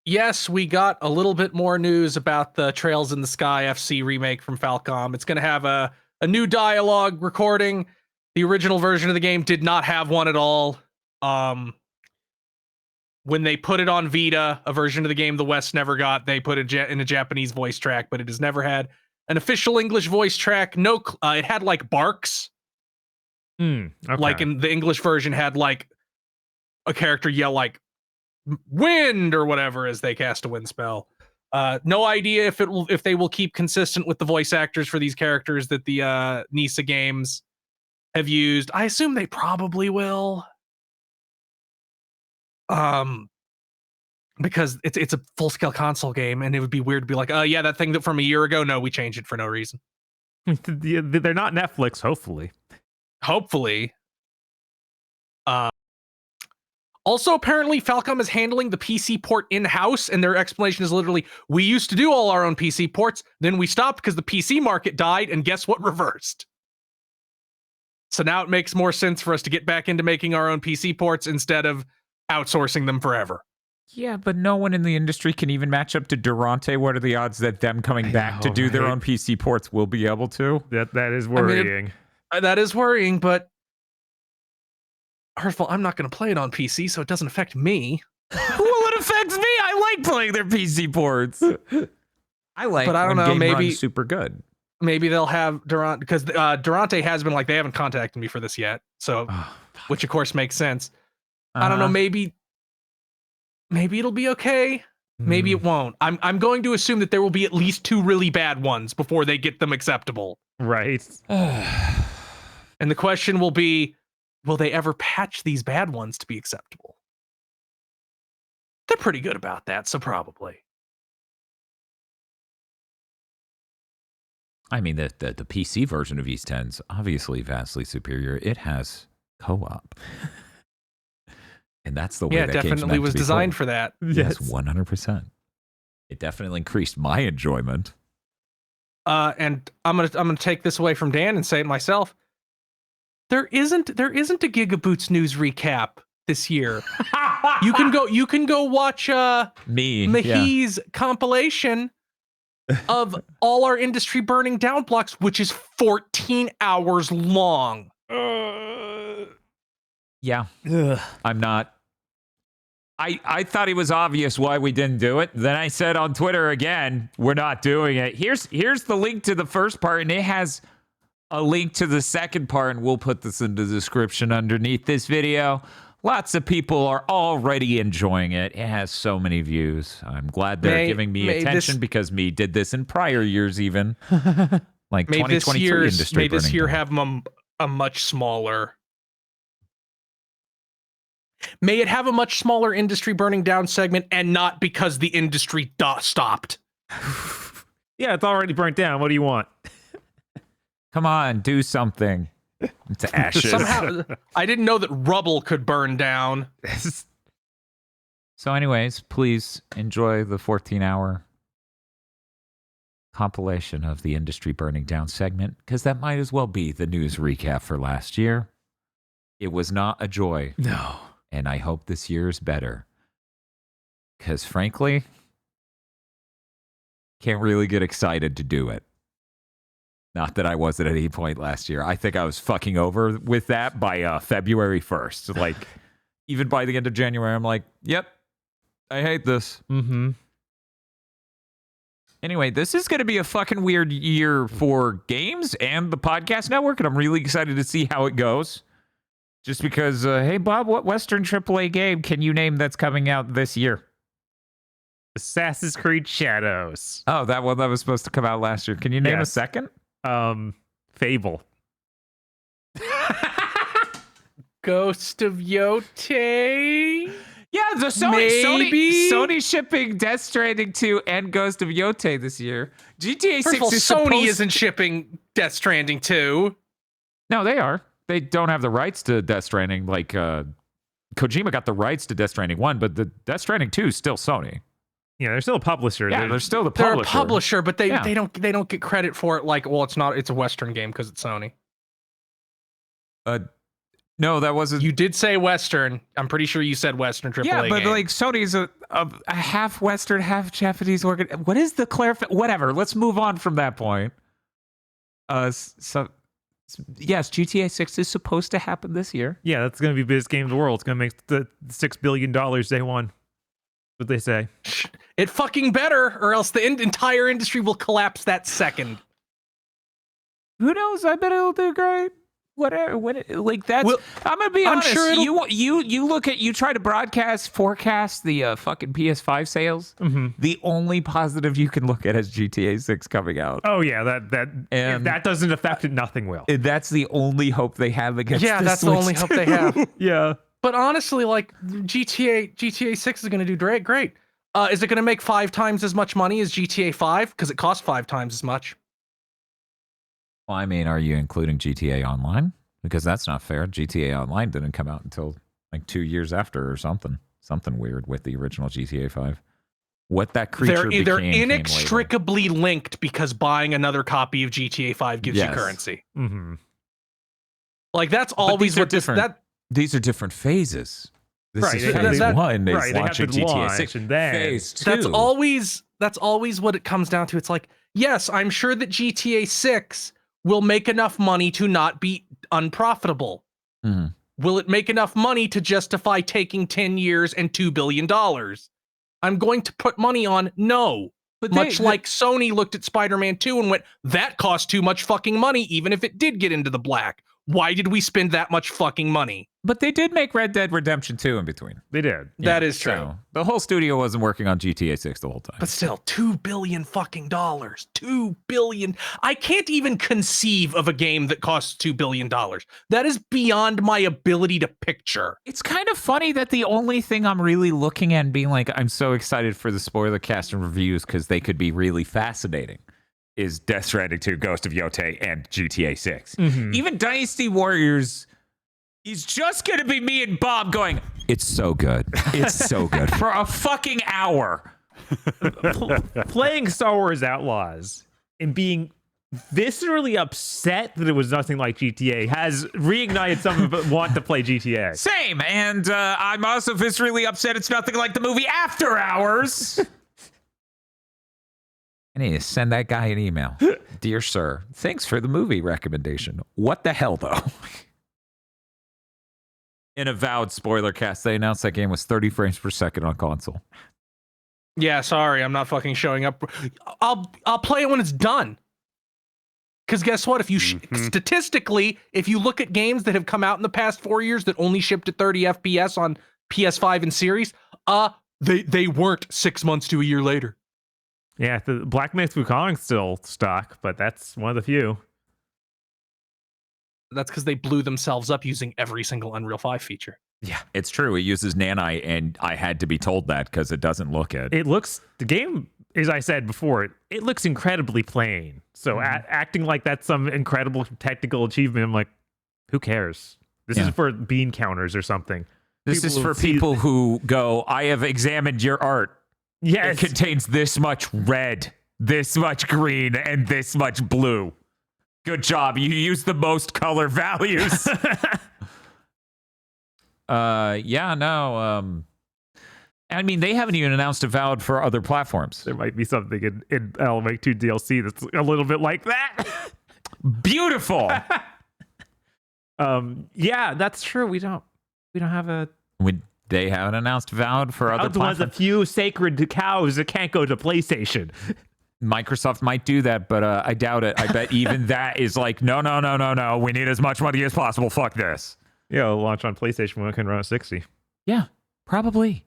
Yes, we got a little bit more news about the Trails in the Sky FC remake from Falcom. It's going to have a new dialogue recording. The original version of the game did not have one at all. When they put it on Vita, a version of the game the West never got, they put it in a Japanese voice track, but it has never had an official English voice track. No, it had like barks. Okay. Like in the English version had like a character yell like wind or whatever as they cast a wind spell. No idea if they will keep consistent with the voice actors for these characters that the Nisa games have used. I assume they probably will. Because it's a full-scale console game, and it would be weird to be like, oh yeah, that thing that from a year ago, no, we changed it for no reason. They're not Netflix, hopefully. Hopefully. Also, apparently, Falcom is handling the PC port in-house, and their explanation is literally, we used to do all our own PC ports, then we stopped because the PC market died, and guess what reversed? So now it makes more sense for us to get back into making our own PC ports instead of outsourcing them forever. Yeah, but no one in the industry can even match up to Durante. What are the odds that them coming back to do their own PC ports will be able to? That is worrying. That is worrying, but first of all, I'm not going to play it on PC, so it doesn't affect me. Well, it affects me. I like playing their PC ports. I like, but I don't know. Game maybe runs super good. Maybe they'll have Durante because Durante has been like they haven't contacted me for this yet, so which of course makes sense. I don't know. Maybe it'll be okay. Maybe it won't. I'm going to assume that there will be at least 2 really bad ones before they get them acceptable. Right. And the question will be, will they ever patch these bad ones to be acceptable? They're pretty good about that, so probably. I mean, the PC version of East 10's obviously vastly superior. It has co-op. And that's the way that definitely was designed for that. Yes, 100%. It definitely increased my enjoyment. And I'm gonna take this away from Dan and say it myself. There isn't a GigaBoots news recap this year. You can go watch Mahi's compilation of all our industry burning down blocks, which is 14 hours long. Yeah. I'm not. I thought it was obvious why we didn't do it. Then I said on Twitter again, we're not doing it. Here's the link to the first part, and it has a link to the second part, and we'll put this in the description underneath this video. Lots of people are already enjoying it. It has so many views. I'm glad they're giving me attention because me did this in prior years even. Like 2023 industry. May this year have a much smaller. May it have a much smaller industry burning down segment and not because the industry stopped. Yeah, it's already burnt down. What do you want? Come on, do something. To ashes. Somehow, I didn't know that rubble could burn down. So anyways, please enjoy the 14-hour compilation of the industry burning down segment, because that might as well be the news recap for last year. It was not a joy. No. And I hope this year is better. Because frankly, can't really get excited to do it. Not that I wasn't at any point last year. I think I was fucking over with that by February 1st. Like, even by the end of January, I'm like, yep, I hate this. Mm-hmm. Anyway, this is going to be a fucking weird year for games and the podcast network, and I'm really excited to see how it goes. Just because, hey, Bob, what Western AAA game can you name that's coming out this year? Assassin's Creed Shadows. Oh, that one that was supposed to come out last year. Can you name a second? Fable. Ghost of Yote. Yeah, the Sony shipping Death Stranding 2 and Ghost of Yote this year. GTA 6 is Sony isn't shipping Death Stranding 2. No, they are. They don't have the rights to Death Stranding. Like, Kojima got the rights to Death Stranding 1, but the Death Stranding 2 is still Sony. Yeah, they're still a publisher. Yeah, they're still the They're publisher. a publisher, but they Yeah. don't get credit for it. Like, well, it's a Western game because it's Sony. No, that wasn't. You did say Western. I'm pretty sure you said Western AAA Yeah, but game. like Sony's a half Western, half Japanese organ. What is the Whatever. Let's move on from that point. Yes, GTA 6 is supposed to happen this year. Yeah, that's going to be the biggest game in the world. It's going to make the $6 billion day one. What they say. It fucking better, or else the entire industry will collapse that second. Who knows? I bet it'll do great. Whatever. Like that's. Well, I'm gonna be I'm honest. sure you look at you try to forecast the fucking PS5 sales. Mm-hmm. The only positive you can look at is GTA 6 coming out. Oh yeah, if And- that doesn't affect it, nothing will. That's the only hope they have against. Yeah, the that's the Switch only hope they have. Yeah. But honestly, like GTA 6 is going to do great. Is it going to make 5 times as much money as GTA 5? Because it costs 5 times as much. Well, I mean, are you including GTA Online? Because that's not fair. GTA Online didn't come out until like 2 years after or something. Something weird with the original GTA 5. What that creature became They're came later. inextricably linked because buying another copy of GTA 5 gives you Yes. currency. Mm-hmm. Like that's But always these are what this different. that These are different phases. This Right, is they- phase that- 1 is right, they have launching to GTA launch 6. and then- Phase 2. that's always what it comes down to. It's like, yes, I'm sure that GTA 6 will make enough money to not be unprofitable. Mhm. Will it make enough money to justify taking 10 years and $2 billion? I'm going to put money on no. But Much like Sony looked at Spider-Man 2 and went, that cost too much fucking money, even if it did get into the black. Why did we spend that much fucking money? But they did make Red Dead Redemption 2 in between. They did. That is true. So the whole studio wasn't working on GTA 6 the whole time. But still, $2 billion fucking dollars. $2 billion. I can't even conceive of a game that costs $2 billion. That is beyond my ability to picture. It's kind of funny that the only thing I'm really looking at and being like, I'm so excited for the spoiler cast and reviews because they could be really fascinating, is Death Stranding 2, Ghost of Yotei, and GTA 6. Mhm. Even Dynasty Warriors is just going to be me and Bob going, it's so good. It's so good. For a fucking hour. Playing Star Wars Outlaws and being viscerally upset that it was nothing like GTA has reignited some of it want to play GTA. Same. And I'm also viscerally upset it's nothing like the movie After Hours. I need to send that guy an email. Dear sir, thanks for the movie recommendation. What the hell, though? In Avowed spoiler cast, they announced that game was 30 frames per second on console. Yeah, sorry, I'm not fucking showing up. I'll play it when it's done. Because guess what? If you statistically, if you look at games that have come out in the past 4 years that only shipped at 30 FPS on PS5 and series, they weren't 6 months to a year later. Yeah, the Black Myth Wukong's still stock, but that's one of the few. That's because they blew themselves up using every single Unreal 5 feature. Yeah, it's true. It uses nanite, and I had to be told that because it doesn't look it. The game, as I said before, it looks incredibly plain. So acting like that's some incredible technical achievement, I'm like, who cares? This is for bean counters or something. This is for people who go, I have examined your art. Yes. It contains this much red, this much green, and this much blue. Good job. You used the most color values. I mean, they haven't even announced Avowed for other platforms. There might be something in Alan Wake 2 DLC that's a little bit like that. Beautiful. Yeah, that's true. We don't have a. They haven't announced Avowed for other That's one of the platforms. few sacred cows that can't go to PlayStation. Microsoft might do that, but I doubt it. I bet even that is like, no. We need as much money as possible. Fuck this. Yeah, it'll launch on PlayStation when it can run at 60. Yeah, probably.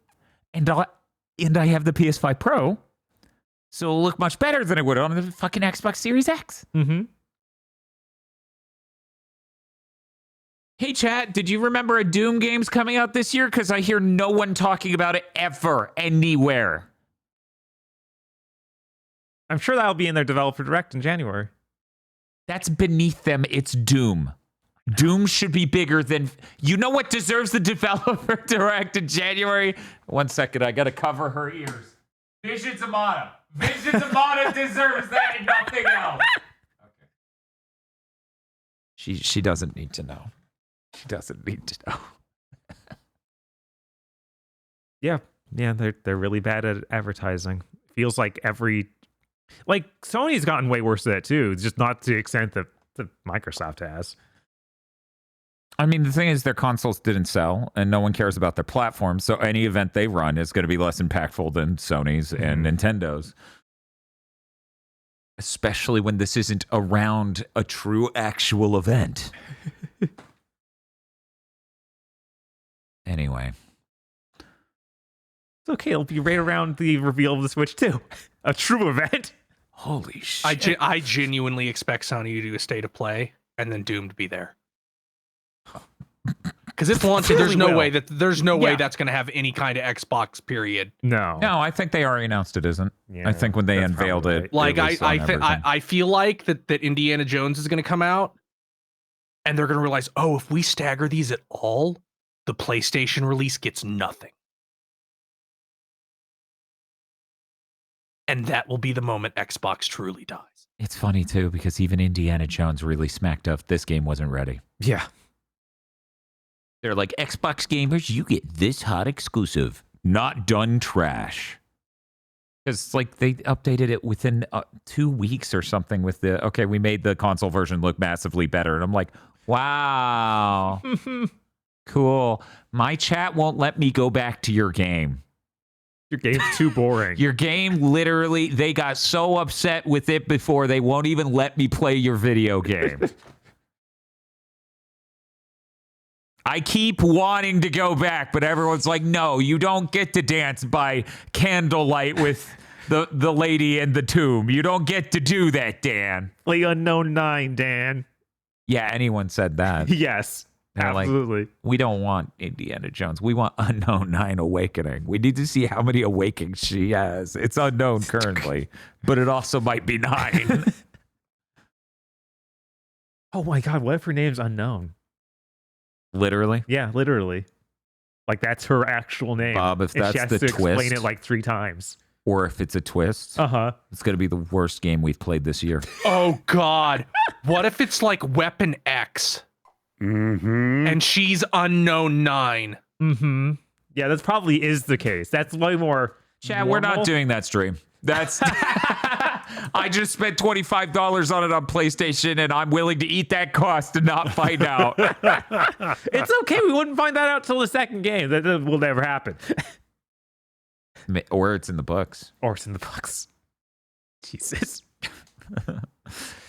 And I have the PS5 Pro, so it'll look much better than it would on the fucking Xbox Series X. Mm-hmm. Hey, chat, did you remember a Doom game's coming out this year? Because I hear no one talking about it ever, anywhere. I'm sure that'll be in their Developer Direct in January. That's beneath them. It's Doom. Doom should be bigger than... You know what deserves the Developer Direct in January? 1 second, I gotta cover her ears. Visions of Mana. Visions of Mana deserves that and nothing else. Okay. She doesn't need to know. She doesn't need to know. Yeah, they're really bad at advertising. Feels like Sony's gotten way worse at that too, just not to the extent that Microsoft has. I mean, the thing is, their consoles didn't sell, and no one cares about their platform. So any event they run is going to be less impactful than Sony's and Nintendo's. Especially when this isn't around a true, actual event. Anyway. It's okay. It'll be right around the reveal of the Switch too. A true event. Holy shit. I genuinely expect Sony to do a state of play and then Doom to be there. Because it's launching. There's no way that's going to have any kind of Xbox period. No, I think they already announced it isn't. Yeah, I think when they unveiled it, like I I feel like that Indiana Jones is going to come out, and they're going to realize, oh, if we stagger these at all, the PlayStation release gets nothing, and that will be the moment Xbox truly dies. It's funny too because even Indiana Jones really smacked up. This game wasn't ready. Yeah. They're like, Xbox gamers, you get this hot exclusive. Not done trash. Because like they updated it within 2 weeks or something with we made the console version look massively better. And I'm like, wow. Cool. My chat won't let me go back to your game. Your game's too boring. Your game literally, they got so upset with it before they won't even let me play your video game. I keep wanting to go back, but everyone's like, no, you don't get to dance by candlelight with the lady in the tomb. You don't get to do that, Dan. Play Unknown 9, Dan. Yeah, anyone said that. Yes, They're absolutely. Like, we don't want Indiana Jones. We want Unknown 9 Awakening. We need to see how many awakenings she has. It's unknown currently, but it also might be 9. Oh my God, what if her name's unknown? Literally? Yeah, literally. Like that's her actual name. Bob, if that's she has the to twist, explain it like 3 times. Or if it's a twist, it's going to be the worst game we've played this year. Oh God! What if it's like Weapon X, and she's Unknown 9? Yeah, that probably is the case. That's way more. Chat, we're not doing that stream. That's. I just spent $25 on it on PlayStation, and I'm willing to eat that cost and not find out. It's okay. We wouldn't find that out till the second game. That will never happen. Or it's in the books. Or it's in the books. Jesus.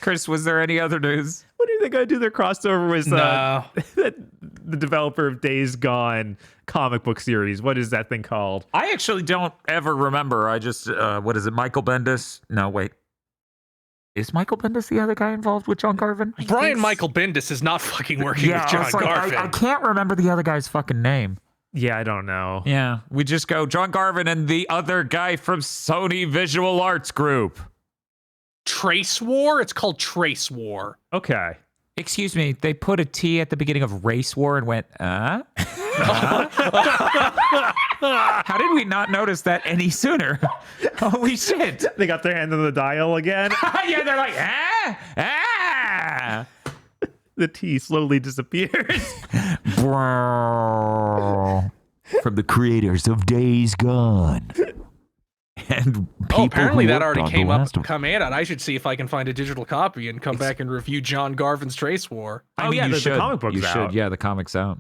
Chris, was there any other news? What do you think I do their crossover with No. the developer of Days Gone comic book series? What is that thing called? I actually don't ever remember. I just, what is it, Michael Bendis? No, wait. Is Michael Bendis the other guy involved with John Garvin? Brian Michael Bendis is not fucking working with John Garvin. I can't remember the other guy's fucking name. Yeah, I don't know. Yeah, we just go John Garvin and the other guy from Sony Visual Arts Group. Trace War? It's called Trace War. Okay. Excuse me, they put a T at the beginning of Race War and went, How did we not notice that any sooner? Holy shit. They got their hand on the dial again. Yeah, they're like, The T slowly disappears. From the creators of Days Gone. And apparently that already come out. I should see if I can find a digital copy and come back and review John Garvin's Trace War. I mean, yeah, the comic book's out. Yeah, the comic's out.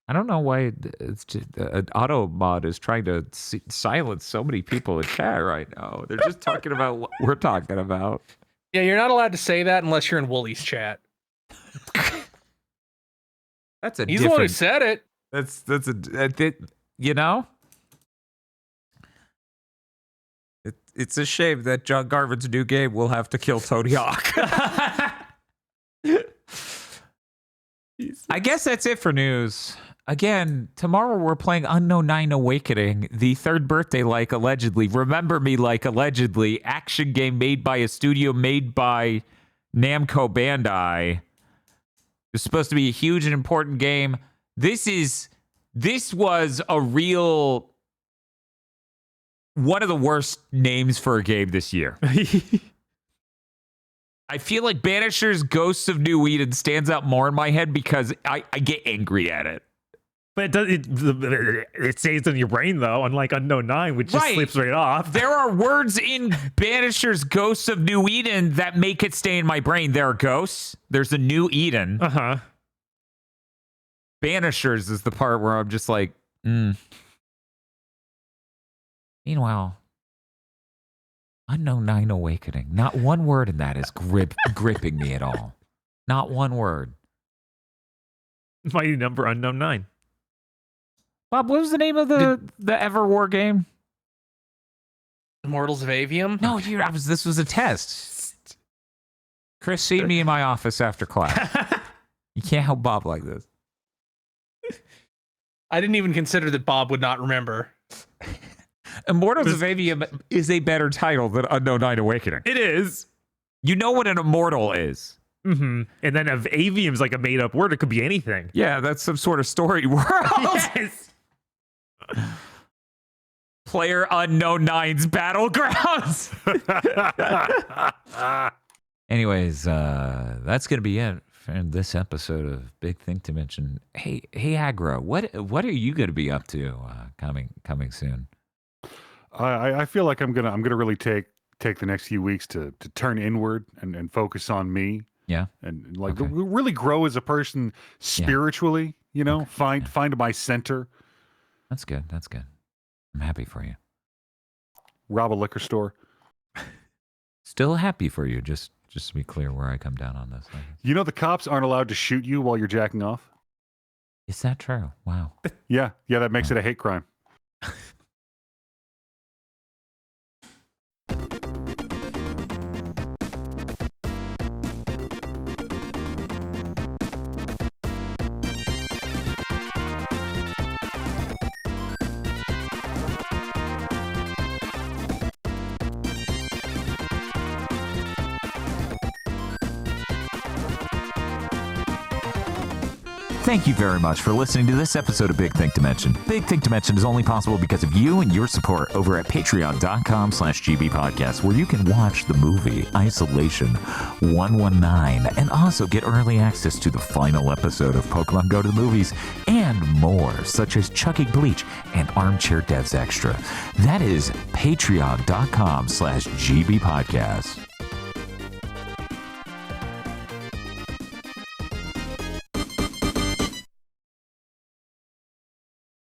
I don't know why it's just, auto mod is trying to silence so many people in chat right now. They're just talking about what we're talking about. Yeah, you're not allowed to say that unless you're in Woolie's chat. He's the one who said it. You know? It's a shame that John Garvin's new game will have to kill Tony Hawk. I guess that's it for news. Again, tomorrow we're playing Unknown 9 Awakening, the third birthday like allegedly, Remember Me like allegedly, action game made by a studio made by Namco Bandai. It's supposed to be a huge and important game. This was a real one of the worst names for a game this year. I feel like Banisher's Ghosts of New Eden stands out more in my head because I get angry at it. But it stays in your brain, though, unlike Unknown 9, which just slips right off. There are words in Banisher's Ghosts of New Eden that make it stay in my brain. There are ghosts. There's a New Eden. Uh-huh. Banishers is the part where I'm just like, Meanwhile, Unknown 9 Awakening. Not one word in that is gripping me at all. Not one word. Mighty Number Unknown 9. Bob, what was the name of the Everwar game? Immortals of Avium? No, this was a test. Chris, see me in my office after class. You can't help Bob like this. I didn't even consider that Bob would not remember. Immortals of Avium is a better title than Unknown 9 Awakening. It is. You know what an immortal is. Mm-hmm. And then if Avium's like a made-up word, it could be anything. Yeah, that's some sort of story world. Yes. Player Unknown 9's Battlegrounds. Anyways, that's going to be it for this episode of Big Thing to Mention. Hey, Aggro, what are you going to be up to coming soon? I feel like I'm gonna really take the next few weeks to turn inward and focus on me. Yeah, and like really grow as a person spiritually. You know, find my center. That's good. I'm happy for you. Rob a liquor store. Still happy for you. Just to be clear where I come down on this. You know the cops aren't allowed to shoot you while you're jacking off? Is that true? Wow. Yeah, that makes it a hate crime. Thank you very much for listening to this episode of Big Think to Mention. Big Think to Mention is only possible because of you and your support over at patreon.com/gbpodcast, where you can watch the movie Isolation 119 and also get early access to the final episode of Pokemon Go to the Movies and more, such as Chugging Bleach and Armchair Devs Extra. That is patreon.com/gbpodcast.